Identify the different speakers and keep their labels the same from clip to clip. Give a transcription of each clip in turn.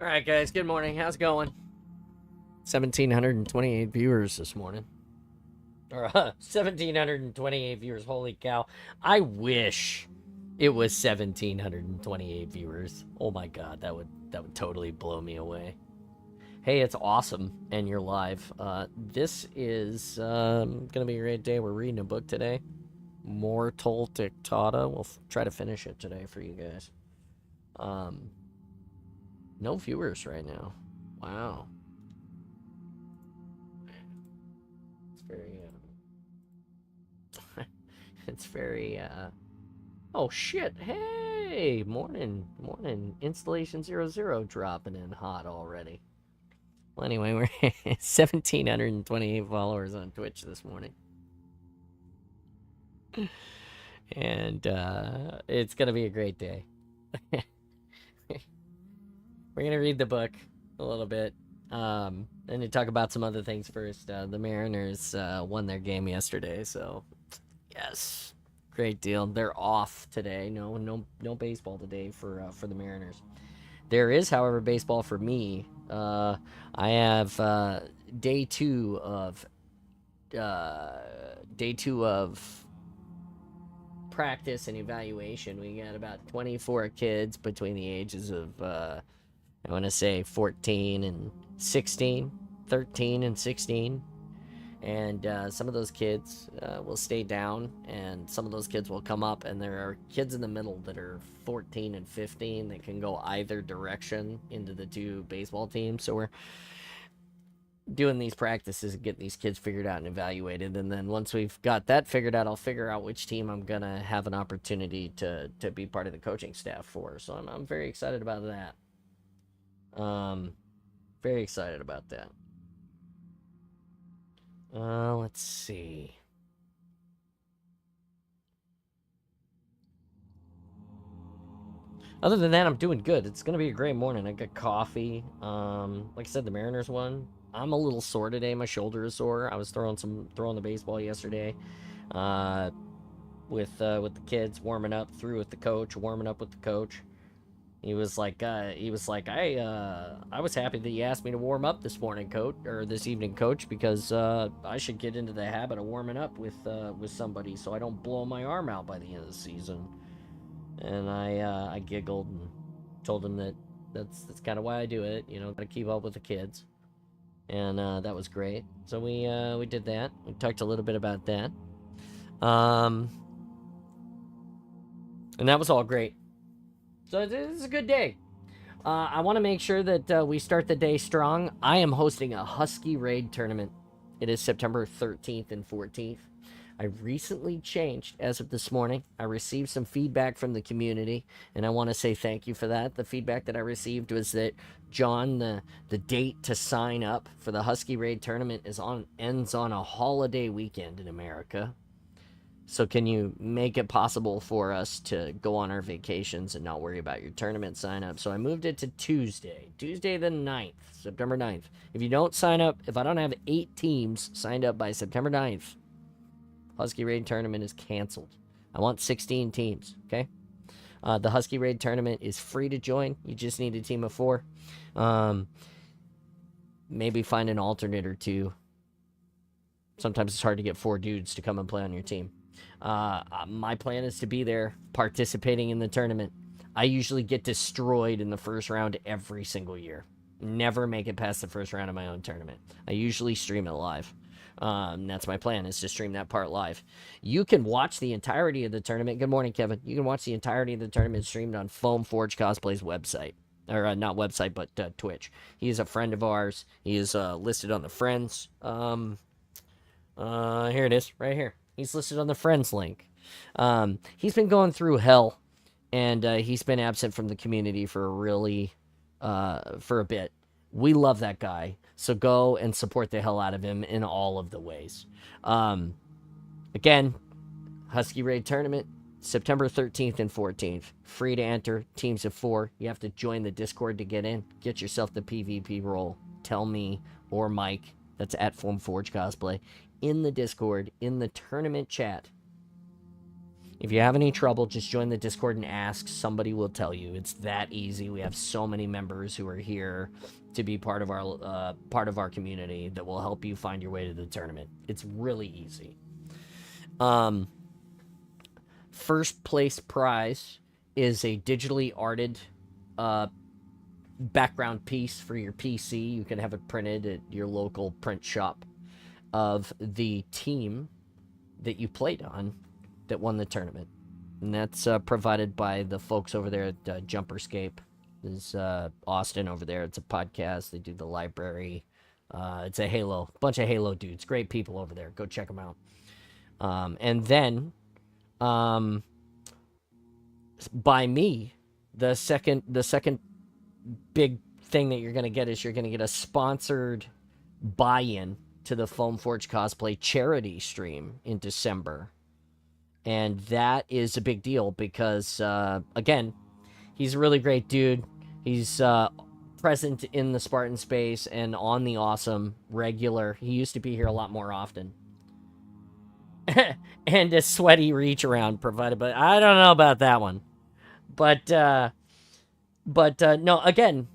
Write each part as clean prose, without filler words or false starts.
Speaker 1: All right, guys. Good morning. How's it going? 1,728 viewers this morning. Or 1,728 viewers. Holy cow. I wish it was 1,728 viewers. Oh my god, that would totally blow me away. Hey, it's awesome, and you're live. This is gonna be a great day. We're reading a book today, Mortal Dictata. We'll try to finish it today for you guys. Um, no viewers right now. Wow, it's very it's very oh shit. Hey, morning. Installation 00 dropping in hot already. Well, anyway, we're 1,728 followers on Twitch this morning. And it's gonna be a great day. We're gonna read the book a little bit. And to talk about some other things first. The Mariners won their game yesterday, so yes, great deal. They're off today. No baseball today for the Mariners. There is, however, baseball for me. I have day two of practice and evaluation. We got about 24 kids between the ages of I want to say 14 and 16, 13 and 16. And some of those kids will stay down, and some of those kids will come up, and there are kids in the middle that are 14 and 15 that can go either direction into the two baseball teams. So we're doing these practices and getting these kids figured out and evaluated, and then once we've got that figured out, I'll figure out which team I'm gonna have an opportunity to be part of the coaching staff for. So I'm very excited about that. Very excited about that. Let's see. Other than that, I'm doing good. It's gonna be a great morning. I got coffee. Like I said, the Mariners won. I'm a little sore today. My shoulder is sore. I was throwing the baseball yesterday, uh, with the kids, warming up. Threw with the coach, warming up with the coach. I was happy that you asked me to warm up this morning, coach, or this evening, coach, because I should get into the habit of warming up with somebody so I don't blow my arm out by the end of the season. And I giggled and told him that that's kind of why I do it. Got to keep up with the kids, and that was great. So we did that. We talked a little bit about that, um, and that was all great. So this is a good day. I want to make sure that we start the day strong. I am hosting a Husky Raid tournament. It is September 13th and 14th. I recently changed as of this morning. I received some feedback from the community, and I want to say thank you for that. The feedback that I received was that, John, the date to sign up for the Husky Raid tournament ends on a holiday weekend in America. So can you make it possible for us to go on our vacations and not worry about your tournament sign up? So I moved it to Tuesday the 9th, September 9th. If you don't sign up, if I don't have 8 teams signed up by September 9th, Husky Raid tournament is canceled. I want 16 teams, okay? The Husky Raid tournament is free to join. You just need a team of 4. Maybe find an alternate or two. Sometimes it's hard to get 4 dudes to come and play on your team. My plan is to be there participating in the tournament. I usually get destroyed in the first round every single year. Never make it past the first round of my own tournament. I usually stream it live. That's my plan, is to stream that part live. You can watch the entirety of the tournament. Good morning, Kevin. You can watch the entirety of the tournament streamed on Foam Forge Cosplay's website. Or not website, but Twitch. He is a friend of ours. He is listed on the friends. Here it is, right here. He's listed on the friends link. He's been going through hell, and he's been absent from the community for a bit. We love that guy, so go and support the hell out of him in all of the ways. Again, Husky Raid Tournament, September 13th and 14th. Free to enter, teams of 4. You have to join the Discord to get in. Get yourself the PvP role. Tell me or Mike, that's at Foam Forge Cosplay, in the Discord, in the tournament chat, If you have any trouble, just join the Discord and ask. Somebody will tell you. It's that easy. We have so many members who are here to be part of our community that will help you find your way to the tournament. It's really easy. First place prize is a digitally arted background piece for your PC. You can have it printed at your local print shop of the team that you played on that won the tournament. And that's provided by the folks over there at Jumperscape. There's Austin over there. It's a podcast. They do the library. It's a bunch of Halo dudes. Great people over there. Go check them out. And then by me, the second big thing that you're going to get is you're going to get a sponsored buy-in to the Foam Forge Cosplay charity stream in December. And that is a big deal because, again, he's a really great dude. He's present in the Spartan space and on the Awesome regular. He used to be here a lot more often. And a sweaty reach around provided, but I don't know about that one. But no, again,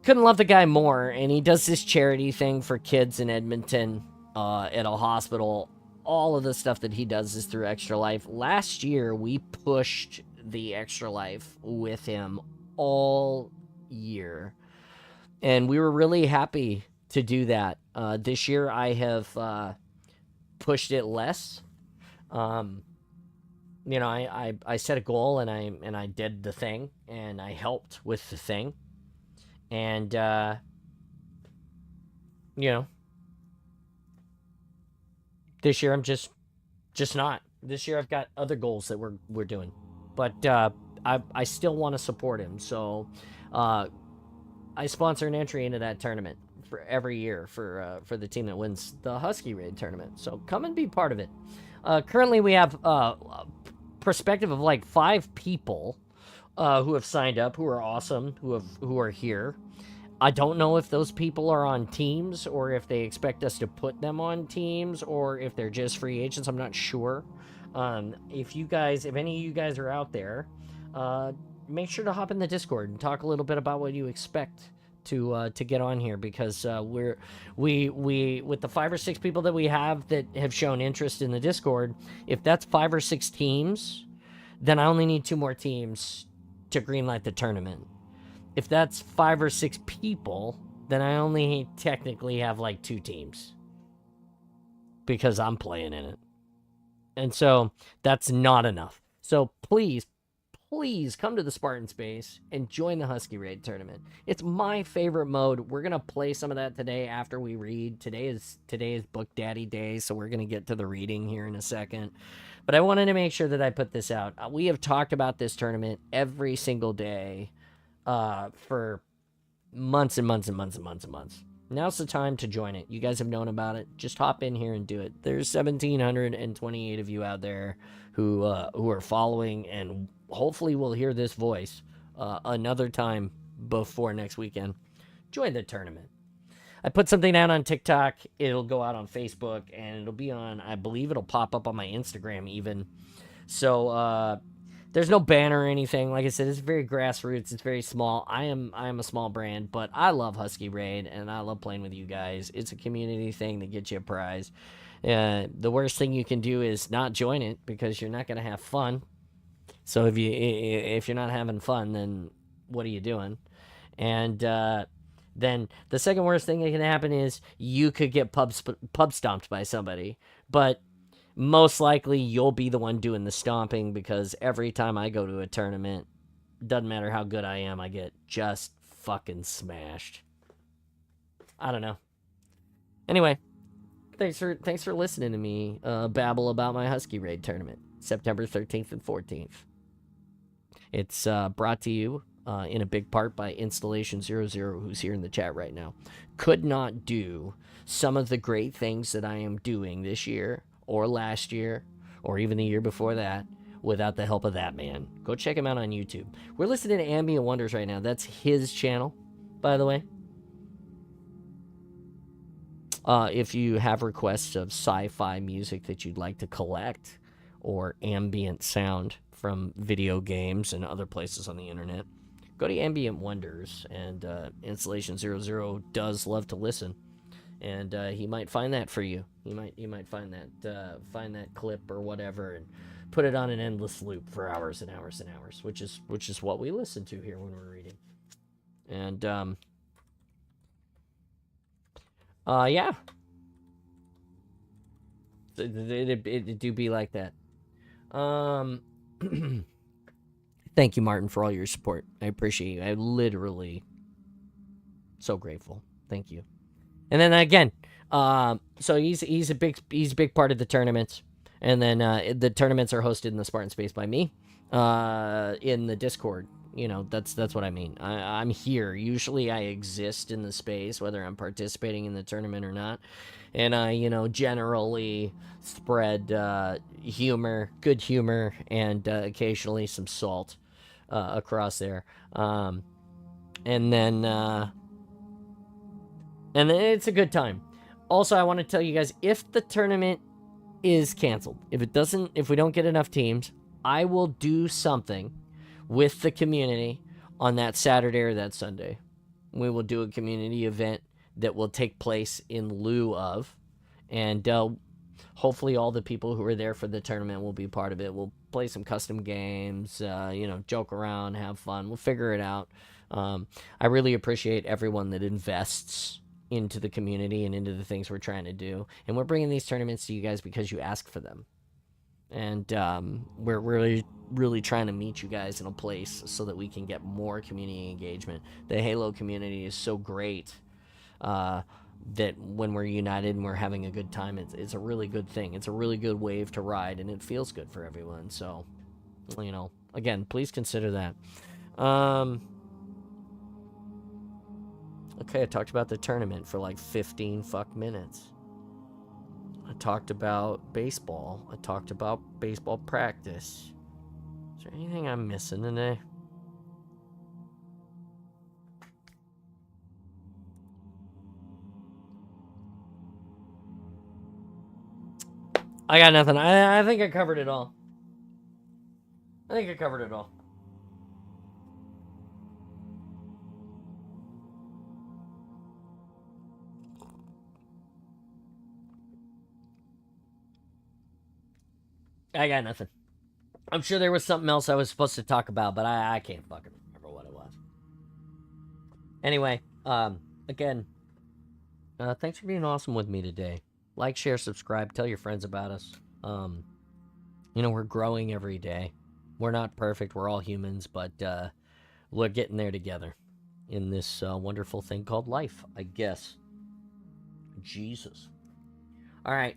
Speaker 1: couldn't love the guy more. And he does this charity thing for kids in Edmonton at a hospital. All of the stuff that he does is through Extra Life. Last year, we pushed the Extra Life with him all year. And we were really happy to do that. This year, I have pushed it less. You know, I set a goal and I did the thing and I helped with the thing. And, you know, this year I'm just not. This year I've got other goals that we're doing. But, I still want to support him. So, I sponsor an entry into that tournament for every year for the team that wins the Husky Raid tournament. So come and be part of it. Currently we have a perspective of like 5 people who have signed up, who are awesome, who are here. I don't know if those people are on teams or if they expect us to put them on teams or if they're just free agents. I'm not sure. If any of you guys are out there, make sure to hop in the Discord and talk a little bit about what you expect to get on here, because we with the 5 or 6 people that we have that have shown interest in the Discord, if that's 5 or 6 teams, then I only need 2 more teams to greenlight the tournament. If that's 5 or 6 people, then I only technically have like 2 teams because I'm playing in it. And so that's not enough. So please come to the Spartan space and join the Husky Raid tournament. It's my favorite mode. We're going to play some of that today after we read. Today is Book Daddy Day, so we're going to get to the reading here in a second. But I wanted to make sure that I put this out. We have talked about this tournament every single day for months and months and months and months and months. Now's the time to join it. You guys have known about it. Just hop in here and do it. There's 1,728 of you out there who are following, and hopefully will hear this voice another time before next weekend. Join the tournament. I put something out on TikTok. It'll go out on Facebook, and it'll be on, I believe it'll pop up on my Instagram even. So there's no banner or anything. Like I said, it's very grassroots. It's very small. I am a small brand, but I love Husky Raid, and I love playing with you guys. It's a community thing that gets you a prize. The worst thing you can do is not join it, because you're not going to have fun. So if you're not having fun, then what are you doing? And then the second worst thing that can happen is you could get pub stomped by somebody. But most likely you'll be the one doing the stomping, because every time I go to a tournament, doesn't matter how good I am, I get just fucking smashed. I don't know. Anyway, thanks for listening to me babble about my Husky Raid tournament, September 13th and 14th. It's brought to you in a big part by Installation00, who's here in the chat right now. Could not do some of the great things that I am doing this year, or last year, or even the year before that, without the help of that man. Go check him out on YouTube. We're listening to Ambient Wonders right now. That's his channel, by the way. If you have requests of sci-fi music that you'd like to collect, or ambient sound from video games and other places on the internet, go to Ambient Wonders, and Installation 00 does love to listen, and he might find that for you. You might find that clip or whatever, and put it on an endless loop for hours and hours and hours, which is what we listen to here when we're reading. And yeah, it do be like that. Thank you, Martin, for all your support. I appreciate you. I literally so grateful. Thank you. And then again, so he's a big part of the tournaments. And then the tournaments are hosted in the Spartan Space by me, in the Discord. You know, that's what I mean. I'm here. Usually I exist in the space, whether I'm participating in the tournament or not. And I, generally spread humor, good humor, and occasionally some salt across there. And then it's a good time. Also, I want to tell you guys, if the tournament is canceled, if we don't get enough teams, I will do something with the community on that Saturday or that Sunday. We will do a community event that will take place in lieu of, and hopefully all the people who are there for the tournament will be part of it. We'll play some custom games, joke around, have fun. We'll figure it out. I really appreciate everyone that invests into the community and into the things we're trying to do. And we're bringing these tournaments to you guys because you ask for them. And we're really, really trying to meet you guys in a place so that we can get more community engagement. The Halo community is so great that when we're united and we're having a good time, it's a really good thing. It's a really good wave to ride, and it feels good for everyone. So, again, please consider that. Okay, I talked about the tournament for like 15 minutes. I talked about baseball. I talked about baseball practice. Is there anything I'm missing today? I got nothing. I think I covered it all. I got nothing. I'm sure there was something else I was supposed to talk about, but I can't fucking remember what it was. Anyway, again, thanks for being awesome with me today. Like, share, subscribe, tell your friends about us. We're growing every day. We're not perfect. We're all humans, but we're getting there together in this wonderful thing called life, I guess. Jesus. All right.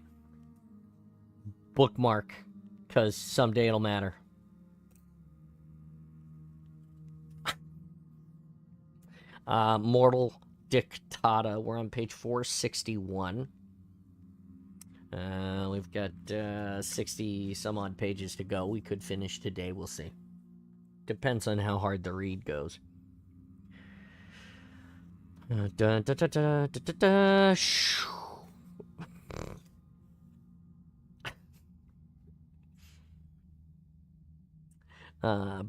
Speaker 1: Bookmark, because someday it'll matter. Mortal Dictata. We're on page 461. We've got 60 some odd pages to go. We could finish today. We'll see. Depends on how hard the read goes.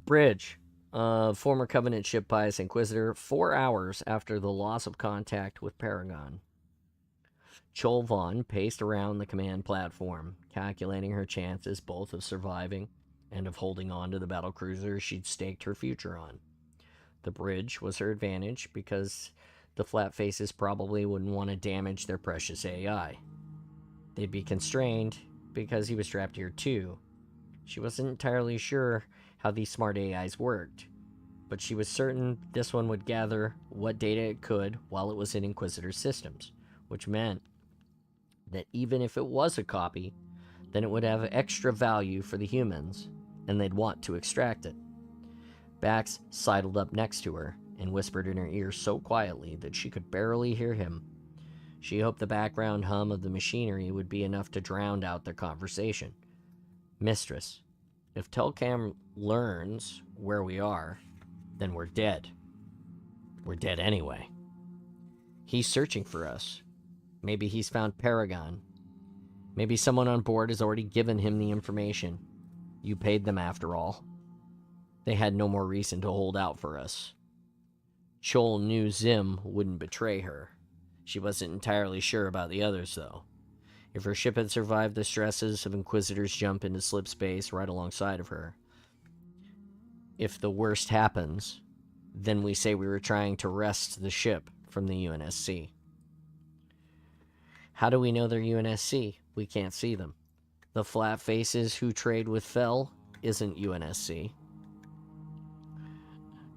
Speaker 1: Bridge. Former Covenant ship Pious Inquisitor, 4 hours after the loss of contact with Paragon. Cholvon paced around the command platform, calculating her chances both of surviving and of holding on to the battlecruiser she'd staked her future on. The bridge was her advantage because the flat faces probably wouldn't want to damage their precious AI. They'd be constrained because he was trapped here too. She wasn't entirely sure how these smart AIs worked, but she was certain this one would gather what data it could while it was in Inquisitor's systems, which meant that even if it was a copy, then it would have extra value for the humans, and they'd want to extract it. Bax sidled up next to her and whispered in her ear so quietly that she could barely hear him. She hoped the background hum of the machinery would be enough to drown out their conversation. Mistress, if Telcam learns where we are, then we're dead. We're dead anyway. He's searching for us. Maybe he's found Paragon. Maybe someone on board has already given him the information. You paid them after all. They had no more reason to hold out for us. Chol knew Zim wouldn't betray her. She wasn't entirely sure about the others, though. If her ship had survived the stresses of Inquisitor's jump into slip space right alongside of her, if the worst happens, then we say we were trying to wrest the ship from the UNSC. How do we know they're UNSC? We can't see them. The flat faces who trade with Fel isn't UNSC.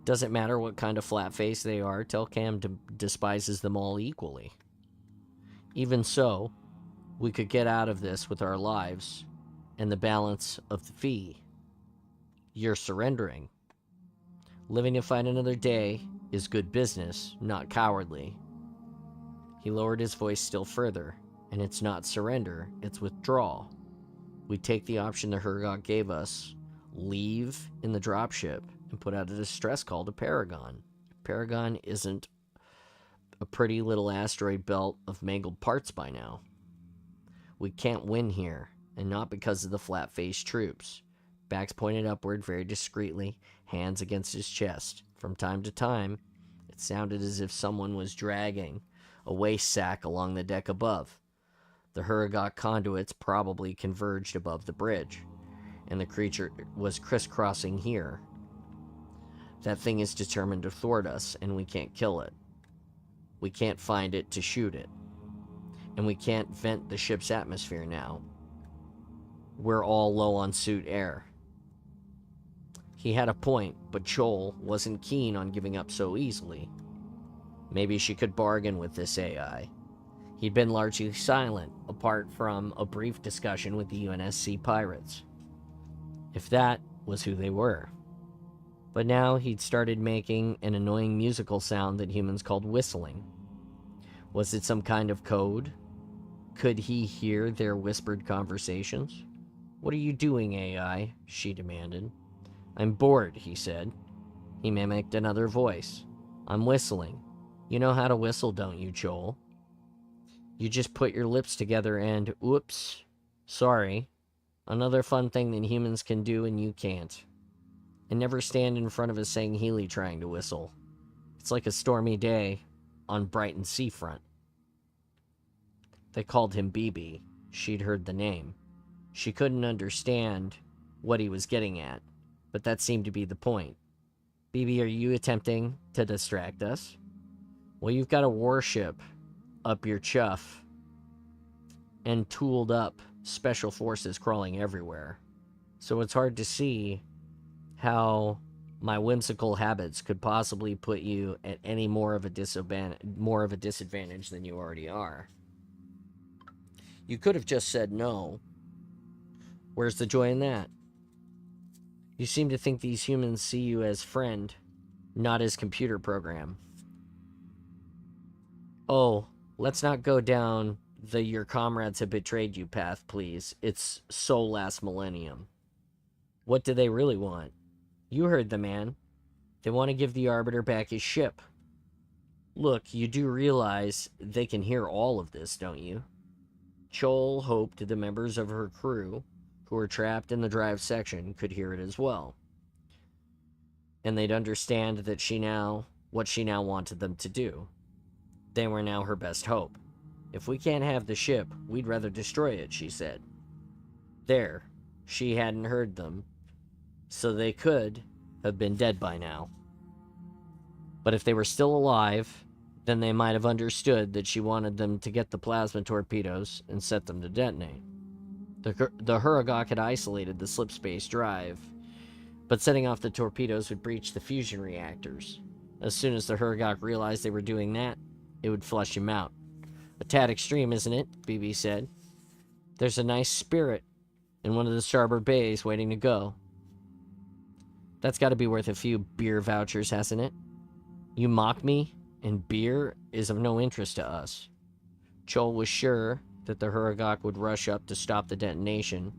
Speaker 1: Doesn't matter what kind of flat face they are, Telcam despises them all equally. Even so, we could get out of this with our lives and the balance of the fee. You're surrendering. Living to fight another day is good business, not cowardly. He lowered his voice still further, and it's not surrender, it's withdrawal. We take the option the Hergog gave us, leave in the dropship, and put out a distress call to Paragon. Paragon isn't a pretty little asteroid belt of mangled parts by now. We can't win here, and not because of the flat-faced troops. Backs pointed upward very discreetly, hands against his chest. From time to time, it sounded as if someone was dragging a waste sack along the deck above. The Huragot conduits probably converged above the bridge, and the creature was crisscrossing here. That thing is determined to thwart us, and we can't kill it. We can't find it to shoot it. And we can't vent the ship's atmosphere now. We're all low on suit air. He had a point, but Chol wasn't keen on giving up so easily. Maybe she could bargain with this AI. He'd been largely silent, apart from a brief discussion with the UNSC pirates. If that was who they were. But now he'd started making an annoying musical sound that humans called whistling. Was it some kind of code? Could he hear their whispered conversations? "What are you doing, AI?" she demanded. "I'm bored," he said. He mimicked another voice. "I'm whistling. You know how to whistle, don't you, Joel? You just put your lips together and, oops, sorry. Another fun thing that humans can do and you can't. And never stand in front of a Sangheili trying to whistle. It's like a stormy day on Brighton seafront." They called him BB. She'd heard the name. She couldn't understand what he was getting at, but that seemed to be the point. "BB, are you attempting to distract us?" "Well, you've got a warship up your chuff and tooled up special forces crawling everywhere. So it's hard to see how my whimsical habits could possibly put you at any more of a disadvantage than you already are. You could have just said no. Where's the joy in that? You seem to think these humans see you as friend, not as computer program. Oh, let's not go down the your comrades have betrayed you path, please. It's so last millennium. What do they really want? You heard the man. They want to give the Arbiter back his ship. Look, you do realize they can hear all of this, don't you?" Chol hoped the members of her crew, who were trapped in the drive section, could hear it as well. And they'd understand that what she now wanted them to do. They were now her best hope. "If we can't have the ship, we'd rather destroy it," she said. There, she hadn't heard them, so they could have been dead by now. But if they were still alive, then they might have understood that she wanted them to get the plasma torpedoes and set them to detonate. The Huragok had isolated the slipspace drive, but setting off the torpedoes would breach the fusion reactors. As soon as the Huragok realized they were doing that, it would flush him out. "A tad extreme, isn't it?" BB said. "There's a nice spirit in one of the starboard bays waiting to go. That's got to be worth a few beer vouchers, hasn't it? You mock me, and beer is of no interest to us." Chol was sure that the Huragok would rush up to stop the detonation,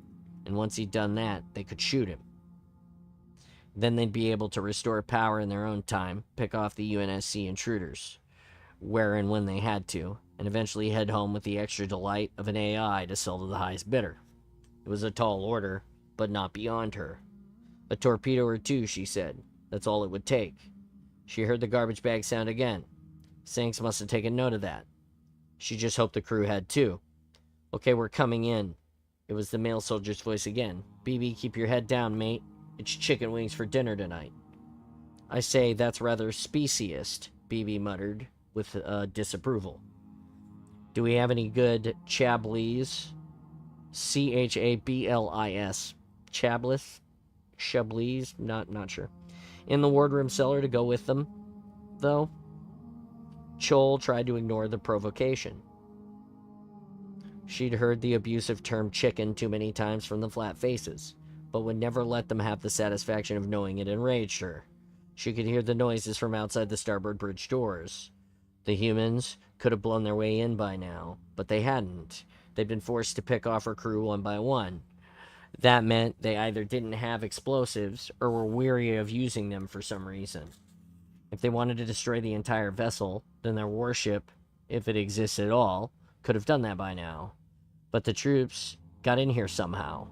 Speaker 1: and once he'd done that, they could shoot him. Then they'd be able to restore power in their own time, pick off the UNSC intruders, where and when they had to, and eventually head home with the extra delight of an AI to sell to the highest bidder. It was a tall order, but not beyond her. A torpedo or two, she said. That's all it would take. She heard the garbage bag sound again. Sanks must have taken note of that. She just hoped the crew had too. Okay, we're coming in. It was the male soldier's voice again. BB, keep your head down, mate. It's chicken wings for dinner tonight. I say, that's rather speciest, BB muttered with disapproval. Do we have any good Chablis? Chablis. Chablis? Chablis? Not sure. In the wardroom cellar to go with them, though? Chol tried to ignore the provocation. She'd heard the abusive term chicken too many times from the flat faces, but would never let them have the satisfaction of knowing it enraged her. She could hear the noises from outside the starboard bridge doors. The humans could have blown their way in by now, but they hadn't. They'd been forced to pick off her crew one by one. That meant they either didn't have explosives or were weary of using them for some reason. If they wanted to destroy the entire vessel, then their warship, if it exists at all, could have done that by now. But the troops got in here somehow.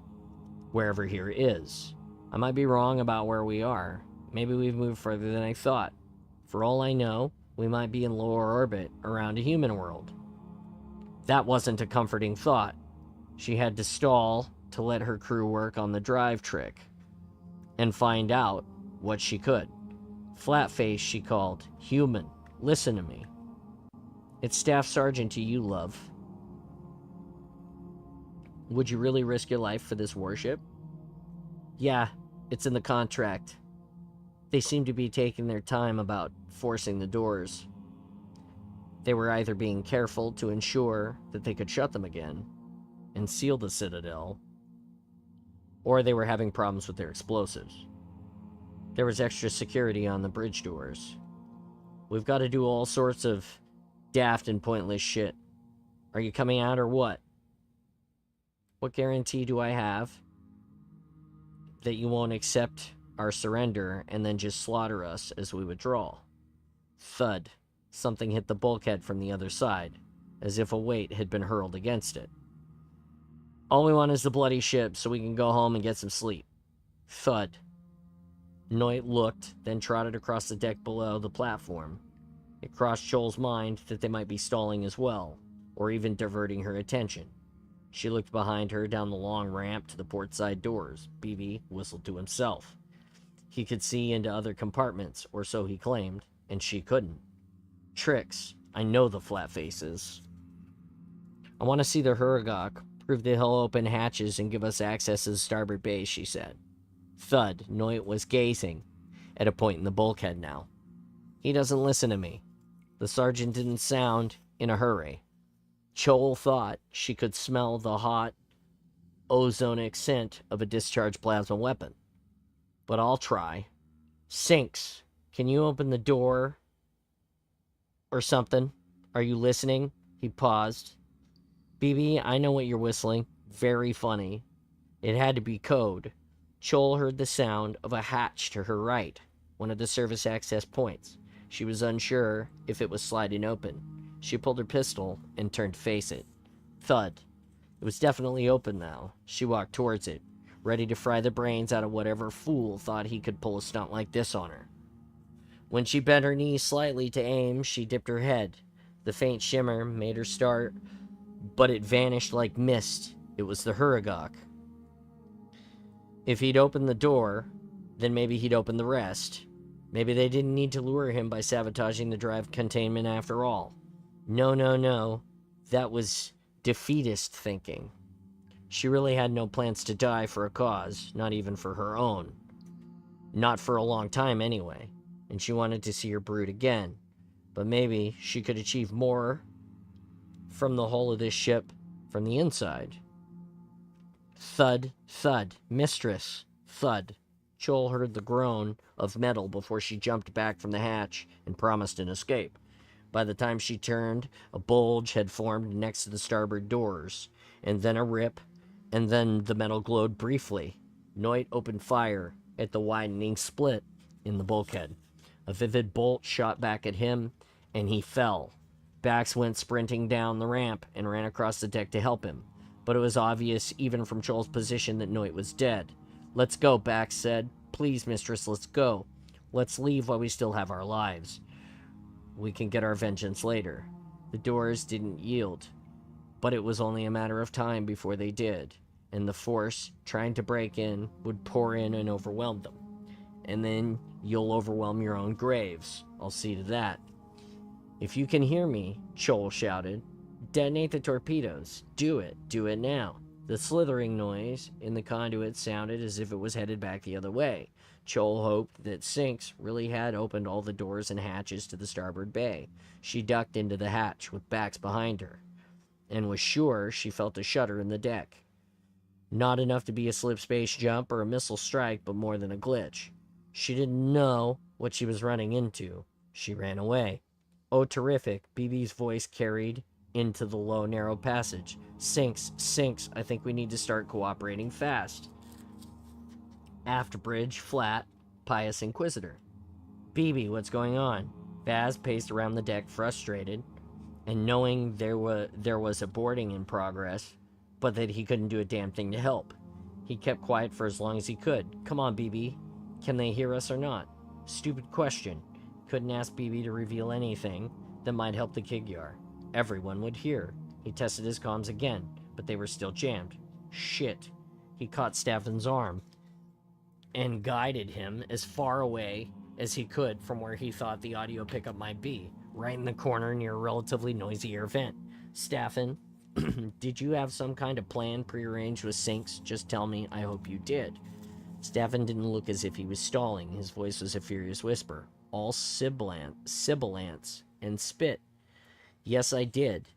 Speaker 1: Wherever here is. I might be wrong about where we are. Maybe we've moved further than I thought. For all I know, we might be in lower orbit around a human world. That wasn't a comforting thought. She had to stall to let her crew work on the drive trick and find out what she could. Flatface, she called. Human, listen to me. It's Staff Sergeant to you, love. Would you really risk your life for this warship? Yeah, it's in the contract. They seem to be taking their time about forcing the doors. They were either being careful to ensure that they could shut them again and seal the Citadel, or they were having problems with their explosives. There was extra security on the bridge doors. We've got to do all sorts of daft and pointless shit. Are you coming out or what? What guarantee do I have that you won't accept our surrender and then just slaughter us as we withdraw? Thud. Something hit the bulkhead from the other side, as if a weight had been hurled against it. All we want is the bloody ship so we can go home and get some sleep. Thud. Noit looked, then trotted across the deck below the platform. It crossed Joel's mind that they might be stalling as well, or even diverting her attention. She looked behind her down the long ramp to the port side doors. BB whistled to himself. He could see into other compartments, or so he claimed, and she couldn't. Tricks. I know the flat faces. I want to see the Huragok. Prove that he'll open hatches and give us access to the starboard base, she said. Thud. Noit was gazing at a point in the bulkhead now. He doesn't listen to me. The sergeant didn't sound in a hurry. Chol thought she could smell the hot, ozonic scent of a discharged plasma weapon. But I'll try. Sinks, can you open the door or something? Are you listening? He paused. BB, I know what you're whistling. Very funny. It had to be code. Chol heard the sound of a hatch to her right, one of the service access points. She was unsure if it was sliding open. She pulled her pistol and turned to face it. Thud. It was definitely open now. She walked towards it, ready to fry the brains out of whatever fool thought he could pull a stunt like this on her. When she bent her knees slightly to aim, she dipped her head. The faint shimmer made her start, but it vanished like mist. It was the Huragok. If he'd opened the door, then maybe he'd open the rest. Maybe they didn't need to lure him by sabotaging the drive containment after all. No. That was defeatist thinking. She really had no plans to die for a cause, not even for her own. Not for a long time anyway, and she wanted to see her brood again. But maybe she could achieve more from the hull of this ship from the inside. Thud, thud, mistress, thud. Chol heard the groan of metal before she jumped back from the hatch and promised an escape. By the time she turned, a bulge had formed next to the starboard doors, and then a rip, and then the metal glowed briefly. Noit opened fire at the widening split in the bulkhead. A vivid bolt shot back at him, and he fell. Bax went sprinting down the ramp and ran across the deck to help him, but it was obvious even from Joel's position that Noit was dead. "Let's go," Bax said. "Please, mistress, let's go. Let's leave while we still have our lives. We can get our vengeance later." The doors didn't yield, but it was only a matter of time before they did, and the force trying to break in would pour in and overwhelm them. And then you'll overwhelm your own graves. I'll see to that. "If you can hear me," Joel shouted, "detonate the torpedoes. Do it. Do it now." The slithering noise in the conduit sounded as if it was headed back the other way. Joel hoped that Sinks really had opened all the doors and hatches to the starboard bay. She ducked into the hatch with Bax behind her, and was sure she felt a shudder in the deck. Not enough to be a slip space jump or a missile strike, but more than a glitch. She didn't know what she was running into. She ran away. "Oh, terrific," BB's voice carried into the low, narrow passage. Sinks, I think we need to start cooperating fast." Aft bridge, flat, Pious Inquisitor. "BB, what's going on?" Vaz paced around the deck, frustrated, and knowing there was a boarding in progress, but that he couldn't do a damn thing to help. He kept quiet for as long as he could. "Come on, BB. Can they hear us or not?" Stupid question. Couldn't ask BB to reveal anything that might help the Kigyar. Everyone would hear. He tested his comms again, but they were still jammed. Shit. He caught Staffan's arm and guided him as far away as he could from where he thought the audio pickup might be, right in the corner near a relatively noisy air vent. "Staffan, did you have some kind of plan prearranged with Sinks? Just tell me. I hope you did." Staffan didn't look as if he was stalling. His voice was a furious whisper, all sibilance and spit. "Yes, I did.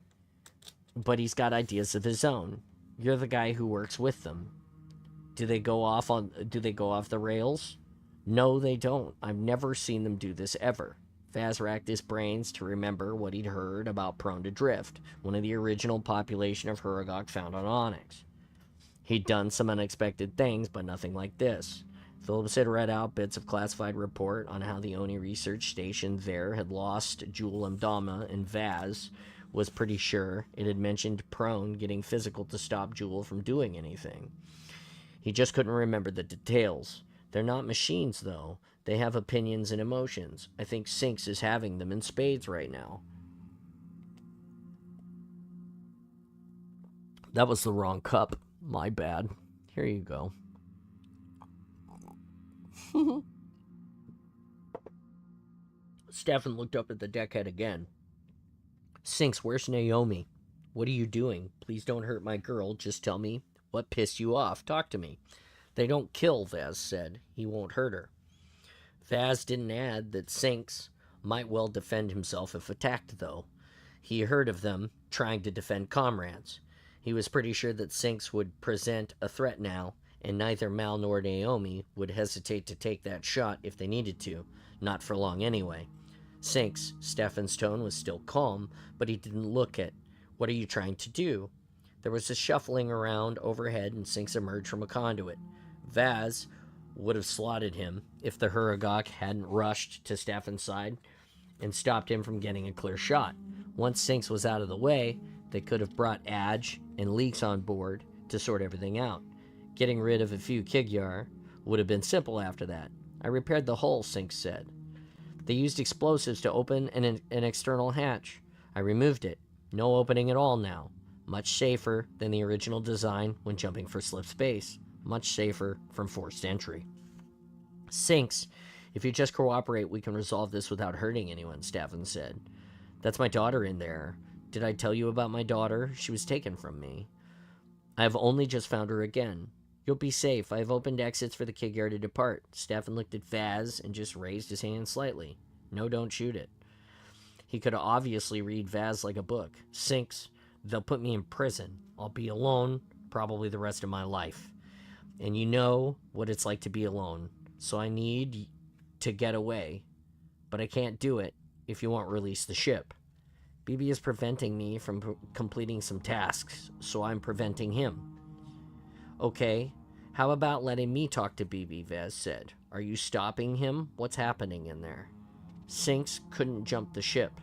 Speaker 1: But he's got ideas of his own. You're the guy who works with them. Do they go off the rails?" "No, they don't. I've never seen them do this ever." Vaz racked his brains to remember what he'd heard about Prone to Drift, one of the original population of Huragok found on Onyx. He'd done some unexpected things, but nothing like this. Phillips had read out bits of classified report on how the Oni research station there had lost Jewel Mdama, and Vaz was pretty sure it had mentioned Prone getting physical to stop Jewel from doing anything. He just couldn't remember the details. They're not machines, though. They have opinions and emotions. I think Sinks is having them in spades right now. That was the wrong cup. My bad. Here you go. Stefan looked up at the deckhead again. "Sinks, where's Naomi? What are you doing? Please don't hurt my girl. Just tell me what pissed you off. Talk to me." "They don't kill," Vaz said. "He won't hurt her." Vaz didn't add that Sinks might well defend himself if attacked, though. He heard of them trying to defend comrades. He was pretty sure that Sinks would present a threat now, and neither Mal nor Naomi would hesitate to take that shot if they needed to. Not for long anyway. "Sinks," Stefan's tone was still calm, but he didn't look at. "What are you trying to do?" There was a shuffling around overhead, and Sinks emerged from a conduit. Vaz would have slotted him if the Huragok hadn't rushed to Stefan's side and stopped him from getting a clear shot. Once Sinks was out of the way, they could have brought Adge and Leaks on board to sort everything out. Getting rid of a few Kigyar would have been simple after that. "I repaired the hull," Sinks said. "They used explosives to open an external hatch. I removed it. No opening at all now. Much safer than the original design when jumping for slip space. Much safer from forced entry." "Sinks, if you just cooperate, we can resolve this without hurting anyone," Staffan said. "That's my daughter in there. Did I tell you about my daughter? She was taken from me. I have only just found her again. You'll be safe. I have opened exits for the Kigyar to depart." Staffan looked at Vaz and just raised his hand slightly. "No, don't shoot it." He could obviously read Vaz like a book. "Sinks, they'll put me in prison. I'll be alone, probably the rest of my life. And you know what it's like to be alone. So I need to get away. But I can't do it if you won't release the ship. BB is preventing me from completing some tasks, so I'm preventing him." "Okay, how about letting me talk to BB?" Vaz said. "Are you stopping him? What's happening in there?" Sinks couldn't jump the ship.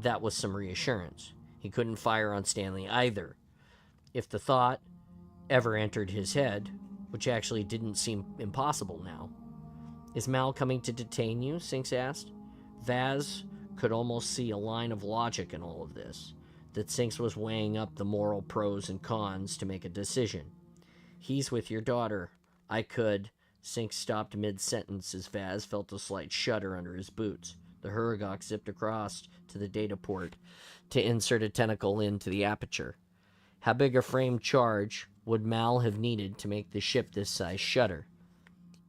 Speaker 1: That was some reassurance. He couldn't fire on Stanley either. If the thought ever entered his head, which actually didn't seem impossible now. Is Mal coming to detain you? Sinks asked. Vaz could almost see a line of logic in all of this, that Sinks was weighing up the moral pros and cons to make a decision. He's with your daughter. I could. Sinks stopped mid-sentence as Vaz felt a slight shudder under his boots. The Huragok zipped across to the data port to insert a tentacle into the aperture. How big a frame charge would Mal have needed to make the ship this size shudder?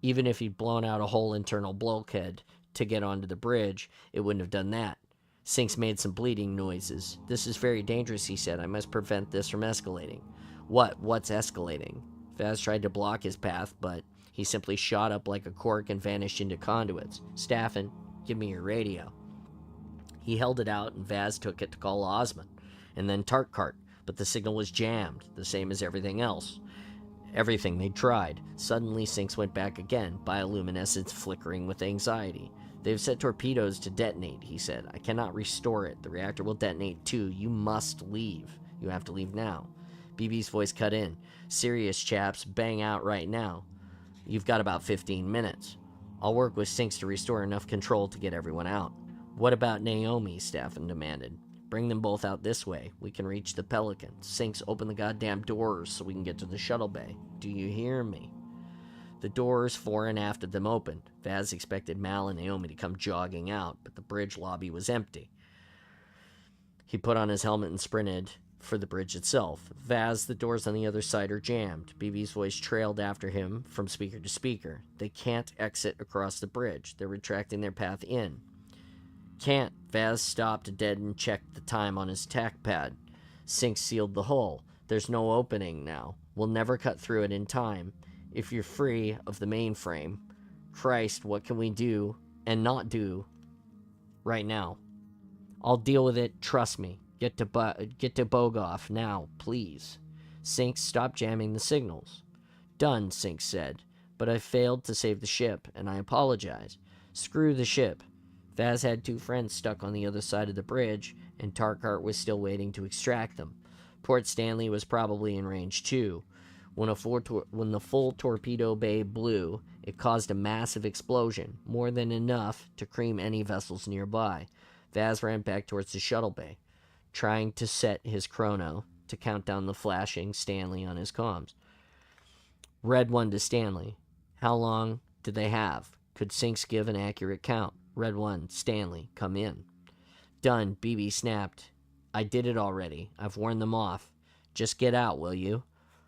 Speaker 1: Even if he'd blown out a whole internal bulkhead to get onto the bridge, it wouldn't have done that. Sinks made some bleeding noises. This is very dangerous, he said. I must prevent this from escalating. What's escalating? Vaz tried to block his path, but he simply shot up like a cork and vanished into conduits. Staffen, give me your radio. He held it out, and Vaz took it to call Osmond, and then Tarkart, but the signal was jammed, the same as everything else. Everything they tried. Suddenly, Sinks went back again, bioluminescence flickering with anxiety. They've set torpedoes to detonate, he said. I cannot restore it. The reactor will detonate too. You must leave. You have to leave now. BB's voice cut in. Serious, chaps. Bang out right now. You've got about 15 minutes. I'll work with Sinks to restore enough control to get everyone out. What about Naomi? Staffen demanded. Bring them both out this way. We can reach the Pelican. Sinks, open the goddamn doors so we can get to the shuttle bay. Do you hear me? The doors fore and aft of them opened. Vaz expected Mal and Naomi to come jogging out, but the bridge lobby was empty. He put on his helmet and sprinted for the bridge itself. Vaz, the doors on the other side are jammed. BB's voice trailed after him from speaker to speaker. They can't exit across the bridge. They're retracting their path in. Can't. Vaz stopped dead and checked the time on his tack pad. Sinks sealed the hull. There's no opening now. We'll never cut through it in time. If you're free of the mainframe. Christ, what can we do and not do right now? I'll deal with it, trust me. Get to Bogoff now, please. Sinks, stop jamming the signals. Done, Sinks said. But I failed to save the ship, and I apologize. Screw the ship. Vaz had two friends stuck on the other side of the bridge, and Tarkart was still waiting to extract them. Port Stanley was probably in range too. When the full torpedo bay blew, it caused a massive explosion, more than enough to cream any vessels nearby. Vaz ran back towards the shuttle bay, trying to set his chrono to count down the flashing Stanley on his comms. Red 1 to Stanley. How long did they have? Could Sinks give an accurate count? Red 1, Stanley, come in. Done, BB snapped. I did it already. I've warned them off. Just get out, will you?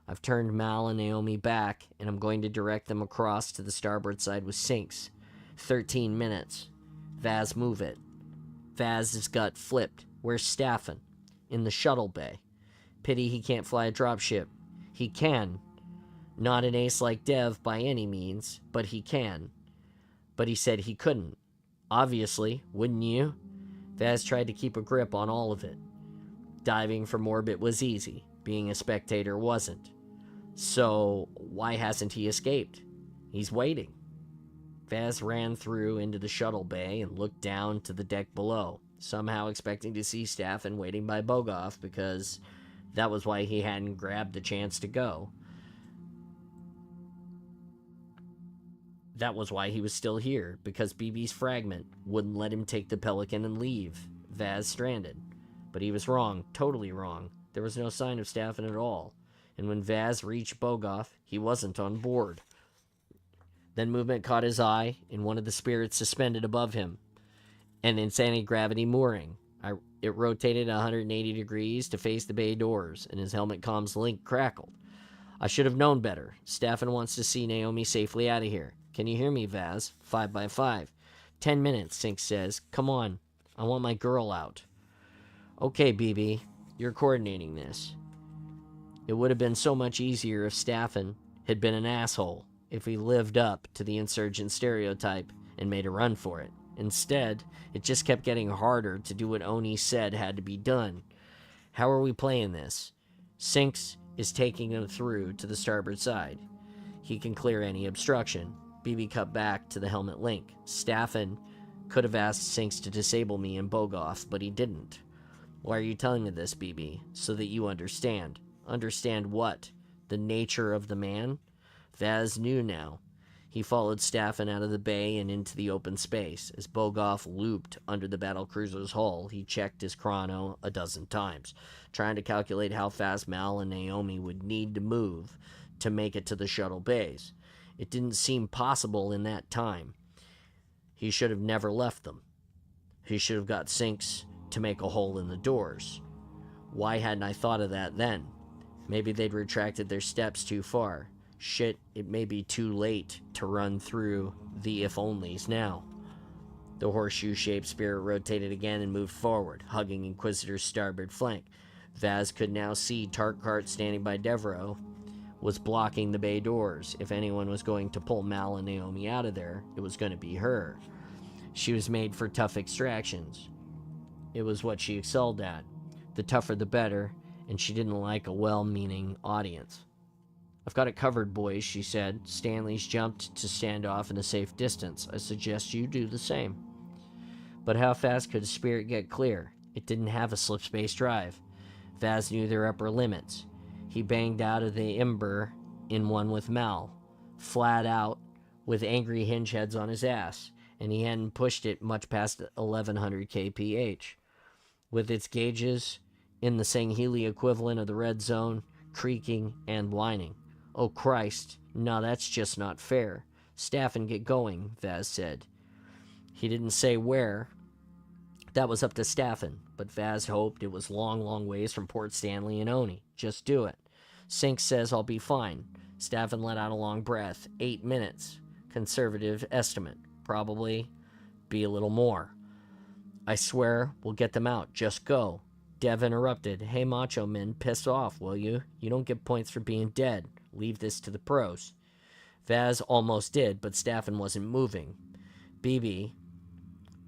Speaker 1: I've turned Mal and Naomi back, and I'm going to direct them across to the starboard side with Sinks. 13 minutes. Vaz, move it. Vaz's gut flipped. Where's Staffen? In the shuttle bay. Pity he can't fly a dropship. He can. Not an ace like Dev by any means, but he can. But he said he couldn't. Obviously, wouldn't you? Vaz tried to keep a grip on all of it. Diving from orbit was easy. Being a spectator wasn't. So, why hasn't he escaped? He's waiting. Vaz ran through into the shuttle bay and looked down to the deck below, somehow expecting to see Staffen waiting by Bogoff because that was why he hadn't grabbed the chance to go. That was why he was still here, because BB's fragment wouldn't let him take the Pelican and leave Vaz stranded. But he was wrong, totally wrong. There was no sign of Staffen at all, and when Vaz reached Bogoff, he wasn't on board. Then movement caught his eye in one of the spirits suspended above him, an anti-gravity mooring. It rotated 180 degrees to face the bay doors, and his helmet comms link crackled. I should have known better. Staffen wants to see Naomi safely out of here. Can you hear me, Vaz? 5x5. 10 minutes, Sinks says. Come on. I want my girl out. Okay, BB. You're coordinating this. It would have been so much easier if Staffen had been an asshole, if he lived up to the insurgent stereotype and made a run for it. Instead, it just kept getting harder to do what Oni said had to be done. How are we playing this? Sinks is taking him through to the starboard side. He can clear any obstruction. BB cut back to the helmet link. Staffen Could have asked Sinks to disable me and Bogoff, but he didn't. Why are you telling me this, BB? So that you understand. Understand what? The nature of the man? Vaz knew now. He followed Staffen out of the bay and into the open space. As Bogoff looped under the battlecruiser's hull, he checked his chrono a dozen times, trying to calculate how fast Mal and Naomi would need to move to make it to the shuttle bays. It didn't seem possible in that time. He should have never left them. He should have got Sinks to make a hole in the doors. Why hadn't I thought of that then? Maybe they'd retracted their steps too far. Shit, it may be too late to run through the if-onlys now. The horseshoe-shaped spirit rotated again and moved forward, hugging Inquisitor's starboard flank. Vaz could now see Tarkart standing by Devereaux was blocking the bay doors. If anyone was going to pull Mal and Naomi out of there, it was going to be her. She was made for tough extractions. It was what she excelled at. The tougher the better, and she didn't like a well-meaning audience. I've got it covered, boys, she said. Stanley's jumped to stand off in a safe distance. I suggest you do the same. But how fast could a spirit get clear? It didn't have a slip space drive. Vaz knew their upper limits. He banged out of the Ember in one with Mal, flat out, with angry hinge heads on his ass, and he hadn't pushed it much past 1100 kph. With its gauges in the Sangheli equivalent of the red zone, creaking and whining. Oh Christ, no, that's just not fair. Staff and get going, Vaz said. He didn't say where. That was up to Staffen, but Vaz hoped it was long, long ways from Port Stanley and Oni. Just do it. Sink says I'll be fine. Staffen let out a long breath. 8 minutes. Conservative estimate. Probably be a little more. I swear we'll get them out. Just go. Dev interrupted. Hey, Macho Men, piss off, will you? You don't get points for being dead. Leave this to the pros. Vaz almost did, but Staffen wasn't moving. BB,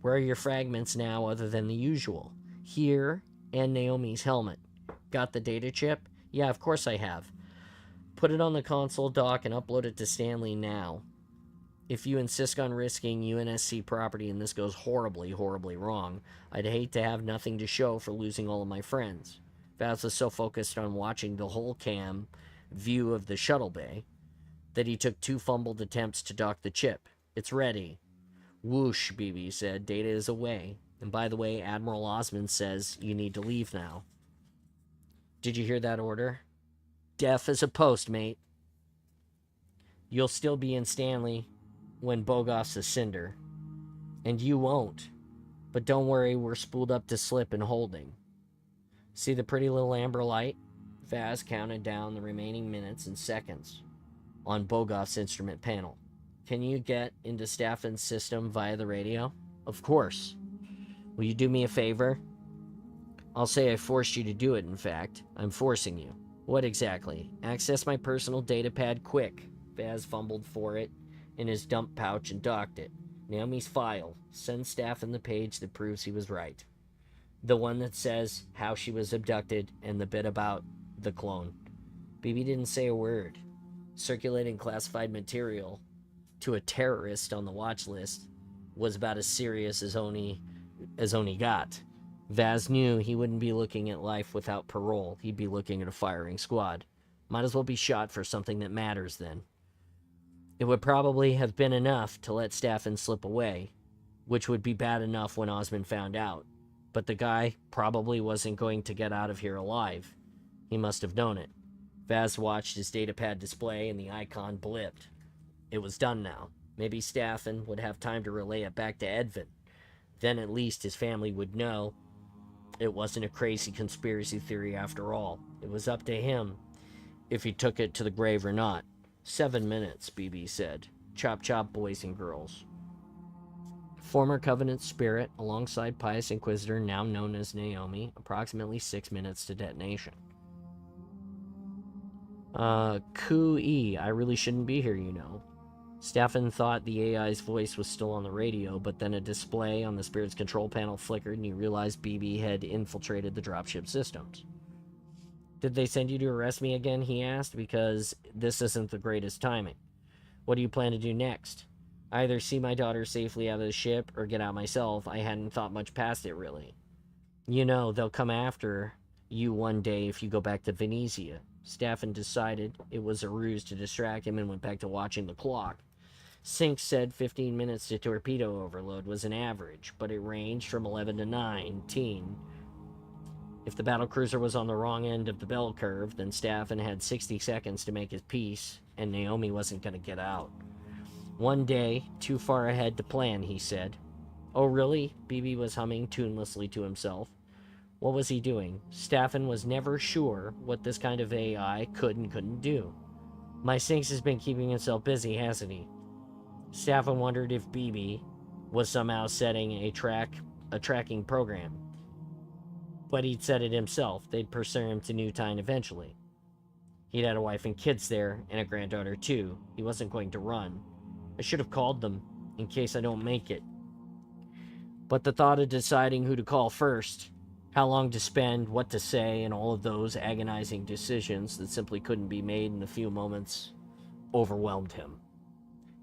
Speaker 1: where are your fragments now other than the usual? Here, and Naomi's helmet. Got the data chip? Yeah, of course I have. Put it on the console dock and upload it to Stanley now. If you insist on risking UNSC property and this goes horribly, horribly wrong, I'd hate to have nothing to show for losing all of my friends. Vaz was so focused on watching the whole cam view of the shuttle bay that he took 2 fumbled attempts to dock the chip. It's ready. Whoosh, BB said. Data is away. And by the way, Admiral Osmond says you need to leave now. Did you hear that order? Deaf as a post, mate. You'll still be in Stanley when Bogoff's a cinder. And you won't. But don't worry, we're spooled up to slip and holding. See the pretty little amber light? Vaz counted down the remaining minutes and seconds on Bogoff's instrument panel. Can you get into Staffen's system via the radio? Of course. Will you do me a favor? I'll say I forced you to do it, in fact. I'm forcing you. What exactly? Access my personal data pad quick. Vaz fumbled for it in his dump pouch and docked it. Naomi's file. Send Staffen the page that proves he was right. The one that says how she was abducted and the bit about the clone. BB didn't say a word. Circulating classified material to a terrorist on the watch list was about as serious as Oni got. Vaz knew he wouldn't be looking at life without parole. He'd be looking at a firing squad. Might as well be shot for something that matters then. It would probably have been enough to let Staffen slip away, which would be bad enough when Osmond found out. But the guy probably wasn't going to get out of here alive. He must have known it. Vaz watched his datapad display and the icon blipped. It was done now. Maybe Staffen would have time to relay it back to Edvin. Then at least his family would know it wasn't a crazy conspiracy theory after all. It was up to him if he took it to the grave or not. 7 minutes, BB said. Chop chop, boys and girls. Former Covenant spirit, alongside Pious Inquisitor, now known as Naomi, approximately 6 minutes to detonation. Coo-ee, I really shouldn't be here, you know. Staffen thought the AI's voice was still on the radio, but then a display on the spirit's control panel flickered and he realized BB had infiltrated the dropship systems. Did they send you to arrest me again, he asked, because this isn't the greatest timing. What do you plan to do next? Either see my daughter safely out of the ship or get out myself. I hadn't thought much past it, really. You know, they'll come after you one day if you go back to Venezia. Staffen decided it was a ruse to distract him and went back to watching the clock. Sink said 15 minutes to torpedo overload was an average, but it ranged from 11 to 19. If the battlecruiser was on the wrong end of the bell curve, then Staffen had 60 seconds to make his peace, and Naomi wasn't going to get out. One day, too far ahead to plan, he said. Oh, really? BB was humming tunelessly to himself. What was he doing? Staffen was never sure what this kind of AI could and couldn't do. My Sinks has been keeping himself busy, hasn't he? Staffen wondered if BB was somehow setting a tracking program. But he'd said it himself. They'd pursue him to New Tyne eventually. He'd had a wife and kids there, and a granddaughter too. He wasn't going to run. I should have called them, in case I don't make it. But the thought of deciding who to call first, how long to spend, what to say, and all of those agonizing decisions that simply couldn't be made in a few moments overwhelmed him.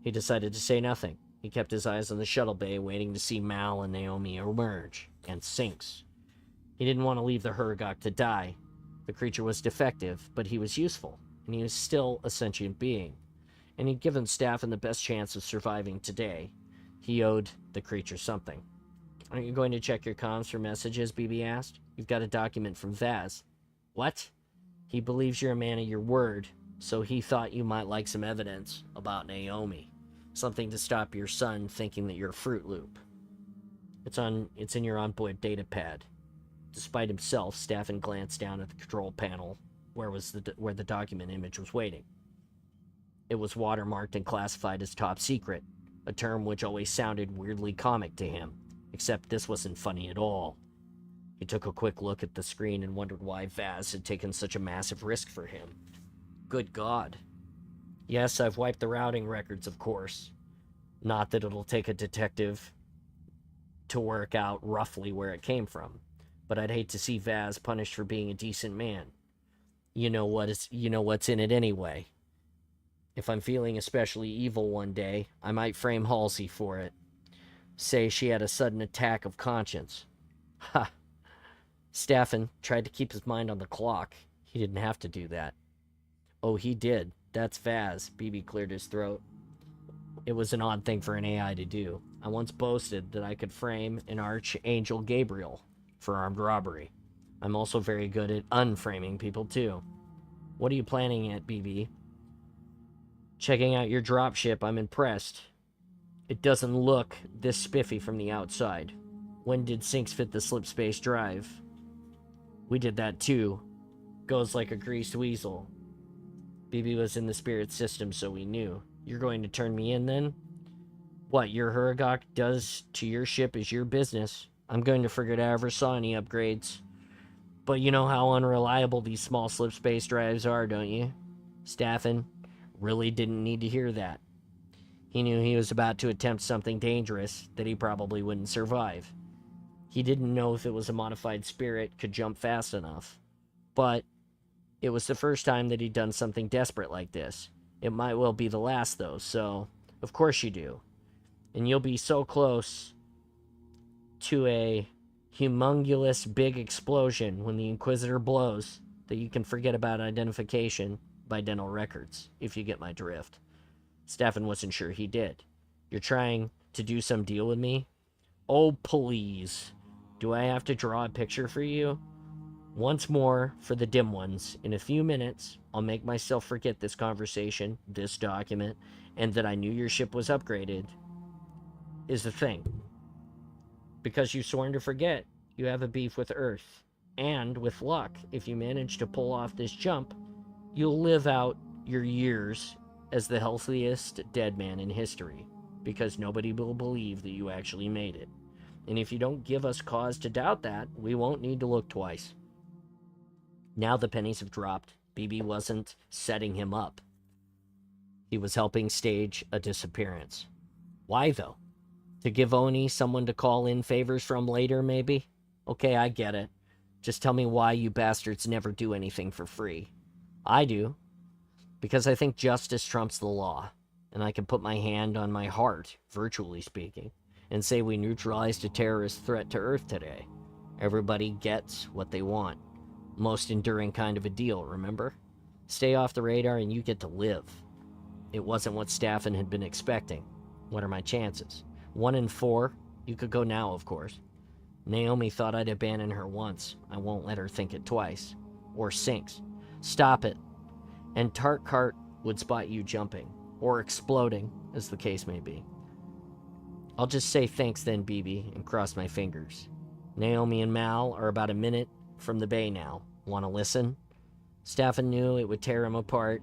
Speaker 1: He decided to say nothing. He kept his eyes on the shuttle bay, waiting to see Mal and Naomi emerge, and Sinks. He didn't want to leave the Hergok to die. The creature was defective, but he was useful, and he was still a sentient being. And he'd given Staffen the best chance of surviving today. He owed the creature something. Aren't you going to check your comms for messages, BB asked. You've got a document from Vaz. What? He believes you're a man of your word, so he thought you might like some evidence about Naomi. Something to stop your son thinking that you're a Fruit Loop. It's in your onboard data pad. Despite himself, Staffen glanced down at the control panel where the document image was waiting. It was watermarked and classified as top secret, a term which always sounded weirdly comic to him, except this wasn't funny at all. He took a quick look at the screen and wondered why Vaz had taken such a massive risk for him. Good God. Yes, I've wiped the routing records, of course. Not that it'll take a detective to work out roughly where it came from, but I'd hate to see Vaz punished for being a decent man. You know what's in it anyway. If I'm feeling especially evil one day, I might frame Halsey for it. Say she had a sudden attack of conscience. Ha! Staffen tried to keep his mind on the clock. He didn't have to do that. Oh, he did. That's Vaz. BB cleared his throat. It was an odd thing for an AI to do. I once boasted that I could frame an Archangel Gabriel for armed robbery. I'm also very good at unframing people, too. What are you planning at, BB? Checking out your dropship, I'm impressed. It doesn't look this spiffy from the outside. When did Sinks fit the slipspace drive? We did that too. Goes like a greased weasel. BB was in the spirit system, so we knew. You're going to turn me in then? What your Hergok does to your ship is your business. I'm going to forget I ever saw any upgrades. But you know how unreliable these small slipspace drives are, don't you? Staffen really didn't need to hear that. He knew he was about to attempt something dangerous that he probably wouldn't survive. He didn't know if it was a modified spirit could jump fast enough. But it was the first time that he'd done something desperate like this. It might well be the last, though, so of course you do. And you'll be so close to a humongous big explosion when the Inquisitor blows that you can forget about identification by dental records, if you get my drift. Staffen wasn't sure he did. You're trying to do some deal with me? Oh, please. Do I have to draw a picture for you? Once more, for the dim ones, in a few minutes, I'll make myself forget this conversation, this document, and that I knew your ship was upgraded is the thing. Because you've sworn to forget, you have a beef with Earth. And, with luck, if you manage to pull off this jump, you'll live out your years as the healthiest dead man in history, because nobody will believe that you actually made it. And if you don't give us cause to doubt that, we won't need to look twice. Now the pennies have dropped. BB wasn't setting him up. He was helping stage a disappearance. Why, though? To give Oni someone to call in favors from later, maybe? Okay, I get it. Just tell me why you bastards never do anything for free. I do. Because I think justice trumps the law. and I can put my hand on my heart, virtually speaking, and say we neutralized a terrorist threat to Earth today. Everybody gets what they want. Most enduring kind of a deal, remember? Stay off the radar and you get to live. It wasn't what Staffen had been expecting. What are my chances? 1 in 4? You could go now, of course. Naomi thought I'd abandon her once. I won't let her think it twice. Or Sinks. Stop it. And Tartkart would spot you jumping. Or exploding, as the case may be. I'll just say thanks then, BB, and cross my fingers. Naomi and Mal are about a minute from the bay now. Want to listen? Staffen knew it would tear him apart,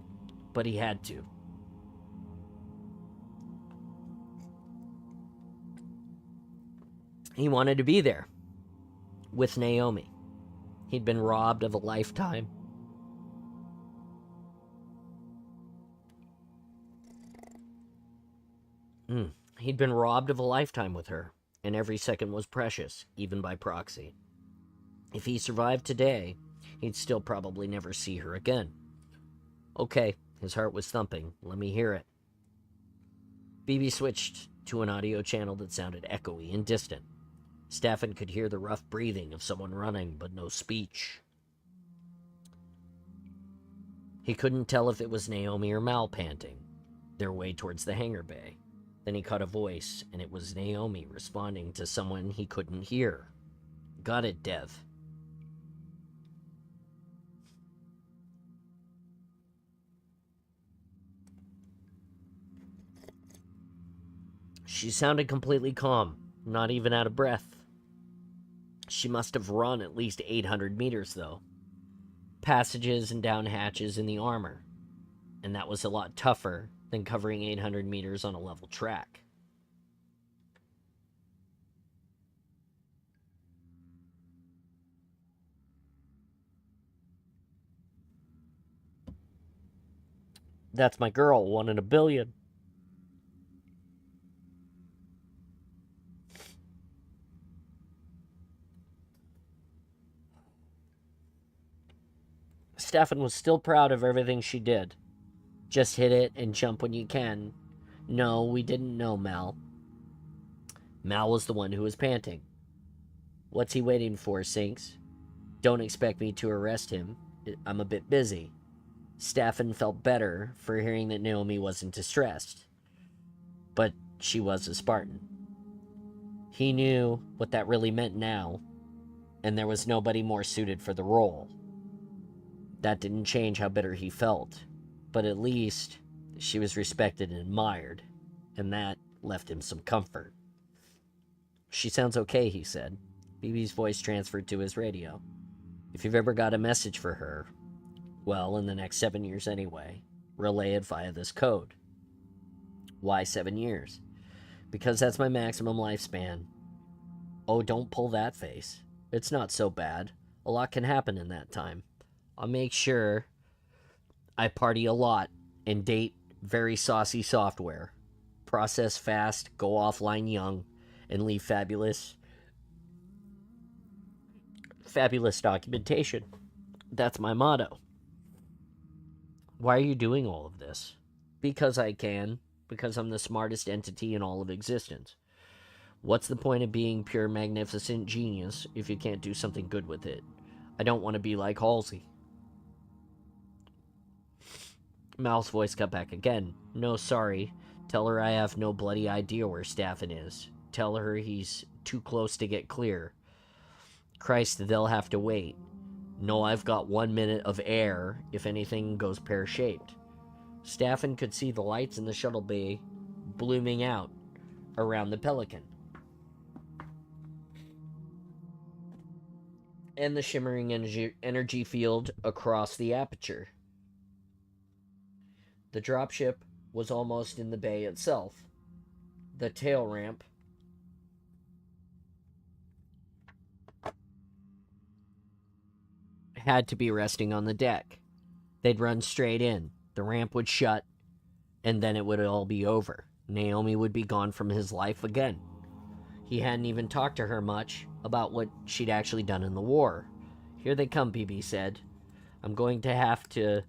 Speaker 1: but he had to. He wanted to be there. With Naomi. He'd been robbed of a lifetime. He'd been robbed of a lifetime with her, and every second was precious, even by proxy. If he survived today, he'd still probably never see her again. Okay, his heart was thumping. Let me hear it. BB switched to an audio channel that sounded echoey and distant. Staffen could hear the rough breathing of someone running, but no speech. He couldn't tell if it was Naomi or Mal panting, their way towards the hangar bay. Then he caught a voice, and it was Naomi responding to someone he couldn't hear. Got it, Dev. She sounded completely calm, not even out of breath. She must have run at least 800 meters, though. Passages and down hatches in the armor. And that was a lot tougher than covering 800 meters on a level track. That's my girl, 1 in a billion. Staffen was still proud of everything she did. Just hit it and jump when you can. No, we didn't know Mal. Mal was the one who was panting. What's he waiting for, Sinks? Don't expect me to arrest him. I'm a bit busy. Staffen felt better for hearing that Naomi wasn't distressed. But she was a Spartan. He knew what that really meant now, and there was nobody more suited for the role. That didn't change how bitter he felt, but at least she was respected and admired, and that left him some comfort. She sounds okay, he said. BB's voice transferred to his radio. If you've ever got a message for her, well, in the next 7 years anyway, relay it via this code. Why 7 years? Because that's my maximum lifespan. Oh, don't pull that face. It's not so bad. A lot can happen in that time. I'll make sure I party a lot and date very saucy software. Process fast, go offline young, and leave fabulous documentation. That's my motto. Why are you doing all of this? Because I can. Because I'm the smartest entity in all of existence. What's the point of being pure magnificent genius if you can't do something good with it? I don't want to be like Halsey. Mal's voice cut back again. No, sorry. Tell her I have no bloody idea where Staffen is. Tell her he's too close to get clear. Christ, they'll have to wait. No, I've got 1 minute of air if anything goes pear-shaped. Staffen could see the lights in the shuttle bay blooming out around the Pelican. And the shimmering energy field across the aperture. The dropship was almost in the bay itself. The tail ramp had to be resting on the deck. They'd run straight in. The ramp would shut, and then it would all be over. Naomi would be gone from his life again. He hadn't even talked to her much about what she'd actually done in the war. Here they come, BB said. I'm going to have to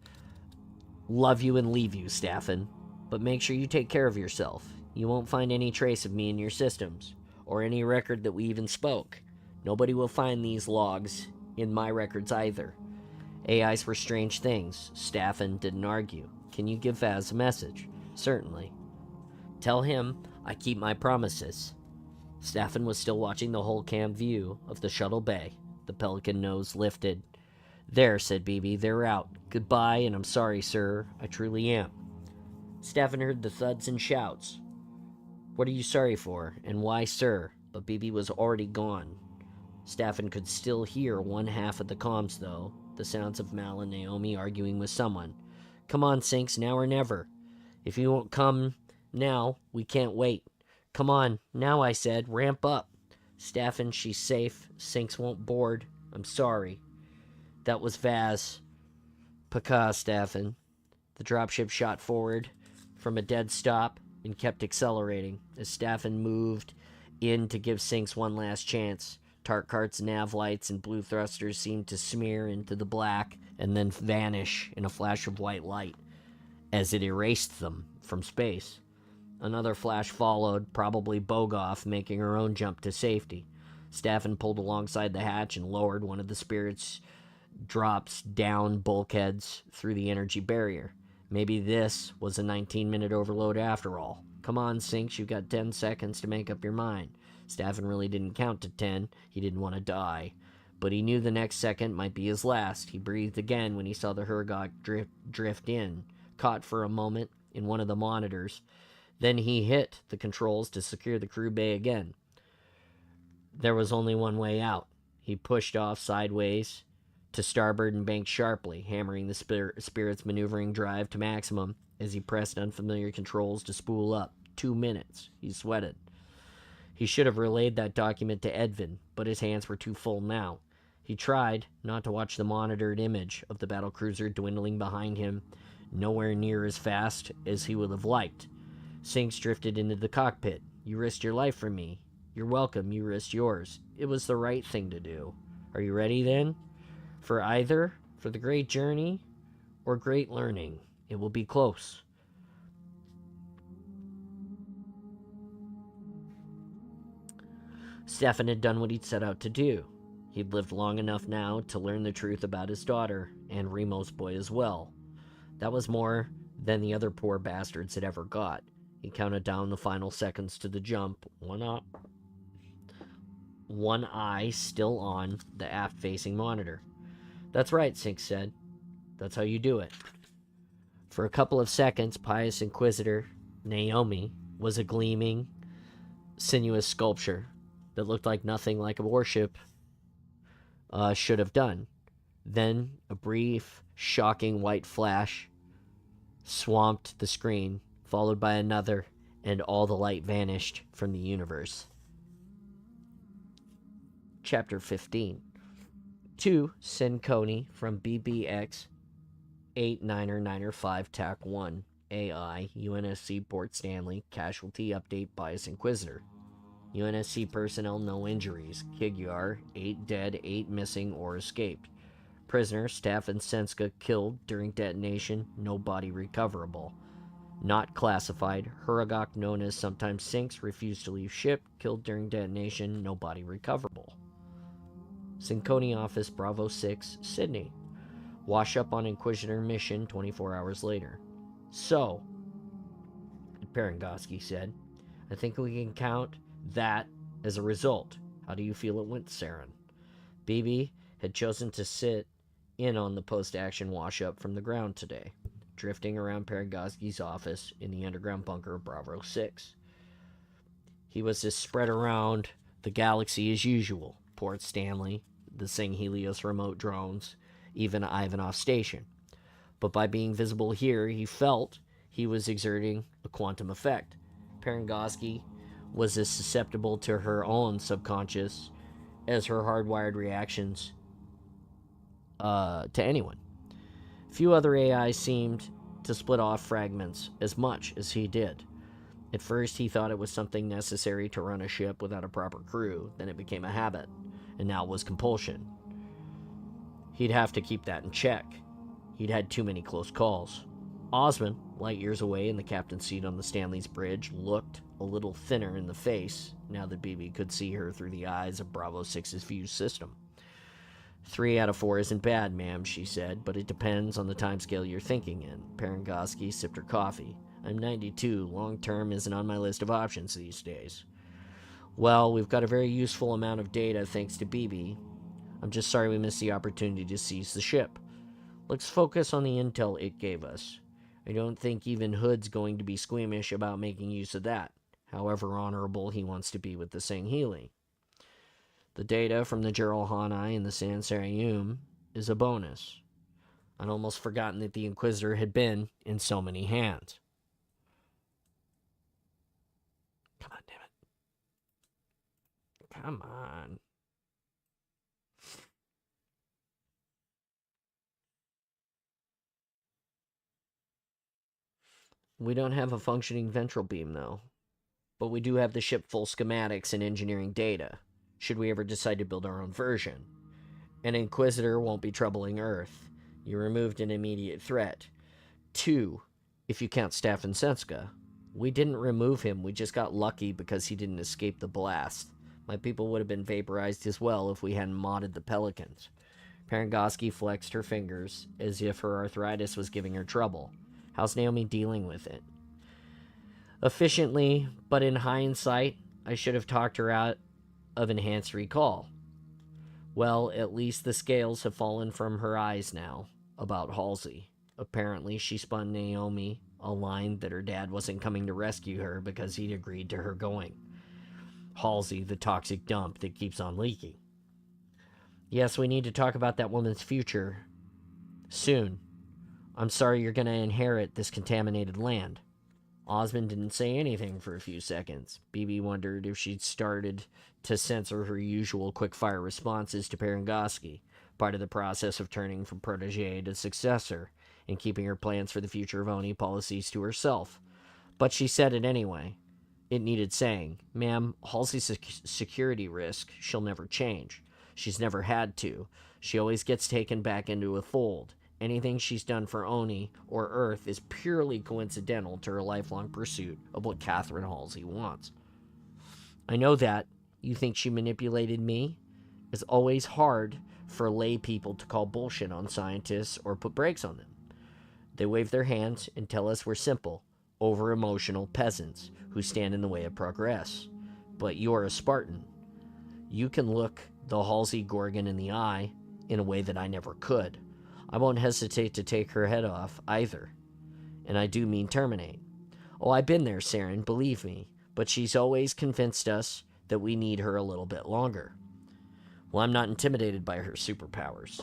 Speaker 1: love you and leave you, Staffen. But make sure you take care of yourself. You won't find any trace of me in your systems, or any record that we even spoke. Nobody will find these logs in my records either. AIs were strange things. Staffen didn't argue. Can you give Vaz a message? Certainly. Tell him I keep my promises. Staffen was still watching the whole cam view of the shuttle bay. The pelican nose lifted. There, said BB, they're out. Goodbye, and I'm sorry, sir. I truly am. Staffen heard the thuds and shouts. What are you sorry for, and why, sir? But BB was already gone. Staffen could still hear one half of the comms, though, the sounds of Mal and Naomi arguing with someone. Come on, Sinks, now or never. If you won't come now, we can't wait. Come on, now, I said, ramp up. Staffen, she's safe. Sinks won't board. I'm sorry. That was Vaz. Paka, Staffen. The dropship shot forward from a dead stop and kept accelerating as Staffen moved in to give Sinks one last chance. Tarkart's nav lights and blue thrusters seemed to smear into the black and then vanish in a flash of white light as it erased them from space. Another flash followed, probably Bogoff making her own jump to safety. Staffen pulled alongside the hatch and lowered one of the Spirit's drops down bulkheads through the energy barrier. Maybe this was a 19-minute overload after all. Come on, Sinks, you've got 10 seconds to make up your mind. Staffen really didn't count to 10. He didn't want to die. But he knew the next second might be his last. He breathed again when he saw the Hergok drift in, caught for a moment in one of the monitors. Then he hit the controls to secure the crew bay again. There was only one way out. He pushed off sideways to starboard and banked sharply, hammering the Spirit's maneuvering drive to maximum as he pressed unfamiliar controls to spool up. 2 minutes. He sweated. He should have relayed that document to Edvin, but his hands were too full now. He tried not to watch the monitored image of the battlecruiser dwindling behind him, nowhere near as fast as he would have liked. Sinks drifted into the cockpit. You risked your life for me. You're welcome, you risked yours. It was the right thing to do. Are you ready, then? For either? For the great journey? Or great learning? It will be close. Staffen had done what he'd set out to do. He'd lived long enough now to learn the truth about his daughter, and Remo's boy as well. That was more than the other poor bastards had ever got. He counted down the final seconds to the jump, one eye still on the aft-facing monitor. That's right, Sinks said. That's how you do it. For a couple of seconds, Pious Inquisitor Naomi was a gleaming, sinuous sculpture that looked like nothing like a warship should have done. Then a brief, shocking white flash swamped the screen, followed by another, and all the light vanished from the universe. Chapter 15. To Senkoni from BBX 8995 TAC 1 AI UNSC Port Stanley Casualty Update Bias Inquisitor. UNSC personnel no injuries. Kigyar 8 dead, 8 missing or escaped. Prisoner Staffen Senska killed during detonation, no body recoverable. Not classified. Hergok known as sometimes Sinks refused to leave ship, killed during detonation, no body recoverable. Senkoni Office Bravo 6, Sydney. Wash up on Inquisitor mission 24 hours later. So, Perengoski said, I think we can count that as a result. How do you feel it went, Saren? BB had chosen to sit in on the post-action wash-up from the ground today, drifting around Perengoski's office in the underground bunker of Bravo 6. He was as spread around the galaxy as usual. Port Stanley, the Sing Helios remote drones, even Ivanov Station. But by being visible here, he felt he was exerting a quantum effect. Perengoski was as susceptible to her own subconscious as her hardwired reactions to anyone. Few other AIs seemed to split off fragments as much as he did. At first, he thought it was something necessary to run a ship without a proper crew. Then it became a habit, and now it was compulsion. He'd have to keep that in check. He'd had too many close calls. Osman light years away in the captain's seat on the Stanley's bridge, looked a little thinner in the face now that BB could see her through the eyes of Bravo 6's view system. 3 out of 4 isn't bad, ma'am, she said, but it depends on the timescale you're thinking in. Parangoski sipped her coffee. I'm 92. Long-term isn't on my list of options these days. Well, we've got a very useful amount of data thanks to BB. I'm just sorry we missed the opportunity to seize the ship. Let's focus on the intel it gave us. I don't think even Hood's going to be squeamish about making use of that, however honorable he wants to be with the Sangheili. The data from the Gerald Hanai and the Sansarium is a bonus. I'd almost forgotten that the Inquisitor had been in so many hands. Come on, damn it. Come on. We don't have a functioning ventral beam, though. But we do have the ship full schematics and engineering data, should we ever decide to build our own version. An Inquisitor won't be troubling Earth. You removed an immediate threat. 2, if you count Staffan Senska. We didn't remove him, we just got lucky because he didn't escape the blast. My people would have been vaporized as well if we hadn't modded the Pelicans. Parangoski flexed her fingers as if her arthritis was giving her trouble. How's Naomi dealing with it? Efficiently, but in hindsight, I should have talked her out of enhanced recall. Well, at least the scales have fallen from her eyes now about Halsey. Apparently, she spun Naomi a line that her dad wasn't coming to rescue her because he'd agreed to her going. Halsey, the toxic dump that keeps on leaking. Yes, we need to talk about that woman's future. Soon. I'm sorry you're going to inherit this contaminated land. Osmond didn't say anything for a few seconds. BB wondered if she'd started to censor her usual quick-fire responses to Parangoski, part of the process of turning from protege to successor, and keeping her plans for the future of Oni policies to herself. But she said it anyway. It needed saying. Ma'am, Halsey's a security risk. She'll never change. She's never had to. She always gets taken back into a fold. Anything she's done for Oni or Earth is purely coincidental to her lifelong pursuit of what Catherine Halsey wants. I know that. You think she manipulated me? It's always hard for lay people to call bullshit on scientists or put brakes on them. They wave their hands and tell us we're simple, over-emotional peasants who stand in the way of progress. But you're a Spartan. You can look the Halsey Gorgon in the eye in a way that I never could. I won't hesitate to take her head off, either. And I do mean terminate. Oh, I've been there, Saren, believe me. But she's always convinced us that we need her a little bit longer. Well, I'm not intimidated by her superpowers.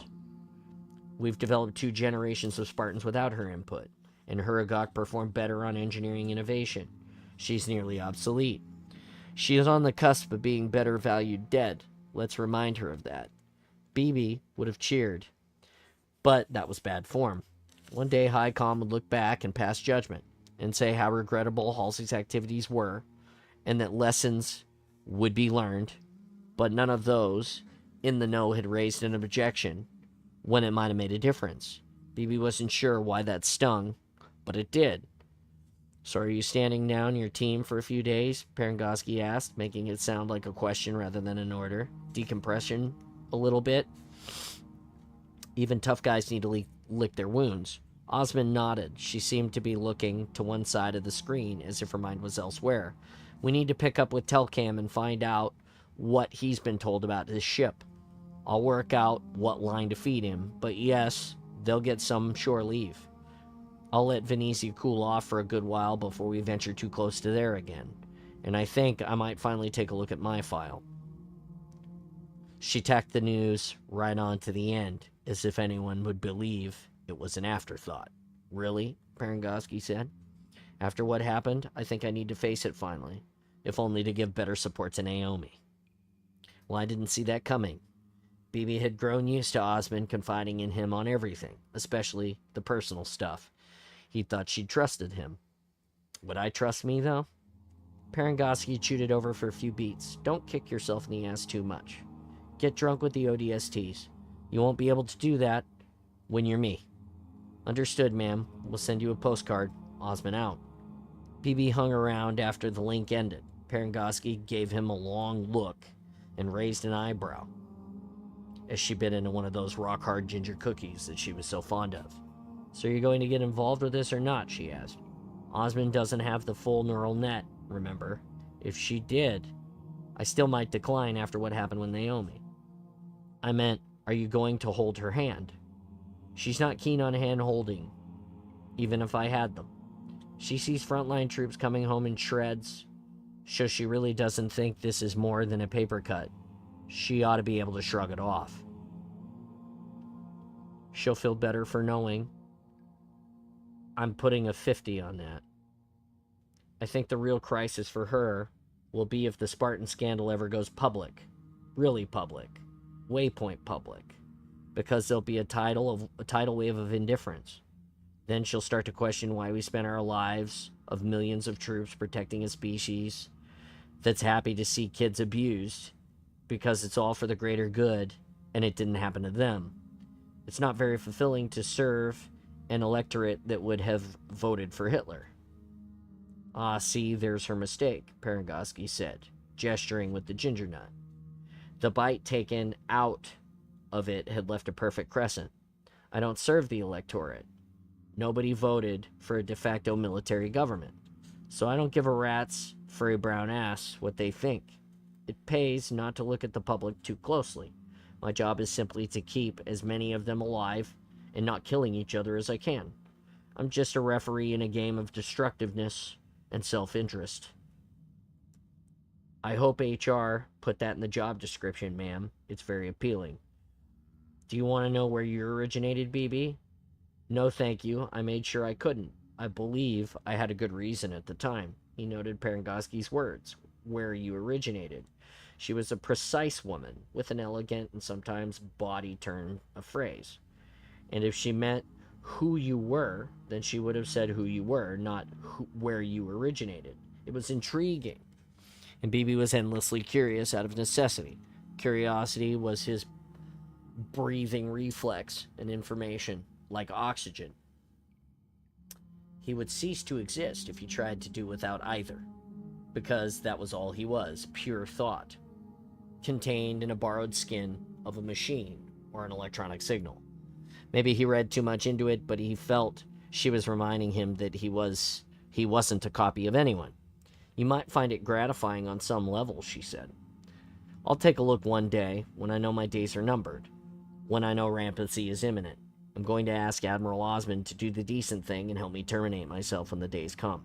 Speaker 1: We've developed 2 generations of Spartans without her input, and Huragok performed better on engineering innovation. She's nearly obsolete. She is on the cusp of being better valued dead. Let's remind her of that. BB would have cheered. But that was bad form. One day, High Comm would look back and pass judgment, and say how regrettable Halsey's activities were, and that lessons would be learned, but none of those in the know had raised an objection when it might have made a difference. BB wasn't sure why that stung, but it did. So are you standing down your team for a few days? Parangoski asked, making it sound like a question rather than an order. Decompression a little bit? Even tough guys need to lick their wounds. Osmond nodded. She seemed to be looking to one side of the screen as if her mind was elsewhere. We need to pick up with Telcam and find out what he's been told about his ship. I'll work out what line to feed him, but yes, they'll get some shore leave. I'll let Venezia cool off for a good while before we venture too close to there again. And I think I might finally take a look at my file. She tacked the news right on to the end, as if anyone would believe it was an afterthought. Really? Parangoski said. After what happened, I think I need to face it finally, if only to give better support to Naomi. Well, I didn't see that coming. BB had grown used to Osmond confiding in him on everything, especially the personal stuff. He thought she'd trusted him. Would I trust me, though? Parangoski chewed it over for a few beats. Don't kick yourself in the ass too much. Get drunk with the ODSTs. You won't be able to do that when you're me. Understood, ma'am. We'll send you a postcard. Osmond out. BB hung around after the link ended. Parangoski gave him a long look and raised an eyebrow as she bit into one of those rock-hard ginger cookies that she was so fond of. So you're going to get involved with this or not, she asked. Osmond doesn't have the full neural net, remember? If she did, I still might decline after what happened with Naomi. I meant, are you going to hold her hand? She's not keen on hand-holding, even if I had them. She sees frontline troops coming home in shreds, so she really doesn't think this is more than a paper cut. She ought to be able to shrug it off. She'll feel better for knowing. I'm putting a 50 on that. I think the real crisis for her will be if the Spartan scandal ever goes public. Really public. Waypoint public. Because there'll be a tidal wave of indifference. Then she'll start to question why we spent our lives of millions of troops protecting a species that's happy to see kids abused because it's all for the greater good and it didn't happen to them. It's not very fulfilling to serve an electorate that would have voted for Hitler. Ah, see, there's her mistake, Parangoski said, gesturing with the ginger nut. The bite taken out of it had left a perfect crescent. I don't serve the electorate. Nobody voted for a de facto military government. So I don't give a rat's furry brown ass what they think. It pays not to look at the public too closely. My job is simply to keep as many of them alive and not killing each other as I can. I'm just a referee in a game of destructiveness and self-interest. I hope HR put that in the job description, ma'am. It's very appealing. Do you want to know where you originated, BB? No, thank you. I made sure I couldn't. I believe I had a good reason at the time. He noted Parangoski's words, where you originated. She was a precise woman, with an elegant and sometimes bawdy turn of phrase. And if she meant who you were, then she would have said who you were, not where you originated. It was intriguing. And BB was endlessly curious out of necessity. Curiosity was his breathing reflex and information, like oxygen. He would cease to exist if he tried to do without either, because that was all he was, pure thought, contained in a borrowed skin of a machine or an electronic signal. Maybe he read too much into it, but he felt she was reminding him that he wasn't a copy of anyone. You might find it gratifying on some level, she said. I'll take a look one day when I know my days are numbered, when I know rampancy is imminent. I'm going to ask Admiral Osmond to do the decent thing and help me terminate myself when the days come.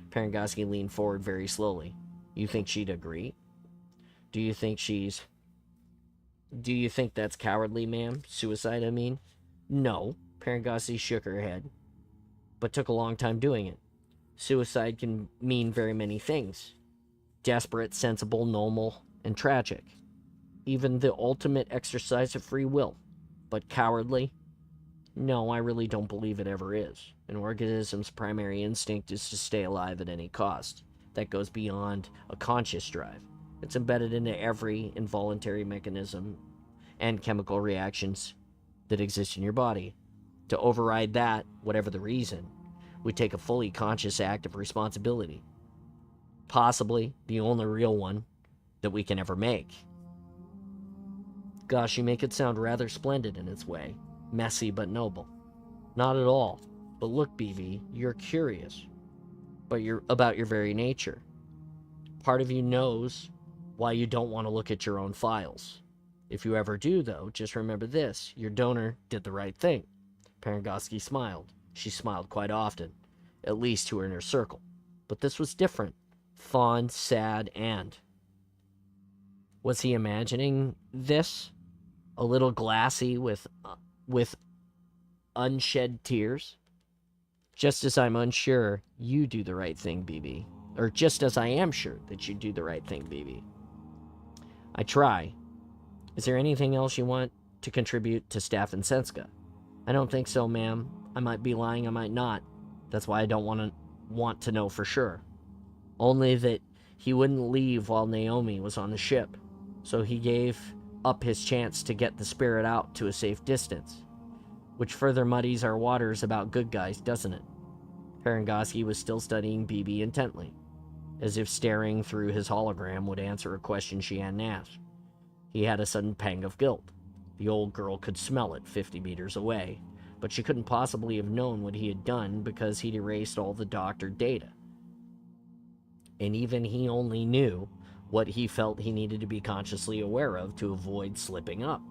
Speaker 1: Parangoski leaned forward very slowly. You think she'd agree? Do you think that's cowardly, ma'am? Suicide, I mean? No. Parangoski shook her head, but took a long time doing it. Suicide can mean very many things. Desperate, sensible, normal, and tragic. Even the ultimate exercise of free will. But cowardly? No, I really don't believe it ever is. An organism's primary instinct is to stay alive at any cost. That goes beyond a conscious drive. It's embedded into every involuntary mechanism and chemical reactions that exist in your body. To override that, whatever the reason, would take a fully conscious act of responsibility. Possibly the only real one that we can ever make. Gosh, you make it sound rather splendid in its way. Messy but noble. Not at all. But look, BB, you're curious. But you're about your very nature. Part of you knows why you don't want to look at your own files. If you ever do, though, just remember this. Your donor did the right thing. Parangoski smiled. She smiled quite often. At least to her inner circle. But this was different. Fond, sad, and... Was he imagining this? A little glassy with unshed tears? Just as I'm unsure you do the right thing, BB. Or just as I am sure that you do the right thing, BB. I try. Is there anything else you want to contribute to Staff and Senska? I don't think so, ma'am. I might be lying, I might not. That's why I don't want to know for sure. Only that he wouldn't leave while Naomi was on the ship. So he gave up his chance to get the spirit out to a safe distance. Which further muddies our waters about good guys, doesn't it? Parangoski was still studying BB intently, as if staring through his hologram would answer a question she hadn't asked. He had a sudden pang of guilt. The old girl could smell it 50 meters away, but she couldn't possibly have known what he had done because he'd erased all the doctored data. And even he only knew what he felt he needed to be consciously aware of to avoid slipping up.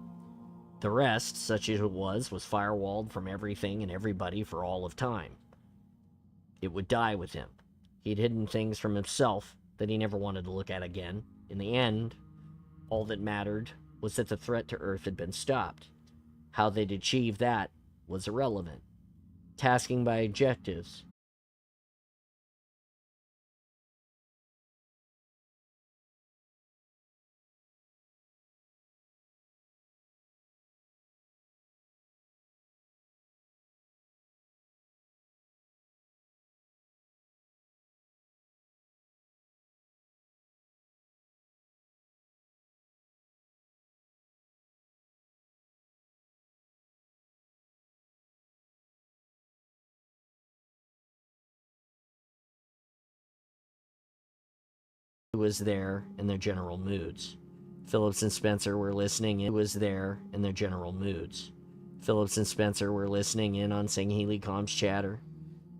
Speaker 1: The rest, such as it was firewalled from everything and everybody for all of time. It would die with him. He'd hidden things from himself that he never wanted to look at again. In the end, all that mattered was that the threat to Earth had been stopped. How they'd achieve that was irrelevant. Tasking by objectives was there in their general moods. Phillips and Spencer were listening in. Was there in their general moods. Phillips and Spencer were listening in on Singhili Com's chatter.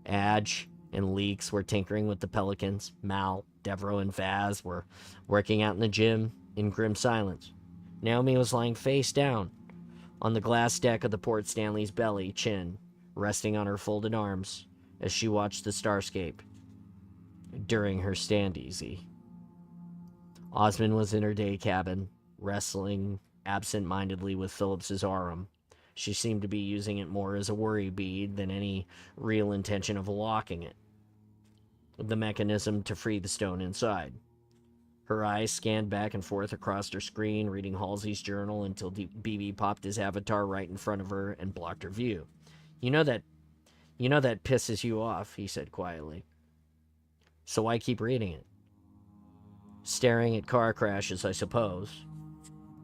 Speaker 1: Adge and Leeks were tinkering with the Pelicans. Mal, Devereaux, and Vaz were working out in the gym in grim silence. Naomi was lying face down on the glass deck of the Port Stanley's belly, chin resting on her folded arms as she watched the starscape during her stand easy. Osmond was in her day cabin, wrestling absent-mindedly with Phillips's arm. She seemed to be using it more as a worry bead than any real intention of locking it. The mechanism to free the stone inside. Her eyes scanned back and forth across her screen, reading Halsey's journal until BB popped his avatar right in front of her and blocked her view. You know that pisses you off, he said quietly. So why keep reading it? Staring at car crashes, I suppose.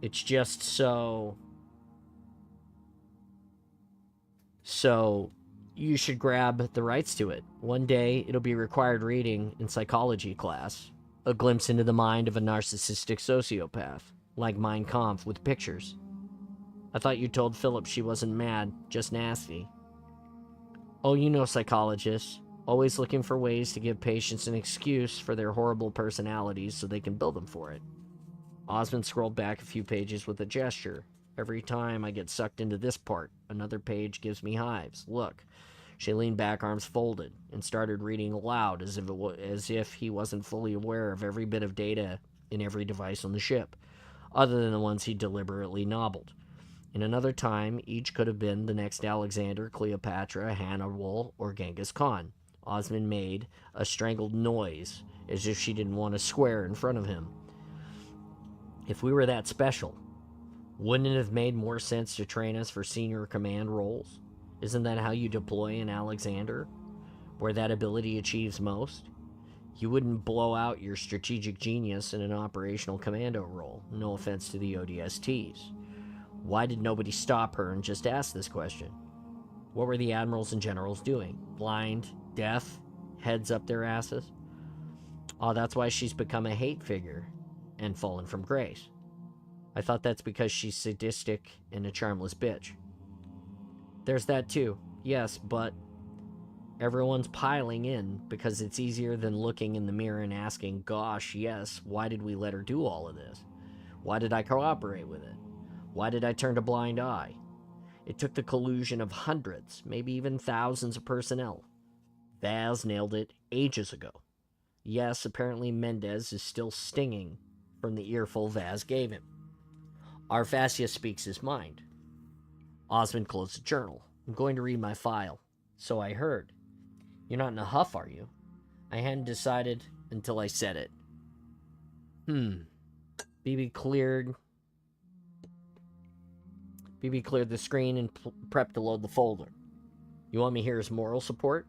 Speaker 1: It's just so you should grab the rights to it. One day, it'll be required reading in psychology class. A glimpse into the mind of a narcissistic sociopath, like Mein Kampf with pictures. I thought you told Philip she wasn't mad, just nasty. Oh, you know psychologists. Always looking for ways to give patients an excuse for their horrible personalities so they can bill them for it. Osmond scrolled back a few pages with a gesture. Every time I get sucked into this part, another page gives me hives. Look. She leaned back, arms folded, and started reading aloud as if he wasn't fully aware of every bit of data in every device on the ship, other than the ones he deliberately nobbled. In another time, each could have been the next Alexander, Cleopatra, Hannibal, or Genghis Khan. Osmond made a strangled noise, as if she didn't want to swear in front of him. If we were that special, wouldn't it have made more sense to train us for senior command roles? Isn't that how you deploy an Alexander? Where that ability achieves most? You wouldn't blow out your strategic genius in an operational commando role. No offense to the ODSTs. Why did nobody stop her and just ask this question? What were the admirals and generals doing? Blind? Deaf? Heads up their asses? Oh, that's why she's become a hate figure and fallen from grace. I thought that's because she's sadistic and a charmless bitch. There's that too, yes, but everyone's piling in because it's easier than looking in the mirror and asking, gosh, yes, why did we let her do all of this? Why did I cooperate with it? Why did I turn a blind eye? It took the collusion of hundreds, maybe even thousands of personnel. Vaz nailed it ages ago. Yes, apparently Mendez is still stinging from the earful Vaz gave him. Arfasia speaks his mind. Osmond closed the journal. I'm going to read my file. So I heard. You're not in a huff, are you? I hadn't decided until I said it. BB cleared the screen and prepped to load the folder. You want me here as moral support?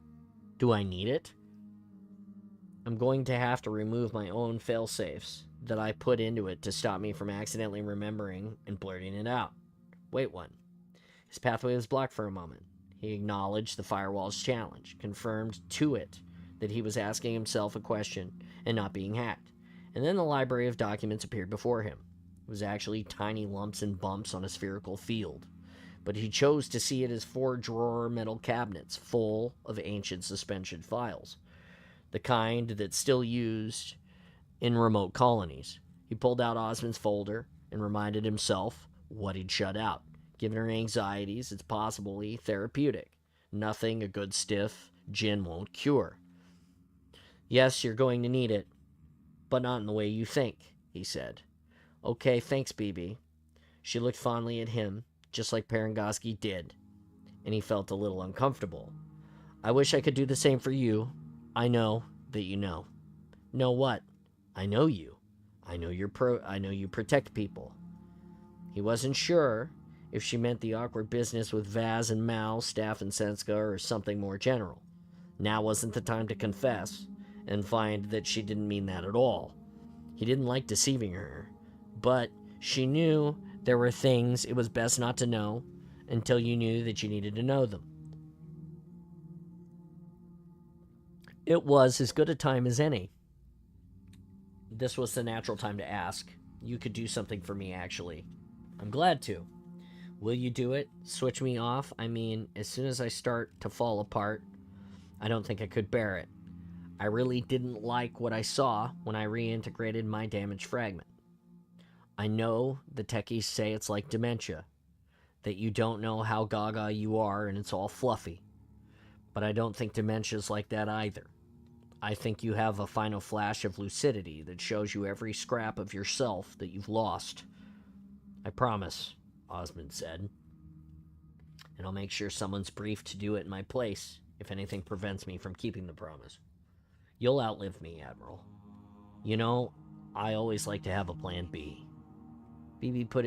Speaker 1: Do I need it? I'm going to have to remove my own failsafes that I put into it to stop me from accidentally remembering and blurting it out. Wait one. His pathway was blocked for a moment. He acknowledged the firewall's challenge, confirmed to it that he was asking himself a question and not being hacked. And then the library of documents appeared before him. It was actually tiny lumps and bumps on a spherical field, but he chose to see it as 4-drawer metal cabinets full of ancient suspension files, the kind that's still used in remote colonies. He pulled out Osmond's folder and reminded himself what he'd shut out. Given her anxieties, it's possibly therapeutic. Nothing a good stiff gin won't cure. Yes, you're going to need it, but not in the way you think, he said. Okay, thanks, BB. She looked fondly at him, just like Parangoski did, and he felt a little uncomfortable. I wish I could do the same for you. I know that you know. Know what? I know you. I know you protect people. He wasn't sure if she meant the awkward business with Vaz and Mao, Staff and Senska, or something more general. Now wasn't the time to confess and find that she didn't mean that at all. He didn't like deceiving her, but she knew there were things it was best not to know until you knew that you needed to know them. It was as good a time as any. This was the natural time to ask. You could do something for me, actually. I'm glad to. Will you do it? Switch me off? I mean, as soon as I start to fall apart, I don't think I could bear it. I really didn't like what I saw when I reintegrated my damaged fragment. I know the techies say it's like dementia, that you don't know how gaga you are and it's all fluffy. But I don't think dementia's like that either. I think you have a final flash of lucidity that shows you every scrap of yourself that you've lost. I promise, Osmond said. And I'll make sure someone's briefed to do it in my place if anything prevents me from keeping the promise. You'll outlive me, Admiral. You know, I always like to have a plan B. BB put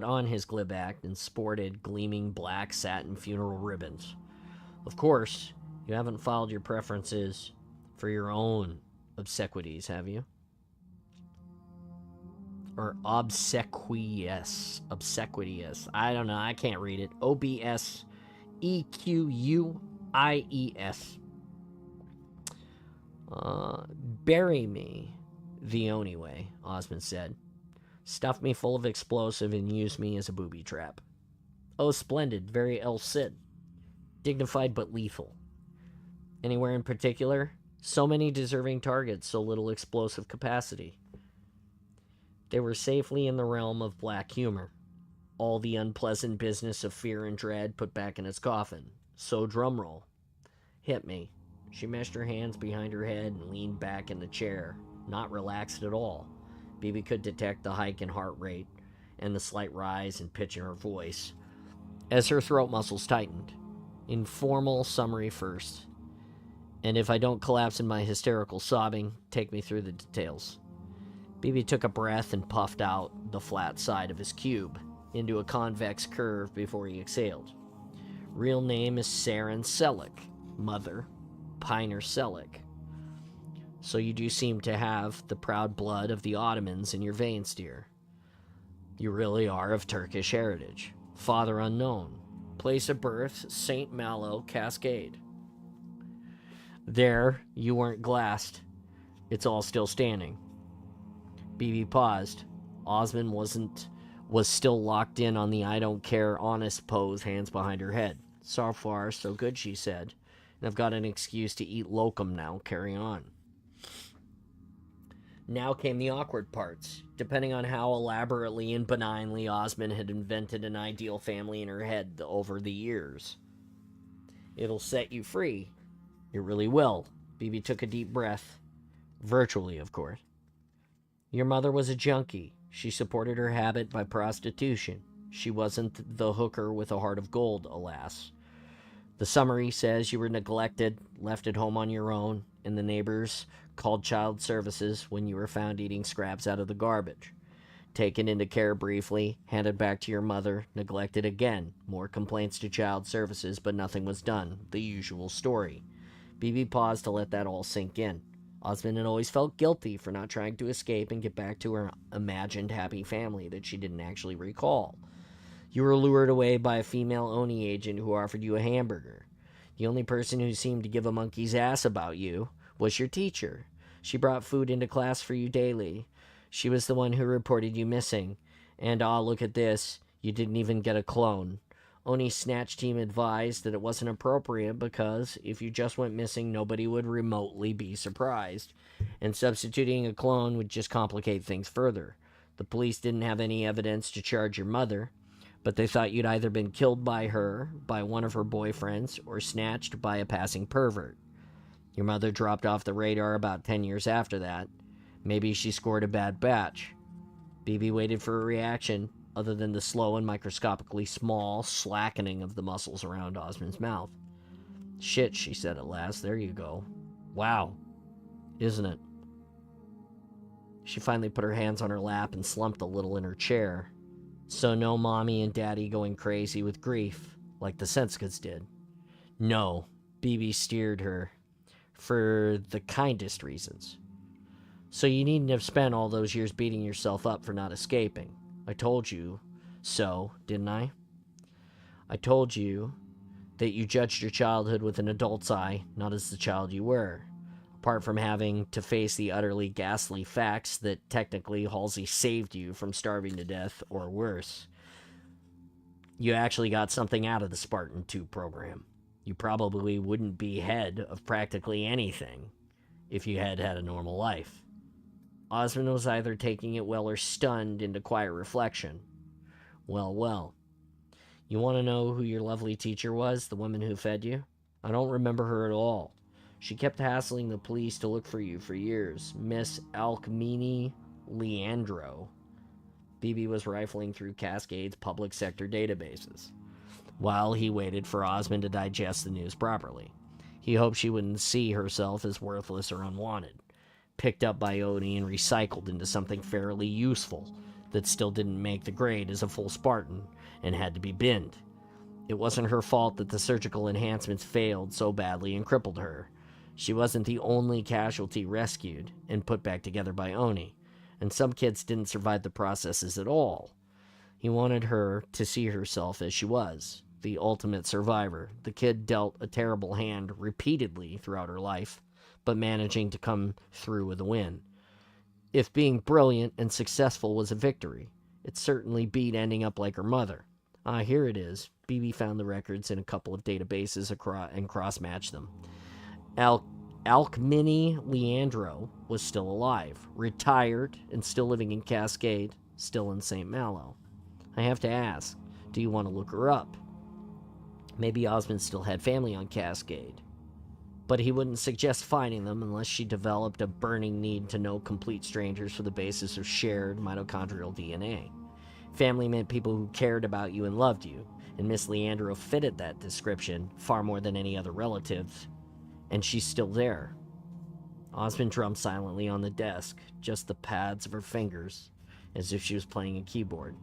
Speaker 1: on his glib act and sported gleaming black satin funeral ribbons. Of course, you haven't filed your preferences for your own obsequies, have you? Or obsequious. I don't know, I can't read it. OBSEQUIES. Bury me the only way, Osmond said. Stuff me full of explosive and use me as a booby trap. Oh, splendid. Very El Cid. Dignified but lethal. Anywhere in particular? So many deserving targets, so little explosive capacity. They were safely in the realm of black humor. All the unpleasant business of fear and dread put back in its coffin. So drumroll. Hit me. She meshed her hands behind her head and leaned back in the chair, not relaxed at all. BB could detect the hike in heart rate and the slight rise in pitch in her voice as her throat muscles tightened. Informal summary first. And if I don't collapse in my hysterical sobbing, take me through the details. BB took a breath and puffed out the flat side of his cube into a convex curve before he exhaled. Real name is Saren Selick. Mother, Piner Selick. So you do seem to have the proud blood of the Ottomans in your veins, dear. You really are of Turkish heritage. Father unknown. Place of birth, St. Malo, Cascade. There, you weren't glassed. It's all still standing. BB paused. Osmond was still locked in on the I don't care honest pose, hands behind her head. So far, so good, she said. And I've got an excuse to eat locum now. Carry on. Now came the awkward parts. Depending on how elaborately and benignly Osmond had invented an ideal family in her head over the years. It'll set you free. It really will. BB took a deep breath. Virtually, of course. Your mother was a junkie. She supported her habit by prostitution. She wasn't the hooker with a heart of gold, alas. The summary says you were neglected, left at home on your own, and the neighbors called child services when you were found eating scraps out of the garbage. Taken into care briefly, handed back to your mother, neglected again. More complaints to child services, but nothing was done. The usual story. BB paused to let that all sink in. Osmond had always felt guilty for not trying to escape and get back to her imagined happy family that she didn't actually recall. You were lured away by a female Oni agent who offered you a hamburger. The only person who seemed to give a monkey's ass about you was your teacher. She brought food into class for you daily. She was the one who reported you missing. And look at this. You didn't even get a clone. Oni Snatch Team advised that it wasn't appropriate because if you just went missing, nobody would remotely be surprised. And substituting a clone would just complicate things further. The police didn't have any evidence to charge your mother, but they thought you'd either been killed by her, by one of her boyfriends, or snatched by a passing pervert. Your mother dropped off the radar about 10 years after that. Maybe she scored a bad batch. BB waited for a reaction, other than the slow and microscopically small slackening of the muscles around Osmond's mouth. Shit, she said at last. There you go. Wow. Isn't it? She finally put her hands on her lap and slumped a little in her chair. So no mommy and daddy going crazy with grief, like the Senskas did. No, BB steered her, for the kindest reasons. So you needn't have spent all those years beating yourself up for not escaping. I told you so, didn't I? I told you that you judged your childhood with an adult's eye, not as the child you were. Apart from having to face the utterly ghastly facts that technically Halsey saved you from starving to death, or worse, you actually got something out of the Spartan 2 program. You probably wouldn't be head of practically anything if you had had a normal life. Osmond was either taking it well or stunned into quiet reflection. Well. You want to know who your lovely teacher was, the woman who fed you? I don't remember her at all. She kept hassling the police to look for you for years. Miss Alcmene Leandro. BB was rifling through Cascade's public sector databases while he waited for Osmond to digest the news properly. He hoped she wouldn't see herself as worthless or unwanted, picked up by Oni and recycled into something fairly useful that still didn't make the grade as a full Spartan and had to be binned. It wasn't her fault that the surgical enhancements failed so badly and crippled her. She wasn't the only casualty rescued and put back together by Oni, and some kids didn't survive the processes at all. He wanted her to see herself as she was, the ultimate survivor. The kid dealt a terrible hand repeatedly throughout her life, but managing to come through with a win. If being brilliant and successful was a victory, it certainly beat ending up like her mother. Here it is. BB found the records in a couple of databases and cross-matched them. Alcmene Leandro was still alive, retired, and still living in Cascade, still in St. Malo. I have to ask, do you want to look her up? Maybe Osmond still had family on Cascade, but he wouldn't suggest finding them unless she developed a burning need to know complete strangers for the basis of shared mitochondrial DNA. Family meant people who cared about you and loved you, and Miss Leandro fitted that description far more than any other relative, and she's still there. Osmond drummed silently on the desk, just the pads of her fingers, as if she was playing a keyboard.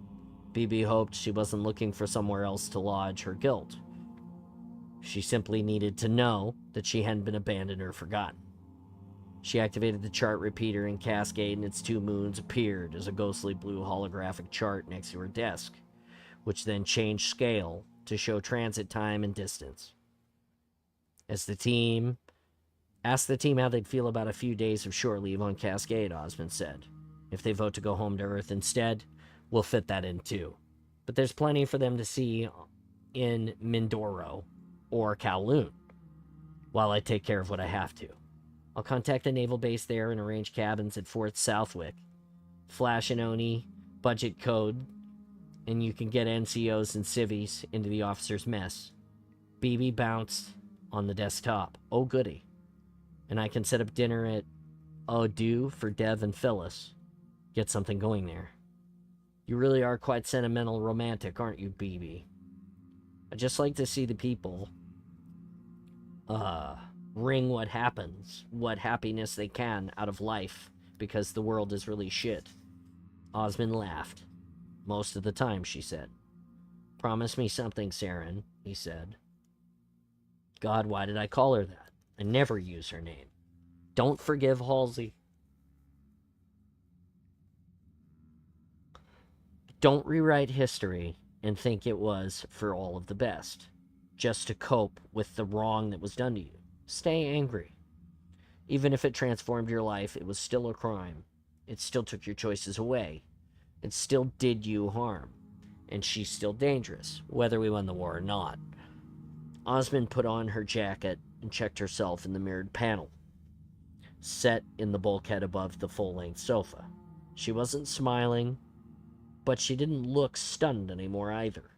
Speaker 1: BB hoped she wasn't looking for somewhere else to lodge her guilt. She simply needed to know that she hadn't been abandoned or forgotten. She activated the chart repeater in Cascade, and its two moons appeared as a ghostly blue holographic chart next to her desk, which then changed scale to show transit time and distance. Asked the team how they'd feel about a few days of shore leave on Cascade, Osmond said. If they vote to go home to Earth instead, we'll fit that in too. But there's plenty for them to see in Mindoro or Kowloon, while I take care of what I have to. I'll contact the naval base there and arrange cabins at Fort Southwick. Flash and Oni, budget code, and you can get NCOs and civvies into the officer's mess. BB bounced on the desktop. Oh, goody. And I can set up dinner at Odu for Dev and Phyllis. Get something going there. You really are quite sentimental romantic, aren't you, BB? I'd just like to see the people wring what happiness they can out of life, because the world is really shit. Osmond laughed. Most of the time, she said. Promise me something, Saren, he said. God, why did I call her that? I never use her name. Don't forgive Halsey. Don't rewrite history and think it was for all of the best, just to cope with the wrong that was done to you. Stay angry. Even if it transformed your life, it was still a crime. It still took your choices away. It still did you harm. And she's still dangerous, whether we won the war or not. Osmond put on her jacket and checked herself in the mirrored panel, set in the bulkhead above the full-length sofa. She wasn't smiling, but she didn't look stunned anymore either.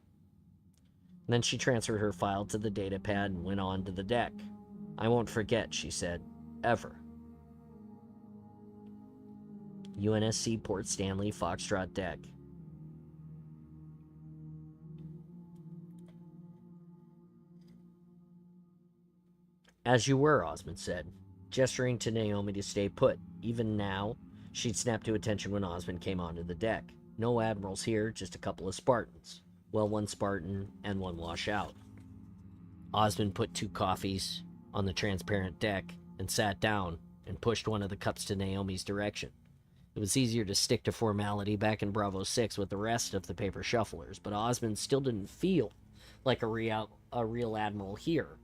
Speaker 1: And then she transferred her file to the data pad and went on to the deck. I won't forget, she said, ever. UNSC Port Stanley Foxtrot deck. As you were, Osmond said, gesturing to Naomi to stay put. Even now, she'd snapped to attention when Osmond came onto the deck. No admirals here, just a couple of Spartans. Well, one Spartan and one washout. Osmond put 2 coffees on the transparent deck and sat down and pushed one of the cups to Naomi's direction. It was easier to stick to formality back in Bravo 6 with the rest of the paper shufflers, but Osmond still didn't feel like a real admiral here.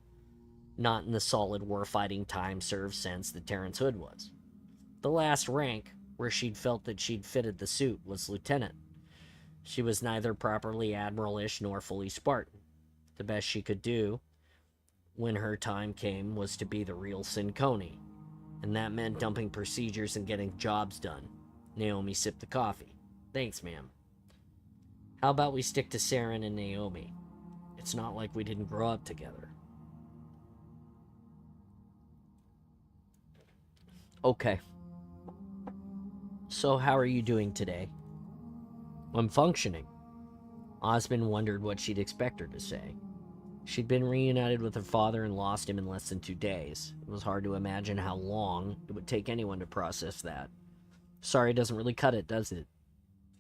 Speaker 1: Not in the solid war-fighting time-served sense that Terrence Hood was. The last rank where she'd felt that she'd fitted the suit was lieutenant. She was neither properly admiral-ish nor fully Spartan. The best she could do when her time came was to be the real Synconi, and that meant dumping procedures and getting jobs done. Naomi sipped the coffee. Thanks, ma'am. How about we stick to Saren and Naomi? It's not like we didn't grow up together. Okay. So how are you doing today? I'm functioning. Osmond wondered what she'd expect her to say. She'd been reunited with her father and lost him in less than 2 days. It was hard to imagine how long it would take anyone to process that. Sorry doesn't really cut it, does it?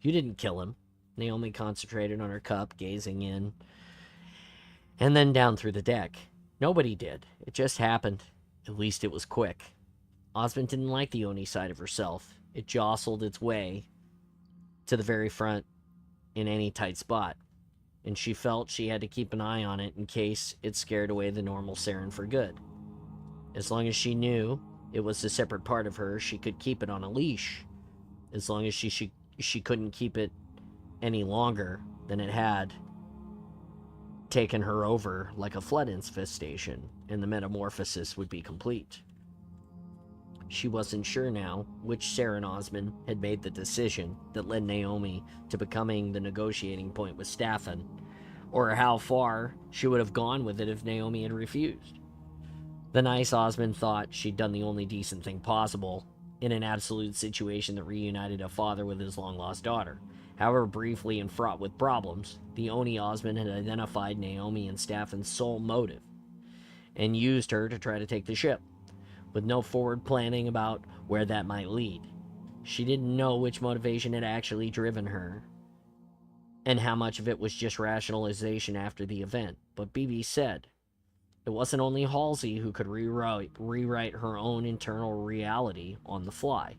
Speaker 1: You didn't kill him. Naomi concentrated on her cup, gazing in, and then down through the deck. Nobody did. It just happened. At least it was quick. Osmond didn't like the Oni side of herself. It jostled its way to the very front in any tight spot, and she felt she had to keep an eye on it in case it scared away the normal Saren for good. As long as she knew it was a separate part of her, she could keep it on a leash. As long as she couldn't keep it any longer than it had taken her over like a flood infestation, and the metamorphosis would be complete. She wasn't sure now which Saren Osmond had made the decision that led Naomi to becoming the negotiating point with Staffen, or how far she would have gone with it if Naomi had refused. The nice Osmond thought she'd done the only decent thing possible in an absolute situation that reunited a father with his long-lost daughter. However briefly and fraught with problems, the Oni Osmond had identified Naomi and Staffen's sole motive and used her to try to take the ship, with no forward planning about where that might lead. She didn't know which motivation had actually driven her, and how much of it was just rationalization after the event. But BB said it wasn't only Halsey who could rewrite her own internal reality on the fly.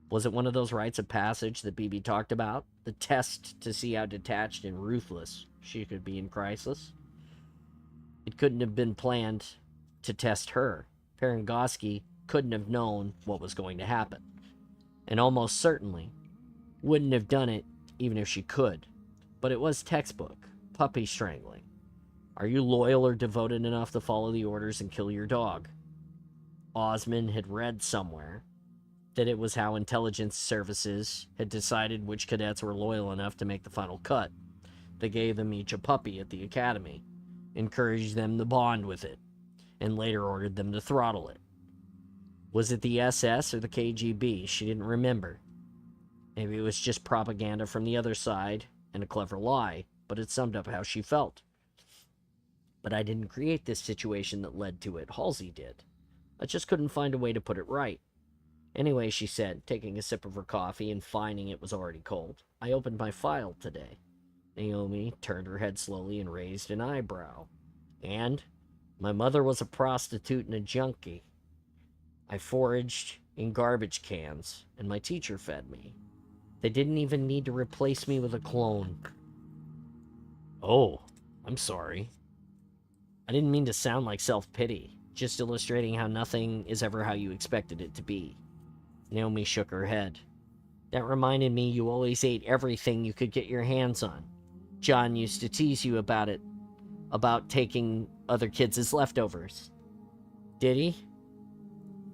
Speaker 1: Was it one of those rites of passage that BB talked about? The test to see how detached and ruthless she could be in crisis? It couldn't have been planned to test her. Perengoski couldn't have known what was going to happen, and almost certainly wouldn't have done it even if she could. But it was textbook puppy strangling. Are you loyal or devoted enough to follow the orders and kill your dog? Osmond had read somewhere that it was how intelligence services had decided which cadets were loyal enough to make the final cut. They gave them each a puppy at the academy, encouraged them to bond with it, and later ordered them to throttle it. Was it the SS or the KGB? She didn't remember. Maybe it was just propaganda from the other side and a clever lie, but it summed up how she felt. But I didn't create this situation that led to it. Halsey did. I just couldn't find a way to put it right. Anyway, she said, taking a sip of her coffee and finding it was already cold, I opened my file today. Naomi turned her head slowly and raised an eyebrow. And my mother was a prostitute and a junkie. I foraged in garbage cans, and my teacher fed me. They didn't even need to replace me with a clone. Oh, I'm sorry. I didn't mean to sound like self-pity, just illustrating how nothing is ever how you expected it to be. Naomi shook her head. That reminded me you always ate everything you could get your hands on. John used to tease you about it, about taking other kids' leftovers. Did he?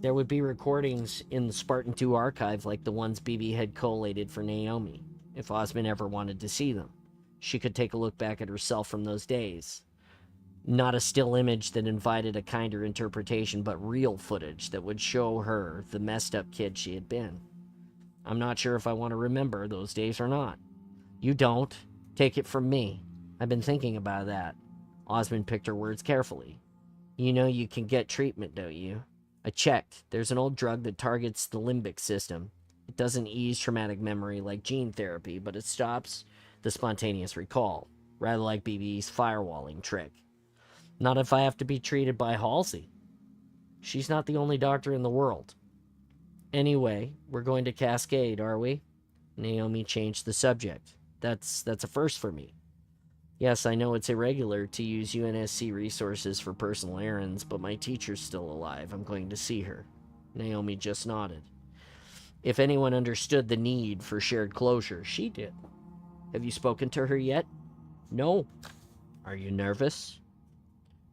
Speaker 1: There would be recordings in the Spartan 2 archive like the ones BB had collated for Naomi, if Osmond ever wanted to see them. She could take a look back at herself from those days. Not a still image that invited a kinder interpretation, but real footage that would show her the messed up kid she had been. I'm not sure if I want to remember those days or not. You don't. Take it from me. I've been thinking about that. Osmond picked her words carefully. You know you can get treatment, don't you? I checked. There's an old drug that targets the limbic system. It doesn't ease traumatic memory like gene therapy, but it stops the spontaneous recall, rather like BB's firewalling trick. Not if I have to be treated by Halsey. She's not the only doctor in the world. Anyway, we're going to Cascade, are we? Naomi changed the subject. That's a first for me. Yes, I know it's irregular to use UNSC resources for personal errands, but my teacher's still alive. I'm going to see her. Naomi just nodded. If anyone understood the need for shared closure, she did. Have you spoken to her yet? No. Are you nervous?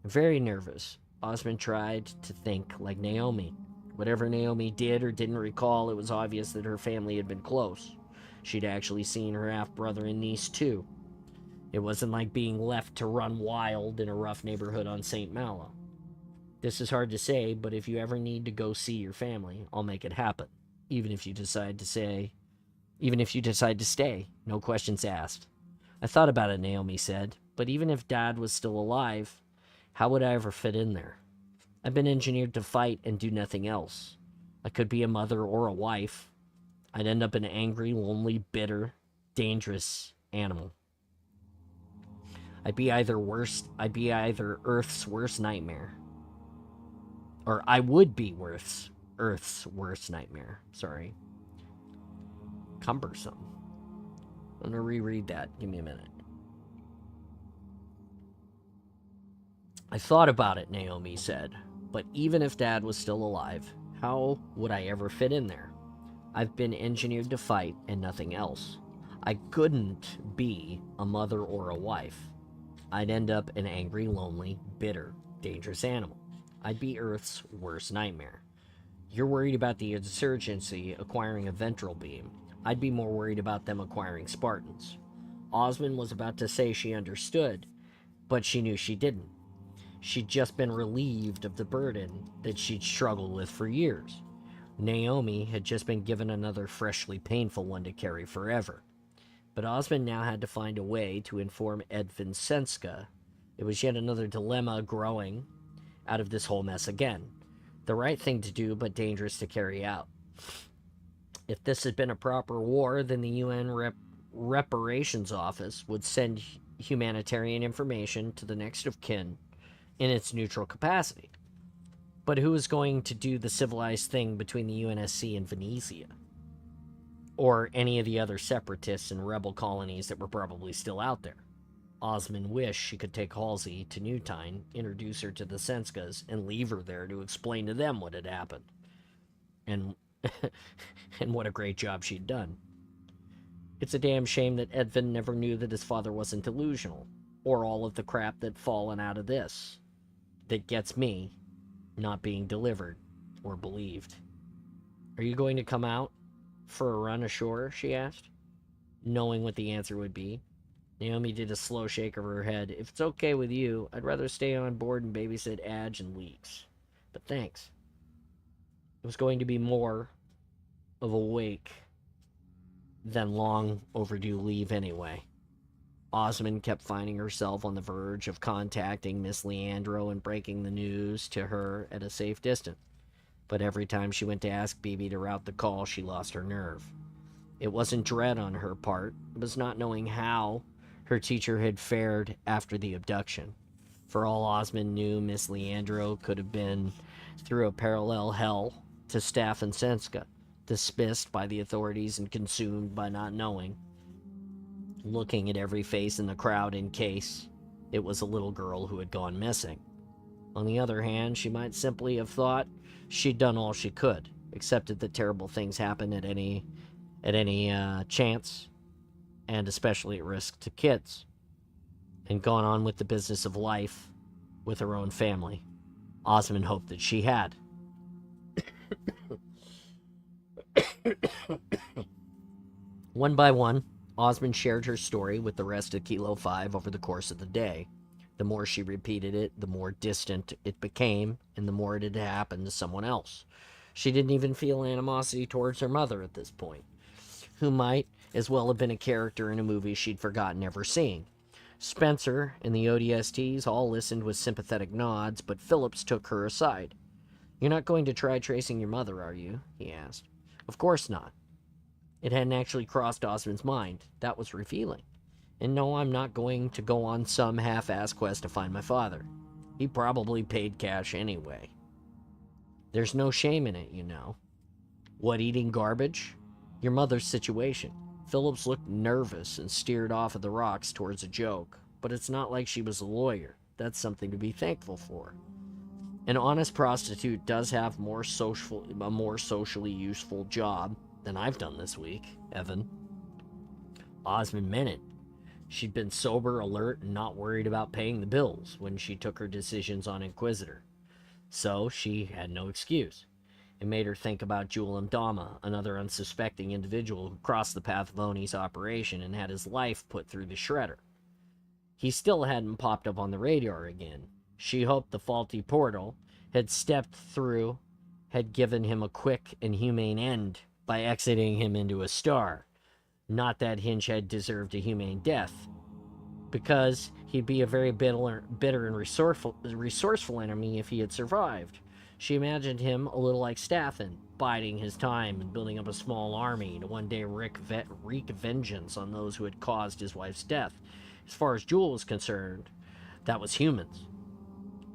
Speaker 1: Very nervous. Osmond tried to think like Naomi. Whatever Naomi did or didn't recall, it was obvious that her family had been close. She'd actually seen her half-brother and niece, too. It wasn't like being left to run wild in a rough neighborhood on St. Malo. This is hard to say, but if you ever need to go see your family, I'll make it happen. Even if you decide to stay. No questions asked. I thought about it, Naomi said, but even if Dad was still alive, how would I ever fit in there? I've been engineered to fight and do nothing else. I could be a mother or a wife. I'd end up an angry, lonely, bitter, dangerous animal. I'd be either Earth's worst nightmare. Or I would be Earth's worst nightmare. Sorry. Cumbersome. I'm going to reread that. Give me a minute. I thought about it, Naomi said. But even if Dad was still alive, how would I ever fit in there? I've been engineered to fight and nothing else. I couldn't be a mother or a wife. I'd end up an angry, lonely, bitter, dangerous animal. I'd be Earth's worst nightmare. You're worried about the insurgency acquiring a ventral beam. I'd be more worried about them acquiring Spartans. Osmond was about to say she understood, but she knew she didn't. She'd just been relieved of the burden that she'd struggled with for years. Naomi had just been given another freshly painful one to carry forever. But Osmond now had to find a way to inform Edvin Senska. It was yet another dilemma growing out of this whole mess again. The right thing to do, but dangerous to carry out. If this had been a proper war, then the UN Reparations Office would send humanitarian information to the next of kin in its neutral capacity. But who is going to do the civilized thing between the UNSC and Venezia? Or any of the other separatists and rebel colonies that were probably still out there? Osmond wished she could take Halsey to Newtine, introduce her to the Senskas, and leave her there to explain to them what had happened. And and what a great job she'd done. It's a damn shame that Edvin never knew that his father wasn't delusional, or all of the crap that fallen out of this, that gets me not being delivered or believed. Are you going to come out for a run ashore? She asked, knowing what the answer would be. Naomi did a slow shake of her head. If it's okay with you, I'd rather stay on board and babysit Adge and Leeks. But thanks. It was going to be more of a wake than long overdue leave anyway. Osmond kept finding herself on the verge of contacting Miss Leandro and breaking the news to her at a safe distance. But every time she went to ask BB to route the call, she lost her nerve. It wasn't dread on her part. It was not knowing how her teacher had fared after the abduction. For all Osmond knew, Miss Leandro could have been through a parallel hell to Staff and Senska, dismissed by the authorities and consumed by not knowing. looking at every face in the crowd in case it was a little girl who had gone missing. On the other hand, she might simply have thought she'd done all she could, accepted that terrible things happen at any chance, and especially at risk to kids, and gone on with the business of life with her own family. Osmond hoped that she had. One by one, Osmond shared her story with the rest of Kilo 5 over the course of the day. The more she repeated it, the more distant it became, and the more it had happened to someone else. She didn't even feel animosity towards her mother at this point, who might as well have been a character in a movie she'd forgotten ever seeing. Spencer and the ODSTs all listened with sympathetic nods, but Phillips took her aside. "You're not going to try tracing your mother, are you?" he asked. "Of course not." It hadn't actually crossed Osmond's mind. That was revealing. "And no, I'm not going to go on some half-assed quest to find my father. He probably paid cash anyway. There's no shame in it, you know." "What, eating garbage?" "Your mother's situation." Phillips looked nervous and steered off of the rocks towards a joke. "But it's not like she was a lawyer. That's something to be thankful for. An honest prostitute does have a more socially useful job than I've done this week, Evan." Osmond meant it. She'd been sober, alert, and not worried about paying the bills when she took her decisions on Inquisitor. So she had no excuse. It made her think about Jewel Mdama, another unsuspecting individual who crossed the path of Oni's operation and had his life put through the shredder. He still hadn't popped up on the radar again. She hoped the faulty portal had stepped through, had given him a quick and humane end by exiting him into a star. Not that Hinge deserved a humane death, because he'd be a very bitter and resourceful enemy if he had survived. She imagined him a little like Staffen, biding his time and building up a small army to one day wreak vengeance on those who had caused his wife's death. As far as Jewel was concerned, that was humans,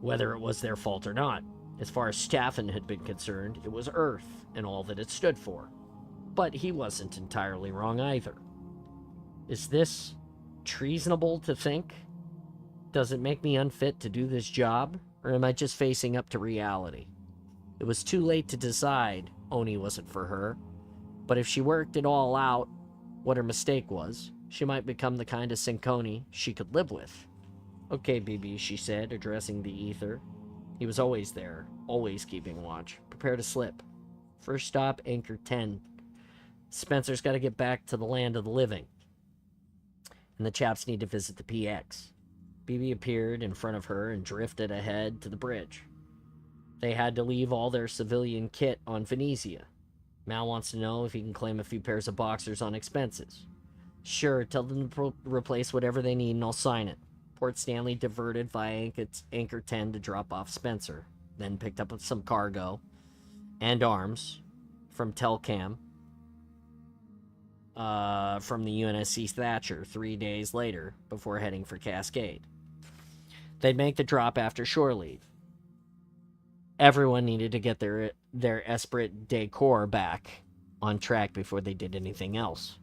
Speaker 1: whether it was their fault or not. As far as Staffen had been concerned, it was Earth and all that it stood for. But he wasn't entirely wrong either. Is this treasonable to think? Does it make me unfit to do this job, or am I just facing up to reality? It was too late to decide Oni wasn't for her, but if she worked it all out, what her mistake was, she might become the kind of Synconi she could live with. "Okay, BB," she said, addressing the ether. He was always there, always keeping watch. "Prepare to slip. First stop, Anchor 10. Spencer's got to get back to the land of the living, and the chaps need to visit the PX." BB appeared in front of her and drifted ahead to the bridge. They had to leave all their civilian kit on Venezia. Mal wants to know if he can claim a few pairs of boxers on expenses. "Sure, tell them to replace whatever they need and I'll sign it." Port Stanley diverted via Anchor 10 to drop off Spencer, then picked up some cargo and arms from Telcam from the UNSC Thatcher 3 days later before heading for Cascade. They'd make the drop after shore leave. Everyone needed to get their esprit de corps back on track before they did anything else.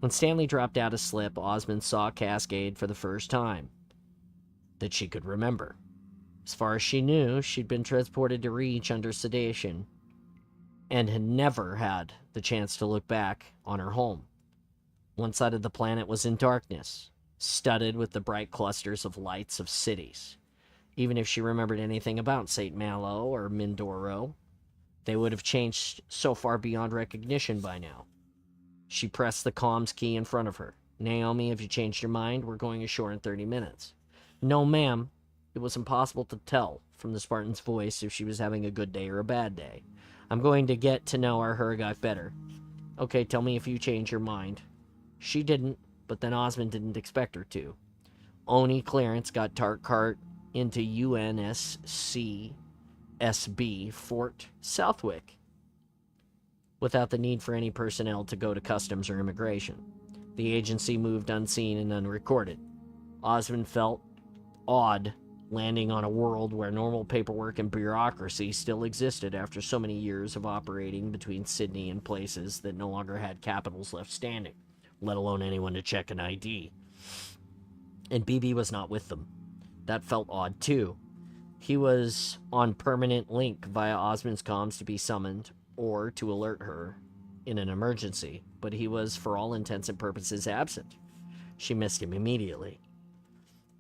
Speaker 1: When Stanley dropped out of slip, Osmond saw Cascade for the first time that she could remember. As far as she knew, she'd been transported to Reach under sedation and had never had the chance to look back on her home. One side of the planet was in darkness, studded with the bright clusters of lights of cities. Even if she remembered anything about St. Malo or Mindoro, they would have changed so far beyond recognition by now. She pressed the comms key in front of her. "Naomi, have you changed your mind? We're going ashore in 30 minutes. "No, ma'am." It was impossible to tell from the Spartan's voice if she was having a good day or a bad day. "I'm going to get to know our Hurgaf better." "Okay, tell me if you change your mind." She didn't, but then Osmond didn't expect her to. Oni clearance got Tarkart into UNSC SB Fort Southwick without the need for any personnel to go to customs or immigration. The agency moved unseen and unrecorded. Osmond felt awed landing on a world where normal paperwork and bureaucracy still existed after so many years of operating between Sydney and places that no longer had capitals left standing. let alone anyone to check an ID. And BB was not with them. That felt odd, too. He was on permanent link via Osmond's comms to be summoned or to alert her in an emergency, but he was, for all intents and purposes, absent. She missed him immediately.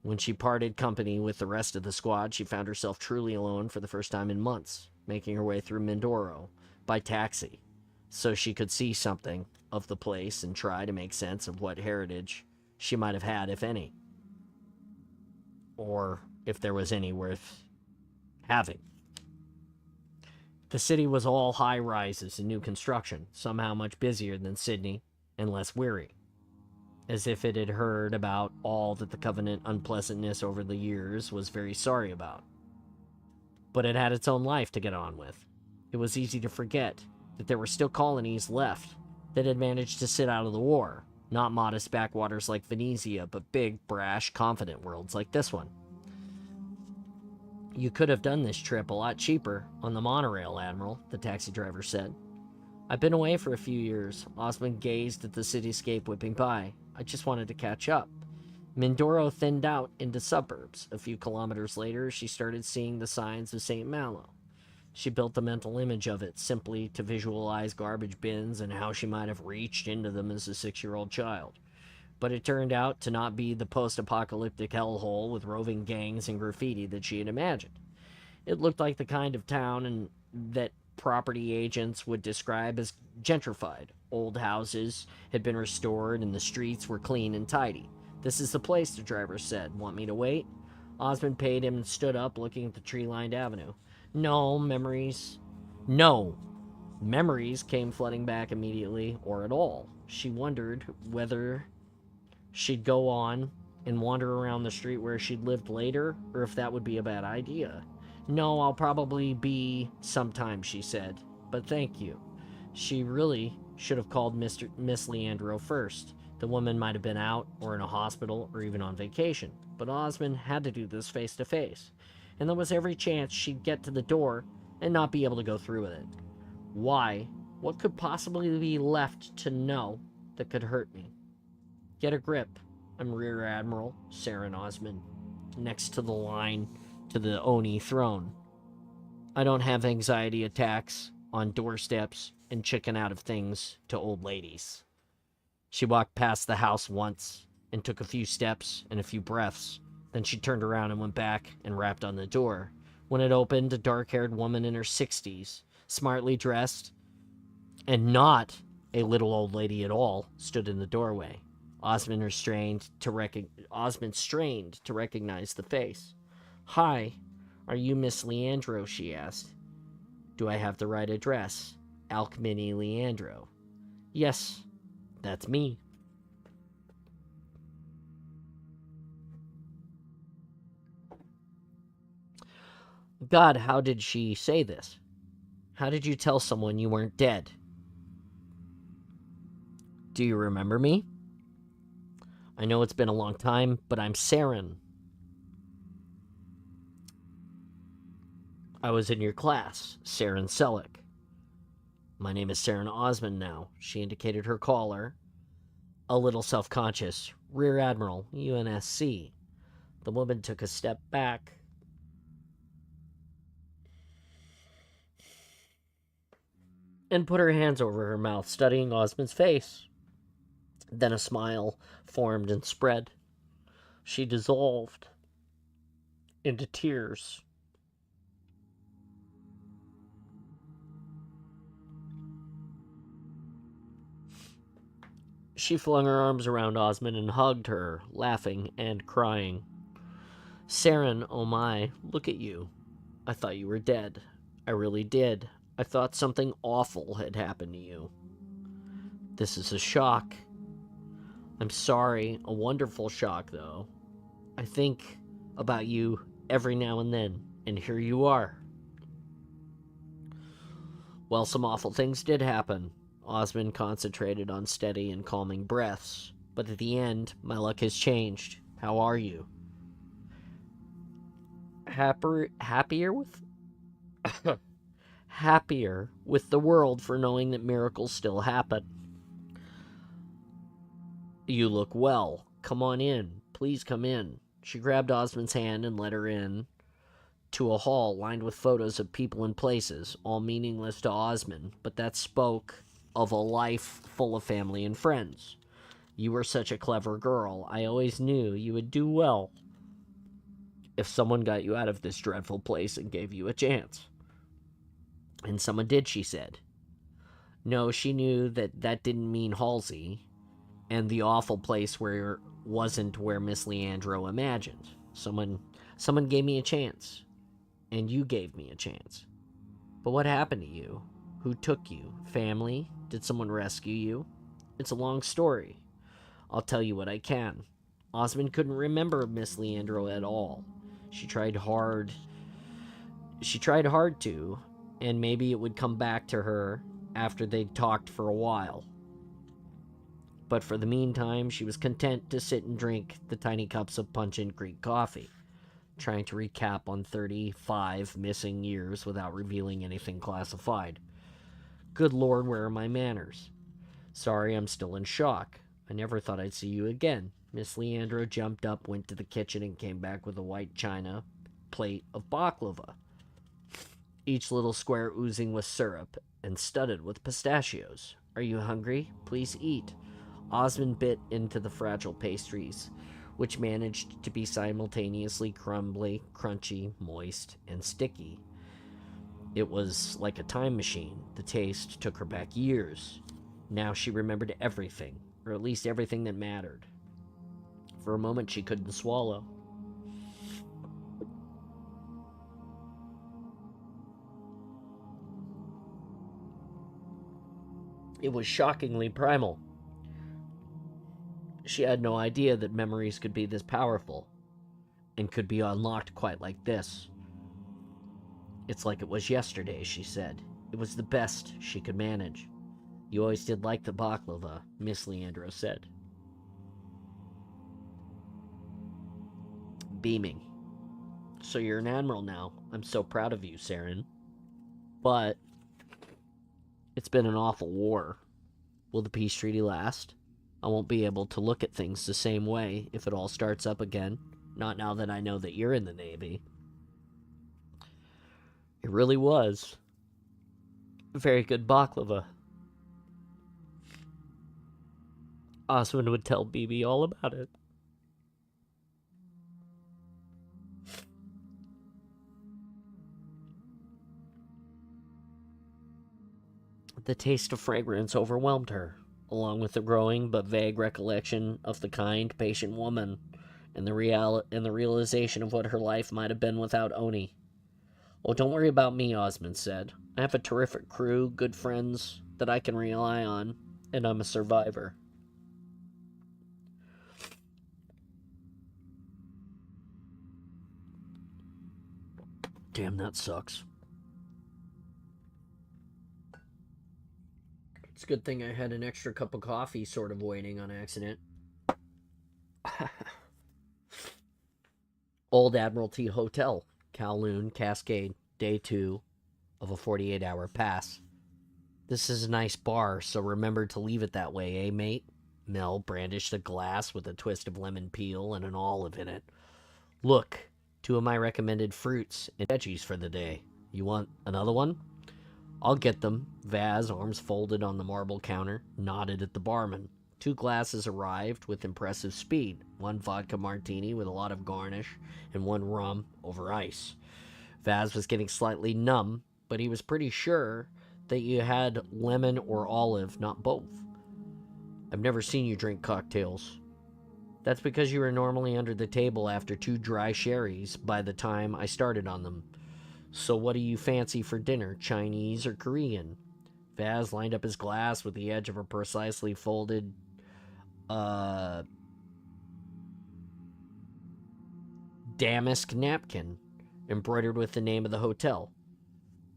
Speaker 1: When she parted company with the rest of the squad, she found herself truly alone for the first time in months, making her way through Mindoro by taxi, so she could see something of the place and try to make sense of what heritage she might have had, if any. Or if there was any worth having. The city was all high-rises and new construction, somehow much busier than Sydney and less weary, as if it had heard about all that the Covenant unpleasantness over the years was very sorry about. But it had its own life to get on with. It was easy to forget that there were still colonies left that had managed to sit out of the war, not modest backwaters like Venezia, but big, brash, confident worlds like this one. You could have done this trip a lot cheaper on the monorail, Admiral, the taxi driver said. I've been away for a few years. Osmond gazed at the cityscape whipping by. I just wanted to catch up. Mindoro thinned out into suburbs. A few kilometers later, she started seeing the signs of St. Malo. She built a mental image of it, simply to visualize garbage bins and how she might have reached into them as a 6-year-old child. But it turned out to not be the post-apocalyptic hellhole with roving gangs and graffiti that she had imagined. It looked like the kind of town that property agents would describe as gentrified. Old houses had been restored and the streets were clean and tidy. This is the place, the driver said. Want me to wait? Osmond paid him and stood up, looking at the tree-lined avenue. No, memories came flooding back immediately, or at all. She wondered whether she'd go on and wander around the street where she'd lived later, or if that would be a bad idea. No, I'll probably be sometime, she said. But thank you. She really should have called Miss Leandro first. The woman might have been out, or in a hospital, or even on vacation. But Osmond had to do this face to face. And there was every chance she'd get to the door and not be able to go through with it. Why? What could possibly be left to know that could hurt me? Get a grip. I'm Rear Admiral Saren Osmond, next to the line to the Oni throne. I don't have anxiety attacks on doorsteps and chicken out of things to old ladies. She walked past the house once and took a few steps and a few breaths. Then she turned around and went back and rapped on the door. When it opened, a dark-haired woman in her 60s, smartly dressed, and not a little old lady at all, stood in the doorway. Osmond strained to recognize the face. Hi, are you Miss Leandro? She asked. Do I have the right address? Alcmini Leandro. Yes, that's me. God, how did she say this? How did you tell someone you weren't dead? Do you remember me? I know it's been a long time, but I'm Saren. I was in your class, Saren Selleck. My name is Saren Osmond now. She indicated her caller, a little self-conscious. Rear Admiral, UNSC. The woman took a step back. And put her hands over her mouth, studying Osmond's face. Then a smile formed and spread. She dissolved into tears. She flung her arms around Osmond and hugged her, laughing and crying. Saren, oh my, look at you. I thought you were dead. I really did. I thought something awful had happened to you. This is a shock. I'm sorry, a wonderful shock, though. I think about you every now and then, and here you are. Well, some awful things did happen. Osmond concentrated on steady and calming breaths. But at the end, my luck has changed. How are you? Happier with... happier with the world for knowing that miracles still happen. You look well. Come on in. Please come in. She grabbed Osmond's hand and led her in to a hall lined with photos of people and places, all meaningless to Osmond, but that spoke of a life full of family and friends. You were such a clever girl. I always knew you would do well if someone got you out of this dreadful place and gave you a chance. And someone did, she said. No, she knew that didn't mean Halsey, and the awful place where wasn't where Miss Leandro imagined. Someone gave me a chance, and you gave me a chance. But what happened to you? Who took you? Family? Did someone rescue you? It's a long story. I'll tell you what I can. Osmond couldn't remember Miss Leandro at all. She tried hard. She tried hard to, and maybe it would come back to her after they'd talked for a while. But for the meantime, she was content to sit and drink the tiny cups of pungent Greek coffee, trying to recap on 35 missing years without revealing anything classified. Good Lord, where are my manners? Sorry, I'm still in shock. I never thought I'd see you again. Miss Leandro jumped up, went to the kitchen, and came back with a white china plate of baklava, each little square oozing with syrup and studded with pistachios. Are you hungry? Please eat. Osmond bit into the fragile pastries, which managed to be simultaneously crumbly, crunchy, moist, and sticky. It was like a time machine. The taste took her back years. Now she remembered everything, or at least everything that mattered. For a moment she couldn't swallow. It was shockingly primal. She had no idea that memories could be this powerful, and could be unlocked quite like this. It's like it was yesterday, she said. It was the best she could manage. You always did like the baklava, Miss Leandro said. Beaming. So you're an admiral now. I'm so proud of you, Saren. But it's been an awful war. Will the peace treaty last? I won't be able to look at things the same way if it all starts up again. Not now that I know that you're in the Navy. It really was very good baklava. Osmond would tell BB all about it. The taste of fragrance overwhelmed her, along with the growing but vague recollection of the kind, patient woman, and the realization of what her life might have been without Oni. Oh, don't worry about me, Osmond said. I have a terrific crew, good friends that I can rely on, and I'm a survivor. Damn, that sucks. It's a good thing I had an extra cup of coffee sort of waiting on accident. Old Admiralty Hotel, Kowloon, Cascade, day 2 of a 48-hour pass. This is a nice bar, so remember to leave it that way, eh, mate? Mel brandished a glass with a twist of lemon peel and an olive in it. Look, 2 of my recommended fruits and veggies for the day. You want another one? I'll get them. Vaz, arms folded on the marble counter, nodded at the barman. 2 glasses arrived with impressive speed. 1 vodka martini with a lot of garnish, and 1 rum over ice. Vaz was getting slightly numb, but he was pretty sure that you had lemon or olive, not both. I've never seen you drink cocktails. That's because you were normally under the table after 2 dry sherries by the time I started on them. So what do you fancy for dinner, Chinese or Korean? Vaz lined up his glass with the edge of a precisely folded, damask napkin, embroidered with the name of the hotel.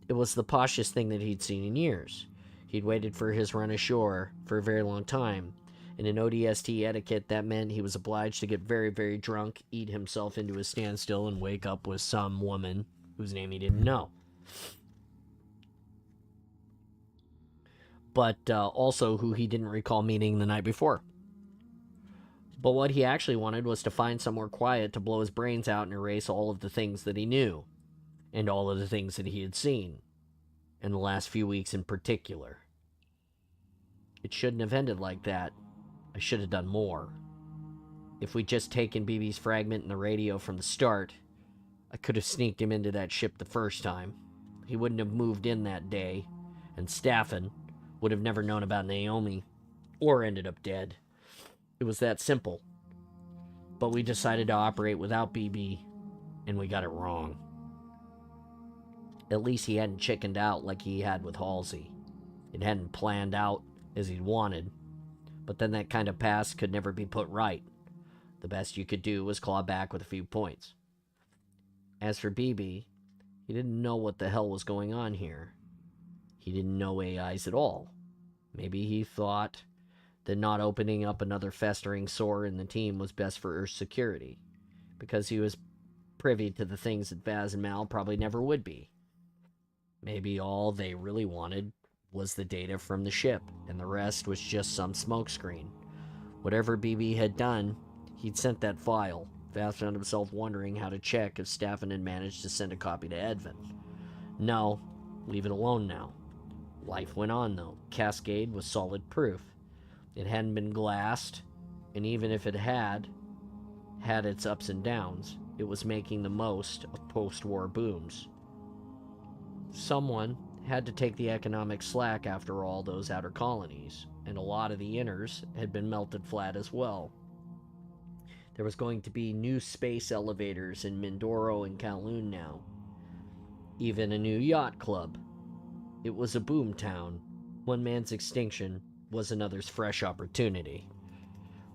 Speaker 1: It was the poshest thing that he'd seen in years. He'd waited for his run ashore for a very long time, and in ODST etiquette, that meant he was obliged to get very, very drunk, eat himself into a standstill, and wake up with some woman whose name he didn't know. But also who he didn't recall meeting the night before. But what he actually wanted was to find somewhere quiet to blow his brains out and erase all of the things that he knew, and all of the things that he had seen, in the last few weeks in particular. It shouldn't have ended like that. I should have done more. If we'd just taken BB's fragment in the radio from the start, I could have sneaked him into that ship the first time. He wouldn't have moved in that day, and Staffen would have never known about Naomi, or ended up dead. It was that simple. But we decided to operate without BB, and we got it wrong. At least he hadn't chickened out like he had with Halsey. It hadn't planned out as he'd wanted, but then that kind of past could never be put right. The best you could do was claw back with a few points. As for BB, he didn't know what the hell was going on here. He didn't know AIs at all. Maybe he thought that not opening up another festering sore in the team was best for Earth's security, because he was privy to the things that Vaz and Mal probably never would be. Maybe all they really wanted was the data from the ship, and the rest was just some smokescreen. Whatever BB had done, he'd sent that file. Vaz found himself wondering how to check if Staffen had managed to send a copy to Edvin. No, leave it alone now. Life went on, though. Cascade was solid proof. It hadn't been glassed, and even if it had its ups and downs, it was making the most of post-war booms. Someone had to take the economic slack after all those outer colonies, and a lot of the inners had been melted flat as well. There was going to be new space elevators in Mindoro and Kowloon now. Even a new yacht club. It was a boom town. One man's extinction was another's fresh opportunity.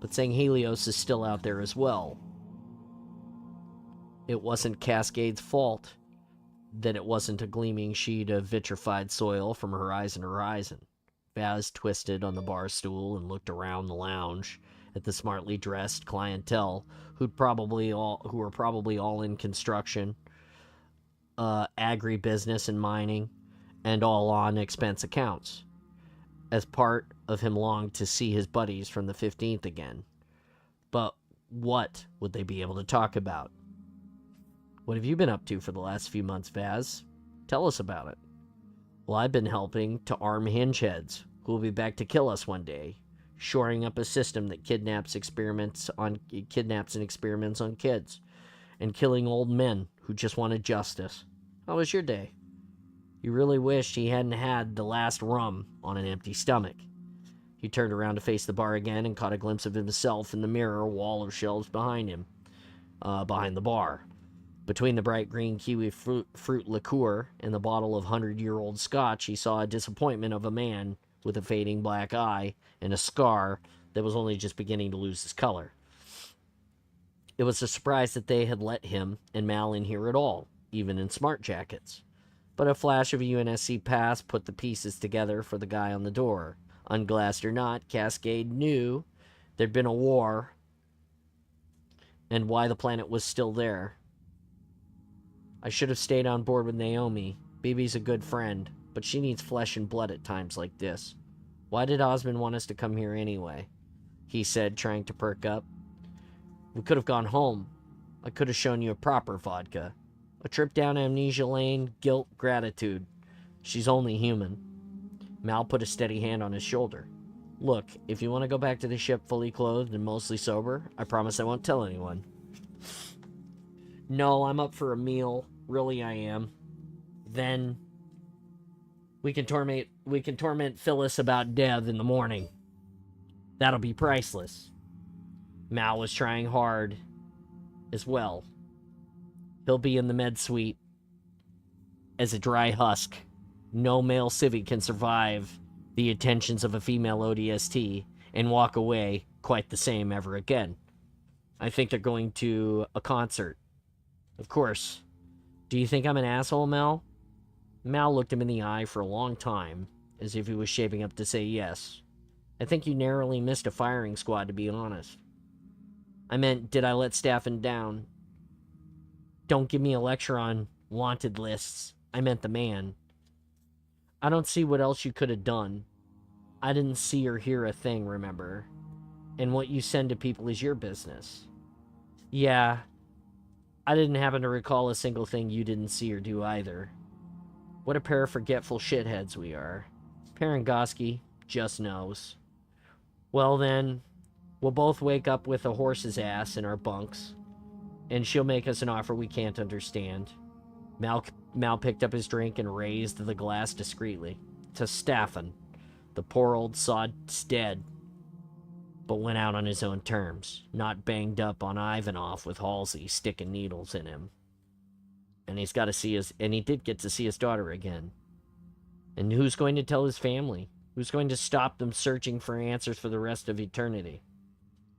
Speaker 1: But saying Helios is still out there as well. It wasn't Cascade's fault that it wasn't a gleaming sheet of vitrified soil from horizon to horizon. Vaz twisted on the bar stool and looked around the lounge at the smartly dressed clientele who were probably all in construction, agribusiness and mining, and all on expense accounts. As part of him longed to see his buddies from the 15th again. But what would they be able to talk about? What have you been up to for the last few months, Vaz? Tell us about it. Well, I've been helping to arm hingeheads who will be back to kill us one day, shoring up a system that kidnaps and experiments on kids, and killing old men who just wanted justice. How was your day? You really wished he hadn't had the last rum on an empty stomach. He turned around to face the bar again and caught a glimpse of himself in the mirror wall of shelves behind him, behind the bar. Between the bright green kiwi fruit liqueur and the bottle of 100-year-old scotch, he saw a disappointment of a man with a fading black eye and a scar that was only just beginning to lose its color. It was a surprise that they had let him and Mal in here at all, even in smart jackets. But a flash of a UNSC pass put the pieces together for the guy on the door. Unglassed or not, Cascade knew there'd been a war and why the planet was still there. I should have stayed on board with Naomi. BB's a good friend, but she needs flesh and blood at times like this. Why did Osmond want us to come here anyway? He said, trying to perk up. We could have gone home. I could have shown you a proper vodka. A trip down amnesia lane, guilt, gratitude. She's only human. Mal put a steady hand on his shoulder. Look, if you want to go back to the ship fully clothed and mostly sober, I promise I won't tell anyone. No, I'm up for a meal. Really, I am. Then we can torment Phyllis about Dev in the morning. That'll be priceless. Mal was trying hard as well. He'll be in the med suite as a dry husk. No male civic can survive the attentions of a female ODST and walk away quite the same ever again. I think they're going to a concert. Of course. Do you think I'm an asshole, Mal? Mal looked him in the eye for a long time, as if he was shaping up to say yes. I think you narrowly missed a firing squad, to be honest. I meant, did I let Staffen down? Don't give me a lecture on wanted lists. I meant the man. I don't see what else you could have done. I didn't see or hear a thing, remember? And what you send to people is your business. Yeah, I didn't happen to recall a single thing you didn't see or do either. What a pair of forgetful shitheads we are. Parangoski just knows. Well then, we'll both wake up with a horse's ass in our bunks, and she'll make us an offer we can't understand. Mal picked up his drink and raised the glass discreetly. To Staffan. The poor old sod's dead, but went out on his own terms, not banged up on Ivanov with Halsey sticking needles in him. And he did get to see his daughter again. And who's going to tell his family? Who's going to stop them searching for answers for the rest of eternity?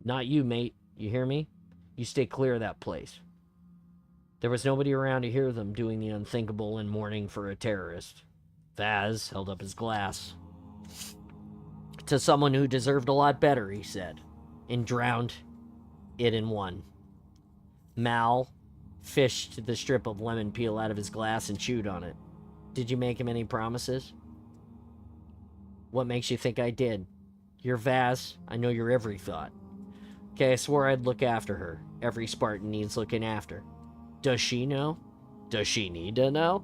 Speaker 1: Not you, mate. You hear me? You stay clear of that place. There was nobody around to hear them doing the unthinkable and mourning for a terrorist. Vaz held up his glass. To someone who deserved a lot better, he said, and drowned it in one. Mal fished the strip of lemon peel out of his glass and chewed on it. Did you make him any promises? What makes you think I did? You're Vaz. I know your every thought. Okay, I swore I'd look after her. Every Spartan needs looking after. Does she know? Does she need to know?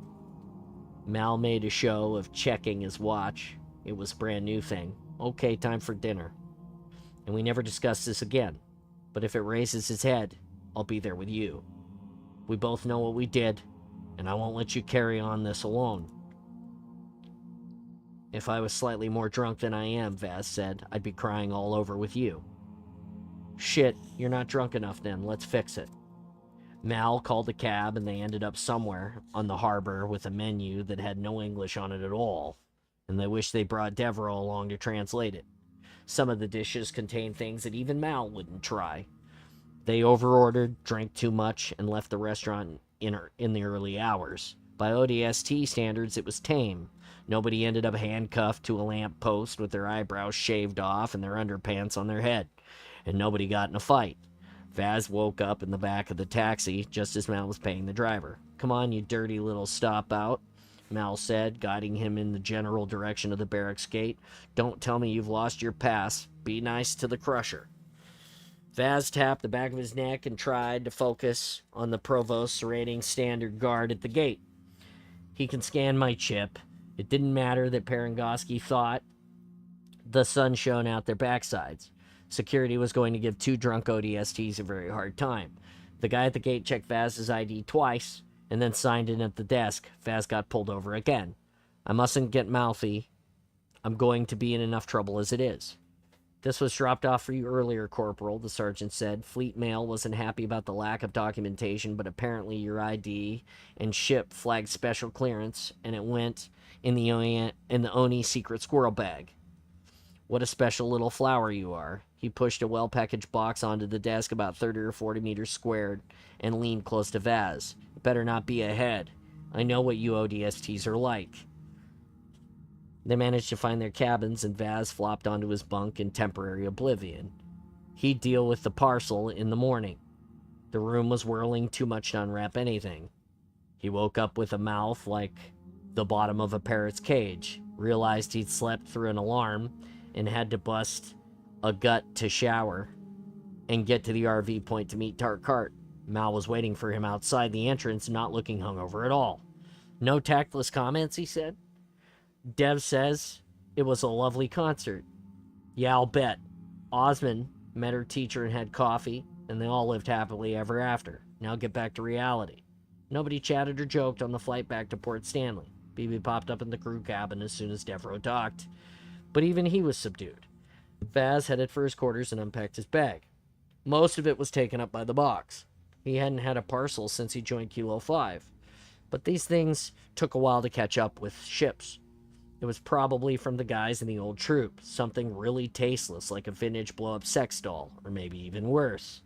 Speaker 1: Mal made a show of checking his watch. It was a brand new thing. Okay, time for dinner. And we never discuss this again. But if it raises its head, I'll be there with you. We both know what we did, and I won't let you carry on this alone. If I was slightly more drunk than I am, Vaz said, I'd be crying all over with you. Shit, you're not drunk enough then. Let's fix it. Mal called a cab, and they ended up somewhere on the harbor with a menu that had no English on it at all, and they wished they brought Devereaux along to translate it. Some of the dishes contained things that even Mal wouldn't try. They overordered, drank too much, and left the restaurant in the early hours. By ODST standards, it was tame. Nobody ended up handcuffed to a lamp post with their eyebrows shaved off and their underpants on their head. And nobody got in a fight. Vaz woke up in the back of the taxi just as Mal was paying the driver. Come on, you dirty little stop out, Mal said, guiding him in the general direction of the barracks gate. Don't tell me you've lost your pass. Be nice to the crusher. Vaz tapped the back of his neck and tried to focus on the provost serrating standard guard at the gate. He can scan my chip. It didn't matter that Parangoski thought the sun shone out their backsides. Security was going to give two drunk ODSTs a very hard time. The guy at the gate checked Vaz's ID twice and then signed in at the desk. Vaz got pulled over again. I mustn't get mouthy. I'm going to be in enough trouble as it is. This was dropped off for you earlier, Corporal, the sergeant said. Fleet Mail wasn't happy about the lack of documentation, but apparently your ID and ship flagged special clearance, and it went in the Oni secret squirrel bag. What a special little flower you are. He pushed a well-packaged box onto the desk about 30 or 40 meters squared and leaned close to Vaz. It better not be a head. I know what you ODSTs are like. They managed to find their cabins, and Vaz flopped onto his bunk in temporary oblivion. He'd deal with the parcel in the morning. The room was whirling too much to unwrap anything. He woke up with a mouth like the bottom of a parrot's cage, realized he'd slept through an alarm, and had to bust a gut to shower and get to the RV point to meet Tarkart. Mal was waiting for him outside the entrance, not looking hungover at all. No tactless comments, he said. Dev says it was a lovely concert. Yeah, I'll bet. Osmond met her teacher and had coffee, and they all lived happily ever after. Now get back to reality. Nobody chatted or joked on the flight back to Port Stanley. BB popped up in the crew cabin as soon as Devereaux docked, but even he was subdued. Vaz headed for his quarters and unpacked his bag. Most of it was taken up by the box. He hadn't had a parcel since he joined Kilo 5, but these things took a while to catch up with ships. It was probably from the guys in the old troop, something really tasteless like a vintage blow-up sex doll, or maybe even worse.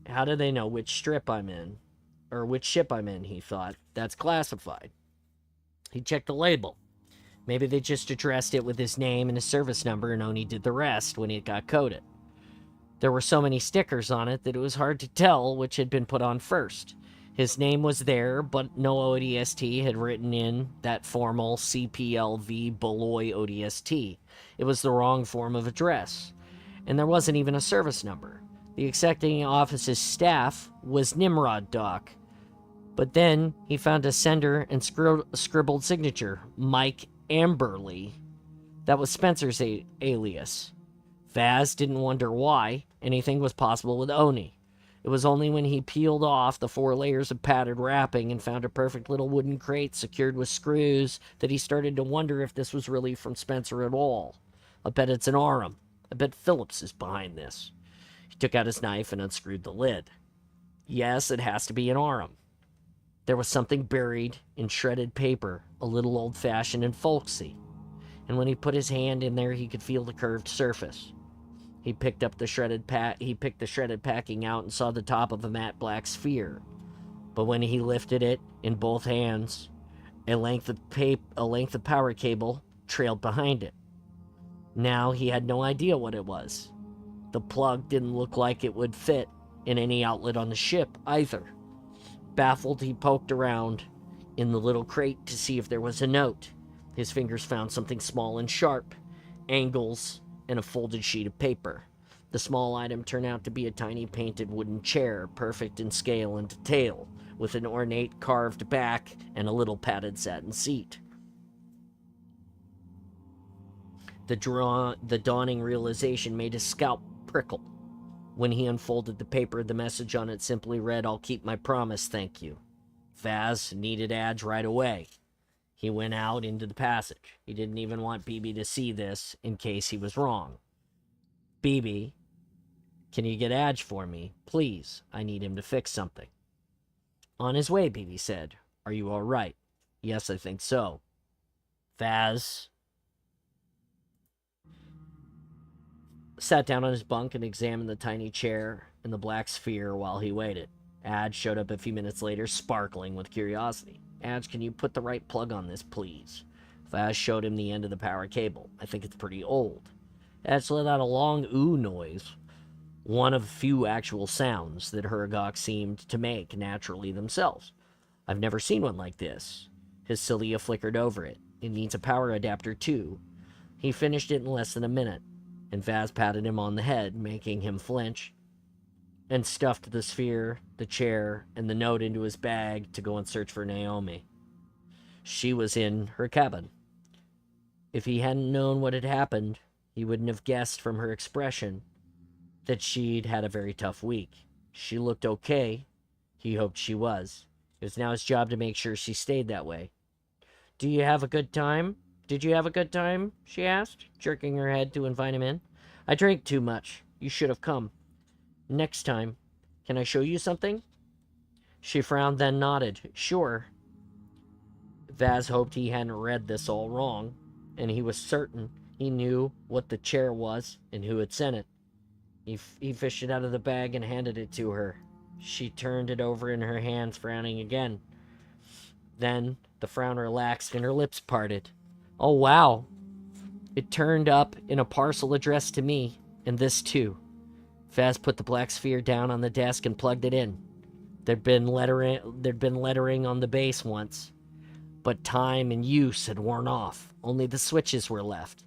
Speaker 1: How do they know which strip I'm in? Or which ship I'm in, he thought. That's classified. He checked the label. Maybe they just addressed it with his name and his service number and Oni did the rest when it got coded. There were so many stickers on it that it was hard to tell which had been put on first. His name was there, but no ODST had written in that formal CPLV Beloy ODST. It was the wrong form of address. and there wasn't even a service number. The accepting office's staff was Nimrod Doc, but then he found a sender and scribbled signature, Mike Amberley. That was Spencer's alias. Vaz didn't wonder why anything was possible with Oni. It was only when he peeled off the 4 layers of padded wrapping and found a perfect little wooden crate secured with screws that he started to wonder if this was really from Spencer at all. I bet it's an Arum. I bet Phillips is behind this. He took out his knife and unscrewed the lid. Yes, it has to be an Arum. There was something buried in shredded paper, a little old-fashioned and folksy. And when he put his hand in there, he could feel the curved surface. He picked the shredded packing out and saw the top of a matte black sphere. But when he lifted it in both hands, a length of power cable trailed behind it. Now he had no idea what it was. The plug didn't look like it would fit in any outlet on the ship either. Baffled, he poked around in the little crate to see if there was a note. His fingers found something small and sharp, angles, and a folded sheet of paper. The small item turned out to be a tiny painted wooden chair, perfect in scale and detail, with an ornate carved back and a little padded satin seat. The dawning realization made his scalp prickle. When he unfolded the paper, the message on it simply read, "I'll keep my promise, thank you." Vaz needed Adge right away. He went out into the passage. He didn't even want BB to see this in case he was wrong. "BB, can you get Adge for me? Please, I need him to fix something." "On his way," BB said. "Are you all right?" "Yes, I think so." Vaz sat down on his bunk and examined the tiny chair and the black sphere while he waited. Adge showed up a few minutes later, sparkling with curiosity. "Adge, can you put the right plug on this, please?" Vaz showed him the end of the power cable. "I think it's pretty old." Adge let out a long ooh noise, one of few actual sounds that Hergok seemed to make naturally themselves. "I've never seen one like this." His cilia flickered over it. "It needs a power adapter, too." He finished it in less than a minute, and Vaz patted him on the head, making him flinch, and stuffed the sphere, the chair, and the note into his bag to go and search for Naomi. She was in her cabin. If he hadn't known what had happened, he wouldn't have guessed from her expression that she'd had a very tough week. She looked okay. He hoped she was. It was now his job to make sure she stayed that way. "Do you have a good time? Did you have a good time?" she asked, jerking her head to invite him in. "I drank too much. You should have come. Next time. Can I show you something?" She frowned, then nodded. "Sure." Vaz hoped he hadn't read this all wrong, and he was certain he knew what the chair was and who had sent it. He fished it out of the bag and handed it to her. She turned it over in her hands, frowning again. Then the frown relaxed and her lips parted. "Oh, wow. It turned up in a parcel addressed to me, and this too." Vaz put the black sphere down on the desk and plugged it in. There'd been lettering on the base once, but time and use had worn off. Only the switches were left.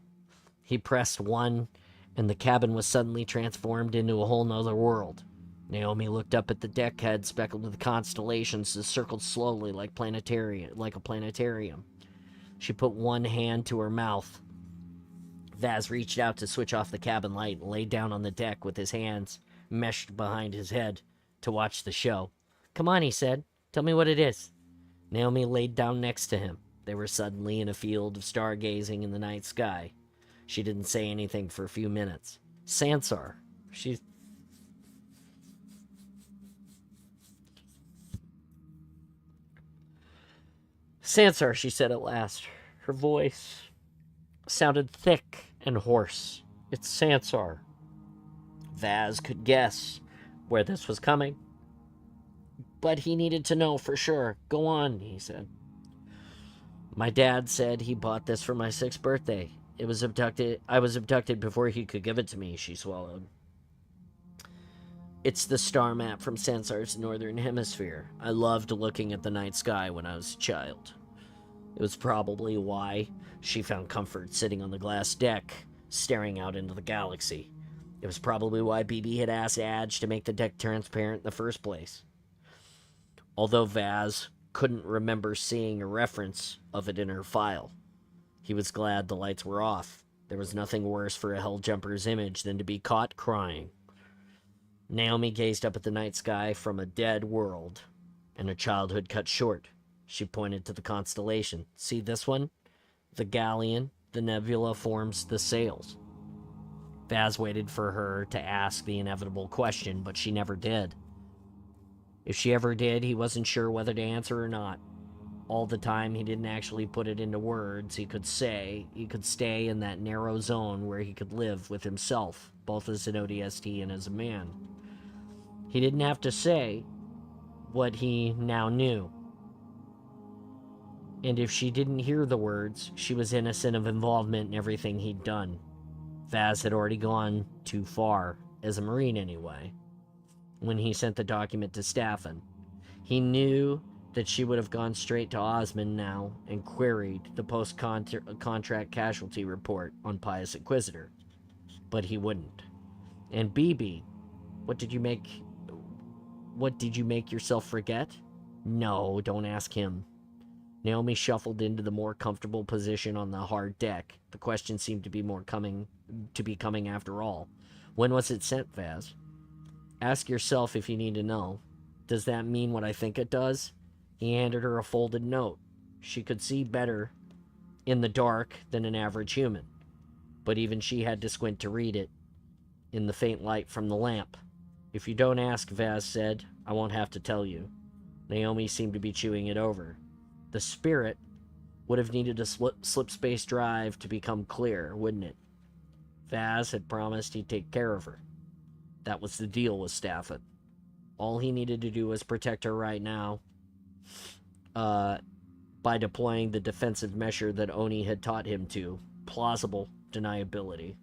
Speaker 1: He pressed one, and the cabin was suddenly transformed into a whole nother world. Naomi looked up at the deck head speckled with constellations that circled slowly like a planetarium. She put one hand to her mouth. Vaz reached out to switch off the cabin light and laid down on the deck with his hands meshed behind his head to watch the show. "Come on," he said. "Tell me what it is." Naomi laid down next to him. They were suddenly in a field of stargazing in the night sky. She didn't say anything for a few minutes. "Sansar." "Sansar," she said at last. Her voice sounded thick and hoarse. "It's Sansar." Vaz could guess where this was coming, but he needed to know for sure. "Go on," he said. "My dad said he bought this for my 6th birthday. I was abducted before he could give it to me," she swallowed. "It's the star map from Sansar's northern hemisphere. I loved looking at the night sky when I was a child." It was probably why she found comfort sitting on the glass deck, staring out into the galaxy. It was probably why BB had asked Adge to make the deck transparent in the first place. Although Vaz couldn't remember seeing a reference of it in her file, he was glad the lights were off. There was nothing worse for a Helljumper's image than to be caught crying. Naomi gazed up at the night sky from a dead world, and her childhood cut short. She pointed to the constellation. See this one? The galleon, the nebula forms the sails. Vaz waited for her to ask the inevitable question, but she never did. If she ever did, he wasn't sure whether to answer or not. All the time, he didn't actually put it into words. He could stay in that narrow zone where he could live with himself, both as an ODST and as a man. He didn't have to say what he now knew. And if she didn't hear the words, she was innocent of involvement in everything he'd done. Vaz had already gone too far, as a Marine anyway, when he sent the document to Staffen. He knew that she would have gone straight to Osmond now and queried the post-contract casualty report on Pious Inquisitor. But he wouldn't. And BB, what did you make yourself forget? No, don't ask him. Naomi shuffled into the more comfortable position on the hard deck. The question seemed to be coming after all. When was it sent, Vaz? Ask yourself if you need to know. Does that mean what I think it does? He handed her a folded note. She could see better in the dark than an average human, but even she had to squint to read it in the faint light from the lamp. If you don't ask, Vaz said, I won't have to tell you. Naomi seemed to be chewing it over. The spirit would have needed a slip space drive to become clear, wouldn't it? Vaz had promised he'd take care of her. That was the deal with Staffen. All he needed to do was protect her right now, by deploying the defensive measure that Oni had taught him to. Plausible deniability.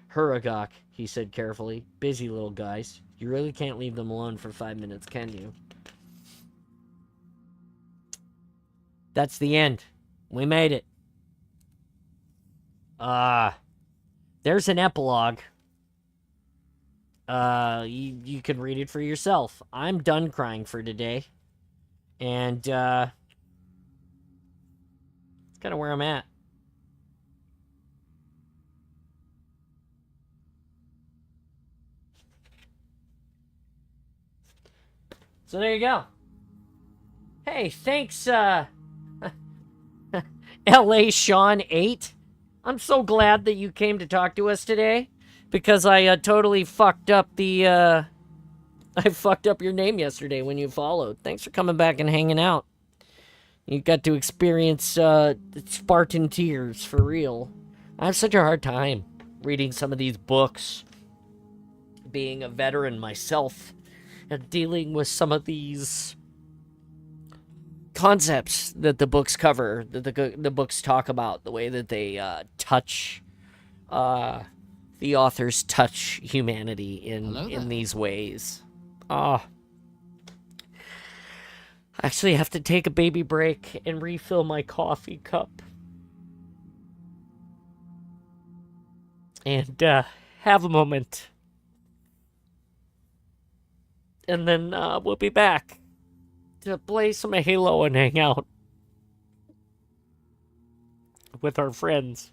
Speaker 1: Huragok, he said carefully. Busy little guys. You really can't leave them alone for 5 minutes, can you? That's the end. We made it. There's an epilogue. You can read it for yourself. I'm done crying for today. And, it's kind of where I'm at. So there you go. Hey, thanks, LA Sean 8. I'm so glad that you came to talk to us today, because I totally fucked up the, I fucked up your name yesterday when you followed. Thanks for coming back and hanging out. You got to experience Spartan tears for real. I have such a hard time reading some of these books, being a veteran myself, and dealing with some of these concepts that the books cover, that the books talk about, the way that they touch, the authors touch humanity in these ways. I actually have to take a baby break and refill my coffee cup. And have a moment. And then we'll be back to play some Halo and hang out with our friends.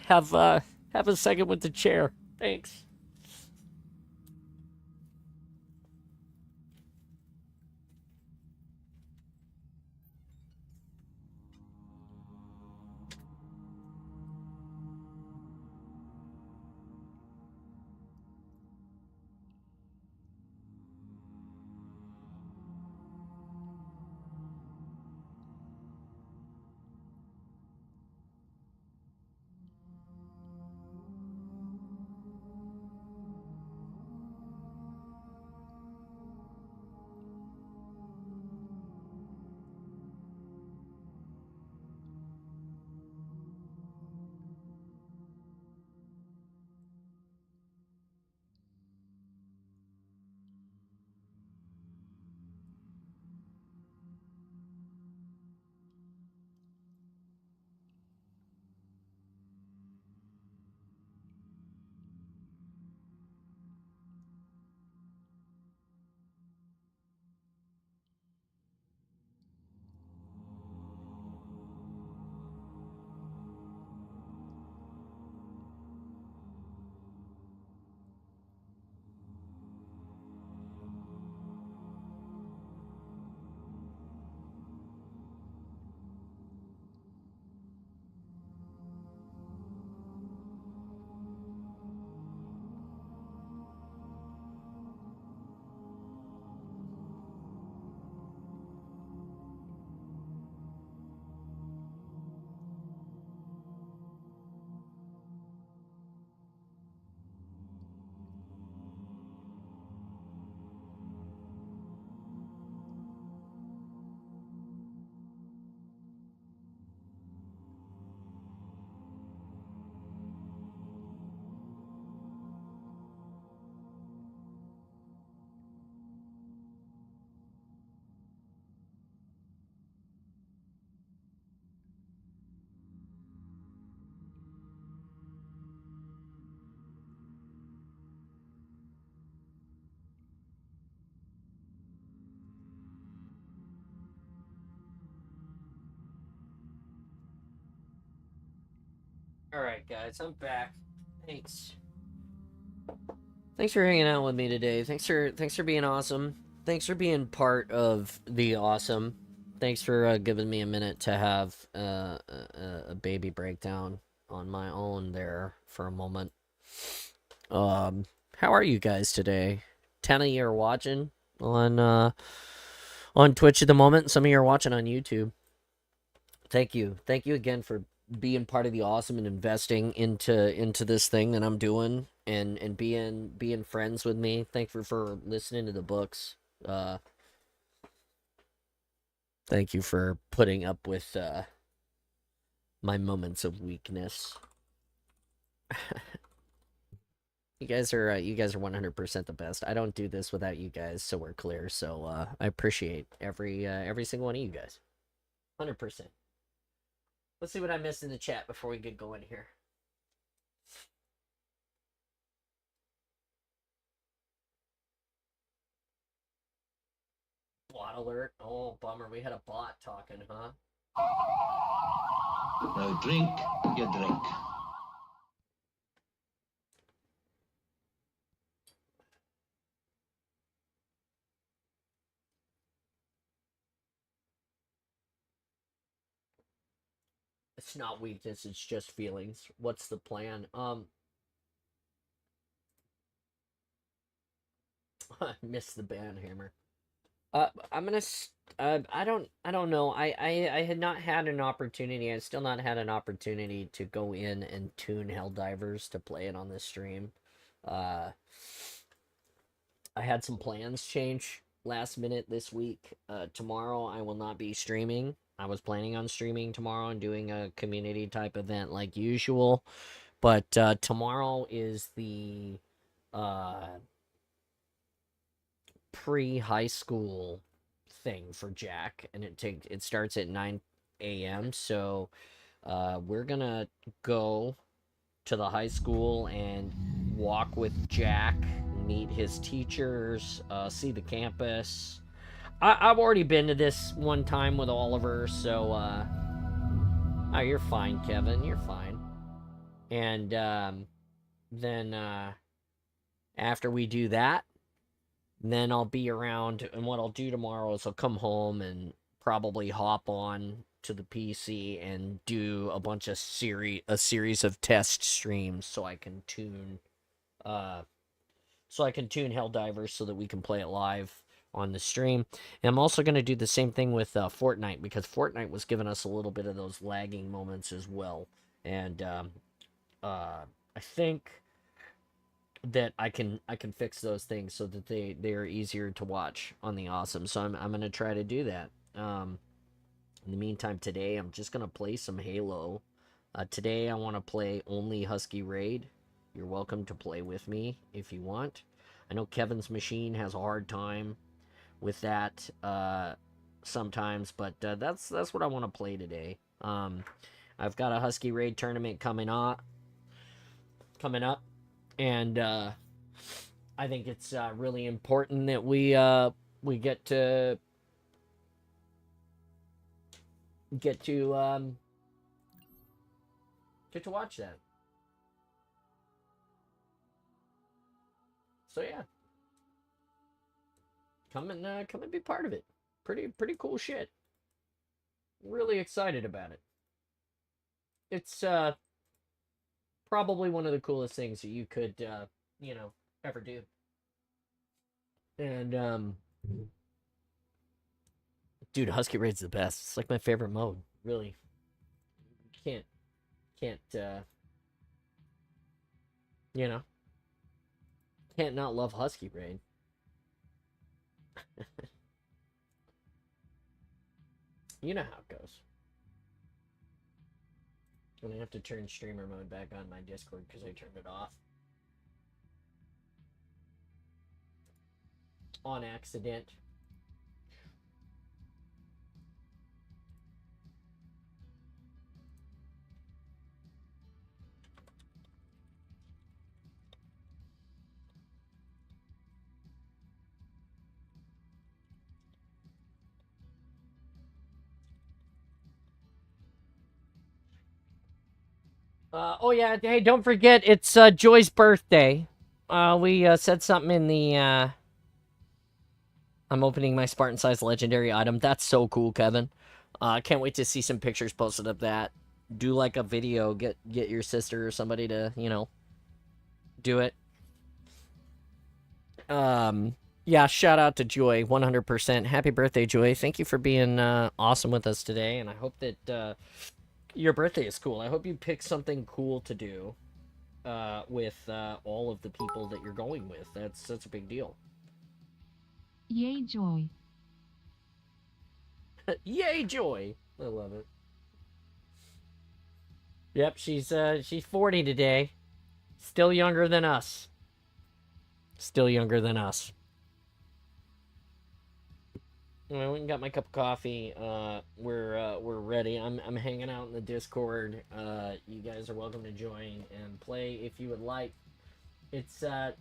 Speaker 1: Have a second with the chair. Thanks. All right, guys, I'm back. Thanks. Thanks for hanging out with me today. Thanks for being awesome. Thanks for being part of the awesome. Thanks for giving me a minute to have a baby breakdown on my own there for a moment. How are you guys today? 10 of you are watching on Twitch at the moment. Some of you are watching on YouTube. Thank you. Thank you again for being part of the awesome and investing into this thing that I'm doing and being friends with me. Thank you for listening to the books. Thank you for putting up with my moments of weakness. You guys are 100% the best. I don't do this without you guys, so we're clear. So I appreciate every single one of you guys. 100%. Let's see what I missed in the chat before we get going here. Bot alert. Oh, bummer. We had a bot talking, huh?
Speaker 2: Now drink your drink.
Speaker 1: It's not weakness, it's just feelings. What's the plan? I missed the band hammer. I'm gonna. I don't know. I had not had an opportunity. I still not had an opportunity to go in and tune Helldivers to play it on this stream. Uh, I had some plans change last minute this week. Tomorrow I will not be streaming. I was planning on streaming tomorrow and doing a community type event like usual, but tomorrow is the uh pre-high school thing for Jack, and it starts at 9 a.m. So we're gonna go to the high school and walk with Jack, meet his teachers, see the campus. I've already been to this one time with Oliver, so oh, you're fine, Kevin. You're fine. And then after we do that, then I'll be around, and what I'll do tomorrow is I'll come home and probably hop on to the PC and do a bunch of series of test streams so I can tune Helldivers so that we can play it live on the stream. And I'm also going to do the same thing with Fortnite, because Fortnite was giving us a little bit of those lagging moments as well. And I think that I can fix those things so that they are easier to watch on the awesome. So I'm gonna try to do that. In the meantime, today I'm just gonna play some Halo. Today I want to play only Husky Raid. You're welcome to play with me if you want. I know Kevin's machine has a hard time with that sometimes, but that's what I want to play today. I've got a Husky Raid tournament coming up, and I think it's really important that we get to get to watch that. So yeah, come and be part of it. Pretty cool shit. Really excited about it. It's probably one of the coolest things that you could ever do. And dude, Husky Raid's the best. It's like my favorite mode. Really, can't can't you know can't not love Husky Raid. You know how it goes. I'm gonna have to turn streamer mode back on my Discord because I turned it off on accident. Oh yeah, hey, don't forget it's Joy's birthday. We said something in the I'm opening my Spartan size legendary item. That's so cool, Kevin. Can't wait to see some pictures posted of that. Do like a video, get your sister or somebody to, do it. Yeah, shout out to Joy, 100%. Happy birthday, Joy. Thank you for being awesome with us today, and I hope that your birthday is cool. I hope you pick something cool to do with all of the people that you're going with. That's a big deal.
Speaker 3: Yay, Joy.
Speaker 1: Yay, Joy! I love it. Yep, she's 40 today. Still younger than us. Still younger than us. I went and got my cup of coffee. We're ready. I'm hanging out in the Discord. You guys are welcome to join and play if you would like. It's like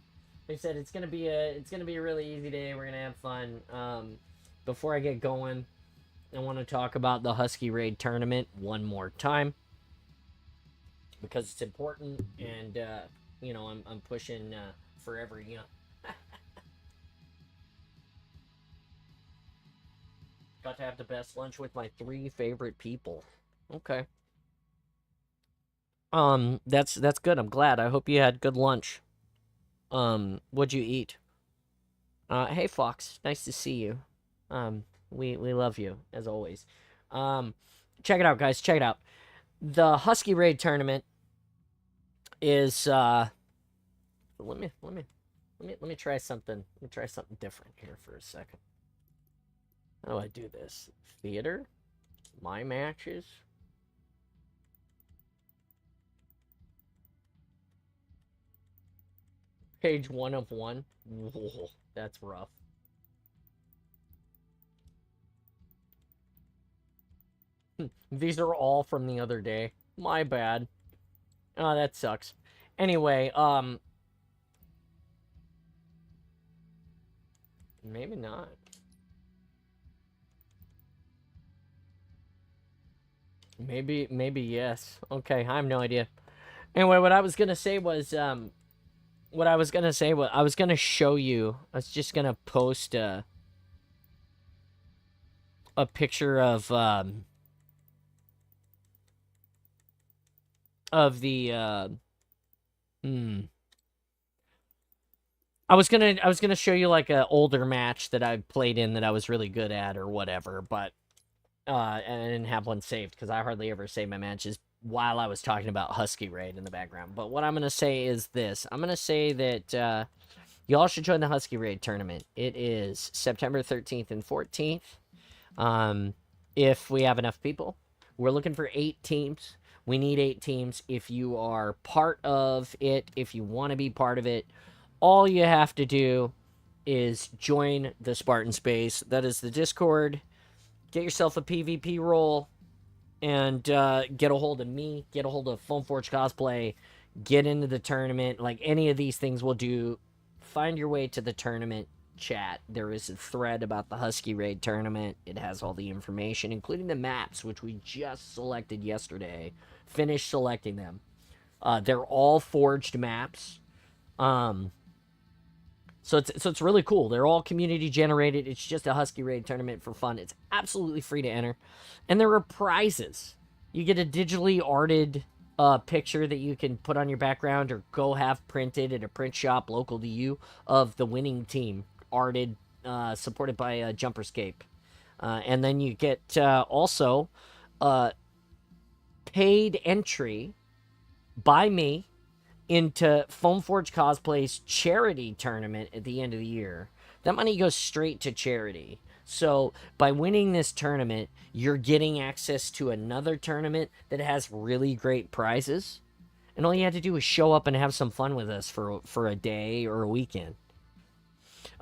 Speaker 1: I said, it's gonna be a really easy day. We're gonna have fun. Before I get going, I want to talk about the Husky Raid tournament one more time because it's important, and I'm pushing for every Got to have the best lunch with my 3 favorite people. Okay. That's good. I'm glad. I hope you had good lunch. What'd you eat? Hey Fox, nice to see you. We love you as always. Check it out, guys. Check it out. The Husky Raid tournament is let me try something. Let me try something different here for a second. How do I do this? Theater? My matches? Page 1 of 1? Whoa, that's rough. These are all from the other day. My bad. Oh, that sucks. Anyway, maybe not. Maybe yes. Okay, I have no idea. Anyway, what I was gonna say was, I was gonna show you. I was just gonna post a picture of the I was gonna show you like a older match that I played in that I was really good at or whatever, but and I didn't have one saved because I hardly ever save my matches while I was talking about Husky Raid in the background. But what I'm gonna say is this: I'm gonna say that y'all should join the Husky Raid tournament. It is September 13th and 14th. If we have enough people, we're looking for 8 teams. We need 8 teams. If you are part of it, if you want to be part of it, all you have to do is join the Spartan Space. That is the Discord. Get yourself a PvP role and get a hold of me. Get a hold of Foamforge Cosplay. Get into the tournament. Like any of these things will do. Find your way to the tournament chat. There is a thread about the Husky Raid tournament. It has all the information, including the maps, which we just selected yesterday. Finished selecting them. They're all forged maps. So it's really cool. They're all community generated. It's just a Husky Raid tournament for fun. It's absolutely free to enter. And there are prizes. You get a digitally arted picture that you can put on your background or go have printed at a print shop local to you of the winning team. Arted, supported by Jumperscape. And then you get also paid entry by me into Foamforge Cosplay's charity tournament at the end of the year. That money goes straight to charity. So by winning this tournament, you're getting access to another tournament that has really great prizes. And all you have to do is show up and have some fun with us for a day or a weekend.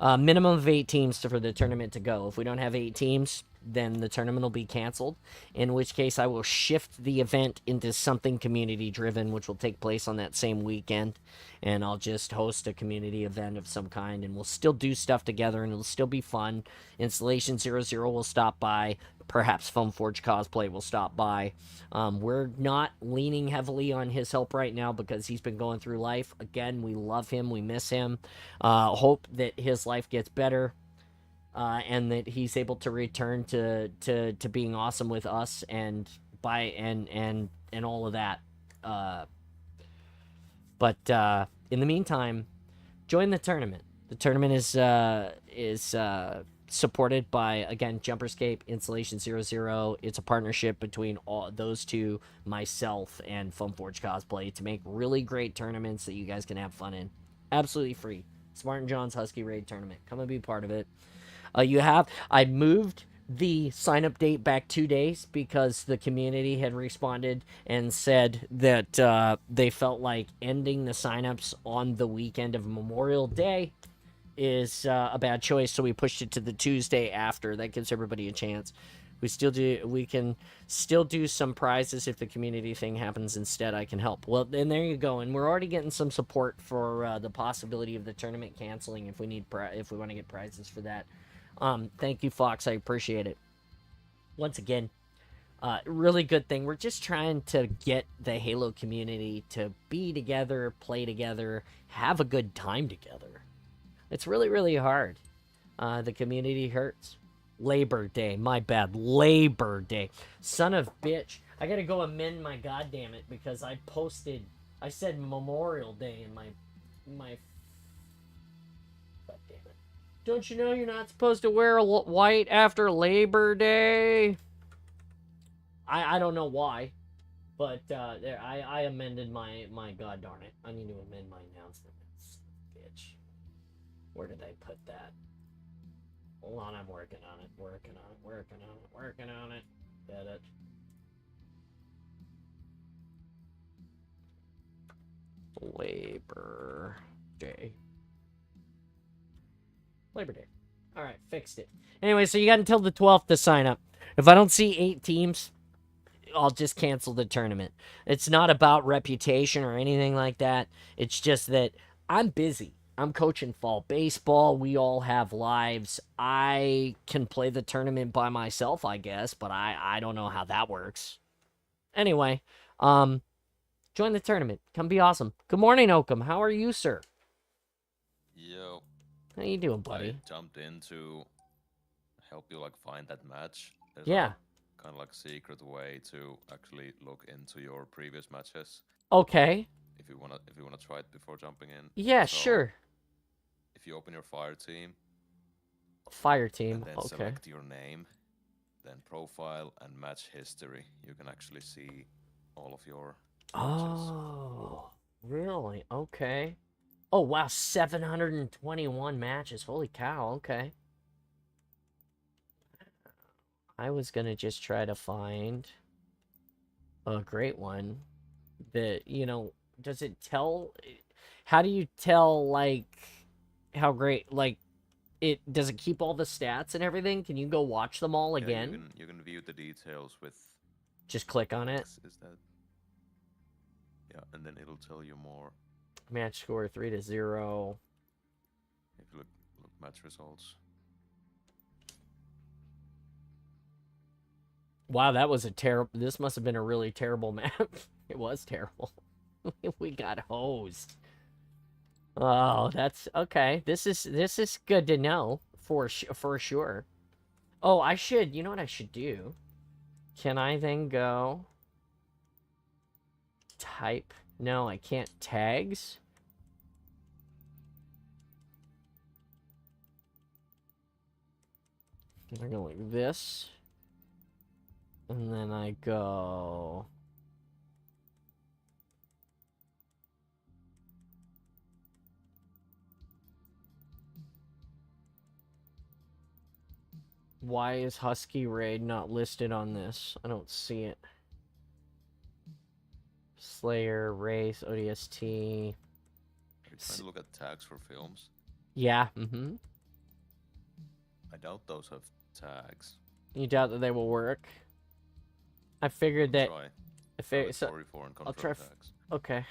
Speaker 1: Minimum of 8 teams for the tournament to go. If we don't have 8 teams, then the tournament will be canceled, in which case I will shift the event into something community driven, which will take place on that same weekend, and I'll just host a community event of some kind, and we'll still do stuff together, and it'll still be fun. Installation 00 will stop by. Perhaps Foamforge Cosplay will stop by. We're not leaning heavily on his help right now because he's been going through life. Again, we love him. We miss him. Hope that his life gets better. And that he's able to return to being awesome with us and all of that. But in the meantime, join the tournament. The tournament is supported by, again, Jumperscape, Installation 00. It's a partnership between all those two, myself, and Foamforge Cosplay to make really great tournaments that you guys can have fun in. Absolutely free. Smart and John's Husky Raid Tournament. Come and be part of it. I moved the sign-up date back 2 days because the community had responded and said that they felt like ending the sign-ups on the weekend of Memorial Day is a bad choice, so we pushed it to the Tuesday after. That gives everybody a chance. We can still do some prizes if the community thing happens instead. I can help. Well, then there you go. And we're already getting some support for the possibility of the tournament canceling if we want to get prizes for that. Thank you, Fox. I appreciate it. Once again, really good thing. We're just trying to get the Halo community to be together, play together, have a good time together. It's really, really hard. The community hurts. Labor Day. My bad. Labor Day. Son of bitch. I gotta go amend my goddammit because I said Memorial Day in my goddammit. Don't you know you're not supposed to wear white after Labor Day? I don't know why, but there I amended my god darn it. I need to amend my announcement. Bitch. Where did I put that? Hold on, I'm working on it. Working on it. Get it. Labor Day. Labor Day. Alright, fixed it. Anyway, so you got until the 12th to sign up. If I don't see 8 teams, I'll just cancel the tournament. It's not about reputation or anything like that. It's just that I'm busy. I'm coaching fall baseball. We all have lives. I can play the tournament by myself, I guess, but I don't know how that works. Anyway, join the tournament. Come be awesome. Good morning, Oakham. How are you, sir?
Speaker 4: Yo.
Speaker 1: How you doing, buddy?
Speaker 4: I jumped in to help you find that match. There's
Speaker 1: Yeah.
Speaker 4: kind of secret way to actually look into your previous matches.
Speaker 1: Okay.
Speaker 4: If you wanna try it before jumping in.
Speaker 1: Yeah,
Speaker 4: so,
Speaker 1: sure.
Speaker 4: If you open your fire team.
Speaker 1: Fire team.
Speaker 4: And then
Speaker 1: Okay.
Speaker 4: select your name, then profile and match history. You can actually see all of your matches.
Speaker 1: Oh, really? Okay. Oh, wow. 721 matches. Holy cow. Okay. I was going to just try to find a great one that, does it tell? How do you tell, how great, does it keep all the stats and everything? Can you go watch them all again?
Speaker 4: Yeah, you can view the details with...
Speaker 1: Just click on it?
Speaker 4: Is that... Yeah, and then it'll tell you more.
Speaker 1: Match score 3-0.
Speaker 4: If you look match results.
Speaker 1: Wow, that was a terrible... This must have been a really terrible map. It was terrible. We got hosed. Oh, that's... Okay, this is good to know. For sure. Oh, I should... You know what I should do? Can I then go... Type... No, I can't. Tags? I go like this. And then I go... Why is Husky Raid not listed on this? I don't see it. Slayer, Race, ODST.
Speaker 4: Are you trying to look at tags for films?
Speaker 1: Yeah, mm-hmm.
Speaker 4: I doubt those have tags.
Speaker 1: You doubt that they will work? I figured that...
Speaker 4: Try.
Speaker 1: So, I'll try...
Speaker 4: Tags.
Speaker 1: Okay.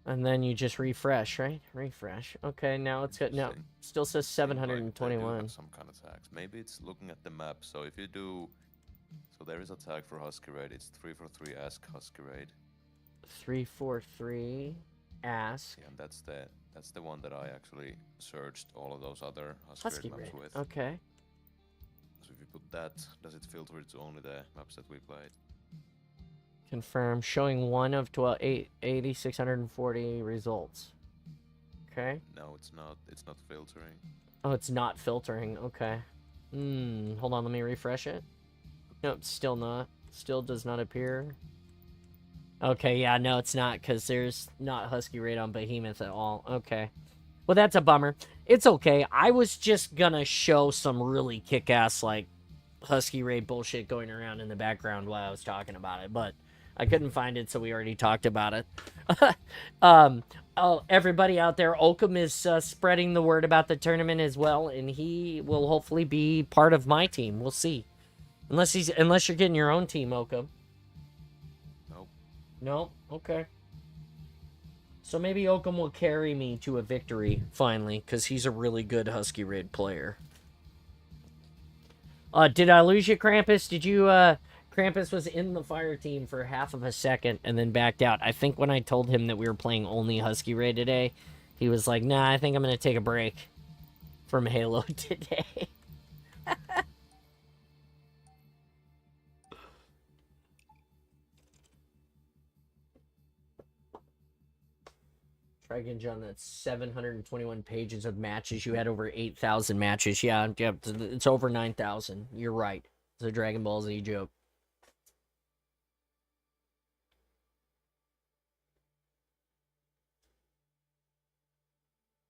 Speaker 1: And then you just refresh, right? Refresh. Okay, now it's got no.
Speaker 4: Interesting.
Speaker 1: Still says
Speaker 4: Seems like they do
Speaker 1: 721.
Speaker 4: have some kind of tags. Maybe it's looking at the map. So if you do, so there is a tag for Husky Raid. It's 343 Ask Husky Raid.
Speaker 1: 343 ask.
Speaker 4: Yeah, and that's the one that I actually searched all of those other
Speaker 1: Husky
Speaker 4: maps
Speaker 1: Raid.
Speaker 4: with.
Speaker 1: Okay.
Speaker 4: So if you put that, does it filter it to only the maps that we played?
Speaker 1: Confirm. Showing 1 of 8,640 results. Okay.
Speaker 4: No, it's not. It's not filtering.
Speaker 1: Oh, it's not filtering. Okay. Hold on. Let me refresh it. Nope, still not. Still does not appear. Okay, yeah, no, it's not, because there's not Husky Raid on Behemoth at all. Okay. Well, that's a bummer. It's okay. I was just gonna show some really kick-ass, like, Husky Raid bullshit going around in the background while I was talking about it, but I couldn't find it, so we already talked about it. Oh, everybody out there, Oakham is spreading the word about the tournament as well, and he will hopefully be part of my team. We'll see. Unless you're getting your own team, Oakham.
Speaker 4: Nope.
Speaker 1: No? Okay. So maybe Oakham will carry me to a victory, finally, because he's a really good Husky Raid player. Did I lose you, Krampus? Did you, Krampus was in the fire team for half of a second and then backed out. I think when I told him that we were playing only Husky Raid today, he was like, nah, I think I'm going to take a break from Halo today. Dragon John, that's 721 pages of matches. You had over 8,000 matches. Yeah, it's over 9,000. You're right. It's a Dragon Ball Z joke.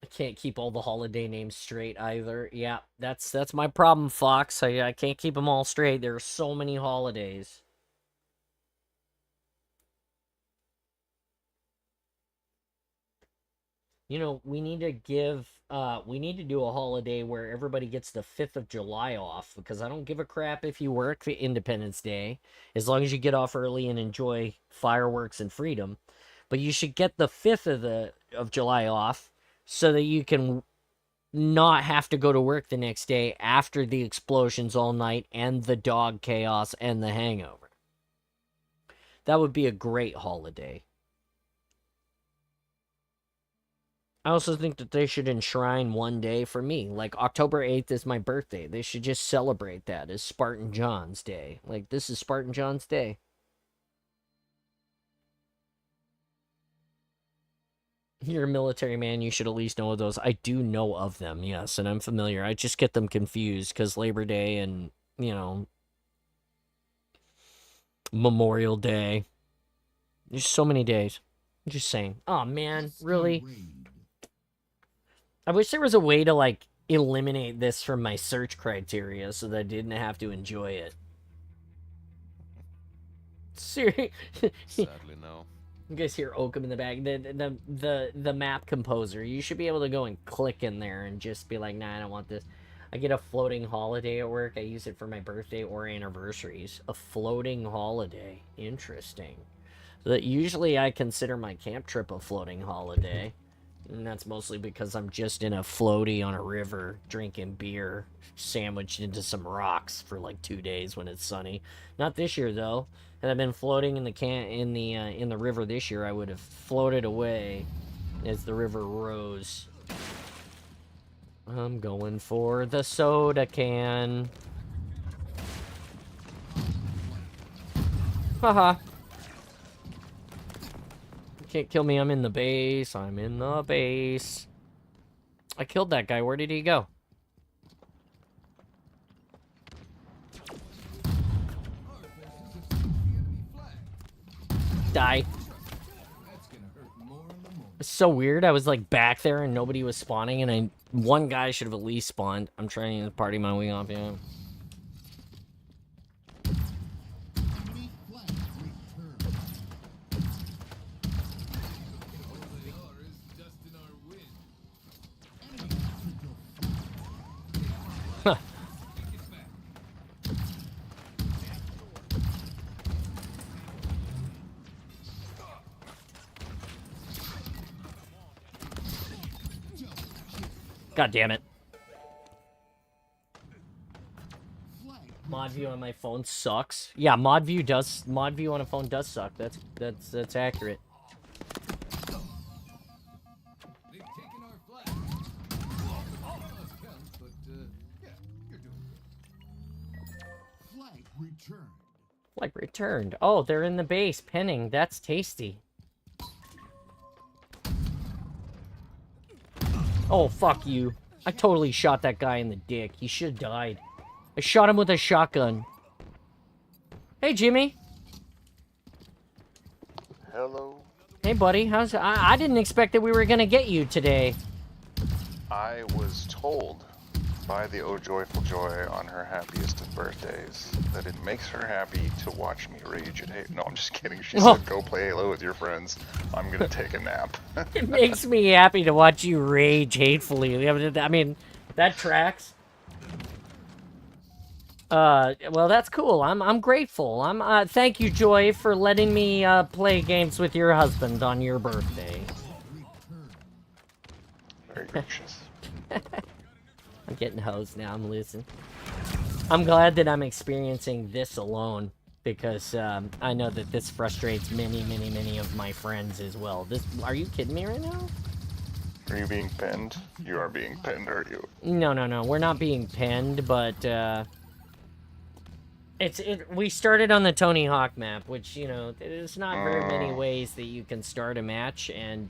Speaker 1: I can't keep all the holiday names straight either. Yeah, that's my problem, Fox. I can't keep them all straight. There are so many holidays. You know, we need to do a holiday where everybody gets the 5th of July off, because I don't give a crap if you work for Independence Day, as long as you get off early and enjoy fireworks and freedom. But you should get the 5th of July off so that you can not have to go to work the next day after the explosions all night and the dog chaos and the hangover. That would be a great holiday. I also think that they should enshrine one day for me. Like, October 8th is my birthday. They should just celebrate that as Spartan John's Day. Like, this is Spartan John's Day. You're a military man. You should at least know of those. I do know of them, yes, and I'm familiar. I just get them confused because Labor Day and, you know, Memorial Day. There's so many days. I'm just saying. Oh, man, really? I wish there was a way to, like, eliminate this from my search criteria so that I didn't have to enjoy it. Seriously.
Speaker 4: Sadly, no.
Speaker 1: You guys hear Oakham in the back. The map composer. You should be able to go and click in there and just be like, nah, I don't want this. I get a floating holiday at work. I use it for my birthday or anniversaries. A floating holiday. Interesting. So that usually I consider my camp trip a floating holiday. And that's mostly because I'm just in a floaty on a river drinking beer sandwiched into some rocks for like 2 days when it's sunny. Not this year though. Had I been floating in the river this year, I would have floated away as the river rose. I'm going for the soda can. Haha. Can't kill me, I'm in the base. I'm in the base. I killed that guy. Where did he go? Die. It's so weird. I was like back there and nobody was spawning, and one guy should have at least spawned. I'm trying to party my way off, yeah. God damn it. Mod view on my phone sucks. Yeah, mod view on a phone does suck. That's accurate.
Speaker 5: They've taken our flag. Lost count, but yeah, you're doing good. Flag returned.
Speaker 1: Like returned. Oh, they're in the base penning. That's tasty. Oh, fuck you. I totally shot that guy in the dick. He should have died. I shot him with a shotgun. Hey, Jimmy.
Speaker 6: Hello.
Speaker 1: Hey, buddy. I didn't expect that we were gonna get you today.
Speaker 6: I was told by the Oh Joyful Joy on her happiest of birthdays that it makes her happy to watch me rage at Halo. No, I'm just kidding. She said, go play Halo with your friends. I'm gonna take a nap.
Speaker 1: It makes me happy to watch you rage hatefully. I mean, that tracks. Well, that's cool. I'm grateful. Thank you, Joy, for letting me play games with your husband on your birthday.
Speaker 6: Very gracious.
Speaker 1: I'm getting hosed now. I'm losing. I'm glad that I'm experiencing this alone because I know that this frustrates many of my friends as well. Are you kidding me right now?
Speaker 6: Are you being pinned? You are being pinned, are you?
Speaker 1: No. We're not being pinned, but we started on the Tony Hawk map, which, you know, there's not very many ways that you can start a match, and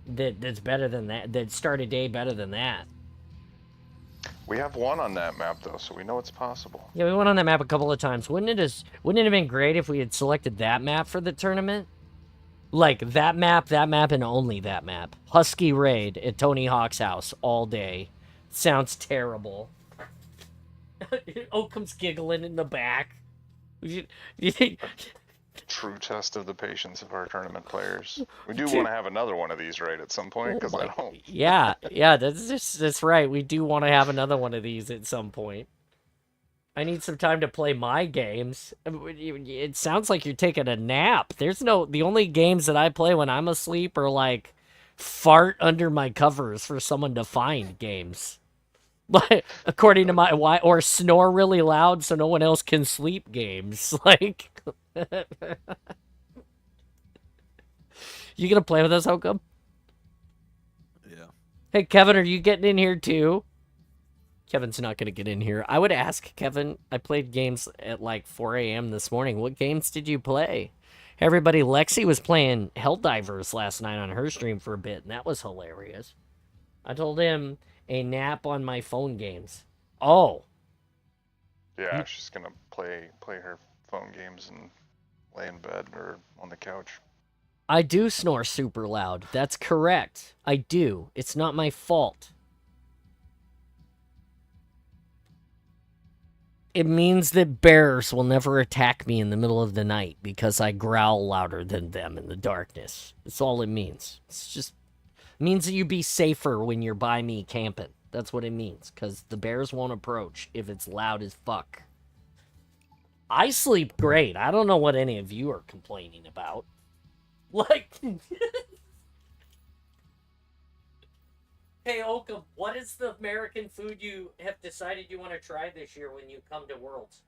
Speaker 1: that's better than that. That start a day better than that.
Speaker 6: We have one on that map though, so we know it's possible.
Speaker 1: Yeah, we went on that map a couple of times. Wouldn't it have been great if we had selected that map for the tournament? Like that map, and only that map. Husky raid at Tony Hawk's house all day. Sounds terrible. Oakum's giggling in the back.
Speaker 6: True test of the patience of our tournament players. We do want to have another one of these, right, at some point, because I don't.
Speaker 1: Yeah, that's right. We do want to have another one of these at some point. I need some time to play my games. It sounds like you're taking a nap. The only games that I play when I'm asleep are like fart under my covers for someone to find games. Like, according to or snore really loud so no one else can sleep games. Like, you gonna play with us, Hokum?
Speaker 4: Yeah.
Speaker 1: Hey, Kevin, are you getting in here too? Kevin's not gonna get in here. I would ask Kevin. I played games at like 4 a.m. this morning. What games did you play? Hey, everybody, Lexi was playing Helldivers last night on her stream for a bit, and that was hilarious. I told him a nap on my phone games. Oh.
Speaker 6: Yeah, she's gonna play her phone games and lay in bed or on the couch.
Speaker 1: I do snore super loud. That's correct. I do. It's not my fault. It means that bears will never attack me in the middle of the night because I growl louder than them in the darkness. That's all it means. It means that you be safer when you're by me camping. That's what it means, because the bears won't approach if it's loud as fuck. I sleep great. I don't know what any of you are complaining about. Like... Hey, Oakham, what is the American food you have decided you want to try this year when you come to Worlds?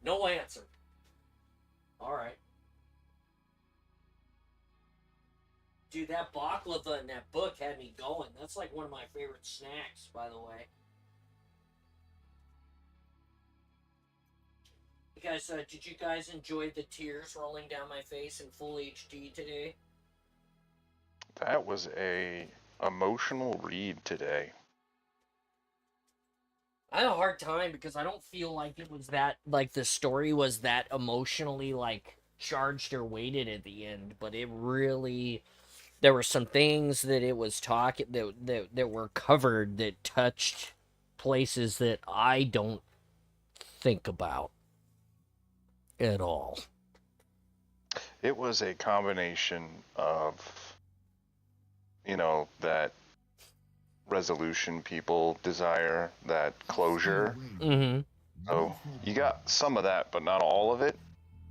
Speaker 1: No answer. All right. Dude, that baklava in that book had me going. That's like one of my favorite snacks, by the way. You guys, did you guys enjoy the tears rolling down my face in full HD today?
Speaker 6: That was a emotional read today.
Speaker 1: I had a hard time because I don't feel like it was that, like, the story was that emotionally, like, charged or weighted at the end, but it really, there were some things that it was talking, that were covered that touched places that I don't think about at all.
Speaker 6: It was a combination of, you know, that resolution people desire, that closure.
Speaker 1: Mm-hmm.
Speaker 6: So you got some of that, but not all of it.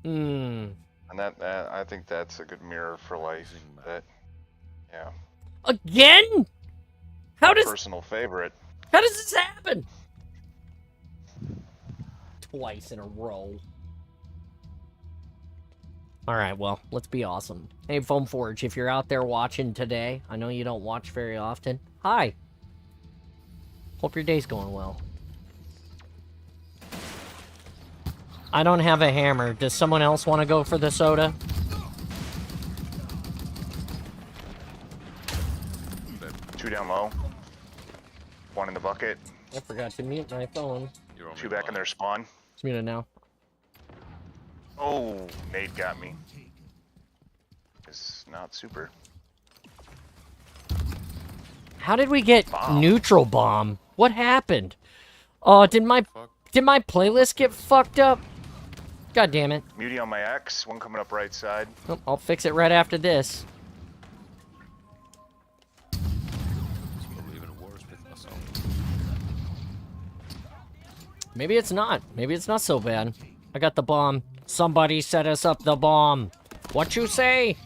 Speaker 1: Mm.
Speaker 6: And that I think that's a good mirror for life. That, yeah.
Speaker 1: Again? How does
Speaker 6: Personal favorite.
Speaker 1: this happen? Twice in a row. Alright, well, let's be awesome. Hey, Foam Forge, if you're out there watching today, I know you don't watch very often. Hi. Hope your day's going well. I don't have a hammer. Does someone else want to go for the soda?
Speaker 6: Two down low. One in the bucket.
Speaker 1: I forgot to mute my phone.
Speaker 6: Two back in their spawn.
Speaker 1: It's muted now.
Speaker 6: Oh, Nate got me. It's not super.
Speaker 1: How did we get
Speaker 6: Bomb.
Speaker 1: neutral bomb? What happened? Oh, did my playlist get fucked up? God damn it.
Speaker 6: Muty on my X. One coming up right side.
Speaker 1: Oh, I'll fix it right after this.
Speaker 4: It's probably even worse with us on.
Speaker 1: Maybe it's not. Maybe it's not so bad. I got the bomb. Somebody set us up the bomb. What you say?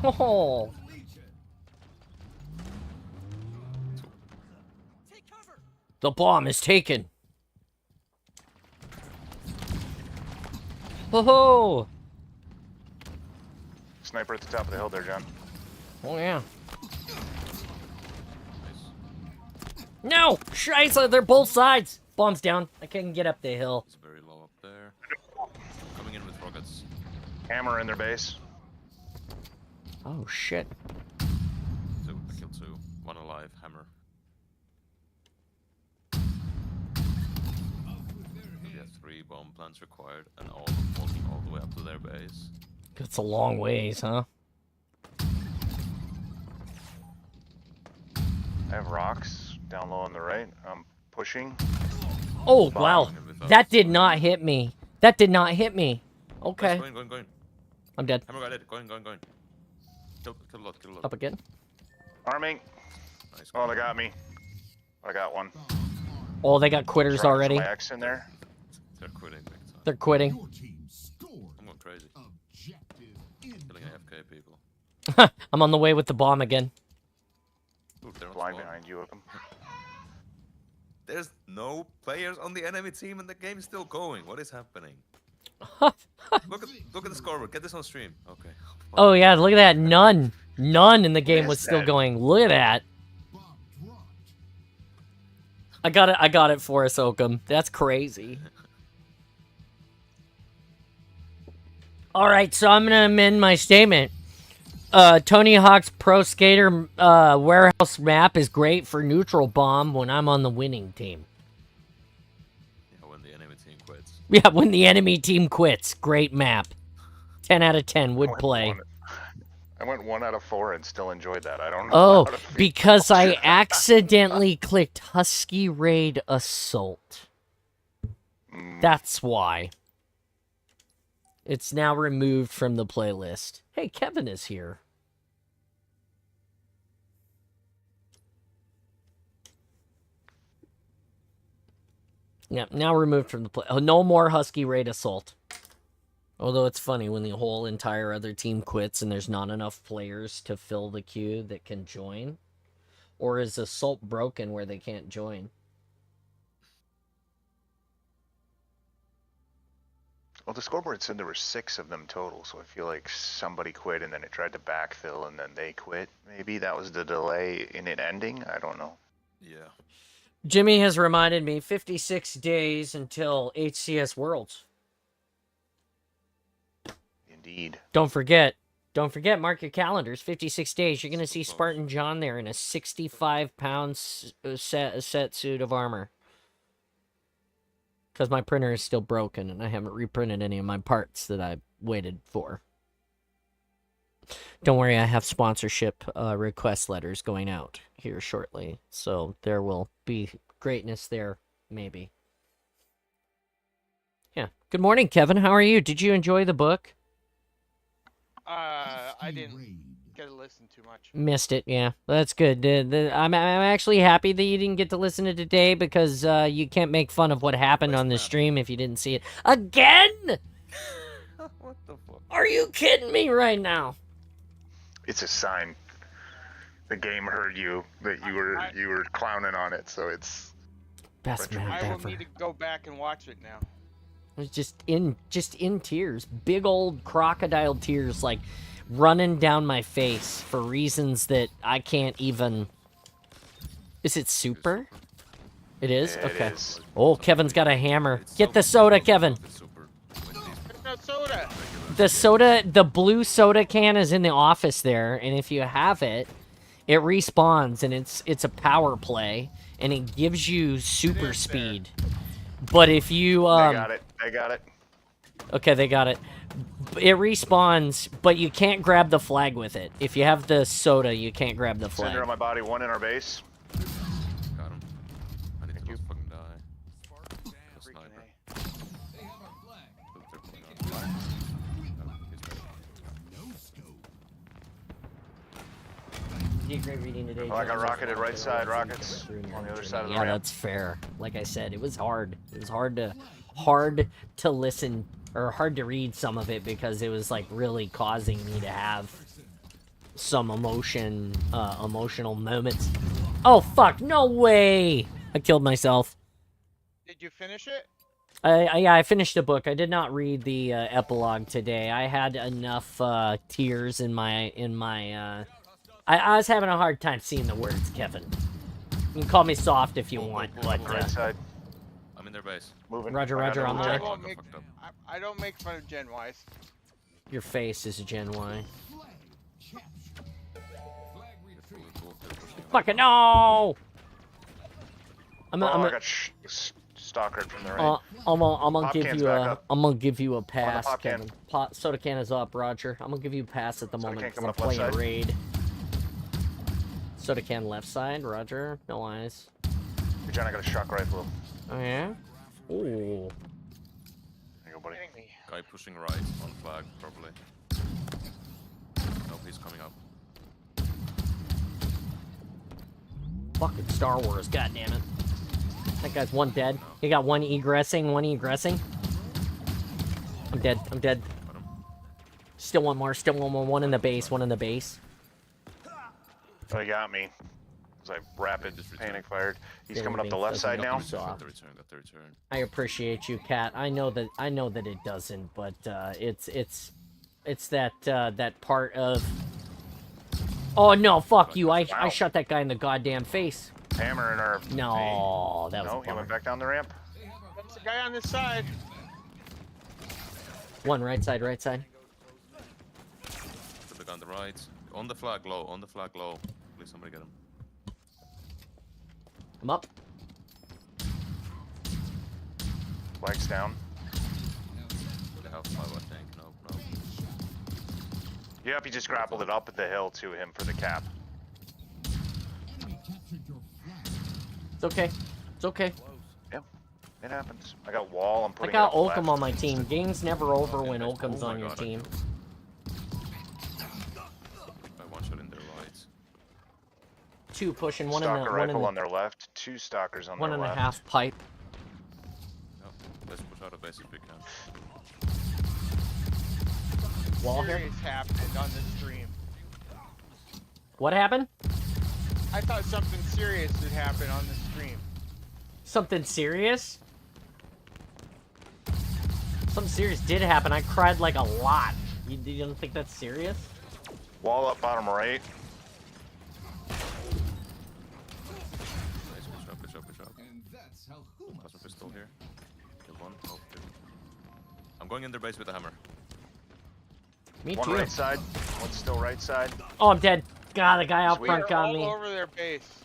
Speaker 1: Oh. The bomb is taken. Oh.
Speaker 6: Sniper at the top of the hill there, John.
Speaker 1: Oh yeah. No! Scheiße, they're both sides! Bomb's down. I can't get up the hill.
Speaker 4: It's very low up there. Coming in with rockets.
Speaker 6: Hammer in their base.
Speaker 1: Oh shit.
Speaker 4: Two. I killed two. One alive. Hammer. We have 3 bomb plants required, and all of them walking all the way up to their base.
Speaker 1: It's a long ways, huh?
Speaker 6: I have rocks down low on the right. I'm pushing.
Speaker 1: Oh, wow. That did not hit me. That did not hit me. Okay.
Speaker 4: Nice, going.
Speaker 1: I'm dead.
Speaker 4: Hammer got it. Going. Kill a lot.
Speaker 1: Up again.
Speaker 6: Arming.
Speaker 4: Nice.
Speaker 6: Oh, they got me. I got one.
Speaker 1: Oh, they got quitters
Speaker 6: Trying to
Speaker 1: already.
Speaker 6: put my X in there.
Speaker 4: They're quitting big time.
Speaker 1: They're quitting.
Speaker 5: Your team scored.
Speaker 4: I'm going crazy.
Speaker 5: Objective
Speaker 4: Killing AFK people.
Speaker 1: I'm on the way with the bomb again.
Speaker 4: Ooh, they're on
Speaker 6: Blind
Speaker 4: spawn.
Speaker 6: behind you with them.
Speaker 4: There's no players on the enemy team and the game's still going. What is happening? Look at the scoreboard. Get this on stream. Okay.
Speaker 1: Oh yeah, look at that. None in the game was still going. Look at that. I got it for us, Oakham. That's crazy. Alright, so I'm gonna amend my statement. Tony Hawk's Pro Skater warehouse map is great for neutral bomb when I'm on the winning team.
Speaker 4: Yeah, when the enemy team quits.
Speaker 1: Yeah, when the enemy team quits. Great map. 10 out of 10 would play.
Speaker 6: I went 1 out of 4 and still enjoyed that. I don't know.
Speaker 1: Oh,
Speaker 6: how to feel.
Speaker 1: because I accidentally clicked Husky Raid Assault. That's why. It's now removed from the playlist. Hey, Kevin is here. Yeah, now removed from the play. Oh, no more Husky Raid Assault. Although it's funny when the whole entire other team quits and there's not enough players to fill the queue that can join. Or is Assault broken where they can't join?
Speaker 6: Well, the scoreboard said there were 6 of them total, so I feel like somebody quit and then it tried to backfill and then they quit. Maybe that was the delay in it ending. I don't know.
Speaker 4: Yeah.
Speaker 1: Jimmy has reminded me 56 days until HCS Worlds.
Speaker 6: Indeed.
Speaker 1: Don't forget, mark your calendars. 56 days. You're going to see Spartan John there in a 65-pound set suit of armor. Because my printer is still broken and I haven't reprinted any of my parts that I waited for. Don't worry, I have sponsorship request letters going out here shortly. So there will be greatness there, maybe. Yeah. Good morning, Kevin. How are you? Did you enjoy the book?
Speaker 7: I didn't
Speaker 5: Raid.
Speaker 7: get to listen too much.
Speaker 1: Missed it, yeah. That's good. I'm actually happy that you didn't get to listen to it today because you can't make fun of what happened on the stream if you didn't see it. Again?
Speaker 4: What the fuck?
Speaker 1: Are you kidding me right now?
Speaker 6: It's a sign. The game heard you that you were clowning on it, so it's
Speaker 1: Best
Speaker 6: I
Speaker 1: map
Speaker 7: I will
Speaker 1: ever.
Speaker 7: need to go back and watch it now.
Speaker 1: I was just in tears. Big old crocodile tears like running down my face for reasons that I can't even. Is it super? It is?
Speaker 6: It
Speaker 1: Okay.
Speaker 6: is.
Speaker 1: Oh, Kevin's got a hammer.
Speaker 4: It's
Speaker 1: Get the
Speaker 4: so
Speaker 1: soda,
Speaker 4: good.
Speaker 1: Kevin.
Speaker 4: It's super. When these
Speaker 7: There's no soda.
Speaker 1: The soda, the blue soda can is in the office there, and if you have it, it respawns and it's a power play and it gives you super
Speaker 7: is
Speaker 1: speed. But if you
Speaker 6: They got it. They got it.
Speaker 1: okay, they got it. It respawns, but you can't grab the flag with it. If you have the soda, you can't grab the
Speaker 6: Cinder on
Speaker 1: flag.
Speaker 6: my body. One in our base.
Speaker 4: got him. I need to go fucking die. The sniper. They're putting on flag. Oh, he's ready.
Speaker 5: No scope.
Speaker 1: You did great reading today.
Speaker 6: Oh, I got rocketed right side, rockets on the other side of the
Speaker 1: Yeah,
Speaker 6: ramp.
Speaker 1: that's fair. Like I said, it was hard. It was hard to listen or hard to read some of it because it was like really causing me to have some emotional moments. Oh fuck, no way. I killed myself.
Speaker 7: Did you finish it?
Speaker 1: Yeah, I finished the book. I did not read the epilogue today. I had enough tears in my I was having a hard time seeing the words, Kevin. You can call me soft if you want, but
Speaker 6: Right side.
Speaker 4: I'm in their base.
Speaker 6: Moving.
Speaker 1: Roger,
Speaker 6: I got
Speaker 1: roger,
Speaker 6: the
Speaker 1: on the
Speaker 6: movement.
Speaker 1: way.
Speaker 7: I
Speaker 4: Fuck
Speaker 7: won't
Speaker 4: up,
Speaker 7: make.
Speaker 4: fucked up.
Speaker 7: I don't make fun of Gen Ys.
Speaker 1: your face is a Gen Y.
Speaker 5: Flag captured. Flag retreat.
Speaker 4: They're pushing him.
Speaker 1: Fucking no! I'm
Speaker 6: Oh, I
Speaker 1: gonna,
Speaker 6: got stalkered from the right.
Speaker 1: I'm gonna
Speaker 6: Pop
Speaker 1: give
Speaker 6: can's
Speaker 1: you
Speaker 6: back
Speaker 1: a,
Speaker 6: up.
Speaker 1: I'm gonna give you a pass,
Speaker 6: pop can.
Speaker 1: Kevin. Soda can is up, Roger. I'm gonna give you a pass at the
Speaker 6: Soda
Speaker 1: moment
Speaker 6: can
Speaker 1: because I'm
Speaker 6: coming up left
Speaker 1: playing
Speaker 6: side.
Speaker 1: raid. Soda can left side, Roger. No eyes.
Speaker 6: John, I got a shock rifle.
Speaker 1: Oh yeah. Ooh.
Speaker 6: There you go, buddy.
Speaker 7: Kidding me.
Speaker 4: Guy pushing right on flag, probably. Nope, he's coming up.
Speaker 1: Fucking Star Wars, goddammit. That guy's one dead. He got one egressing, one egressing. I'm dead, I'm dead.
Speaker 4: Got him.
Speaker 1: Still one more, still one more. One in the base, one in the base.
Speaker 6: Oh, he got me. As I rapid
Speaker 4: Just return.
Speaker 6: panic fired. He's
Speaker 1: Yeah,
Speaker 6: coming up the
Speaker 1: everything
Speaker 6: left
Speaker 1: doesn't
Speaker 6: side
Speaker 1: go
Speaker 6: now.
Speaker 1: through.
Speaker 4: Got the return, got the return.
Speaker 1: I appreciate you, Kat. I know that it doesn't, but it's that that part of. Oh no! Fuck you! I
Speaker 6: Wow.
Speaker 1: shot that guy in the goddamn face.
Speaker 6: Hammer in our.
Speaker 1: No, that was
Speaker 6: No,
Speaker 1: a
Speaker 6: he
Speaker 1: bummer.
Speaker 6: went back down the ramp.
Speaker 7: That's the guy on this side.
Speaker 1: One right side, right side.
Speaker 4: Put the gun on the right. On the flag low, on the flag low. Please somebody get him.
Speaker 1: I'm up.
Speaker 6: Flags down.
Speaker 4: They have 5, I think. Nope, nope.
Speaker 6: Yep, he just grappled it up at the hill to him for the cap.
Speaker 5: Enemy captured your flag.
Speaker 1: It's okay. It's okay.
Speaker 6: Yep, it happens. I got wall. I'm
Speaker 1: I
Speaker 6: putting
Speaker 1: got
Speaker 6: it up
Speaker 1: Oakham
Speaker 6: left.
Speaker 1: on my team. Game's never over when
Speaker 4: Oh
Speaker 1: Oakham's
Speaker 4: my
Speaker 1: on your
Speaker 4: God, I
Speaker 1: team.
Speaker 4: killed I one shot in their right.
Speaker 1: Two pushing, one
Speaker 6: Stalker
Speaker 1: in the
Speaker 6: rifle on their left. Two stalkers on
Speaker 1: one
Speaker 6: their
Speaker 1: and a
Speaker 6: left.
Speaker 1: half pipe.
Speaker 4: No, let's push out of base if we can.
Speaker 1: Wall here.
Speaker 7: Serious happened on the stream.
Speaker 1: What happened?
Speaker 7: I thought something serious had happened on the stream.
Speaker 1: Something serious? Something serious did happen. I cried like a lot. You don't think that's serious?
Speaker 6: Wall up bottom right.
Speaker 4: Nice, good job, good job, good job.
Speaker 5: And that's how Huma
Speaker 4: Plasma pistol here. Kill one. Oh, good. I'm going in their base with a hammer.
Speaker 1: Me
Speaker 6: One
Speaker 1: too.
Speaker 6: right side. One still right side.
Speaker 1: Oh, I'm dead. God, the guy out
Speaker 6: Sweet.
Speaker 1: front
Speaker 7: They're
Speaker 1: got
Speaker 7: all
Speaker 1: me.
Speaker 7: over their base.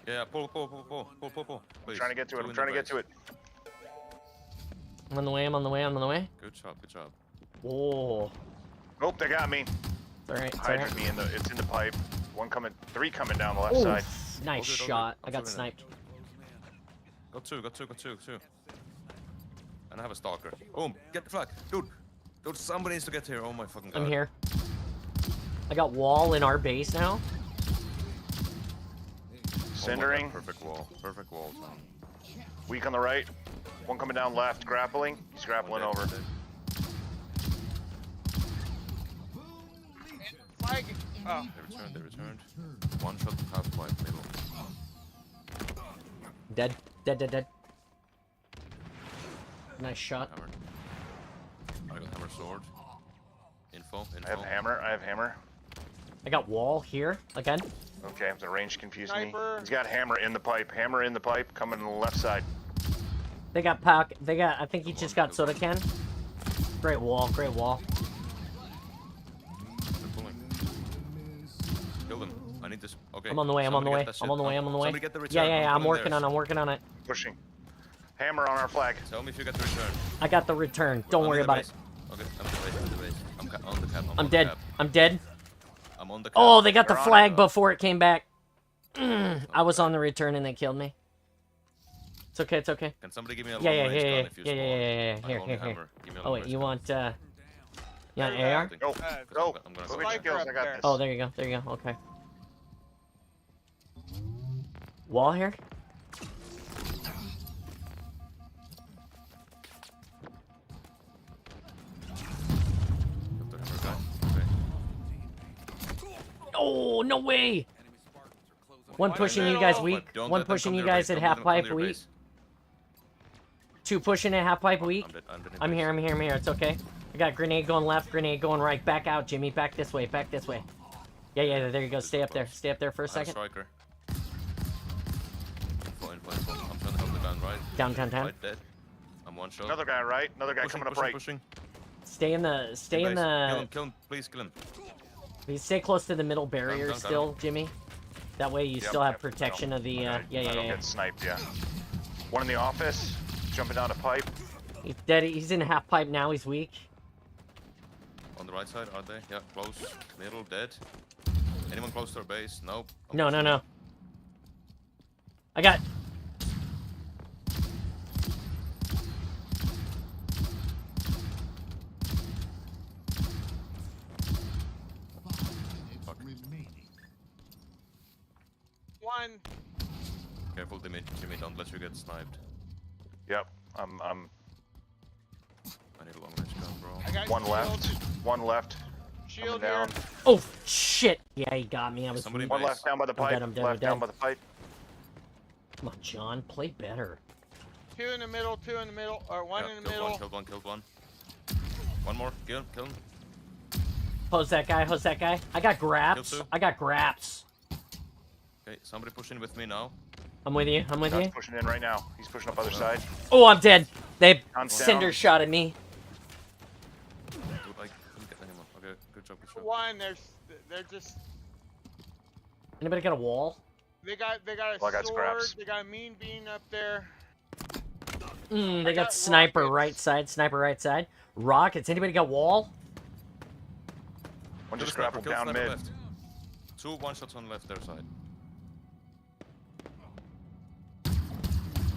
Speaker 4: Yeah, pull.
Speaker 6: I'm
Speaker 4: Please.
Speaker 6: trying to get to it.
Speaker 4: Two
Speaker 6: I'm
Speaker 4: in
Speaker 6: trying to
Speaker 4: their
Speaker 6: get to it.
Speaker 1: I'm on the way. I'm on the way. I'm on the way.
Speaker 4: Good job, good job.
Speaker 1: Oh,
Speaker 6: Oh, they got me.
Speaker 1: it's all right. It's all
Speaker 6: Hiding
Speaker 1: right.
Speaker 6: me in the. It's in the pipe. One coming. Three coming down the left
Speaker 1: Ooh,
Speaker 6: side.
Speaker 1: nice
Speaker 4: All good, all
Speaker 1: shot.
Speaker 4: good.
Speaker 1: I got
Speaker 4: I'm shooting
Speaker 1: sniped.
Speaker 4: Got two. And I have a stalker. Boom, get the flag. Dude, somebody needs to get here. Oh my fucking god.
Speaker 1: I'm here. I got wall in our base now.
Speaker 6: Cindering.
Speaker 4: Oh my God, perfect wall. Perfect wall, Tom.
Speaker 6: Weak on the right. One coming down left, grappling. He's grappling over.
Speaker 7: And flag. Oh,
Speaker 4: They returned. One shot, half pipe, middle.
Speaker 1: Dead. Dead. Nice shot.
Speaker 4: Hammer. I got hammer sword. Info.
Speaker 6: I have hammer.
Speaker 1: I got wall here again.
Speaker 6: Okay, the range confused
Speaker 7: Sniper.
Speaker 6: me. He's got hammer in the pipe. Hammer in the pipe, coming on the left side.
Speaker 1: They got pack. They got. I think he just got soda can. Great wall.
Speaker 4: They're pulling. Kill them. I need this. Okay.
Speaker 1: I'm on the way.
Speaker 4: Somebody get that shit. Somebody get the return.
Speaker 1: Yeah. I'm
Speaker 4: pulling
Speaker 1: working
Speaker 4: theirs.
Speaker 1: on. I'm working on it.
Speaker 6: Pushing. Hammer on our flag.
Speaker 4: Tell me if you get the return.
Speaker 1: I got the return. Don't worry about it.
Speaker 4: Okay, I'm on the base. I'm on the cap.
Speaker 1: I'm dead. I'm dead.
Speaker 4: I'm on the cap.
Speaker 1: Oh, they got the
Speaker 6: They're on
Speaker 1: flag
Speaker 6: it.
Speaker 1: before it came back. I was on the return and they killed me. It's okay. It's okay.
Speaker 4: Can somebody give me a
Speaker 1: Yeah.
Speaker 4: long range gun if you spawn?
Speaker 1: Here.
Speaker 4: I only hammer. Give me a
Speaker 1: Oh
Speaker 4: long
Speaker 1: wait,
Speaker 4: range
Speaker 1: you
Speaker 4: gun.
Speaker 1: want you want
Speaker 7: Yeah.
Speaker 1: AR?
Speaker 6: Go. Go.
Speaker 4: I'm gonna
Speaker 6: Go
Speaker 4: go
Speaker 6: make
Speaker 7: back.
Speaker 6: kills. I got this.
Speaker 1: Oh, there you go. Okay. Wall here.
Speaker 4: Got the hammer guy. Okay.
Speaker 1: Oh, no way. One pushing you guys weak.
Speaker 4: Don't
Speaker 1: One
Speaker 4: let them
Speaker 1: pushing
Speaker 4: come
Speaker 1: you
Speaker 4: to your
Speaker 1: guys
Speaker 4: base.
Speaker 1: at
Speaker 4: Don't let
Speaker 1: half
Speaker 4: them come to
Speaker 1: pipe
Speaker 4: your
Speaker 1: weak.
Speaker 4: base.
Speaker 1: Two pushing at half pipe weak.
Speaker 4: I'm dead in
Speaker 1: I'm
Speaker 4: base.
Speaker 1: here. It's okay. I got grenade going left, grenade going right. Back out, Jimmy. Back this way. Yeah. There you go. Stay up there for a
Speaker 4: I have a
Speaker 1: second.
Speaker 4: striker. Info. I'm trying to help the gun right.
Speaker 1: Down.
Speaker 4: Right, dead. I'm one shot.
Speaker 6: Another guy right. Another guy
Speaker 4: Pushing,
Speaker 6: coming up
Speaker 4: pushing,
Speaker 6: right.
Speaker 4: pushing.
Speaker 1: Stay in the.
Speaker 4: Kill him, please kill him.
Speaker 1: You stay close to the middle barrier
Speaker 4: Got him.
Speaker 1: still, Jimmy. That way you
Speaker 6: Yep,
Speaker 1: still have
Speaker 6: yep,
Speaker 1: protection of the.
Speaker 6: I don't get sniped, yeah. One in the office, jumping down a pipe.
Speaker 1: He's dead. He's in half pipe now. He's weak.
Speaker 4: On the right side, are they? Yeah, close. Middle, dead. Anyone close to our base? Nope. I'm
Speaker 1: No.
Speaker 4: pushing.
Speaker 1: I got.
Speaker 5: Remaining.
Speaker 7: one.
Speaker 4: Careful, Jimmy. Don't let you get sniped.
Speaker 6: Yep,
Speaker 4: I need a long range gun, bro.
Speaker 7: I got
Speaker 6: one
Speaker 7: shield.
Speaker 6: left. One left.
Speaker 7: Shield
Speaker 6: Coming
Speaker 7: here.
Speaker 6: down.
Speaker 1: Oh shit! Yeah, he got me. I was.
Speaker 4: Somebody
Speaker 1: weak.
Speaker 6: One
Speaker 4: base.
Speaker 6: left down by the
Speaker 1: I'm
Speaker 6: pipe.
Speaker 1: dead, I'm dead,
Speaker 6: Left
Speaker 1: I'm
Speaker 6: down
Speaker 1: dead.
Speaker 6: by the pipe.
Speaker 1: Come on, John. Play better.
Speaker 7: Two in the middle, or one
Speaker 4: Yeah,
Speaker 7: in the
Speaker 4: killed
Speaker 7: middle.
Speaker 4: Killed one. One more. Kill him.
Speaker 1: Hose that guy. I got graps.
Speaker 4: Kill two.
Speaker 1: I got graps.
Speaker 4: Okay, somebody pushing with me now.
Speaker 1: I'm with you.
Speaker 6: John's pushing in right now. He's pushing up other side.
Speaker 1: Oh, I'm dead. They
Speaker 6: John's
Speaker 1: cinder
Speaker 6: down.
Speaker 1: shot at me.
Speaker 4: Dude, I couldn't get anyone. Okay, good job.
Speaker 7: One, they're just
Speaker 1: Anybody got a wall?
Speaker 7: they got a
Speaker 6: Well, I got
Speaker 7: sword.
Speaker 6: scraps.
Speaker 7: They got a mean bean up there.
Speaker 1: They
Speaker 7: I
Speaker 1: got
Speaker 7: got
Speaker 1: sniper
Speaker 7: rockets.
Speaker 1: right side. Rockets. Anybody got wall?
Speaker 6: One
Speaker 4: Kill
Speaker 6: just
Speaker 4: sniper,
Speaker 6: grappled
Speaker 4: kill
Speaker 6: down
Speaker 4: sniper
Speaker 6: mid.
Speaker 4: left. Two one-shots on left, their side.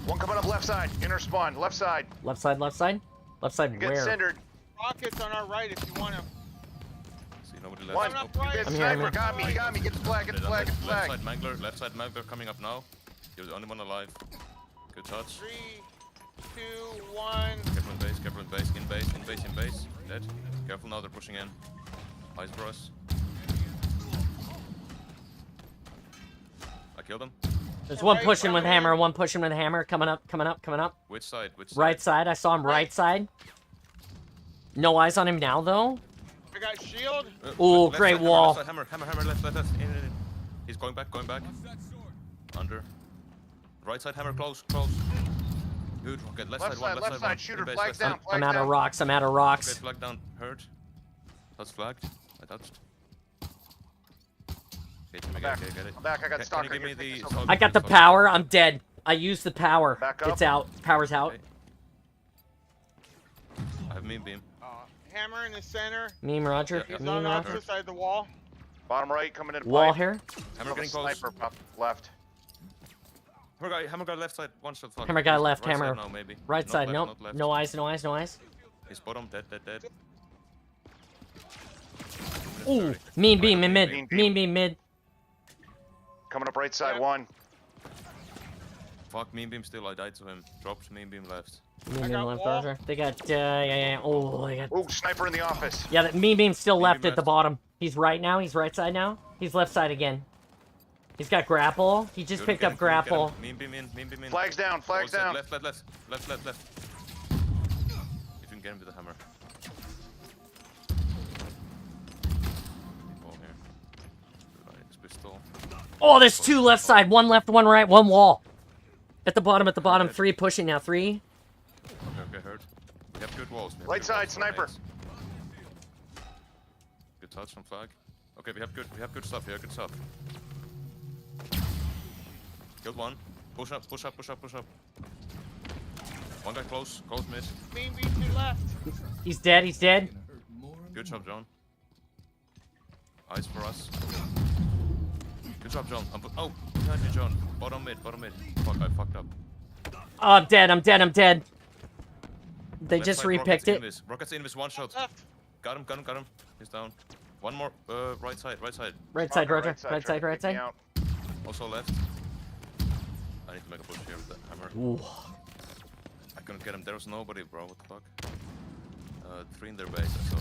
Speaker 6: One coming up left side. Inner spawn. Left side.
Speaker 1: Left side. Left side
Speaker 6: Get
Speaker 1: where?
Speaker 6: cindered.
Speaker 7: Rockets on our right if you want them.
Speaker 4: See, nobody left.
Speaker 6: One.
Speaker 7: Coming up
Speaker 4: Oh,
Speaker 7: right.
Speaker 6: Good
Speaker 1: I'm here, I'm
Speaker 6: sniper.
Speaker 1: here.
Speaker 6: Got me. Got me. Get the flag. Get the flag. Get the flag.
Speaker 4: Left side Mangler coming up now. You're the only one alive. Good touch.
Speaker 7: 3, 2, 1.
Speaker 4: Careful in base. In base. Dead. Careful now, they're pushing in. Eyes for us. I killed him.
Speaker 1: There's one
Speaker 7: Right,
Speaker 1: pushing with
Speaker 7: right.
Speaker 1: hammer. One pushing with hammer. Coming up.
Speaker 4: Which side?
Speaker 1: Right side. I saw him right side. No eyes on him now though.
Speaker 7: I got shield.
Speaker 1: Ooh,
Speaker 4: Left
Speaker 1: great
Speaker 4: side,
Speaker 1: wall.
Speaker 4: Hammer, left. In. He's going back. Under. Right side, hammer, close. Good, okay, left side one.
Speaker 6: Left side. Shooter. Flags down.
Speaker 1: I'm
Speaker 6: Flags
Speaker 1: out of
Speaker 6: down.
Speaker 1: rocks.
Speaker 4: Okay,
Speaker 1: rocks.
Speaker 4: flag down, hurt. That's flagged. I touched. Okay, Jimmy,
Speaker 6: Back.
Speaker 4: get it.
Speaker 6: I'm back. I got
Speaker 4: Can
Speaker 6: stalker.
Speaker 4: you give me
Speaker 6: Here, take
Speaker 4: the
Speaker 6: this
Speaker 4: assault
Speaker 1: I got the
Speaker 4: rifle?
Speaker 1: power. I'm dead. I used the power.
Speaker 6: Back up.
Speaker 1: It's out. Power's out.
Speaker 4: Okay. I have mean beam.
Speaker 7: Hammer in the center.
Speaker 1: Meme Roger.
Speaker 4: Yeah,
Speaker 7: He's
Speaker 4: yeah.
Speaker 7: on the
Speaker 1: Meme
Speaker 7: opposite
Speaker 1: Roger.
Speaker 7: side of the wall.
Speaker 6: Bottom right. Coming in.
Speaker 1: Wall
Speaker 6: pipe.
Speaker 1: here.
Speaker 4: Hammer getting close.
Speaker 6: Sniper up left.
Speaker 4: Hammer guy left side, one shot. Fuck.
Speaker 1: Hammer guy left,
Speaker 4: Right
Speaker 1: hammer.
Speaker 4: Side, no, maybe.
Speaker 1: Right
Speaker 4: Not
Speaker 1: side.
Speaker 4: left,
Speaker 1: Nope.
Speaker 4: not left.
Speaker 1: No eyes. No eyes.
Speaker 4: He's bottom, dead.
Speaker 1: Ooh, mean beam in mid.
Speaker 6: Mean
Speaker 1: Mean beam mid.
Speaker 6: Coming up right side,
Speaker 7: Yeah.
Speaker 6: one.
Speaker 4: Fuck, mean beam still. I died to him. Dropped mean beam left.
Speaker 1: Mean beam
Speaker 7: got
Speaker 1: left
Speaker 7: wall.
Speaker 1: browser. They got, yeah. Oh, they got.
Speaker 6: Ooh, sniper in the office.
Speaker 1: Yeah, the mean beam's still
Speaker 4: Mean
Speaker 1: left
Speaker 4: beam
Speaker 1: at the
Speaker 4: left.
Speaker 1: bottom. He's right now. He's right side now. He's left side again. He's got grapple. He just
Speaker 4: Good,
Speaker 1: picked
Speaker 4: get
Speaker 1: up
Speaker 4: him, get him, get him.
Speaker 1: grapple.
Speaker 4: Mean beam in, mean beam in.
Speaker 6: Flags down, flags
Speaker 4: All set.
Speaker 6: down.
Speaker 4: Left. If you can get him with the hammer. Ball here. Right, his pistol.
Speaker 1: Oh, there's two left side. One left, one right, one wall. At the bottom. Three pushing now. Three.
Speaker 4: Okay, heard. We have good walls. We have
Speaker 6: Right
Speaker 4: good
Speaker 6: side,
Speaker 4: walls for
Speaker 6: sniper.
Speaker 4: nades. Good touch from flag. Okay, we have good stuff here. Good stuff. Killed one. Push up. One guy close mid.
Speaker 7: Mean beam to left.
Speaker 1: He's dead.
Speaker 5: Gonna hurt more and
Speaker 4: Good
Speaker 5: more.
Speaker 4: job, John. Eyes for us. Good job, John. Oh, behind you, John. Bottom mid. Fuck, I fucked up.
Speaker 1: Oh, I'm dead. They
Speaker 4: Left
Speaker 1: just
Speaker 4: side,
Speaker 1: repicked it.
Speaker 4: Rockets invis, one shot.
Speaker 7: Left.
Speaker 4: Got him. He's down. One more, right side.
Speaker 1: Right side,
Speaker 6: Fucking
Speaker 1: Roger. Right
Speaker 6: trying
Speaker 1: side,
Speaker 6: to
Speaker 1: right
Speaker 6: take me
Speaker 1: side.
Speaker 6: out.
Speaker 4: Also left. I need to make a push here with the hammer.
Speaker 1: Ooh.
Speaker 4: I couldn't get him. There was nobody, bro. What the fuck? Three in their base. I saw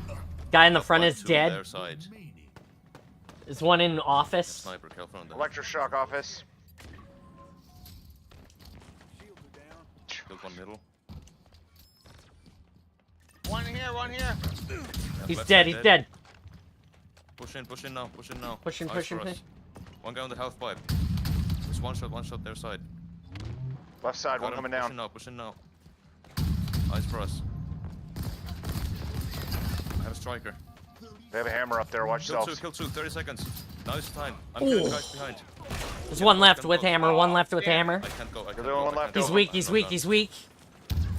Speaker 4: that.
Speaker 1: Guy in the
Speaker 4: Got
Speaker 1: front
Speaker 4: one,
Speaker 1: is
Speaker 4: two
Speaker 1: dead.
Speaker 4: Their side.
Speaker 1: There's one in office.
Speaker 4: Sniper, careful on that.
Speaker 6: Electroshock office.
Speaker 4: Killed one middle.
Speaker 7: One here.
Speaker 4: Yeah,
Speaker 1: He's
Speaker 4: left
Speaker 1: dead.
Speaker 4: side
Speaker 1: He's dead.
Speaker 4: Push in now.
Speaker 1: Pushing,
Speaker 4: Eyes
Speaker 1: pushing,
Speaker 4: for us.
Speaker 1: pushing.
Speaker 4: One guy on the health pipe. Just one shot their side.
Speaker 6: Left side,
Speaker 4: Got
Speaker 6: one
Speaker 4: him.
Speaker 6: coming down.
Speaker 4: Pushing now. Eyes for us. I have a striker.
Speaker 6: They have a hammer up there, watch
Speaker 4: Kill
Speaker 6: yourselves.
Speaker 4: two, 30 seconds. Now is the time. I'm killing
Speaker 1: Ooh.
Speaker 4: guys behind.
Speaker 1: There's one left with hammer. One left with hammer.
Speaker 4: I can't go.
Speaker 6: the only one left.
Speaker 1: He's
Speaker 6: Go.
Speaker 1: weak. He's weak. He's weak.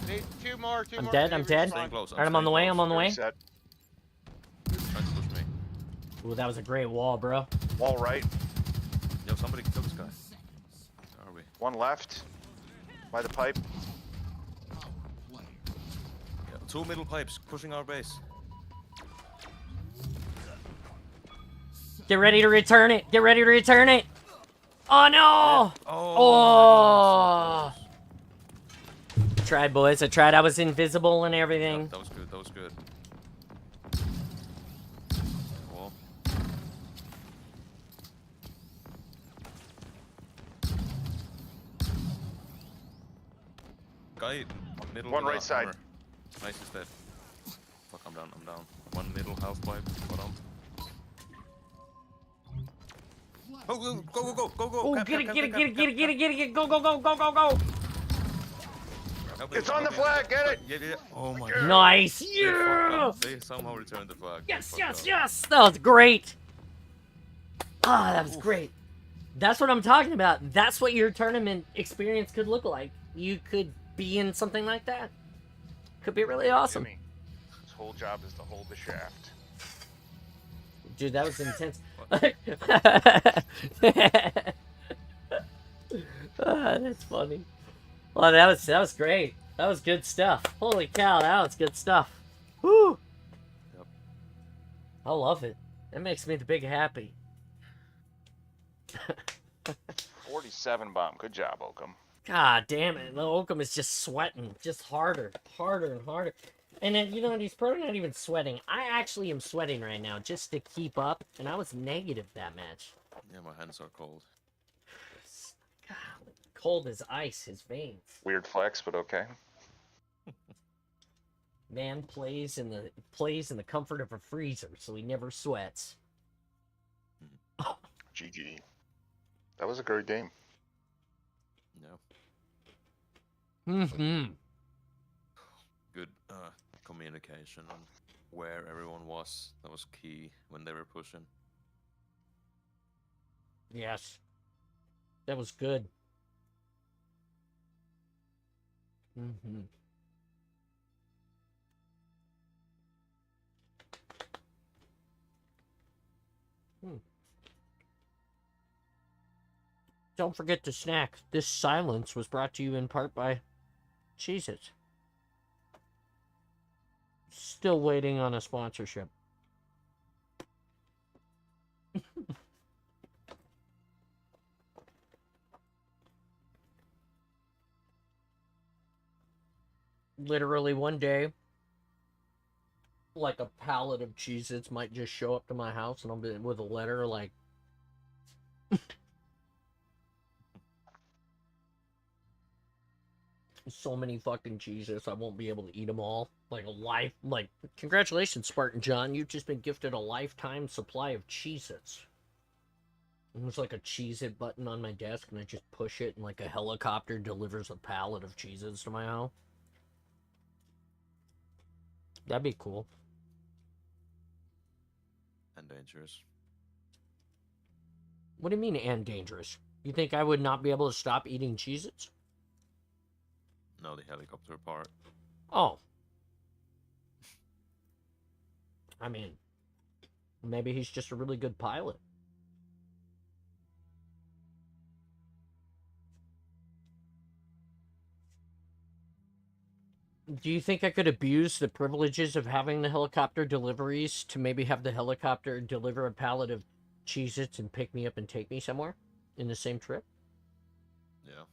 Speaker 7: Need two more.
Speaker 1: I'm dead, I'm dead.
Speaker 4: Staying close.
Speaker 1: Alright, I'm on the way. I'm on the way.
Speaker 6: Reset.
Speaker 4: Trying to push me.
Speaker 1: Ooh, that was a great wall, bro.
Speaker 6: Wall right.
Speaker 4: Yo, somebody kill this guy. Where are we?
Speaker 6: One left. By the pipe.
Speaker 4: Yeah, two middle pipes pushing our base.
Speaker 1: Get ready to return it. Get ready to return it. Oh no!
Speaker 4: Oh.
Speaker 1: Oh! Tried, boys. I tried. I was invisible and
Speaker 4: Yeah,
Speaker 1: everything.
Speaker 4: that was good. Wall. Guy, middle.
Speaker 6: One
Speaker 4: with
Speaker 6: right
Speaker 4: a
Speaker 6: side.
Speaker 4: hammer. Nice is dead. Fuck, I'm down. One middle half pipe. Bottom. Oh, go.
Speaker 1: Oh,
Speaker 4: Cap,
Speaker 1: get
Speaker 4: cap,
Speaker 1: it.
Speaker 4: cap.
Speaker 1: Go.
Speaker 4: Help me,
Speaker 6: It's on the
Speaker 4: help me.
Speaker 6: flag, get it!
Speaker 4: Yeah. Oh my god.
Speaker 1: Nice.
Speaker 4: They fucked
Speaker 1: Yeah!
Speaker 4: up. They somehow returned the flag. They
Speaker 1: Yes,
Speaker 4: fucked
Speaker 1: yes,
Speaker 4: up.
Speaker 1: yes. That was great. Ah, that was great. That's what I'm talking about. That's what your tournament experience could look like. You could be in something like that. Could be really awesome.
Speaker 6: Jimmy, his whole job is to hold the shaft.
Speaker 1: Dude, that was intense. That's funny. Well, that was great. That was good stuff. Holy cow, that was good stuff. Woo!
Speaker 4: Yep.
Speaker 1: I love it. That makes me the big happy.
Speaker 6: 47 bomb. Good job, Oakham.
Speaker 1: God damn it. The Oakham is just sweating. Just harder and harder. And then, you know, he's probably not even sweating. I actually am sweating right now just to keep up. And I was negative that match.
Speaker 4: Yeah, my hands are cold.
Speaker 1: God, cold as ice, his veins.
Speaker 6: Weird flex, but okay.
Speaker 1: Man plays in the comfort of a freezer, so he never sweats.
Speaker 6: GG. That was a great game.
Speaker 4: No.
Speaker 1: Mm-hmm.
Speaker 4: Good communication on where everyone was. That was key when they were pushing.
Speaker 1: Yes. That was good. Mm-hmm. Don't forget to snack. This silence was brought to you in part by Cheez-It. Still waiting on a sponsorship. Literally one day, like a pallet of Cheez-Its might just show up to my house and I'll be with a letter like, so many fucking Cheez-Its, I won't be able to eat them all. Like congratulations, Spartan John, you've just been gifted a lifetime supply of Cheez-Its. And there's like a Cheez-It button on my desk and I just push it and like a helicopter delivers a pallet of Cheez-Its to my house. That'd be cool.
Speaker 4: And dangerous.
Speaker 1: What do you mean, and dangerous? You think I would not be able to stop eating Cheez-Its?
Speaker 4: No, the helicopter part.
Speaker 1: Oh. I mean, maybe he's just a really good pilot. Do you think I could abuse the privileges of having the helicopter deliveries to maybe have the helicopter deliver a pallet of Cheez-Its and pick me up and take me somewhere in the same trip?
Speaker 4: Yeah.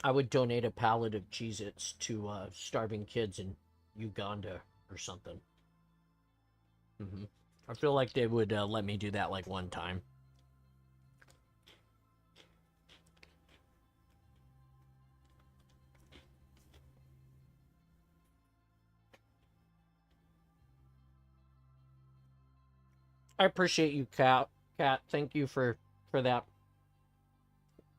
Speaker 1: I would donate a pallet of Cheez-Its to starving kids in Uganda or something. I feel like they would let me do that like one time. I appreciate you, Cat. Thank you for that.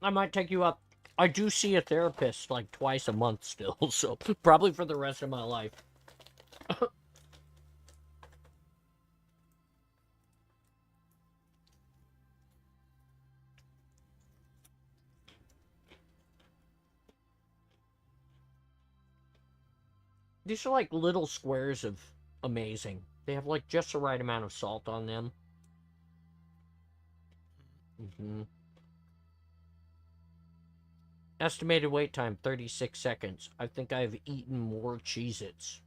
Speaker 1: I might take you up. I do see a therapist like twice a month still, so probably for the rest of my life. These are like little squares of amazing. They have like just the right amount of salt on them. Estimated wait time, 36 seconds. I think I've eaten more Cheez-Its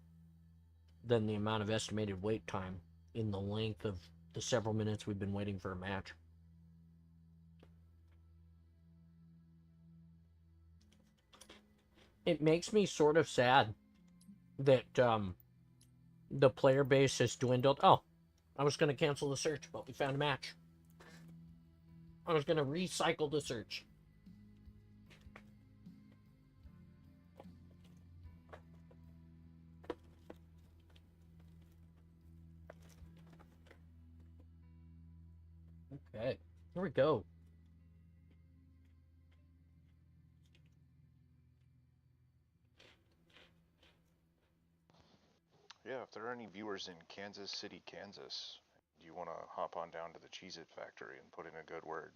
Speaker 1: than the amount of estimated wait time in the length of the several minutes we've been waiting for a match. It makes me sort of sad that the player base has dwindled. Oh, I was going to cancel the search, but we found a match. I was going to recycle the search. Okay, here we go.
Speaker 6: Yeah, if there are any viewers in Kansas City, Kansas, you want to hop on down to the Cheez-It factory and put in a good word.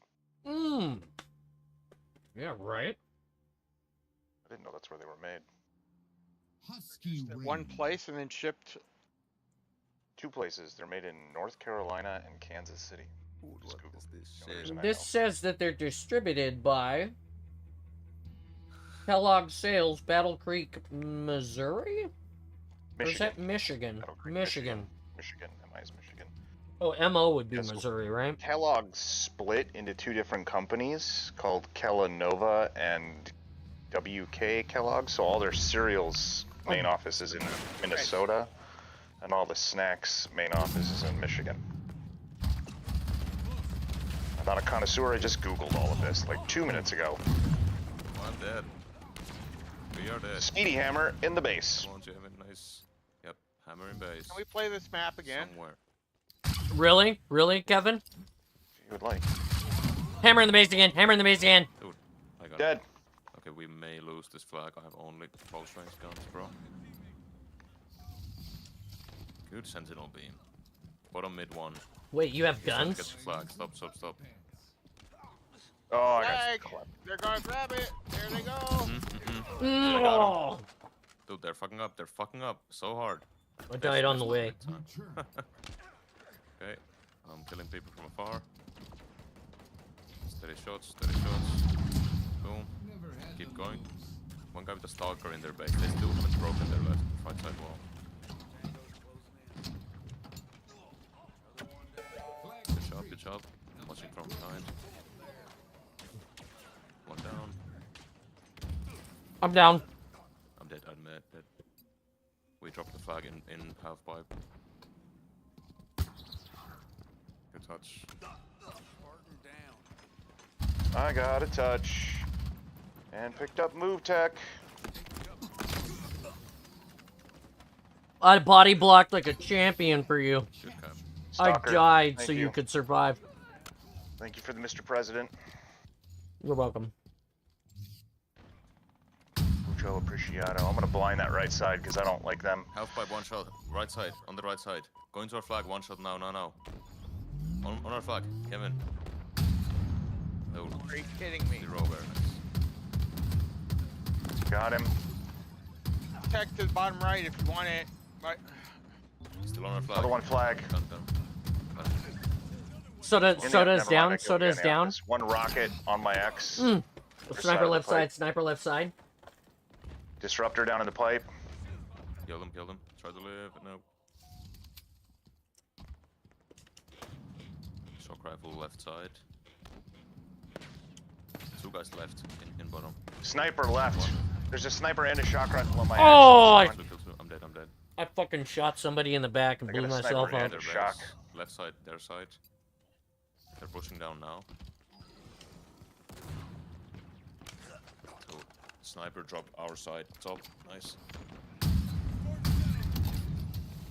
Speaker 1: Yeah, right?
Speaker 6: I didn't know that's where they were made.
Speaker 5: Husky
Speaker 7: At one
Speaker 5: Range.
Speaker 7: place and then shipped.
Speaker 6: 2 places. They're made in North Carolina and Kansas City.
Speaker 4: Ooh,
Speaker 6: Just
Speaker 4: what
Speaker 6: Google.
Speaker 4: is this
Speaker 6: The only
Speaker 4: shit?
Speaker 6: reason I
Speaker 1: This
Speaker 6: know.
Speaker 1: says that they're distributed by Kellogg Sales, Battle Creek, Missouri? Or is that Michigan?
Speaker 6: Battle Creek,
Speaker 1: Michigan.
Speaker 6: Michigan. MI is Michigan.
Speaker 1: Oh, MO would be
Speaker 6: Yes.
Speaker 1: Missouri, right?
Speaker 6: Kellogg split into 2 different companies called Kellanova and WK Kellogg. So all their cereals main office is in Minnesota, and all the snacks main office is in Michigan. I'm not a connoisseur. I just Googled all of this like 2 minutes ago.
Speaker 4: I'm dead. We are dead.
Speaker 6: Speedy hammer in the base.
Speaker 4: Come on, Jimmy. Nice. Yep. Hammer in base.
Speaker 7: Can we play this map again?
Speaker 4: Somewhere.
Speaker 1: Really? Really, Kevin?
Speaker 6: If you would like.
Speaker 1: Hammer in the base again! Hammer in the base again!
Speaker 4: Dude, I got
Speaker 6: Dead.
Speaker 4: it. Okay, we may lose this flag. I have only close range guns, bro. Good sentinel beam. Bottom mid one.
Speaker 1: Wait, you have
Speaker 4: He's trying to
Speaker 1: guns?
Speaker 4: Get the flag. Stop, stop, stop.
Speaker 6: Oh, I
Speaker 7: Flag!
Speaker 6: got clapped.
Speaker 7: They're gonna grab it. There they go.
Speaker 1: Oh,
Speaker 4: Dude, they're fucking up. They're fucking up so hard.
Speaker 1: I died on the way.
Speaker 5: Return.
Speaker 4: Okay, I'm killing people from afar. Steady shots, steady shots. Boom. Keep going. One guy with a stalker in their base. They still haven't broken their right side wall. Good job. Watching from behind. One down.
Speaker 1: I'm down.
Speaker 4: I'm dead, admit that. We dropped the flag in half pipe. Good touch.
Speaker 6: I got a touch. And picked up move tech.
Speaker 1: I body blocked like a champion for you.
Speaker 4: Good cap.
Speaker 6: Stalker,
Speaker 1: I died
Speaker 6: thank
Speaker 1: so you could survive.
Speaker 6: Thank you for the Mr. President.
Speaker 1: You're welcome.
Speaker 6: Mucho appreciado. I'm gonna blind that right side because I don't like them.
Speaker 4: Half pipe, one shot. Right side, on the right side. Going to our flag, one shot now. On our flag, Kevin. No.
Speaker 7: Are you kidding me?
Speaker 4: Zero awareness.
Speaker 6: Got him.
Speaker 7: Tech to the bottom right if you want it. Right.
Speaker 4: Still on our flag.
Speaker 6: Another one flag.
Speaker 4: Done.
Speaker 1: Soda's
Speaker 6: Never mind,
Speaker 1: down.
Speaker 6: I killed
Speaker 1: Soda's
Speaker 6: Danny
Speaker 1: down.
Speaker 6: Office. One rocket on my X.
Speaker 1: Mm.
Speaker 6: Other side
Speaker 1: Sniper
Speaker 6: of the
Speaker 1: left
Speaker 6: pipe.
Speaker 1: side. Sniper left side.
Speaker 6: Disruptor down in the pipe.
Speaker 4: Kill them. Try to live, no. Shock rifle left side. Two guys left in bottom.
Speaker 6: Sniper left. There's a sniper and a shock rifle on my
Speaker 1: Oh,
Speaker 6: X.
Speaker 4: Kill two. I'm dead.
Speaker 1: I fucking shot somebody in the back and
Speaker 6: I
Speaker 1: blew
Speaker 6: got a
Speaker 1: myself
Speaker 6: sniper
Speaker 1: up.
Speaker 6: and- Shock.
Speaker 4: Left side, their side. They're pushing down now. So, sniper dropped our side. Top, nice.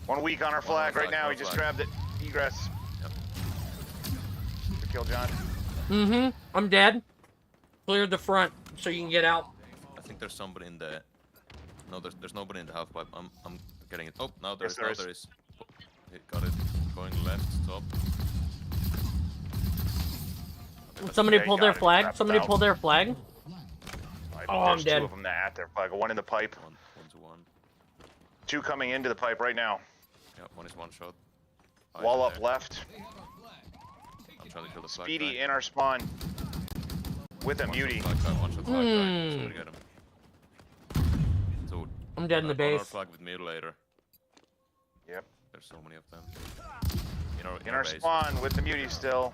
Speaker 6: One weak on our flag right
Speaker 4: flag,
Speaker 6: now.
Speaker 4: one
Speaker 6: He just
Speaker 4: flag.
Speaker 6: grabbed it. Egress.
Speaker 4: Yep.
Speaker 6: Good kill, John.
Speaker 1: Mm-hmm. I'm dead. Cleared the front so you can get out.
Speaker 4: I think there's somebody in the. No, there's nobody in the half pipe. I'm getting it. Oh, now
Speaker 6: Yes,
Speaker 4: there is. Got it. Going left, top.
Speaker 1: Somebody
Speaker 6: Yeah, you
Speaker 1: pulled
Speaker 6: got
Speaker 1: their
Speaker 6: it.
Speaker 1: flag.
Speaker 6: Wrapped
Speaker 1: Somebody
Speaker 6: out.
Speaker 1: pulled their flag. Oh, I'm
Speaker 6: There's
Speaker 1: dead.
Speaker 6: two of them that at their flag. One in the pipe.
Speaker 4: One to one.
Speaker 6: Two coming into the pipe right now.
Speaker 4: Yeah, one is one shot.
Speaker 6: Wall
Speaker 4: Hiding
Speaker 6: up
Speaker 4: there.
Speaker 6: left.
Speaker 4: I'm trying to kill the flag
Speaker 6: Speedy
Speaker 4: guy.
Speaker 6: in our spawn. With a
Speaker 4: One shot
Speaker 6: muty.
Speaker 4: flag guy, one shot flag guy.
Speaker 1: Hmm.
Speaker 4: Somebody get him. So,
Speaker 1: I'm dead in the
Speaker 4: on our
Speaker 1: base.
Speaker 4: flag with mutilator.
Speaker 6: Yep.
Speaker 4: There's so many of them.
Speaker 6: In our
Speaker 4: base.
Speaker 6: spawn with the muty still.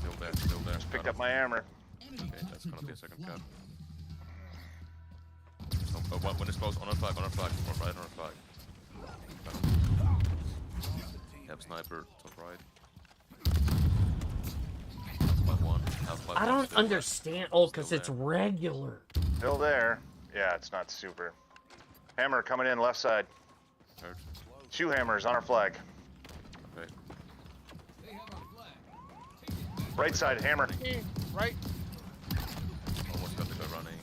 Speaker 4: Still there.
Speaker 6: Just picked up my armor.
Speaker 4: Okay, that's gonna be a second cap. So, one is close, on our flag, or right on our flag. Yep, sniper, top right. Half pipe one, half pipe
Speaker 1: I
Speaker 4: one,
Speaker 1: don't
Speaker 4: still
Speaker 1: understand. Oh, because
Speaker 4: Still
Speaker 1: it's
Speaker 4: there.
Speaker 1: regular.
Speaker 6: Still there. Yeah, it's not super. Hammer coming in left side.
Speaker 4: there. Hurt.
Speaker 6: Two hammers on our flag.
Speaker 4: Okay.
Speaker 6: Right side, hammer.
Speaker 7: Right.
Speaker 4: Almost got the guy running.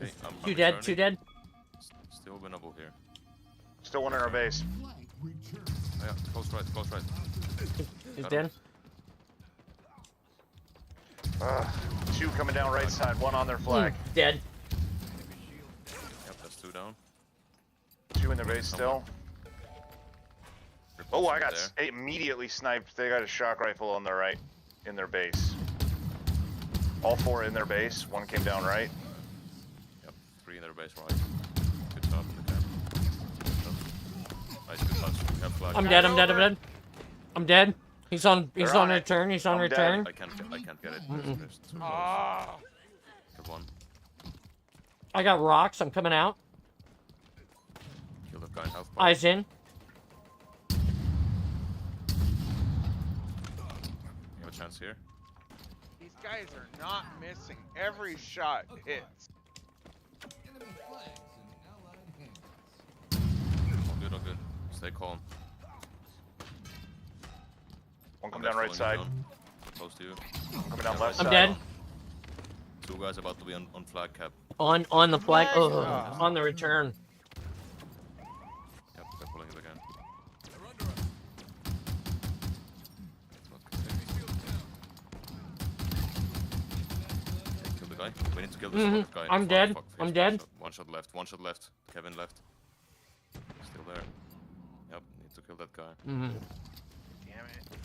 Speaker 4: Okay, I'm
Speaker 1: Two dead.
Speaker 4: returning.
Speaker 1: Two dead.
Speaker 4: Still winnable here.
Speaker 6: Still one in our base.
Speaker 5: Flag return.
Speaker 4: Oh, yeah, close right.
Speaker 1: He's
Speaker 4: Got
Speaker 1: dead.
Speaker 6: Two coming down right side. One on their flag.
Speaker 1: Dead.
Speaker 4: Yep, that's two down.
Speaker 6: Two in their base still. Oh, I got
Speaker 4: there.
Speaker 6: immediately sniped. They got a shock rifle on their right, in their base. All four in their base. One came down right.
Speaker 4: Yep, three in their base right. Good job in the camp. Nice, good touch. Yep, flag.
Speaker 1: I'm dead. I'm dead. He's on
Speaker 6: They're on it.
Speaker 1: return. He's on
Speaker 6: I'm dead.
Speaker 1: return.
Speaker 4: I can't get it. There's too close.
Speaker 7: Ah.
Speaker 4: Killed one.
Speaker 1: I got rocks. I'm coming out.
Speaker 4: Killed that guy in half pipe.
Speaker 1: Eyes in.
Speaker 4: You have a chance here.
Speaker 7: These guys are not missing. Every shot hits.
Speaker 5: Enemy flags in allied hands.
Speaker 4: All good. Stay calm.
Speaker 6: One
Speaker 4: I'm
Speaker 6: coming down right
Speaker 4: following
Speaker 6: side.
Speaker 4: you down. Close to you.
Speaker 6: One coming down
Speaker 4: Yeah,
Speaker 6: left
Speaker 1: I'm
Speaker 6: side.
Speaker 1: dead.
Speaker 4: Two guys about to be on flag cap.
Speaker 1: On the flag.
Speaker 7: Flag.
Speaker 1: Oh, on the return.
Speaker 4: Yep, they're pulling it again. Kill the guy. We need to kill this
Speaker 1: Mhm.
Speaker 4: guy.
Speaker 1: I'm dead. I'm dead.
Speaker 4: One shot left. Kevin left. Still there. Yep, need to kill that guy.
Speaker 1: Mhm.
Speaker 7: Damn it.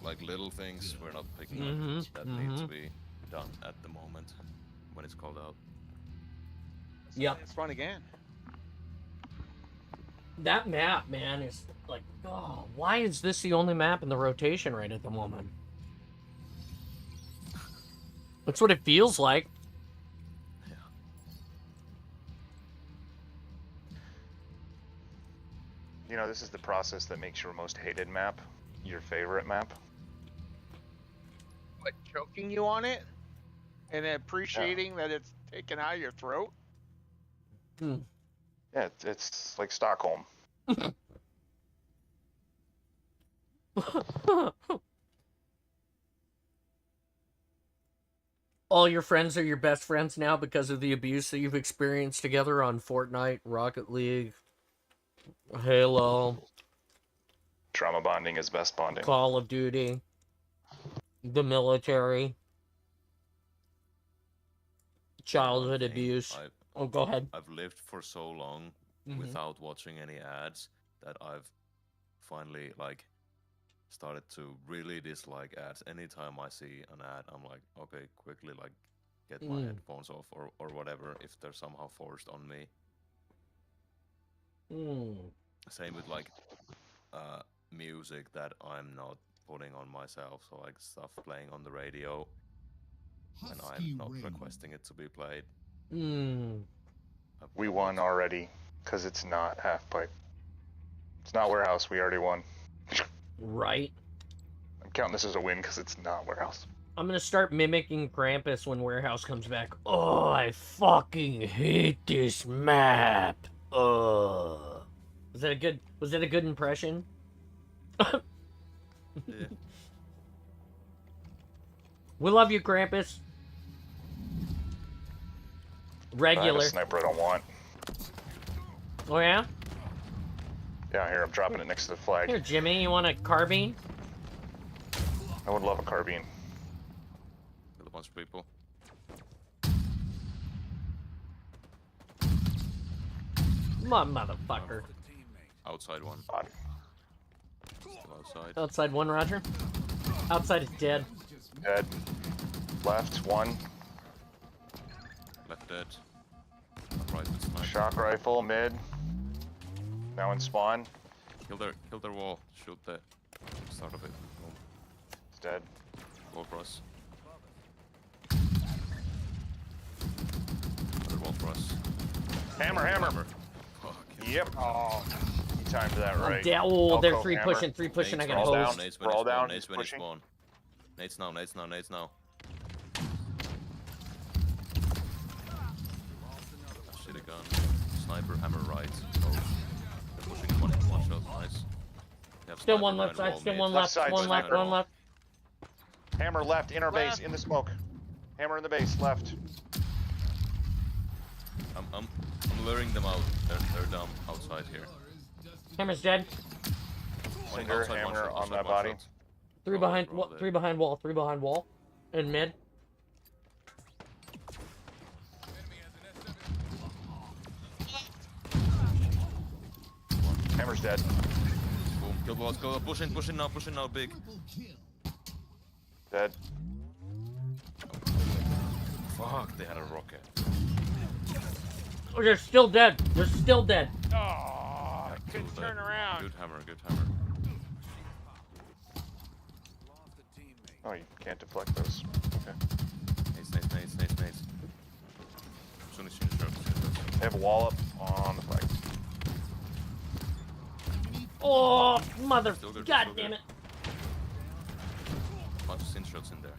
Speaker 4: like little things we're not picking
Speaker 1: Mhm,
Speaker 4: up that need to
Speaker 1: mhm.
Speaker 4: be done at the moment when it's called out.
Speaker 1: Yep.
Speaker 7: It's fun again.
Speaker 1: That map, man, is like, oh, why is this the only map in the rotation right at the moment? That's what it feels like.
Speaker 4: Yeah.
Speaker 6: You know, this is the process that makes your most hated map your favorite map.
Speaker 7: Like choking you on it and appreciating that it's taken out of your throat.
Speaker 1: Hmm.
Speaker 6: Yeah, it's like Stockholm.
Speaker 1: All your friends are your best friends now because of the abuse that you've experienced together on Fortnite, Rocket League, Halo,
Speaker 6: Trauma bonding is best bonding.
Speaker 1: Call of Duty, the military, childhood
Speaker 4: One thing
Speaker 1: abuse. Oh, go ahead.
Speaker 4: I've lived for so long
Speaker 1: Mhm.
Speaker 4: without watching any ads that I've finally like started to really dislike ads. Anytime I see an ad, I'm like, okay, quickly like get my headphones off or whatever if they're somehow forced on me. Same with like music that I'm not putting on myself, so like stuff playing on the radio when I'm not requesting it to be played.
Speaker 6: We won already, because it's not half pipe. It's not warehouse, we already won.
Speaker 1: Right.
Speaker 6: I'm counting this as a win because it's not warehouse.
Speaker 1: I'm gonna start mimicking Krampus when Warehouse comes back. Oh, I fucking hate this map. Was that a good impression?
Speaker 4: Yeah.
Speaker 1: We love you, Krampus.
Speaker 6: I have
Speaker 1: Regular.
Speaker 6: a sniper I don't want.
Speaker 1: Oh yeah?
Speaker 6: Yeah, here, I'm dropping it next to the flag.
Speaker 1: Here, Jimmy, you want a carbine?
Speaker 6: I would love a carbine.
Speaker 4: Kill a bunch of people.
Speaker 1: Motherfucker.
Speaker 4: Outside one.
Speaker 6: God.
Speaker 4: Still outside.
Speaker 1: Outside one, Roger. Outside is dead.
Speaker 6: Dead. Left, one.
Speaker 4: Left dead. Right with sniper.
Speaker 6: Shock rifle, mid. Now in spawn.
Speaker 4: Kill their wall. Shoot the start of it. Boom.
Speaker 6: It's dead.
Speaker 4: Wall for us. Another wall for us.
Speaker 6: Hammer, hammer.
Speaker 4: Fuck.
Speaker 6: Yep. Oh, you timed that right.
Speaker 1: Oh, they're
Speaker 6: Elko,
Speaker 1: three
Speaker 6: hammer.
Speaker 1: pushing. I
Speaker 4: Nades,
Speaker 1: got
Speaker 6: all down.
Speaker 1: hosed.
Speaker 4: Nades
Speaker 6: We're all down,
Speaker 4: Nades when
Speaker 6: pushing.
Speaker 4: spawn. Nades now, nades now, nades now. Shit, a gun. Sniper, hammer right. Oh. They're pushing one shot, nice. They have
Speaker 1: Still
Speaker 4: sniper
Speaker 1: one left
Speaker 4: behind
Speaker 1: side,
Speaker 4: wall
Speaker 1: still
Speaker 4: mid.
Speaker 1: one
Speaker 6: Left
Speaker 1: left,
Speaker 6: side,
Speaker 1: one left,
Speaker 6: sniper.
Speaker 1: one left.
Speaker 6: Hammer left, inner base,
Speaker 7: Left.
Speaker 6: in the smoke. Hammer in the base, left.
Speaker 4: I'm luring them out. They're dumb outside here.
Speaker 1: Hammer's dead.
Speaker 4: One
Speaker 6: Cinder,
Speaker 4: outside, one
Speaker 6: hammer
Speaker 4: shot,
Speaker 6: on
Speaker 4: outside,
Speaker 6: that
Speaker 4: one
Speaker 6: body.
Speaker 4: shot.
Speaker 1: Three
Speaker 4: Roll,
Speaker 1: behind,
Speaker 4: roll it.
Speaker 1: three behind wall, in mid.
Speaker 6: Hammer's dead.
Speaker 4: Boom, kill boss, go, pushing now, big.
Speaker 6: Dead.
Speaker 4: Fuck, they had a rocket.
Speaker 1: Oh, they're still dead. They're still dead.
Speaker 7: Oh, couldn't
Speaker 4: Kill
Speaker 7: turn
Speaker 4: that.
Speaker 7: around.
Speaker 4: Good hammer, good hammer.
Speaker 6: Oh, you can't deflect those. Okay.
Speaker 4: Nades. Soon as you shoot.
Speaker 6: They have a wall up on the flag.
Speaker 1: Oh, mother.
Speaker 4: Still good,
Speaker 1: God
Speaker 4: still
Speaker 1: damn
Speaker 4: good.
Speaker 1: it.
Speaker 4: Bunch of sin shots in there.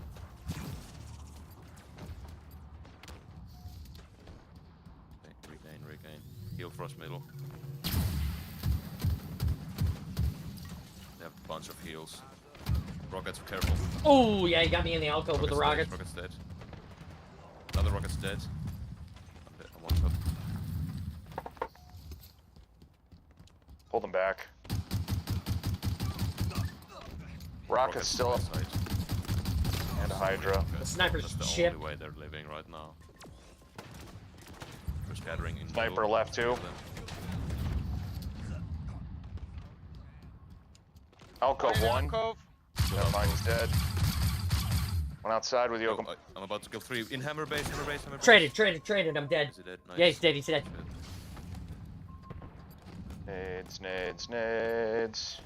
Speaker 4: Okay, regain. Heal frost middle. They have a bunch of heals. Rockets, careful.
Speaker 1: Oh, yeah, he got me in the alcove with the rockets.
Speaker 4: Rocket's dead. Another rocket's dead. I'm dead. I'm one shot.
Speaker 6: Pull them back. Rocket's still up.
Speaker 4: Side.
Speaker 6: And a Hydra.
Speaker 1: The sniper's
Speaker 4: That's the
Speaker 1: chip.
Speaker 4: only way they're living right now. We're scattering in
Speaker 6: Sniper
Speaker 4: middle.
Speaker 6: left too.
Speaker 4: Kill them.
Speaker 6: Alcove one.
Speaker 7: Alcove.
Speaker 6: Never mind, he's dead. One outside with
Speaker 4: Oh,
Speaker 6: Yokum.
Speaker 4: I'm about to kill 3. In hammer base, hammer base, hammer base.
Speaker 1: Traded. I'm dead.
Speaker 4: Is he dead? Nice.
Speaker 1: Yeah, he's dead. He's dead.
Speaker 4: Good.
Speaker 6: Nades.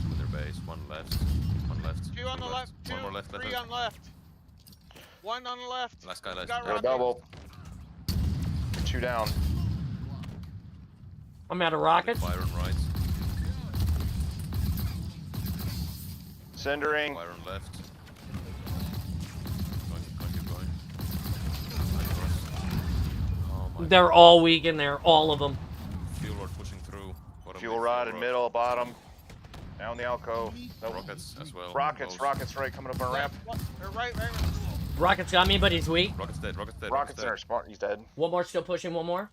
Speaker 4: With their base, one left.
Speaker 7: Two on the left. Two.
Speaker 4: One more left.
Speaker 7: Three on left. One on the left.
Speaker 4: Last guy, last.
Speaker 7: Got
Speaker 6: Got a
Speaker 7: rocket.
Speaker 6: double. 2 down.
Speaker 1: I'm out of rockets.
Speaker 4: Fire on right.
Speaker 6: Cindering.
Speaker 4: Fire on left. Keep going. Oh my.
Speaker 1: They're all weak in there, all of them.
Speaker 4: Fuel rod pushing through. Bottom
Speaker 6: Fuel
Speaker 4: mid,
Speaker 6: rod
Speaker 4: fuel
Speaker 6: in middle, bottom. Down the alcove. Nope.
Speaker 4: Rockets as well.
Speaker 6: Rockets right, coming up our ramp.
Speaker 7: Right.
Speaker 1: Rockets got me, but he's weak.
Speaker 4: Rockets dead.
Speaker 6: Rockets in our spot, he's dead.
Speaker 1: One more, still pushing. One more.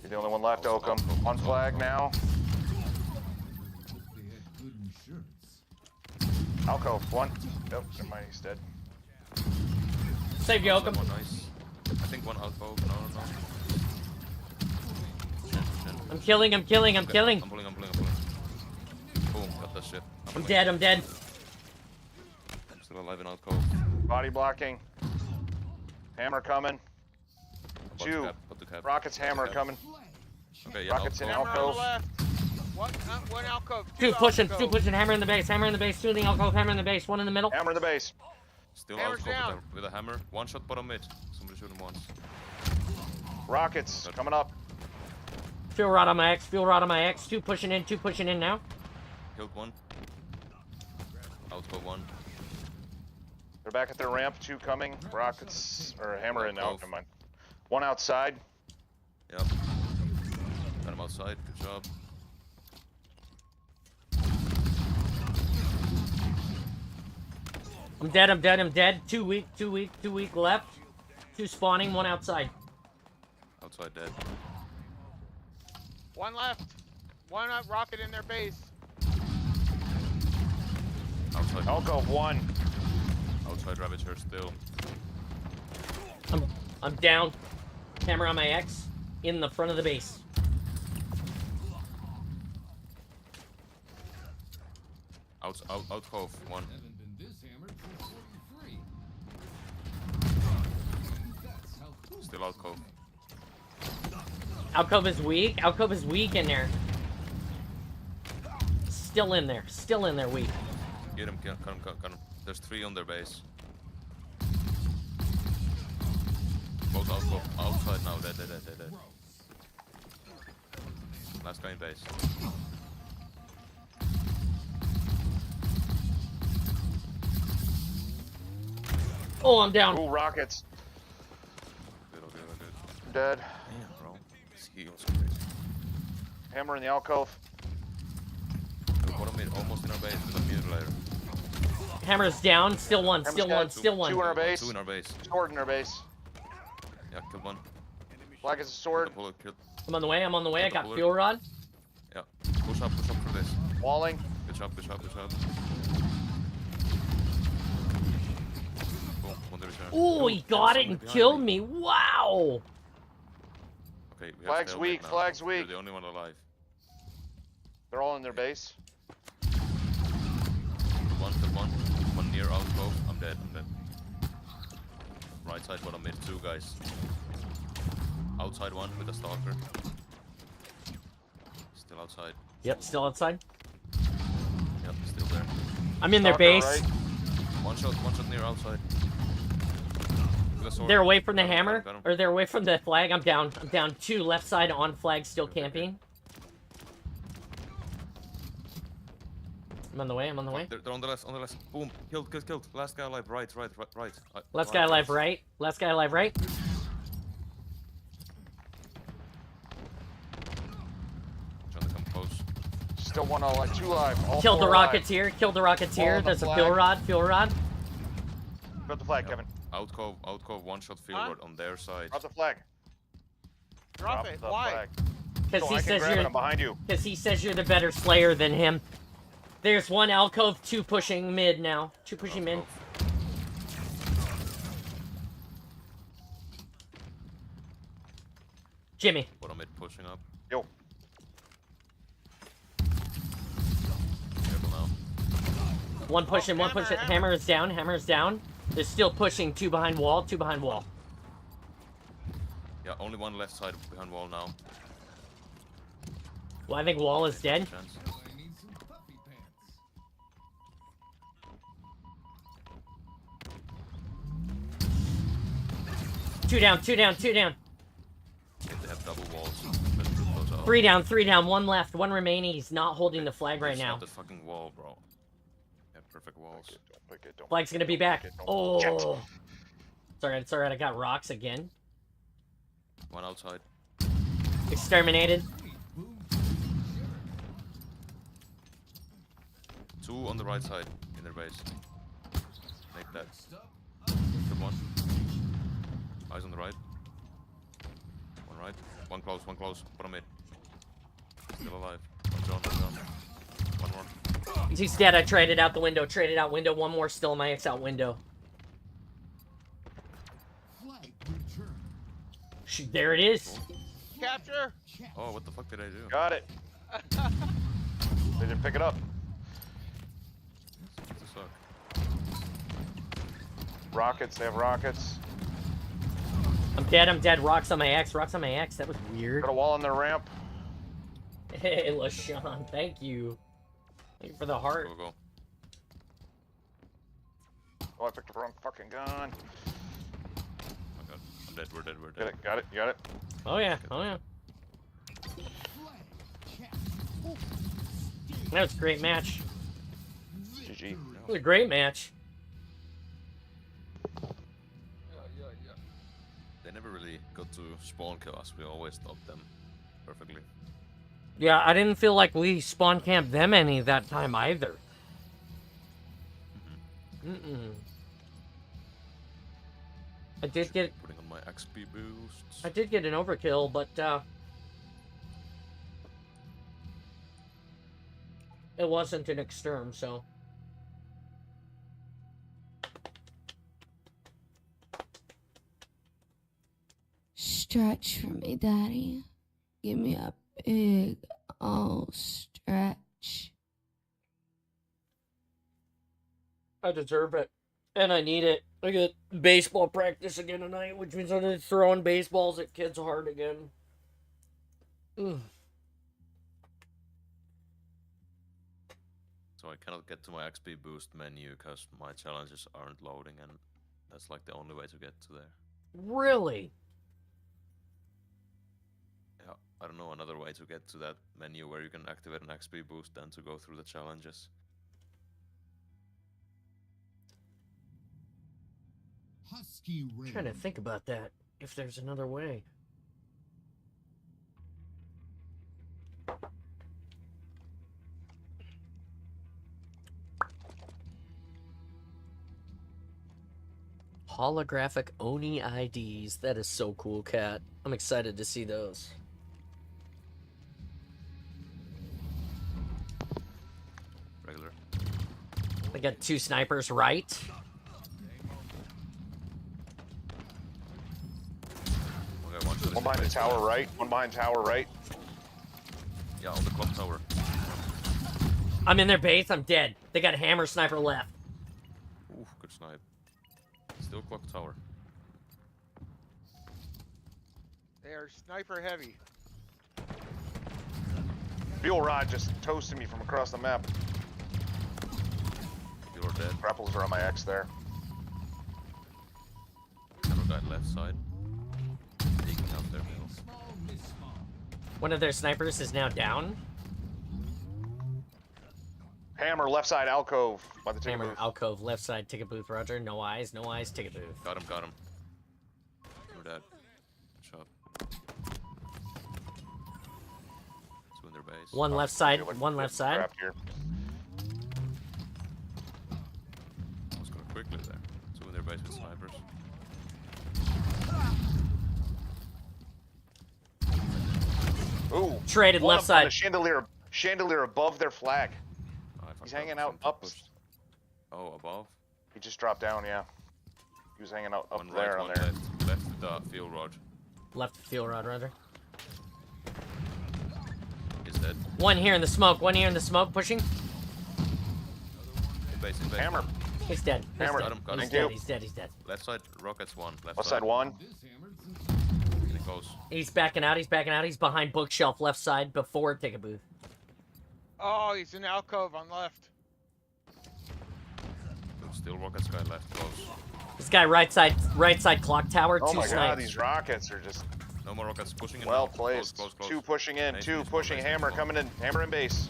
Speaker 6: You're the only one left,
Speaker 4: Also,
Speaker 6: Oakham. On flag now.
Speaker 5: They had good insurance.
Speaker 6: Alcove, 1. Nope, never mind, he's dead.
Speaker 1: Save you, Oakham.
Speaker 4: One nice. I think one alcove. No. Shin.
Speaker 1: I'm killing.
Speaker 4: I'm pulling. Boom, got that shit.
Speaker 1: I'm dead.
Speaker 4: I'm still alive in alcove.
Speaker 6: Body blocking. Hammer coming.
Speaker 4: Put the
Speaker 6: 2.
Speaker 4: cap, put the cap.
Speaker 6: Rockets, hammer
Speaker 4: Cap.
Speaker 6: coming.
Speaker 4: Okay, yeah,
Speaker 6: Rockets in
Speaker 4: alcove.
Speaker 7: Hammer on
Speaker 6: alcove.
Speaker 7: the left. One alcove.
Speaker 1: Two pushing.
Speaker 7: alcove.
Speaker 1: Hammer in the base. Two in the alcove. Hammer in the base. One in the middle.
Speaker 6: Hammer in the base.
Speaker 4: Still
Speaker 7: Hammer's
Speaker 4: alcove
Speaker 7: down.
Speaker 4: with a hammer. One shot bottom mid. Somebody shoot him once.
Speaker 6: Rockets coming up.
Speaker 1: Fuel rod on my X. Two pushing in now.
Speaker 4: Killed one. Alcove 1.
Speaker 6: They're back at their ramp. 2 coming. Rockets or hammer in now.
Speaker 4: Alcove.
Speaker 6: Never mind. 1 outside.
Speaker 4: Yep. Got him outside. Good job.
Speaker 1: I'm dead. Two weak left. 2 spawning. 1 outside.
Speaker 4: Outside dead.
Speaker 7: One left. One rocket in their base.
Speaker 4: Outside.
Speaker 6: Alcove 1.
Speaker 4: Outside Ravager still.
Speaker 1: I'm down. Hammer on my X. In the front of the base.
Speaker 4: Alcove 1.
Speaker 5: Haven't been this hammered since 43. That's how cool.
Speaker 4: Still alcove.
Speaker 1: Alcove is weak in there. Still in there weak.
Speaker 4: Get him, got him. There's 3 on their base. Both alcove outside now, dead. Last guy in base.
Speaker 1: Oh, I'm down.
Speaker 6: Ooh, rockets.
Speaker 4: Good.
Speaker 6: Dead.
Speaker 4: Damn, bro. This heal's crazy.
Speaker 6: Hammer in the alcove.
Speaker 4: Bottom mid, almost in our base with a mutilator.
Speaker 1: Hammer's down. Still one.
Speaker 6: Hammer's dead.
Speaker 1: Still one.
Speaker 6: 2 in our base.
Speaker 4: 2 in our base.
Speaker 6: Sword in our base.
Speaker 4: Yeah, killed one.
Speaker 6: Flag is a sword.
Speaker 4: The bullet killed.
Speaker 1: I'm on the way. I
Speaker 4: Got the
Speaker 1: got
Speaker 4: bullet.
Speaker 1: fuel rod.
Speaker 4: Yeah. Push up for this.
Speaker 6: Walling.
Speaker 4: Good job. Boom, one division.
Speaker 1: Ooh, he got it and killed me. Wow.
Speaker 4: Okay, we have
Speaker 6: Flag's
Speaker 4: stalemate
Speaker 6: weak,
Speaker 4: now.
Speaker 6: flag's
Speaker 4: You're
Speaker 6: weak.
Speaker 4: the only one alive.
Speaker 6: They're all in their base.
Speaker 4: One near alcove. I'm dead. Right side, bottom mid, 2 guys. Outside 1 with a stalker. Still outside.
Speaker 1: Yep, still outside.
Speaker 4: Yep, still there.
Speaker 1: I'm in their
Speaker 6: Stalker
Speaker 1: base.
Speaker 6: right.
Speaker 4: One shot near outside. With a sword.
Speaker 1: They're away from the
Speaker 4: Got him,
Speaker 1: hammer,
Speaker 4: got him.
Speaker 1: or they're away from the flag. I'm down. 2 left side on flag, still
Speaker 4: Okay.
Speaker 1: camping. I'm on the way.
Speaker 4: They're on the left. Boom, killed. Last guy alive, right.
Speaker 1: Last guy alive, right.
Speaker 4: Trying to come close.
Speaker 6: Still 1 alive. 2 alive. All
Speaker 1: Killed the
Speaker 6: 4
Speaker 1: rockets
Speaker 6: alive.
Speaker 1: here.
Speaker 6: All on the
Speaker 1: There's a
Speaker 6: flag.
Speaker 1: fuel rod.
Speaker 6: Drop the flag, Kevin.
Speaker 4: Outcove, 1-shot field
Speaker 7: Huh?
Speaker 4: rod on their side.
Speaker 6: Drop the flag.
Speaker 7: Drop it.
Speaker 6: the
Speaker 7: Why?
Speaker 6: flag.
Speaker 1: Because
Speaker 6: So I can grab it. I'm behind you.
Speaker 1: he says you're the better slayer than him. There's 1 alcove, 2 pushing mid now. 2 pushing mid.
Speaker 4: Outcove.
Speaker 1: Jimmy.
Speaker 4: Bottom mid pushing up.
Speaker 6: Yo.
Speaker 4: Careful now.
Speaker 1: One pushing, one
Speaker 7: hammer,
Speaker 1: pushing.
Speaker 7: hammer.
Speaker 1: Hammer is down, hammer is down. They're still pushing, two behind wall, two behind wall.
Speaker 4: Yeah, only one left side behind wall now.
Speaker 1: Well, I think wall is dead.
Speaker 4: Chance.
Speaker 5: Now I need some puffy pants.
Speaker 1: Two down, two down, two down.
Speaker 4: If they have double walls, let's rip those out.
Speaker 1: Three down, one left, one remaining. He's not holding the flag right
Speaker 4: It's
Speaker 1: now.
Speaker 4: not the fucking wall, bro. Yeah, perfect walls.
Speaker 6: Don't pick it, don't
Speaker 1: Flag's
Speaker 6: pick
Speaker 1: gonna
Speaker 6: it,
Speaker 1: be
Speaker 6: don't
Speaker 1: back.
Speaker 6: pick it, don't-
Speaker 1: Oh.
Speaker 6: Shit.
Speaker 1: It's alright, I got rocks again.
Speaker 4: One outside.
Speaker 1: Exterminated.
Speaker 5: Boom.
Speaker 4: Two on the right side in their base. Make that.
Speaker 5: Next up,
Speaker 4: Good one. Eyes on the right. One right. One close, one close. Bottom mid. Still alive. One John, one John. One more.
Speaker 1: He's dead. I traded out the window, traded out window. One more still in my X out window.
Speaker 5: flag return.
Speaker 1: There it is.
Speaker 7: Capture.
Speaker 4: Oh, what the fuck did I do?
Speaker 6: Got it. They didn't pick it up.
Speaker 4: What the fuck?
Speaker 6: Rockets, they have rockets.
Speaker 1: I'm dead, I'm dead. Rocks on my X, rocks on my X. That was weird.
Speaker 6: Got a wall on their ramp.
Speaker 1: Hey, LaShawn, thank you. Thank you for the heart.
Speaker 4: Go, go.
Speaker 6: Oh, I picked the wrong fucking gun.
Speaker 4: Oh my god. I'm dead, we're dead, we're
Speaker 6: Get
Speaker 4: dead.
Speaker 6: it, got it, you got it.
Speaker 1: Oh yeah, oh yeah.
Speaker 5: Flag check.
Speaker 1: That was a great match.
Speaker 6: GG.
Speaker 1: It was a great match.
Speaker 4: They never really got to spawn kill us. We always stopped them perfectly.
Speaker 1: Yeah, I didn't feel like we spawn camped them any that time either. Mm-mm. I did get
Speaker 4: Putting on my XP boosts.
Speaker 1: I did get an overkill, but it wasn't an exterm, so.
Speaker 8: Stretch for me, Daddy. Give me a big old stretch.
Speaker 1: I deserve it. And I need it. I got baseball practice again tonight, which means I'm gonna be throwing baseballs at kids hard again. Ugh.
Speaker 4: So I cannot get to my XP boost menu because my challenges aren't loading, and that's like the only way to get to there.
Speaker 1: Really?
Speaker 4: Yeah, I don't know another way to get to that menu where you can activate an XP boost than to go through the challenges.
Speaker 5: Husky
Speaker 1: I'm
Speaker 5: Raid.
Speaker 1: trying to think about that. If there's another way. Holographic Oni IDs. That is so cool, Cat. I'm excited to see those.
Speaker 4: Regular.
Speaker 1: I got two snipers right.
Speaker 4: Okay, one to
Speaker 6: One behind the
Speaker 4: base
Speaker 6: tower
Speaker 4: left.
Speaker 6: right, one behind tower right.
Speaker 4: Yeah, on the clock tower.
Speaker 1: I'm in their base. I'm dead. They got hammer sniper left.
Speaker 4: Ooh, good snipe. Still clock tower.
Speaker 7: They are sniper heavy.
Speaker 6: Fuel rod just toasted me from across the map.
Speaker 4: You're dead.
Speaker 6: Grapples are on my X there.
Speaker 4: Another guy left side. Taking out their middle.
Speaker 5: Small misspawn.
Speaker 1: One of their snipers is now down.
Speaker 6: Hammer, left side alcove by the ticket
Speaker 1: Hammer
Speaker 6: booth.
Speaker 1: alcove, left side ticket booth. Roger. No eyes, ticket booth.
Speaker 4: Got him, got him. You're dead. Good shot. Two in their base.
Speaker 1: One left side,
Speaker 6: Feel like
Speaker 1: one
Speaker 6: we're
Speaker 1: left side.
Speaker 6: trapped here.
Speaker 4: I was going quickly there. Two in their base with snipers.
Speaker 6: Ooh.
Speaker 1: Traded
Speaker 6: one
Speaker 1: left
Speaker 6: up on
Speaker 1: side.
Speaker 6: the chandelier above their flag.
Speaker 4: Oh, I fucked
Speaker 6: He's
Speaker 4: up.
Speaker 6: hanging out
Speaker 4: Some
Speaker 6: up.
Speaker 4: push. Oh, above?
Speaker 6: He just dropped down, yeah. He was hanging out up
Speaker 4: One
Speaker 6: there
Speaker 4: right,
Speaker 6: on
Speaker 4: one
Speaker 6: there.
Speaker 4: left. Left the field rod.
Speaker 1: Left field rod, rather.
Speaker 4: Dead.
Speaker 1: One here in the smoke. One here in the smoke, pushing.
Speaker 4: In base.
Speaker 6: Hammer.
Speaker 1: He's dead. He's
Speaker 6: Hammer.
Speaker 1: dead.
Speaker 4: Got him, got
Speaker 1: He's
Speaker 4: him.
Speaker 1: dead.
Speaker 6: you.
Speaker 1: He's dead. He's dead.
Speaker 4: Left side, rockets one.
Speaker 6: Left side one.
Speaker 4: Getting close.
Speaker 1: He's backing out. He's backing out. He's behind bookshelf left side before ticket booth.
Speaker 7: Oh, he's in alcove on left.
Speaker 4: Still rockets guy left close.
Speaker 1: This guy right side clock tower.
Speaker 6: Oh
Speaker 1: Two
Speaker 6: my god,
Speaker 1: snipes.
Speaker 6: these rockets are just
Speaker 4: No more rockets pushing in.
Speaker 6: well
Speaker 4: now.
Speaker 6: placed.
Speaker 4: Close.
Speaker 6: Two pushing in,
Speaker 4: Nice,
Speaker 6: two
Speaker 4: nice,
Speaker 6: pushing.
Speaker 4: nice,
Speaker 6: Hammer
Speaker 4: nice.
Speaker 6: coming in. Hammer in base.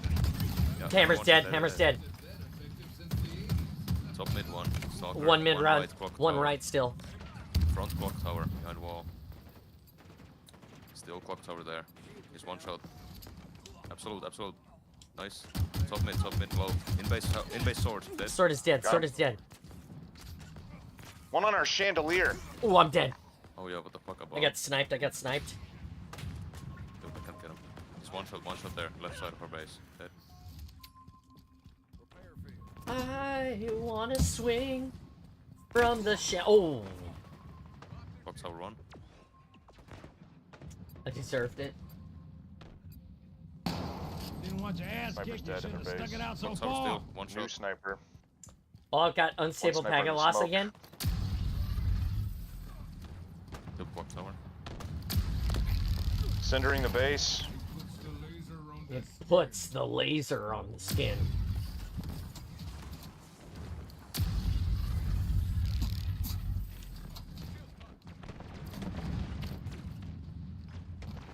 Speaker 4: Yeah,
Speaker 1: Hammer's
Speaker 4: one
Speaker 1: dead. Hammer's dead.
Speaker 4: Top mid one. Stalker,
Speaker 1: One mid round.
Speaker 4: right clock
Speaker 1: One
Speaker 4: tower.
Speaker 1: right still.
Speaker 4: Front clock tower behind wall. Still clock tower there. He's one shot. Absolute. Nice. Top mid low. In base sword. Dead.
Speaker 1: Sword is dead.
Speaker 6: Got
Speaker 1: Sword
Speaker 6: him.
Speaker 1: is dead.
Speaker 6: One on our chandelier.
Speaker 1: Oh, I'm dead.
Speaker 4: Oh yeah, what the fuck about?
Speaker 1: I got sniped. I got sniped.
Speaker 4: Dude, I can't get him. He's one shot there. Left side of our base. Dead.
Speaker 1: I wanna swing from the Oh,
Speaker 4: Clock tower one.
Speaker 1: I deserved it.
Speaker 5: Didn't want your ass
Speaker 6: Sniper's
Speaker 5: kicked. You
Speaker 6: dead in
Speaker 5: should have
Speaker 6: their
Speaker 5: stuck
Speaker 6: base.
Speaker 5: it out so
Speaker 4: Clock tower
Speaker 5: far.
Speaker 4: still. One
Speaker 6: New
Speaker 4: shot.
Speaker 6: sniper.
Speaker 1: Oh, I've got unstable
Speaker 6: sniper in
Speaker 1: packet
Speaker 6: the
Speaker 1: loss
Speaker 6: smoke.
Speaker 1: again.
Speaker 4: Still clock tower.
Speaker 6: Cindering the base.
Speaker 1: It puts the laser on the skin.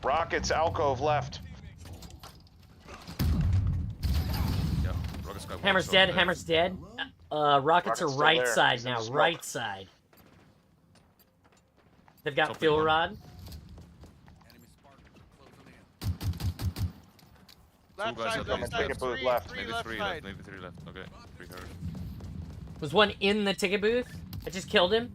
Speaker 6: Rockets alcove left.
Speaker 4: Yeah. Rockets guy. one
Speaker 1: Hammer's
Speaker 4: shot
Speaker 1: dead.
Speaker 4: there.
Speaker 1: Hammer's dead. Rockets
Speaker 6: Rocket's
Speaker 1: are
Speaker 6: still
Speaker 1: right
Speaker 6: there.
Speaker 1: side
Speaker 6: He's in
Speaker 1: now.
Speaker 6: the smoke.
Speaker 1: Right side. They've got
Speaker 4: Top mid
Speaker 1: fuel
Speaker 4: one.
Speaker 1: rod.
Speaker 7: Left
Speaker 4: guys
Speaker 7: side,
Speaker 4: up
Speaker 7: left
Speaker 4: there.
Speaker 7: side.
Speaker 6: Ticket booth
Speaker 7: Three,
Speaker 6: left.
Speaker 7: three
Speaker 4: Maybe
Speaker 7: left
Speaker 4: three
Speaker 7: side.
Speaker 4: left. Maybe three left. Okay. 3 heard.
Speaker 1: Was one in the ticket booth? I just killed him.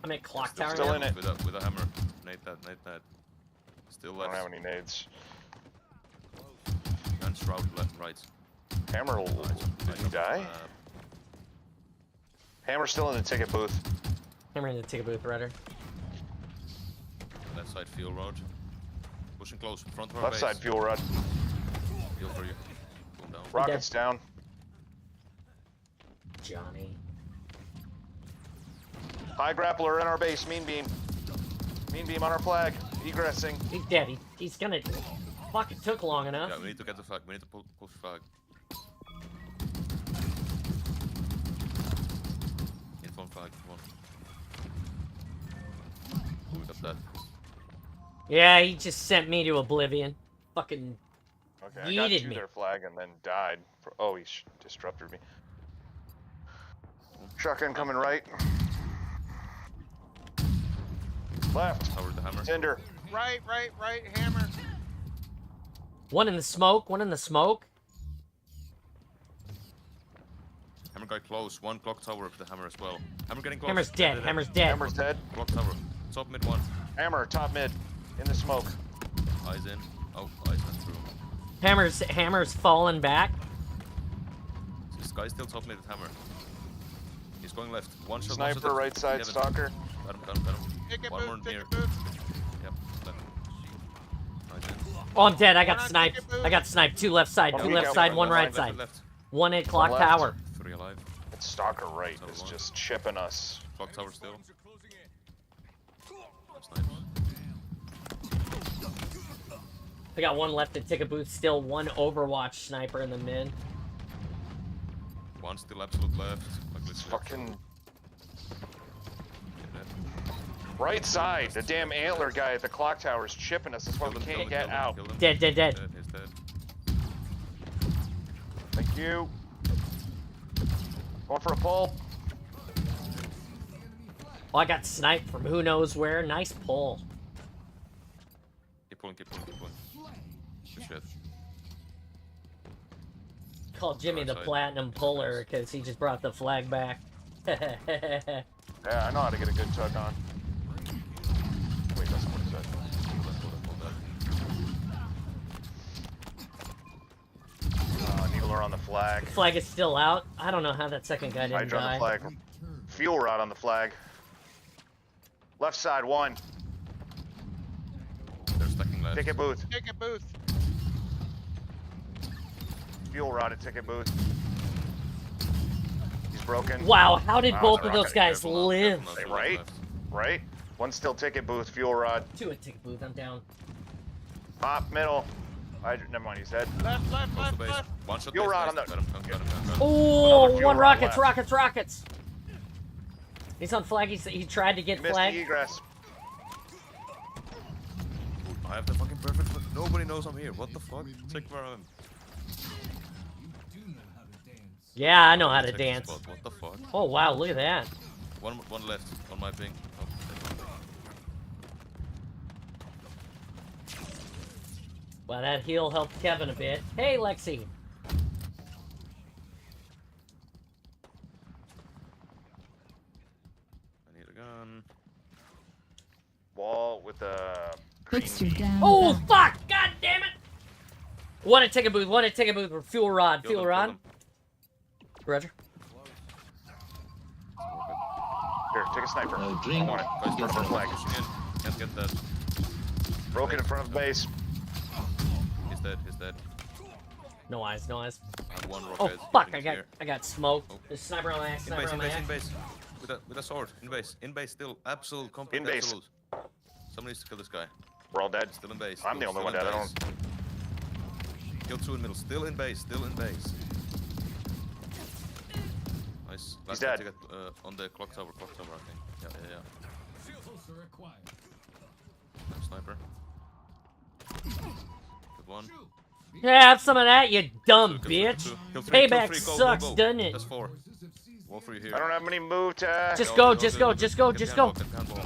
Speaker 1: I'm at clock tower
Speaker 6: Still
Speaker 1: now.
Speaker 6: in it.
Speaker 4: With a hammer. Nate that. Still
Speaker 6: I
Speaker 4: left.
Speaker 6: don't have any nades.
Speaker 4: And shroud left, right.
Speaker 6: Hammer, did you die? Hammer's still in the ticket booth.
Speaker 1: Hammer in the ticket booth, Rudder.
Speaker 4: Left side fuel road. Pushing close. Front of our
Speaker 6: Left
Speaker 4: base.
Speaker 6: side fuel rod.
Speaker 4: Fuel for you. Boom down.
Speaker 6: Rockets down.
Speaker 1: Johnny.
Speaker 6: High grappler in our base. Mean beam. Mean beam on our flag. Egressing.
Speaker 1: He's dead. He's gonna. Fuck, it took long enough.
Speaker 4: Yeah, we need to get the flag. We need to push flag. Inform flag. Come on. Oh, we got that.
Speaker 1: Yeah, he just sent me to oblivion. Fucking.
Speaker 6: Okay, I got
Speaker 1: Yeeted
Speaker 6: to
Speaker 1: me.
Speaker 6: their flag and then died. Oh, he disrupted me. Shotgun coming right. Left.
Speaker 4: Tower the hammer.
Speaker 6: Tinder.
Speaker 7: Right, hammer.
Speaker 1: One in the smoke. One in the smoke.
Speaker 4: Hammer guy close. One clock tower with the hammer as well. Hammer getting close.
Speaker 1: Hammer's dead. Hammer's dead.
Speaker 6: Hammer's dead.
Speaker 4: Clock tower. Top mid one.
Speaker 6: Hammer, top mid. In the smoke.
Speaker 4: Eyes in. Oh, eyes went through.
Speaker 1: Hammer's falling back.
Speaker 4: This guy's still top mid with hammer. He's going left. One shot.
Speaker 6: Sniper, right side,
Speaker 4: Got him.
Speaker 6: stalker.
Speaker 4: Got him.
Speaker 7: Ticket
Speaker 4: One more
Speaker 7: booth,
Speaker 4: near.
Speaker 7: ticket booth.
Speaker 4: Yep. Left. Eyes in.
Speaker 1: Oh, I'm dead. I got
Speaker 7: One on
Speaker 1: sniped.
Speaker 7: ticket booth.
Speaker 1: I got sniped. Two left side.
Speaker 6: One
Speaker 1: Two
Speaker 6: weak
Speaker 1: left
Speaker 6: out,
Speaker 1: side.
Speaker 6: one
Speaker 1: One right
Speaker 4: Left,
Speaker 1: side.
Speaker 4: left.
Speaker 1: One at clock
Speaker 6: left.
Speaker 1: tower.
Speaker 4: 3 alive.
Speaker 6: It's stalker right.
Speaker 4: So
Speaker 6: It's
Speaker 4: one.
Speaker 6: just chipping us.
Speaker 4: Clock tower still. Snipes.
Speaker 1: I got one left at ticket booth. Still one Overwatch sniper in the mid.
Speaker 4: One still absolute left. Like
Speaker 6: It's
Speaker 4: literally
Speaker 6: fucking
Speaker 4: absolute.
Speaker 6: right side. The damn antler guy at the clock tower is chipping us. That's why we
Speaker 4: Kill him,
Speaker 6: can't
Speaker 4: kill him,
Speaker 6: get
Speaker 4: kill him,
Speaker 6: out.
Speaker 4: kill him.
Speaker 1: Dead, dead, dead.
Speaker 4: He's dead.
Speaker 6: Thank you. Going for a pull.
Speaker 1: Oh, I got sniped from who knows where. Nice pull.
Speaker 4: Keep pulling. Good shit.
Speaker 1: Call Jimmy
Speaker 4: Right
Speaker 1: the
Speaker 4: side.
Speaker 1: platinum puller because he just brought the flag back.
Speaker 6: Yeah, I know how to get a good tug on. Wait, that's what he said. Needler on the flag.
Speaker 1: Flag is still out. I don't know how that second guy didn't
Speaker 6: Hydra on the
Speaker 1: die.
Speaker 6: flag. Fuel rod on the flag. Left side, one.
Speaker 4: left.
Speaker 6: Ticket booth.
Speaker 7: Ticket booth.
Speaker 6: Fuel rod at ticket booth. He's broken.
Speaker 1: Wow, how did
Speaker 6: Wow,
Speaker 1: both
Speaker 6: it's a
Speaker 1: of those
Speaker 6: rocket.
Speaker 1: guys
Speaker 4: Careful now,
Speaker 1: live?
Speaker 4: careful now,
Speaker 6: Hey,
Speaker 4: to the
Speaker 6: right?
Speaker 4: left.
Speaker 6: Right? One still ticket booth, fuel rod.
Speaker 1: Two at ticket booth, I'm down.
Speaker 6: Pop, middle. Never mind, he's dead.
Speaker 7: Left, left,
Speaker 4: Close to
Speaker 7: left,
Speaker 4: base.
Speaker 7: left.
Speaker 4: One shot
Speaker 6: Fuel
Speaker 4: base,
Speaker 6: rod
Speaker 4: nice.
Speaker 6: on the-
Speaker 4: Got him, got him, got him.
Speaker 1: Oh,
Speaker 6: fuel
Speaker 1: one
Speaker 6: rod
Speaker 1: rockets,
Speaker 6: left.
Speaker 1: rockets, rockets. He's on flag. He tried to get
Speaker 6: Missed
Speaker 1: flag.
Speaker 6: the egress.
Speaker 4: I have the fucking perfect foot. Nobody knows I'm here. What the fuck? Check where I am.
Speaker 5: You do know how to dance.
Speaker 1: Yeah, I know how to
Speaker 4: Check the
Speaker 1: dance.
Speaker 4: spot. What the fuck?
Speaker 1: Oh wow, look at that.
Speaker 4: One left on my ping. Oh,
Speaker 1: Wow, that heal helped Kevin a bit. Hey, Lexi.
Speaker 4: I need a gun.
Speaker 6: Wall with a
Speaker 3: Fixture
Speaker 6: green
Speaker 3: down.
Speaker 1: Oh
Speaker 3: back.
Speaker 1: fuck! God damn it! One at ticket booth. One at ticket booth. With fuel rod.
Speaker 4: Kill
Speaker 1: Fuel
Speaker 4: them, kill
Speaker 1: rod.
Speaker 4: them.
Speaker 1: Roger.
Speaker 6: Here, take a sniper.
Speaker 2: No
Speaker 6: I
Speaker 2: drink.
Speaker 6: want it.
Speaker 4: Guys,
Speaker 6: Front of our flag.
Speaker 4: pushing in. Can't get that.
Speaker 6: Broken in front of the base.
Speaker 4: He's dead. He's dead.
Speaker 1: No eyes. No eyes.
Speaker 4: I have one
Speaker 1: Oh
Speaker 4: rocket.
Speaker 1: fuck!
Speaker 4: hitting here.
Speaker 1: I got smoked.
Speaker 4: Oh.
Speaker 1: There's sniper on my ass.
Speaker 4: In
Speaker 1: Sniper
Speaker 4: base,
Speaker 1: on
Speaker 4: in
Speaker 1: my
Speaker 4: base, in
Speaker 1: ass.
Speaker 4: base. With a sword. In base. In base still. Absolute complete
Speaker 6: In base.
Speaker 4: absolute. Somebody needs to kill this guy.
Speaker 6: We're all dead.
Speaker 4: Still in base.
Speaker 6: I'm the
Speaker 4: still
Speaker 6: only one
Speaker 4: in
Speaker 6: dead. I
Speaker 4: base. Kill two in middle. Still in base. Still in base. Nice. Last guy
Speaker 6: dead.
Speaker 4: to get on the clock tower. Clock tower, I think. Yeah.
Speaker 5: Closer acquired.
Speaker 4: Nice sniper. Good one.
Speaker 1: Yeah, have some of that, you dumb
Speaker 4: Kill
Speaker 1: bitch.
Speaker 4: two. Kill three, kill
Speaker 1: Payback
Speaker 4: three. Go,
Speaker 1: sucks,
Speaker 4: go, go.
Speaker 1: doesn't it?
Speaker 4: That's four. Wall for you here.
Speaker 6: I don't have any move to.
Speaker 1: Just
Speaker 4: Yeah,
Speaker 1: go,
Speaker 4: all
Speaker 1: just
Speaker 4: good,
Speaker 1: go,
Speaker 4: all
Speaker 1: just
Speaker 4: good.
Speaker 1: go,
Speaker 4: Get
Speaker 1: just
Speaker 4: the
Speaker 1: go.
Speaker 4: handball, get the handball.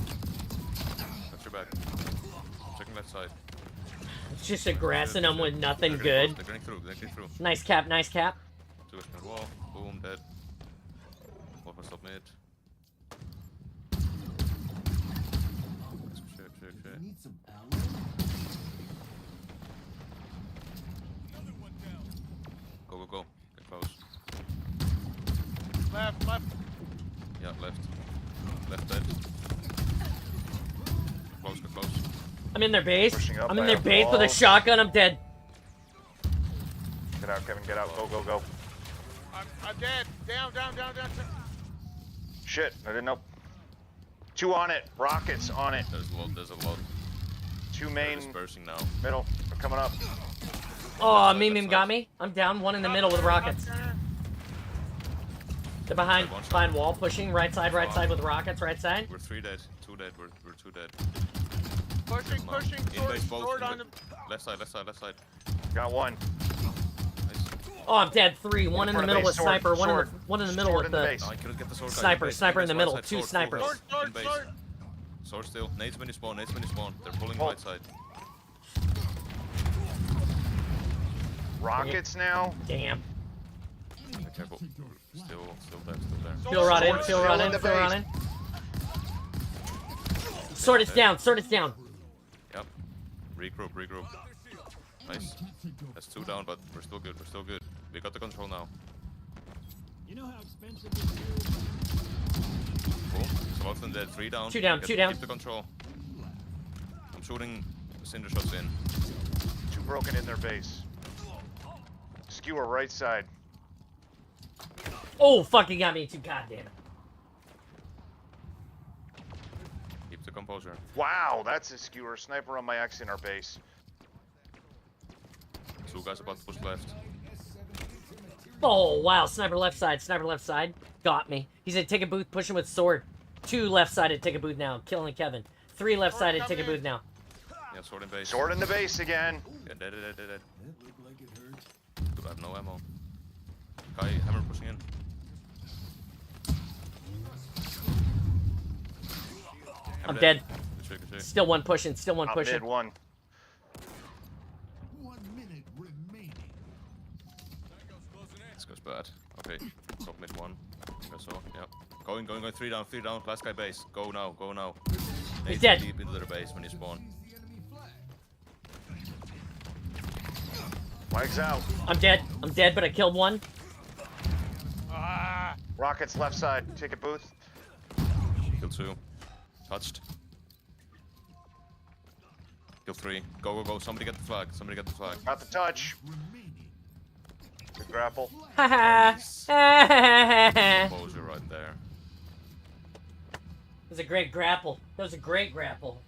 Speaker 4: Got your back. Checking left side.
Speaker 1: It's just aggressing them with nothing
Speaker 4: They're
Speaker 1: good.
Speaker 4: getting through. They're getting through.
Speaker 1: Nice cap, nice cap.
Speaker 4: Two HP wall. Boom, dead. One must stop mid. Shit.
Speaker 5: Need some power?
Speaker 4: Go. Get close.
Speaker 7: Left, left.
Speaker 4: Yeah, left. Left dead. Get close.
Speaker 1: I'm in their base.
Speaker 6: Pushing up
Speaker 1: I'm in
Speaker 6: by
Speaker 1: their
Speaker 6: up
Speaker 1: base with a
Speaker 6: walls.
Speaker 1: shotgun. I'm dead.
Speaker 6: Get out, Kevin. Get out. Go.
Speaker 7: I'm dead. Down.
Speaker 6: Shit, I didn't know. Two on it. Rockets on it.
Speaker 4: There's a lot.
Speaker 6: Two
Speaker 4: They're
Speaker 6: main
Speaker 4: dispersing now.
Speaker 6: middle. They're coming up.
Speaker 1: Oh,
Speaker 4: Left
Speaker 1: Meme
Speaker 4: side.
Speaker 1: got me. I'm down. One in the middle with rockets. They're behind wall, pushing right side with rockets. Right side.
Speaker 4: We're 3 dead. 2 dead. We're 2 dead.
Speaker 7: Pushing.
Speaker 4: In base both.
Speaker 7: Sword
Speaker 4: in
Speaker 7: on
Speaker 4: the-
Speaker 7: him.
Speaker 4: Left side.
Speaker 6: Got one.
Speaker 4: Nice.
Speaker 1: Oh, I'm dead. Three. One in the
Speaker 6: front of
Speaker 1: middle
Speaker 6: base,
Speaker 1: with
Speaker 6: sword,
Speaker 1: sniper.
Speaker 6: sword.
Speaker 1: One in the middle
Speaker 6: Sword
Speaker 1: with
Speaker 6: in the
Speaker 1: the.
Speaker 6: base.
Speaker 4: No, I couldn't get the sword guy.
Speaker 1: Sniper,
Speaker 4: base,
Speaker 1: sniper in the
Speaker 4: base,
Speaker 1: middle,
Speaker 4: right side,
Speaker 1: two
Speaker 4: sword,
Speaker 1: snipers.
Speaker 4: full health,
Speaker 7: Sword.
Speaker 4: in base. Sword still. Nades when you spawn. They're pulling
Speaker 6: Oh.
Speaker 4: right side.
Speaker 6: Rockets now.
Speaker 1: Damn.
Speaker 4: Be careful. Still there.
Speaker 1: Fuel rod in.
Speaker 7: Sword.
Speaker 1: Fuel rod in.
Speaker 6: the
Speaker 1: Fuel rod
Speaker 6: base.
Speaker 1: in. Sword is down.
Speaker 4: Yep. Regroup. Nice. That's 2 down, but we're still good. We got the control now.
Speaker 5: You know how expensive this is?
Speaker 4: Cool. So both of them dead. 3 down.
Speaker 1: Two down,
Speaker 4: Get-
Speaker 1: two down.
Speaker 4: Keep the control. I'm shooting cinder shots in.
Speaker 6: Two broken in their base. Skewer right side.
Speaker 1: Oh, fucking got me too. God damn it.
Speaker 4: Keep the composure.
Speaker 6: Wow, that's a skewer. Sniper on my X in our base.
Speaker 4: 2 guys about to push left.
Speaker 1: Oh, wow. Sniper left side. Got me. He's at ticket booth pushing with sword. 2 left side at ticket booth now. Killing Kevin. 3 left side at ticket booth now.
Speaker 4: Yeah, sword in base.
Speaker 6: Sword in the base again.
Speaker 4: Yeah, dead.
Speaker 5: That looked like it hurt.
Speaker 4: Dude, I have no ammo. Guy, hammer pushing in.
Speaker 1: I'm
Speaker 4: Hammer
Speaker 1: dead.
Speaker 4: Good shit.
Speaker 1: Still one pushing.
Speaker 6: I'm mid one.
Speaker 5: 1 minute remaining.
Speaker 4: This goes bad. Okay, top mid 1. I guess so, yeah. Going. 3 down. Last guy base. Go now.
Speaker 1: He's
Speaker 4: Nades
Speaker 1: dead.
Speaker 4: Deep into their base when you spawn.
Speaker 5: Use the enemy flag.
Speaker 6: Flags out.
Speaker 1: I'm dead, but I killed one.
Speaker 7: Ah.
Speaker 6: Rockets left side. Ticket booth.
Speaker 4: Kill 2. Touched. Kill 3. Go, go, go. Somebody get the flag. Somebody get the flag.
Speaker 6: Got the touch. Good grapple.
Speaker 4: Nice.
Speaker 1: That
Speaker 4: Exposure right there.
Speaker 1: was a great grapple. That was a great grapple.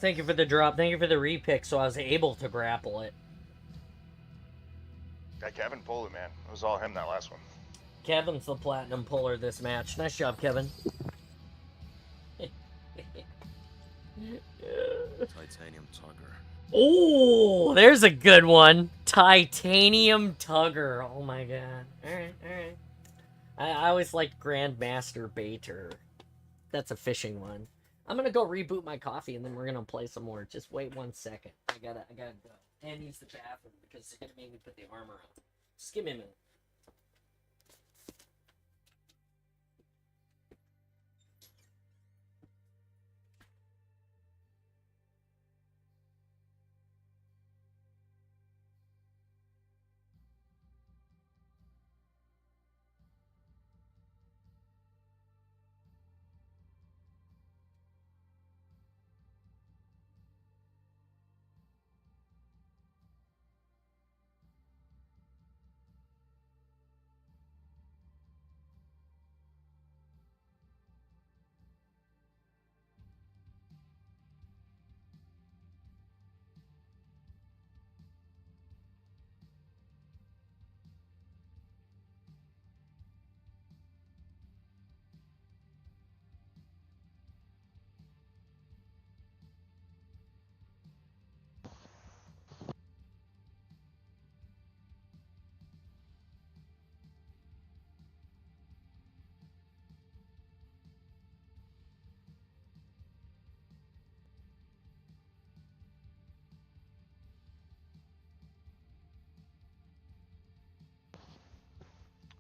Speaker 1: Thank you for the drop. Thank you for the repick, so I was able to grapple it.
Speaker 6: That Kevin pulled it, man. It was all him that last one.
Speaker 1: Kevin's the platinum puller this match. Nice job, Kevin.
Speaker 4: Titanium tugger.
Speaker 1: Oh, there's a good one. Titanium tugger. Oh my god. Alright, alright. I always liked Grandmaster Baiter. That's a fishing one. I'm gonna go reboot my coffee and then we're gonna play some more. Just wait 1 second. I gotta go. And use the bathroom because they're gonna make me put the armor on. Just give me a minute.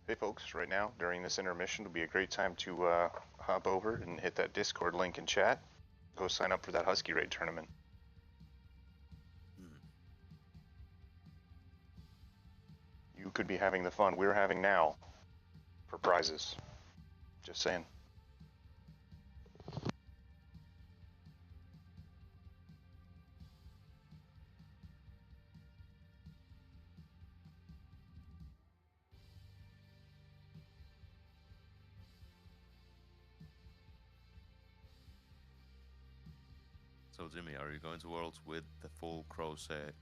Speaker 6: Hey folks, right now during this intermission will be a great time to hop over and hit that Discord link in chat. Go sign up for that Husky Raid tournament. You could be having the fun we're having now for prizes. Just saying.
Speaker 4: So Jimmy, are you going to Worlds with the full crochet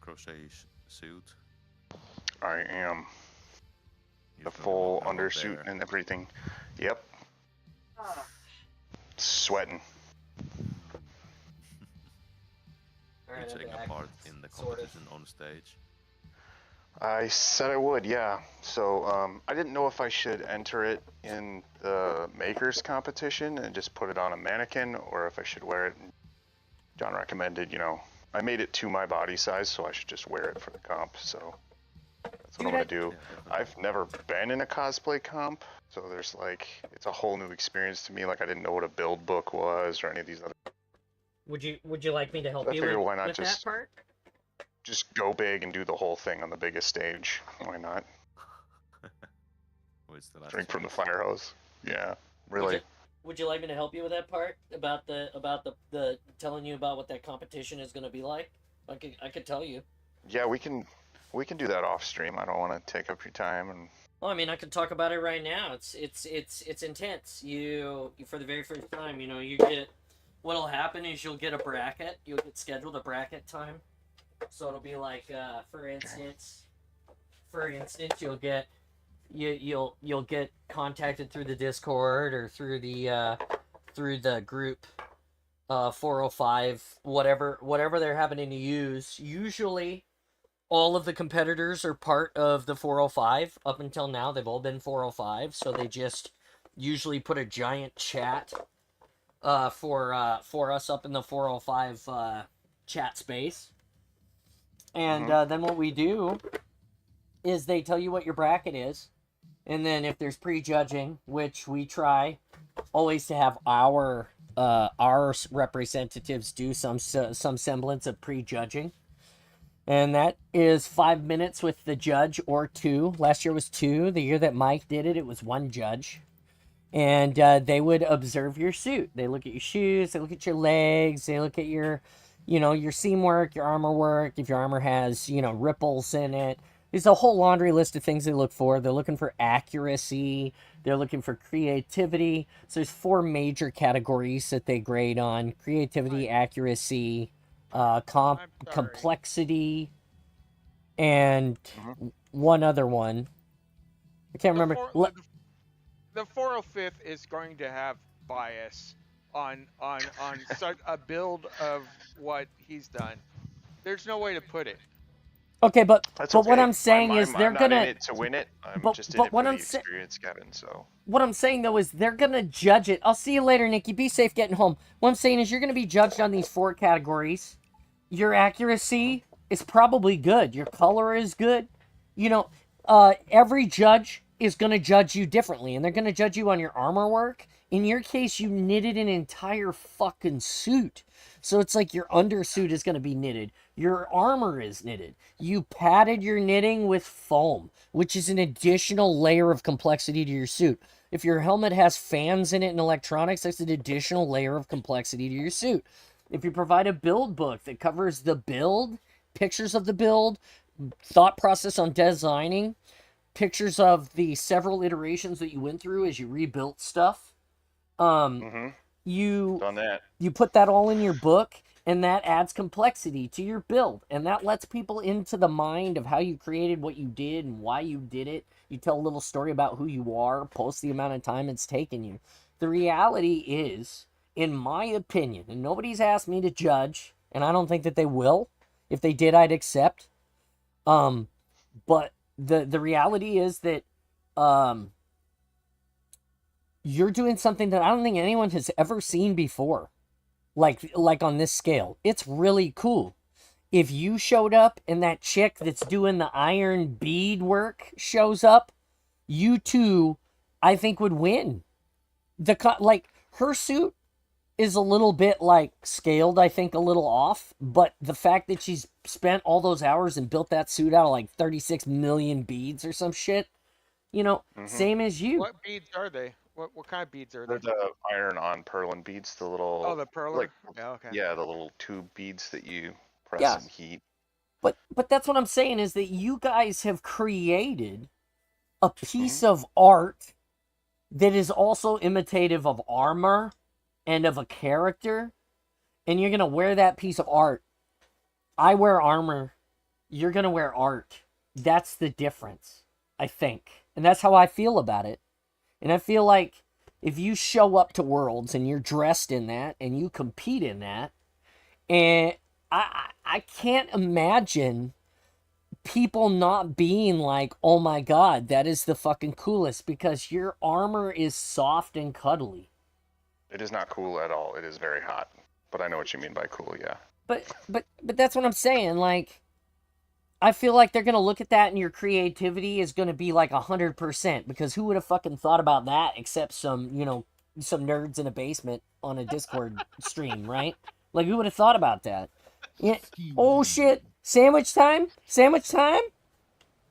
Speaker 4: suit?
Speaker 6: I am.
Speaker 4: You're
Speaker 6: The
Speaker 4: gonna
Speaker 6: full
Speaker 4: walk out
Speaker 6: undersuit
Speaker 4: there.
Speaker 6: and everything. Yep. Sweating.
Speaker 1: Alright,
Speaker 4: You're taking a part in the
Speaker 1: Sort of.
Speaker 4: competition on stage.
Speaker 6: I said I would, yeah. So I didn't know if I should enter it in the makers competition and just put it on a mannequin, or if I should wear it. John recommended, you know, I made it to my body size, so I should just wear it for the comp. So that's what I'm gonna do.
Speaker 4: Yeah,
Speaker 6: I've never been in a cosplay comp, so there's like, it's a whole new experience to me. Like I didn't know what a build book was or any of these other.
Speaker 1: Would you like me to help
Speaker 6: I
Speaker 1: you
Speaker 6: figure
Speaker 1: with,
Speaker 6: why not
Speaker 1: with
Speaker 6: just-
Speaker 1: that part?
Speaker 6: Just go big and do the whole thing on the biggest stage. Why not?
Speaker 4: Oh, it's the last
Speaker 6: Drink from the
Speaker 4: chance.
Speaker 6: fire hose. Yeah, really.
Speaker 1: Would you like me to help you with that part about the telling you about what that competition is going to be like? I could tell you.
Speaker 6: Yeah, we can do that off stream. I don't want to take up your time and.
Speaker 1: Well, I mean, I could talk about it right now. It's intense. You for the very first time, you get. What'll happen is you'll get a bracket. You'll get scheduled a bracket time. So it'll be like, for instance, you'll get contacted through the Discord or through the group 405, whatever they're happening to use. Usually all of the competitors are part of the 405. Up until now they've all been 405, so they just usually put a giant chat for us up in the 405 chat space. And then what we do is they tell you what your bracket is. And then if there's prejudging, which we try always to have our representatives do some semblance of prejudging. And that is 5 minutes with the judge or 2. Last year was 2. The year that Mike did it, it was 1 judge. And they would observe your suit. They look at your shoes, they look at your legs, they look at your, your seam work, your armor work, if your armor has, ripples in it. There's a whole laundry list of things they look for. They're looking for accuracy. They're looking for creativity. So there's 4 major categories that they grade on: creativity, accuracy, complexity, and one other one. I can't remember.
Speaker 7: The 405th is going to have bias on such a build of what he's done. There's no way to put it.
Speaker 1: Okay, but
Speaker 6: That's
Speaker 1: but
Speaker 6: okay.
Speaker 1: what I'm saying is they're
Speaker 6: I'm not
Speaker 1: gonna.
Speaker 6: in it to win it. I'm
Speaker 1: but-
Speaker 6: just in
Speaker 1: but
Speaker 6: it
Speaker 1: what
Speaker 6: for
Speaker 1: I'm
Speaker 6: the
Speaker 1: sa-
Speaker 6: experience, Kevin. So
Speaker 1: What I'm saying though is they're gonna judge it. I'll see you later, Nikki. Be safe getting home. What I'm saying is you're gonna be judged on these 4 categories. Your accuracy is probably good. Your color is good. Every judge is gonna judge you differently, and they're gonna judge you on your armor work. In your case, you knitted an entire fucking suit. So it's like your undersuit is going to be knitted. Your armor is knitted. You padded your knitting with foam, which is an additional layer of complexity to your suit. If your helmet has fans in it and electronics, that's an additional layer of complexity to your suit. If you provide a build book that covers the build, pictures of the build, thought process on designing, pictures of the several iterations that you went through as you rebuilt stuff, you
Speaker 6: done that.
Speaker 1: you put that all in your book, and that adds complexity to your build, and that lets people into the mind of how you created what you did and why you did it. You tell a little story about who you are, post the amount of time it's taken you. The reality is, in my opinion, and nobody's asked me to judge, and I don't think that they will. If they did, I'd accept. But the reality is that you're doing something that I don't think anyone has ever seen before. Like on this scale. It's really cool. If you showed up and that chick that's doing the iron bead work shows up, you two, I think, would win. Her suit is a little bit scaled, I think, a little off, but the fact that she's spent all those hours and built that suit out of 36 million beads or some shit, same as you.
Speaker 7: What beads are they? What kind of beads are they?
Speaker 6: They're the iron on purlin beads, the little.
Speaker 7: Oh, the perler. Yeah, okay.
Speaker 6: Yeah, the little tube beads that you press
Speaker 1: Yeah.
Speaker 6: and heat.
Speaker 1: But that's what I'm saying is that you guys have created a piece of art that is also imitative of armor and of a character, and you're going to wear that piece of art. I wear armor. You're going to wear art. That's the difference, I think. And that's how I feel about it. And I feel like if you show up to Worlds and you're dressed in that and you compete in that, and I can't imagine people not being like, oh my god, that is the fucking coolest, because your armor is soft and cuddly.
Speaker 6: It is not cool at all. It is very hot. But I know what you mean by cool, yeah.
Speaker 1: But that's what I'm saying. I feel like they're gonna look at that and your creativity is gonna be 100%, because who would have fucking thought about that except some nerds in a basement on a Discord stream, right? Who would have thought about that? Yeah. Oh shit! Sandwich time! Sandwich time!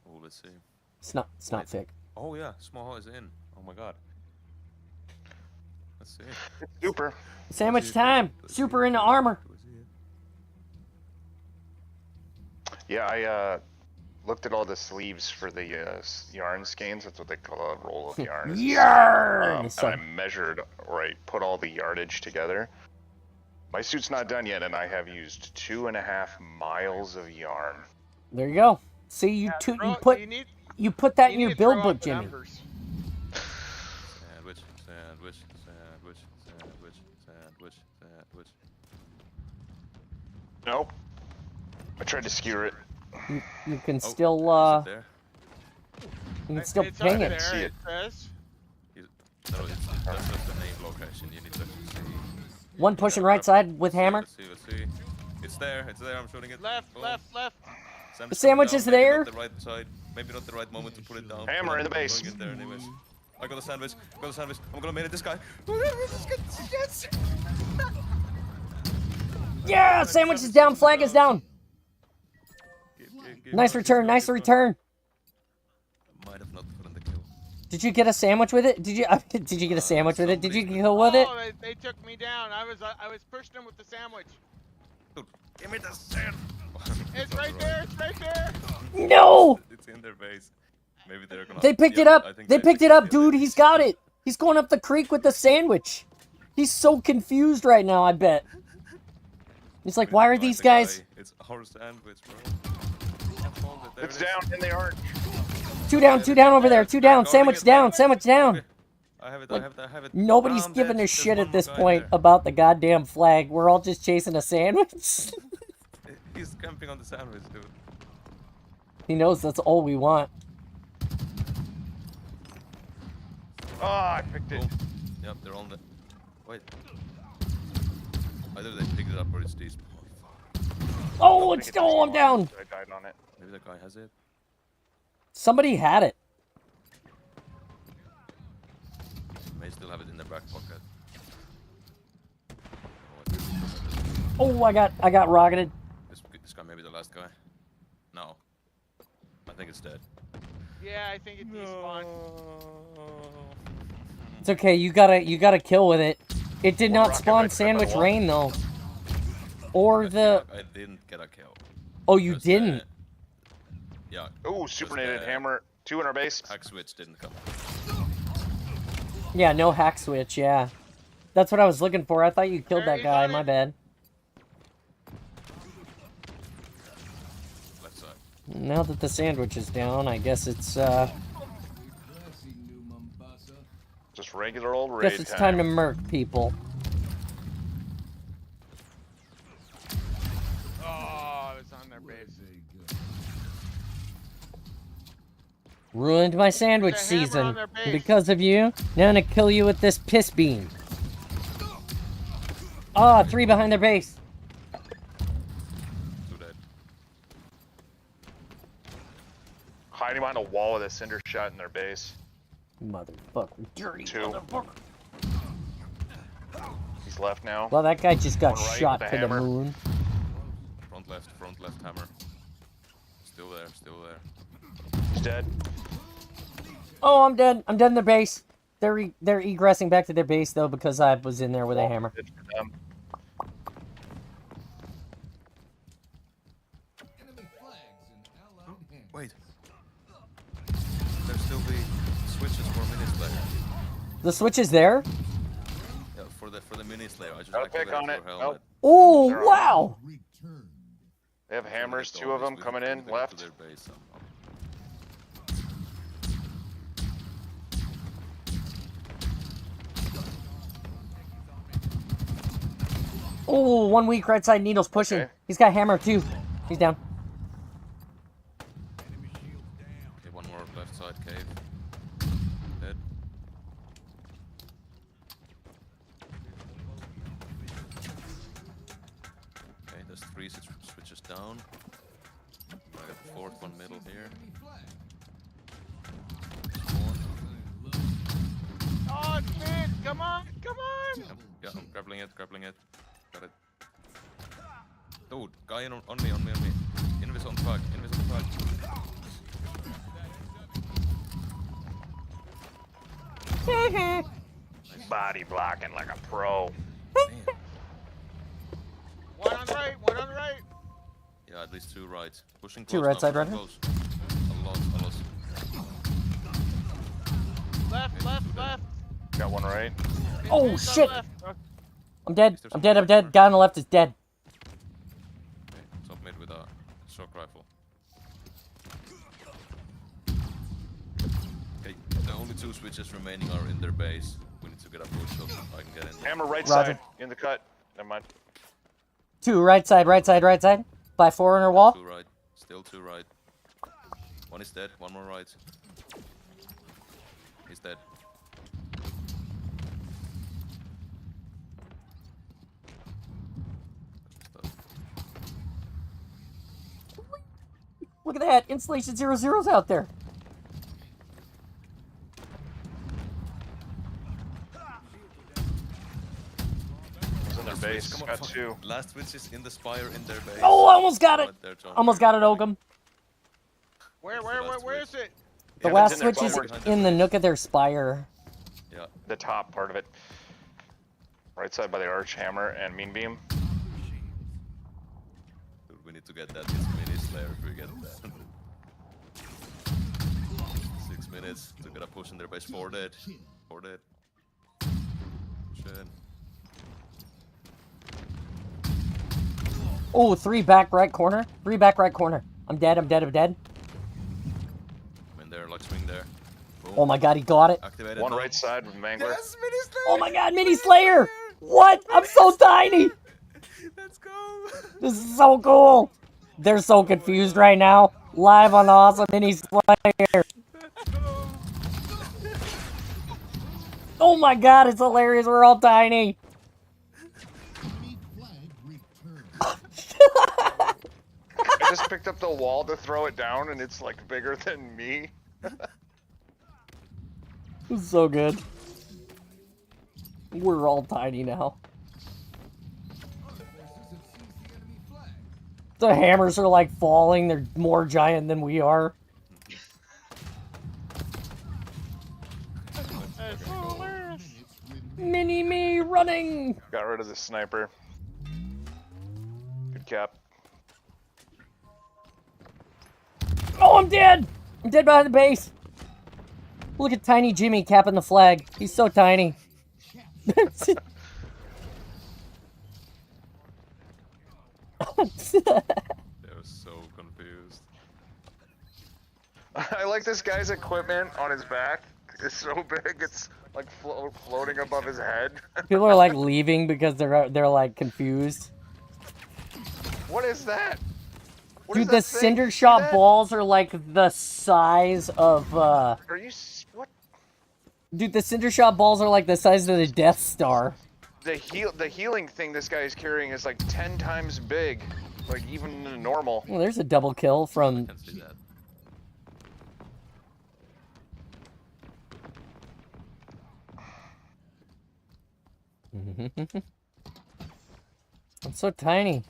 Speaker 4: Oh, let's see.
Speaker 1: It's not thick.
Speaker 4: Oh yeah, small is in. Oh my god. Let's see.
Speaker 6: Super.
Speaker 1: Sandwich time! Super into armor.
Speaker 6: Yeah, I looked at all the sleeves for the yarn skeins. That's what they call a roll of yarn.
Speaker 1: Yarn!
Speaker 6: And I measured, put all the yardage together. My suit's not done yet, and I have used 2.5 miles of yarn.
Speaker 1: There you go. See, you put that in your build book, Jimmy.
Speaker 4: Sandwich, sandwich, sandwich, sandwich, sandwich, sandwich.
Speaker 6: Nope. I tried to skewer it.
Speaker 1: You can
Speaker 4: Oh,
Speaker 1: still
Speaker 4: is it there?
Speaker 1: you can still
Speaker 7: It's
Speaker 1: ping
Speaker 7: up
Speaker 1: it.
Speaker 7: there,
Speaker 6: See
Speaker 7: it
Speaker 6: it.
Speaker 7: says.
Speaker 4: No, that's just the name location. You need to see.
Speaker 1: One pushing right side with hammer.
Speaker 4: Let's see. It's there. I'm shooting it.
Speaker 7: Left,
Speaker 4: Boom.
Speaker 7: left.
Speaker 4: Sam's
Speaker 1: The sandwich
Speaker 4: coming
Speaker 1: is
Speaker 4: down, maybe
Speaker 1: there.
Speaker 4: Not the right side. Maybe not the right moment to put it down.
Speaker 6: Hammer in the
Speaker 4: but I'm
Speaker 6: base.
Speaker 4: going in there anyways. I got a sandwich. I'm gonna mail it this guy. Yes.
Speaker 1: Yeah, sandwich is down. Flag is down. Nice return. Nice return.
Speaker 4: Might have not gotten the kill.
Speaker 1: Did you get a sandwich with it? Did you did you get a sandwich with it? Did you kill with it?
Speaker 7: Oh, they took me down. I was pushing them with the sandwich.
Speaker 4: Dude, give me the sand.
Speaker 7: It's right there. It's right there.
Speaker 1: No!
Speaker 4: It's in their base. Maybe they're gonna.
Speaker 1: They picked
Speaker 4: yeah,
Speaker 1: it up.
Speaker 4: I think
Speaker 1: They picked it
Speaker 4: in
Speaker 1: up,
Speaker 4: their
Speaker 1: dude.
Speaker 4: base.
Speaker 1: He's got it. He's going up the creek with the sandwich. He's so confused right now, I bet. He's like, why are
Speaker 4: Find
Speaker 1: these
Speaker 4: the
Speaker 1: guys?
Speaker 4: guy. It's our sandwich, bro. I found it. There
Speaker 6: It's
Speaker 4: it is.
Speaker 6: down in the arch.
Speaker 1: Two down over there. Two down.
Speaker 4: Guarding
Speaker 1: Sandwich
Speaker 4: it,
Speaker 1: down.
Speaker 4: right?
Speaker 1: Sandwich down.
Speaker 4: Okay. I have it. I have it.
Speaker 1: Nobody's
Speaker 4: I'm
Speaker 1: giving
Speaker 4: dead.
Speaker 1: a
Speaker 4: There's
Speaker 1: shit
Speaker 4: one
Speaker 1: at
Speaker 4: more
Speaker 1: this
Speaker 4: guy
Speaker 1: point
Speaker 4: there.
Speaker 1: about the goddamn flag. We're all just chasing a sandwich.
Speaker 4: He's camping on the sandwich, dude.
Speaker 1: He knows that's all we want.
Speaker 6: Oh, I picked it.
Speaker 4: Boom. Yep, they're on the. Wait. Either they picked it up or it's these.
Speaker 1: Oh,
Speaker 6: I
Speaker 1: it's
Speaker 6: think
Speaker 1: still I'm down.
Speaker 6: I died on it.
Speaker 4: Maybe that guy has it.
Speaker 1: Somebody had it.
Speaker 4: May still have it in their back pocket.
Speaker 1: Oh, I got rocketed.
Speaker 4: This guy may be the last guy. No. I think it's dead.
Speaker 7: Yeah, I think it despawned.
Speaker 1: It's okay. You gotta kill with it. It did not
Speaker 6: rocket
Speaker 1: spawn
Speaker 6: right
Speaker 1: sandwich
Speaker 6: by the wall.
Speaker 1: rain though. Or
Speaker 4: I
Speaker 1: the.
Speaker 4: feel like I didn't get a kill.
Speaker 1: Oh, you
Speaker 4: Because
Speaker 1: didn't.
Speaker 4: Yeah.
Speaker 6: Oh, super
Speaker 4: Just,
Speaker 6: nated hammer. 2 in our base.
Speaker 4: Hack switch didn't come.
Speaker 1: Yeah, no hack switch. Yeah, that's what I was looking for. I thought you killed
Speaker 7: There,
Speaker 1: that
Speaker 7: he's
Speaker 1: guy.
Speaker 7: on
Speaker 1: My
Speaker 7: it.
Speaker 1: bad.
Speaker 4: Left side.
Speaker 1: Now that the sandwich is down, I guess it's
Speaker 5: Classy, New Mombasa.
Speaker 6: Just regular old raid
Speaker 1: guess it's time to murk people.
Speaker 7: Oh, it's on their base.
Speaker 5: Very good.
Speaker 1: Ruined my sandwich
Speaker 7: There's a hammer
Speaker 1: season
Speaker 7: on their base.
Speaker 1: because of you. Now I'm gonna kill you with this piss beam. Ah, 3 behind their base.
Speaker 4: Two dead.
Speaker 6: Hiding behind a wall with a cinder shot in their base.
Speaker 1: Motherfucker, dirty
Speaker 6: 2.
Speaker 1: motherfucker.
Speaker 6: He's left now.
Speaker 1: Well, that guy just got
Speaker 6: One right
Speaker 1: shot
Speaker 6: with
Speaker 1: to
Speaker 6: the
Speaker 1: the
Speaker 6: hammer.
Speaker 1: moon.
Speaker 4: Front left hammer. Still there, still there.
Speaker 6: He's dead.
Speaker 1: Oh, I'm dead. I'm dead in their base. They're egressing back to their base though because I was in there with a hammer.
Speaker 6: Good for them.
Speaker 5: Enemy flags in allied hands.
Speaker 4: Wait. There's still the switches for mini slayer.
Speaker 1: The switch is there.
Speaker 4: Yeah, for the mini slayer. I just
Speaker 6: Got a pick
Speaker 4: activated
Speaker 6: on it.
Speaker 4: for helmet.
Speaker 1: Oh
Speaker 6: They're on.
Speaker 1: wow!
Speaker 5: Returned.
Speaker 6: They have hammers,
Speaker 4: They
Speaker 6: 2 of them
Speaker 4: always
Speaker 6: coming
Speaker 4: visit
Speaker 6: in
Speaker 4: to
Speaker 6: left.
Speaker 4: their base somehow.
Speaker 1: Oh, 1 weak right side needles pushing.
Speaker 6: Okay.
Speaker 1: He's got hammer too. He's down.
Speaker 4: Okay, one more left side cave. Dead. Okay, there's 3 switches down. I got the 4th one middle here.
Speaker 5: Enemy flag.
Speaker 7: Oh, it's mid. Come on, come on.
Speaker 4: Yeah, I'm grappling it. Got it. Dude, guy on me. Invis on flag.
Speaker 6: Body blocking like a pro.
Speaker 4: Damn.
Speaker 7: One on the right, one on the right.
Speaker 4: Yeah, at least 2 rights. Pushing
Speaker 1: Two
Speaker 4: close
Speaker 1: right
Speaker 4: now,
Speaker 1: side,
Speaker 4: pushing
Speaker 1: right?
Speaker 4: close. A lot.
Speaker 7: Left.
Speaker 6: Got one right.
Speaker 1: Oh
Speaker 7: He's on
Speaker 1: shit!
Speaker 7: left.
Speaker 1: I'm dead. I'm dead. Guy on the left is dead.
Speaker 4: Okay, submit with a shock rifle. Okay, the only 2 switches remaining are in their base. We need to get a push so I can get in.
Speaker 6: Hammer right
Speaker 1: Roger.
Speaker 6: side in the cut. Never mind.
Speaker 1: 2 right side. By 4 on our wall.
Speaker 4: 2 right. Still 2 right. One is dead. One more right. He's dead.
Speaker 1: Look at that. Installation 00's out there.
Speaker 6: He's in their base.
Speaker 4: Come on,
Speaker 6: Got
Speaker 4: fuck.
Speaker 6: 2.
Speaker 4: Last switch is in the spire in their base.
Speaker 1: Oh, I almost got it.
Speaker 4: Right there, John.
Speaker 1: Almost got it, Oakham.
Speaker 7: Where is it?
Speaker 1: The
Speaker 6: Yeah,
Speaker 1: last
Speaker 6: it's in there
Speaker 1: switch is
Speaker 6: somewhere.
Speaker 1: in the nook of their spire.
Speaker 4: Yeah.
Speaker 6: The top part of it. Right side by the arch hammer and mean beam.
Speaker 4: Dude, we need to get that this mini slayer if we get that. 6 minutes to get a push in their base. 4 dead. 4 dead. Shit.
Speaker 1: Oh, 3 back right corner. 3 back right corner. I'm dead, I'm dead, I'm dead.
Speaker 4: I'm in there, like swing there. Boom.
Speaker 1: Oh my god, he got it.
Speaker 4: Activated.
Speaker 6: One
Speaker 4: now.
Speaker 6: right side with Mangler.
Speaker 5: Yes, Mini Slayer!
Speaker 1: Oh my god, Mini Slayer! What? I'm so tiny!
Speaker 4: Let's go!
Speaker 1: This is so cool! They're so confused right now. Live on the Awesome Mini Slayer. Oh my god, it's hilarious. We're all tiny.
Speaker 6: I just picked up the wall to throw it down and it's like bigger than me.
Speaker 1: This is so good. We're all tiny now. The hammers are like falling. They're more giant than we are. Mini me running.
Speaker 6: Got rid of the sniper. Good cap.
Speaker 1: Oh, I'm dead. I'm dead behind the base. Look at tiny Jimmy capping the flag. He's so tiny.
Speaker 4: They're so confused.
Speaker 6: I like this guy's equipment on his back. It's so big, it's like floating above his head.
Speaker 1: People are like leaving because they're like confused.
Speaker 6: What is that? What
Speaker 1: Dude,
Speaker 6: is
Speaker 1: the
Speaker 6: that thing?
Speaker 1: cinder
Speaker 6: You see
Speaker 1: shot
Speaker 6: that?
Speaker 1: balls are like the size of
Speaker 6: Are you what?
Speaker 1: Dude, the cinder shot balls are like the size of the Death Star.
Speaker 6: The healing thing this guy is carrying is like 10 times big, like even the normal.
Speaker 1: Well, there's a double kill from.
Speaker 4: Can't see that.
Speaker 1: I'm so tiny.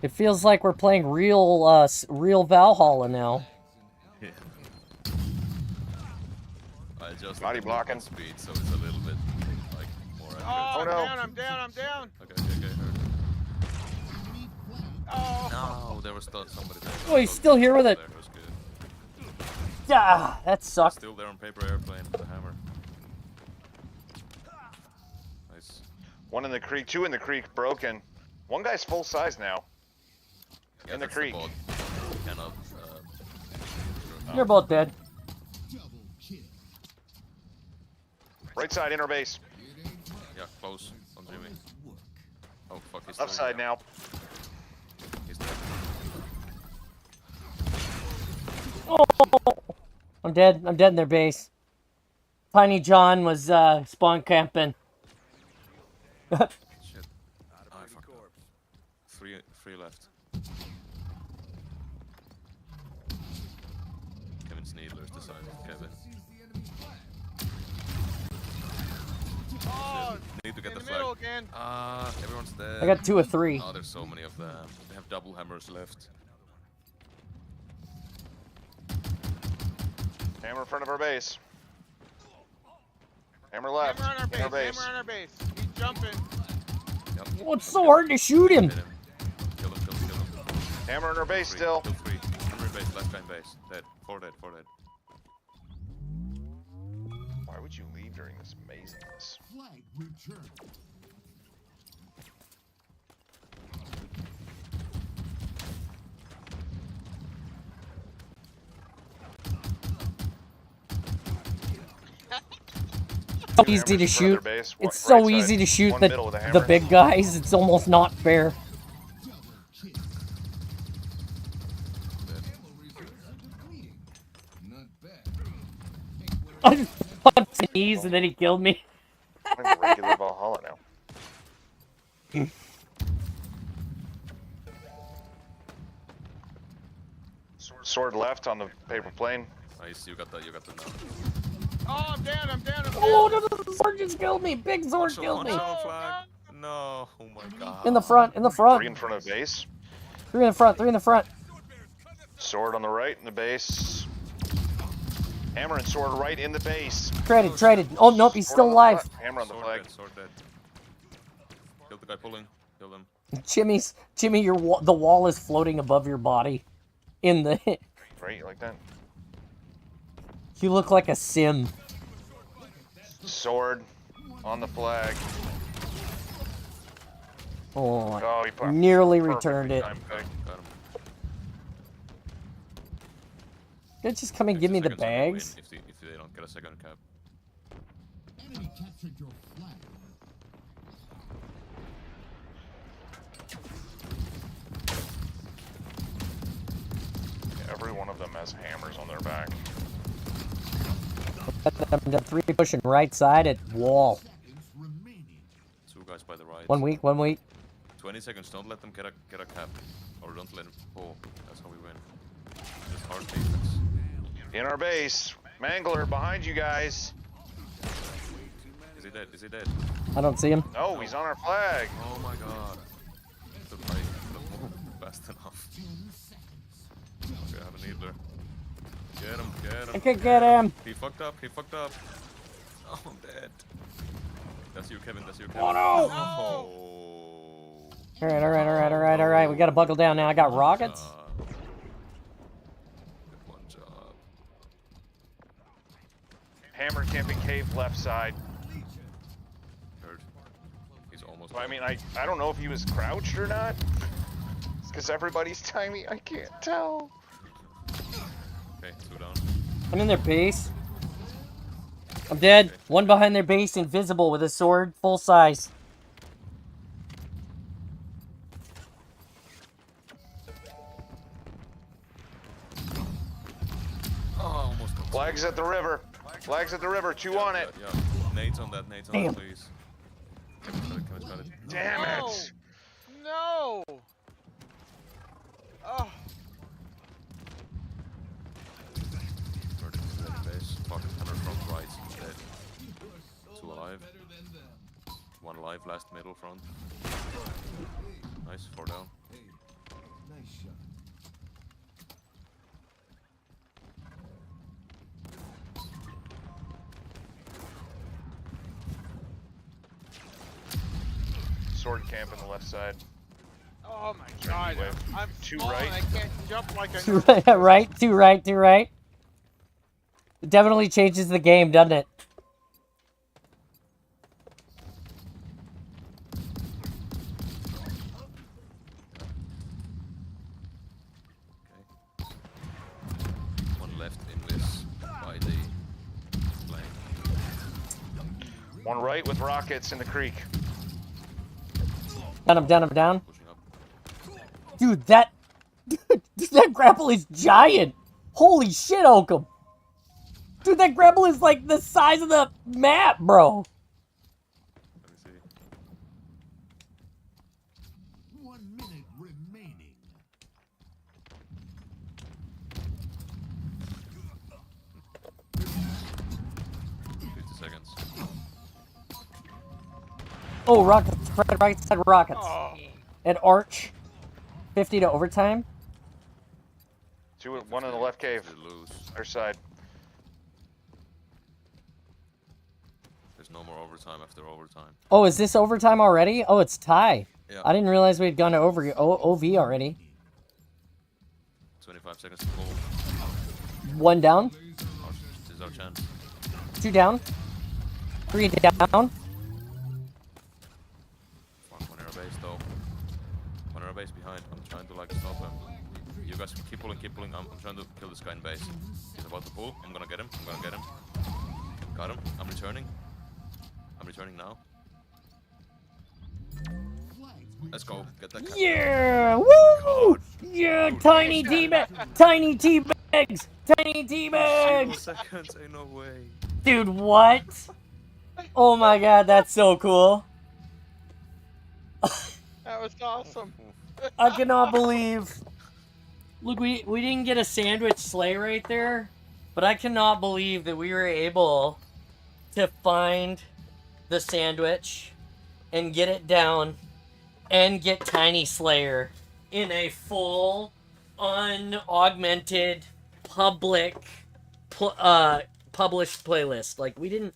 Speaker 1: It feels like we're playing real, real Valhalla now.
Speaker 4: Yeah. I just
Speaker 6: Body blocking.
Speaker 4: speed, so it's a little bit like more accurate.
Speaker 7: Oh,
Speaker 6: Oh,
Speaker 7: I'm
Speaker 6: no.
Speaker 7: down, I'm down, I'm down.
Speaker 4: Okay, heard.
Speaker 7: Oh,
Speaker 4: No, there was still somebody there.
Speaker 1: Oh, he's still here with it.
Speaker 4: That was good.
Speaker 1: Ah, that sucked.
Speaker 4: Still there on paper airplane with the hammer. Nice.
Speaker 6: One in the creek, 2 in the creek, broken. One guy's full size now.
Speaker 4: Yeah,
Speaker 6: In the
Speaker 4: that's
Speaker 6: creek.
Speaker 4: bot. Cannot.
Speaker 1: You're both dead.
Speaker 6: Right side, inner base.
Speaker 4: Yeah, close on Jimmy. Oh fuck, he's
Speaker 6: Left
Speaker 4: still
Speaker 6: side
Speaker 4: there.
Speaker 6: now.
Speaker 4: He's dead.
Speaker 1: Oh, I'm dead. I'm dead in their base. Tiny John was spawn camping.
Speaker 4: Shit. I fucked up. Three left. Kevin's needler's the size of Kevin.
Speaker 7: oh,
Speaker 4: Need to get
Speaker 7: in
Speaker 4: the
Speaker 7: the
Speaker 4: flag.
Speaker 7: middle again.
Speaker 4: Everyone's dead.
Speaker 1: I got 2 of 3.
Speaker 4: Oh, there's so many of them. They have double hammers left.
Speaker 6: Hammer in front of our base. Hammer left.
Speaker 7: Hammer on our base,
Speaker 6: Inner base.
Speaker 7: hammer on our base. He's jumping.
Speaker 4: Yep.
Speaker 1: Oh, it's so hard to shoot him.
Speaker 4: Hit him. Kill him, kill him, kill him.
Speaker 6: Hammer in our base still.
Speaker 4: Kill 3. Hammer in base, left guy in base. Dead. 4 dead, 4 dead.
Speaker 6: Why would you leave during this amazingness?
Speaker 5: Flag return.
Speaker 1: So easy to shoot. It's so easy to shoot the big guys. It's almost not fair.
Speaker 5: Not bad.
Speaker 1: I just punched his knees and then he killed me.
Speaker 6: I'm regular Valhalla now. Sword left on the paper plane.
Speaker 4: Nice, you got that now.
Speaker 7: Oh, I'm down, I'm down, I'm down.
Speaker 1: Oh, no, the sword just killed me. Big sword killed me.
Speaker 4: Flag. No, oh my god.
Speaker 1: In the front, in the front.
Speaker 6: 3 in front of base.
Speaker 1: 3 in the front, 3 in the front.
Speaker 6: Sword on the right in the base. Hammer and sword right in the base.
Speaker 1: Traded. Oh, nope, he's
Speaker 6: Sword
Speaker 1: still
Speaker 6: on the
Speaker 1: alive.
Speaker 6: flag. Hammer on the
Speaker 4: Sword
Speaker 6: flag.
Speaker 4: dead, sword dead. Kill the guy pulling. Kill him.
Speaker 1: Jimmy, the wall is floating above your body. In the...
Speaker 6: Right, like that.
Speaker 1: You look like a sim.
Speaker 6: Sword on the flag.
Speaker 1: Oh,
Speaker 6: Oh, he put
Speaker 1: nearly
Speaker 6: perfectly
Speaker 1: returned it.
Speaker 6: timed pick.
Speaker 4: Got him.
Speaker 1: Could just come and give me the
Speaker 4: Seconds and we win
Speaker 1: bags.
Speaker 4: If they don't get a second cap.
Speaker 5: Enemy captured your flag.
Speaker 6: Every one of them has hammers on their back.
Speaker 1: The 3 pushing right side at wall.
Speaker 5: Seconds remaining.
Speaker 4: 2 guys by the right.
Speaker 1: 1 week, 1 week.
Speaker 4: 20 seconds. Don't let them get a cap, or don't let them pull. That's how we win. Just hard defense.
Speaker 6: In our base. Mangler behind you guys.
Speaker 4: Is he dead? Is he dead?
Speaker 1: I don't see him.
Speaker 6: No, he's on our flag.
Speaker 4: Oh my god. The fight could have moved fast enough. Okay, I have a needler. Get him, get him.
Speaker 1: I can get him.
Speaker 4: He fucked up, he fucked up. Oh, I'm dead. That's you, Kevin, that's you, Kevin.
Speaker 1: Oh no!
Speaker 4: Oh.
Speaker 1: Alright. We gotta buckle down now. I got rockets.
Speaker 4: Good one job.
Speaker 6: Hammer camping cave left side.
Speaker 4: Heard. He's almost
Speaker 6: I
Speaker 4: dead.
Speaker 6: mean, I don't know if he was crouched or not. It's because everybody's tiny. I can't tell.
Speaker 4: Okay, 2 down.
Speaker 1: I'm in their base. I'm dead. 1 behind their base, invisible with a sword, full size.
Speaker 4: Oh, almost got
Speaker 6: Flags at the river. Flags at the river. 2 on it.
Speaker 4: Yeah. Nades on that,
Speaker 1: Damn.
Speaker 4: please. Kevin's got it.
Speaker 6: Damn
Speaker 7: No!
Speaker 6: it.
Speaker 7: No! Oh,
Speaker 4: Murder is dead in base. Fucking hammer from right. Dead. 2 alive. 1 alive, last middle front. Nice, 4 down.
Speaker 5: Hey, nice shot.
Speaker 6: Sword camp on the left side.
Speaker 7: oh my god.
Speaker 6: Wait,
Speaker 7: I'm
Speaker 6: 2
Speaker 7: small
Speaker 6: right.
Speaker 7: and I can't jump like a
Speaker 1: 2 right, 2 right, 2 right. It definitely changes the game, doesn't it?
Speaker 4: Okay. 1 left in this by the flank.
Speaker 6: 1 right with rockets in the creek.
Speaker 1: Down.
Speaker 4: Pushing up.
Speaker 1: Dude, that grapple is giant. Holy shit, Oakham. Dude, that grapple is like the size of the map, bro.
Speaker 4: Let me see.
Speaker 5: 1 minute remaining.
Speaker 4: 50 seconds.
Speaker 1: Oh, rockets. Right side rockets.
Speaker 7: Oh,
Speaker 1: At Arch. 50 to overtime.
Speaker 6: 1 in the left cave.
Speaker 4: They lose.
Speaker 6: Other side.
Speaker 4: There's no more overtime after overtime.
Speaker 1: Oh, is this overtime already? Oh, it's tie.
Speaker 4: Yeah.
Speaker 1: I didn't realize we'd gone to OV already.
Speaker 4: 25 seconds to pull.
Speaker 1: 1 down.
Speaker 4: This is our chance.
Speaker 1: 2 down. 3 down.
Speaker 4: Fuck, 1 air base though. 1 air base behind. I'm trying to like stop him. You guys keep pulling. I'm trying to kill this guy in base. He's about to pull. I'm gonna get him. Got him. I'm returning now. Let's go. Get that cap.
Speaker 1: Yeah! Woo!
Speaker 4: God.
Speaker 1: Yeah! Tiny T-bags! Tiny T-bags! Tiny
Speaker 4: 0
Speaker 1: T-bags!
Speaker 4: seconds. Ain't no way.
Speaker 1: Dude, what? Oh my god, that's so cool.
Speaker 7: that was awesome.
Speaker 1: I cannot believe. Look, we didn't get a sandwich sleigh right there, but I cannot believe that we were able to find the sandwich and get it down and get Tiny Slayer in a full, unaugmented, public published playlist. Like, we didn't...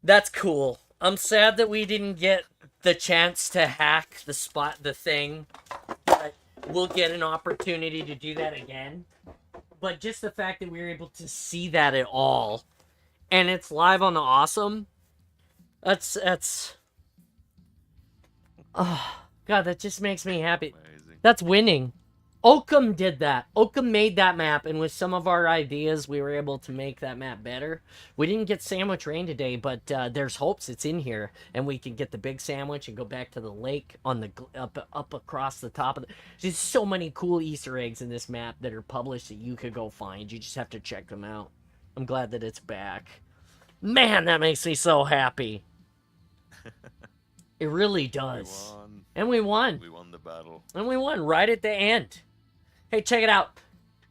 Speaker 1: That's cool. I'm sad that we didn't get the chance to hack the thing, but we'll get an opportunity to do that again. But just the fact that we were able to see that at all, and it's live on the Awesome, that's... Oh, God, that just makes me happy.
Speaker 4: Amazing.
Speaker 1: That's winning. Oakham did that. Oakham made that map, and with some of our ideas, we were able to make that map better. We didn't get Sandwich Rain today, but there's hopes it's in here, and we can get the big sandwich and go back to the lake on the up across the top of the... There's so many cool Easter eggs in this map that are published that you could go find. You just have to check them out. I'm glad that it's back. Man, that makes me so happy. It really does.
Speaker 4: We won.
Speaker 1: And we won.
Speaker 4: We won the battle.
Speaker 1: And we won right at the end. Hey, check it out.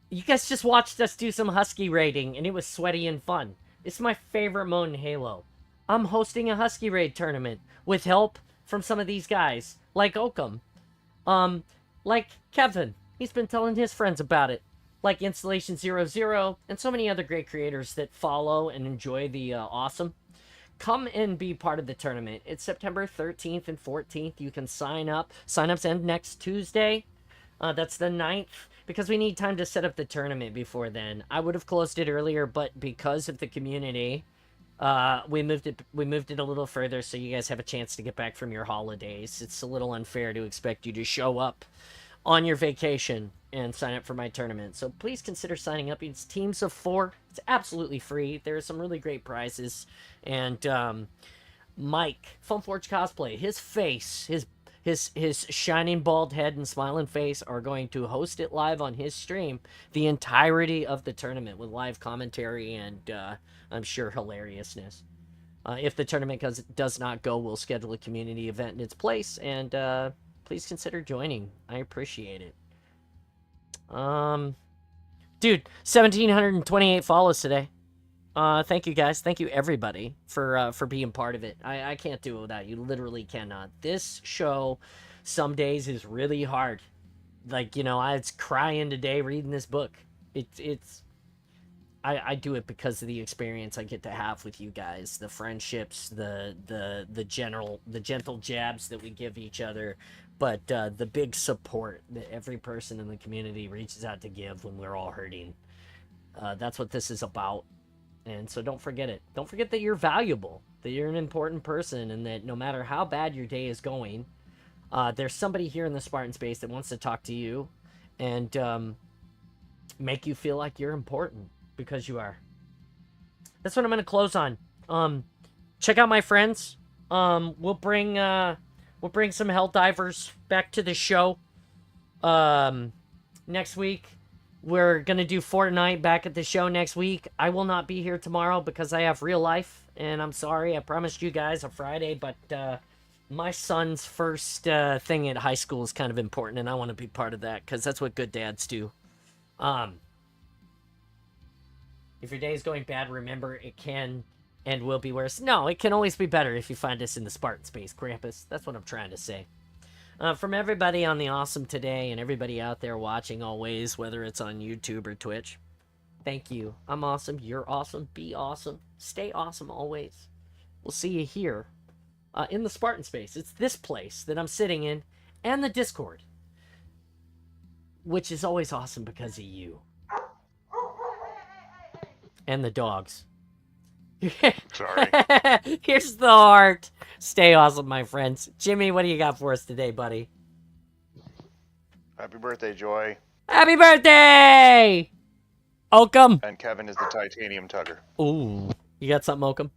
Speaker 1: You guys just watched us do some Husky raiding, and it was sweaty and fun. It's my favorite mode in Halo. I'm hosting a Husky raid tournament with help from some of these guys, like Oakham. Like Kevin. He's been telling his friends about it. Like Installation 00, and so many other great creators that follow and enjoy the Awesome. Come and be part of the tournament. It's September 13th and 14th. You can sign up. Sign-ups end next Tuesday. That's the 9th. Because we need time to set up the tournament before then. I would have closed it earlier, but because of the community, we moved it a little further so you guys have a chance to get back from your holidays. It's a little unfair to expect you to show up on your vacation and sign up for my tournament. So please consider signing up. It's teams of 4. It's absolutely free. There are some really great prizes. And Mike, Funforge Cosplay, his face, his shining bald head and smiling face are going to host it live on his stream the entirety of the tournament with live commentary and I'm sure hilariousness. If the tournament does not go, we'll schedule a community event in its place, and please consider joining. I appreciate it. Dude, 1,728 follows today. Thank you guys. Thank you everybody for being part of it. I can't do it without you. Literally cannot. This show some days is really hard. Like, you know, I was crying today reading this book. I do it because of the experience I get to have with you guys, the friendships, the gentle jabs that we give each other, but the big support that every person in the community reaches out to give when we're all hurting. That's what this is about. And so don't forget it. Don't forget that you're valuable, that you're an important person, and that no matter how bad your day is going, there's somebody here in the Spartan space that wants to talk to you and make you feel like you're important, because you are. That's what I'm going to close on. Check out my friends. We'll bring some Hell Divers back to the show next week. We're going to do Fortnite back at the show next week. I will not be here tomorrow because I have real life, and I'm sorry. I promised you guys a Friday, but my son's first thing at high school is kind of important, and I want to be part of that because that's what good dads do. If your day is going bad, remember it can and will be worse. No, it can always be better if you find us in the Spartan space, Krampus. That's what I'm trying to say. From everybody on the Awesome today and everybody out there watching always, whether it's on YouTube or Twitch, thank you. I'm awesome. You're awesome. Be awesome. Stay awesome always. We'll see you here in the Spartan space. It's this place that I'm sitting in and the Discord, which is always awesome because of you. And the dogs.
Speaker 6: Sorry.
Speaker 1: Here's the heart. Stay awesome, my friends. Jimmy, what do you got for us today, buddy?
Speaker 6: Happy birthday, Joy.
Speaker 1: Happy birthday! Oakham.
Speaker 6: And Kevin is the titanium tugger.
Speaker 1: Ooh. You got something, Oakham?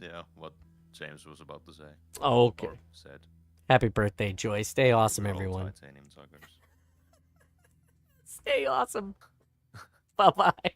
Speaker 4: Yeah, what James was about to say.
Speaker 1: Oh, okay.
Speaker 4: Or said.
Speaker 1: Happy birthday, Joy. Stay awesome,
Speaker 4: We're all
Speaker 1: everyone.
Speaker 4: titanium tuggers.
Speaker 1: Stay awesome. Bye-bye.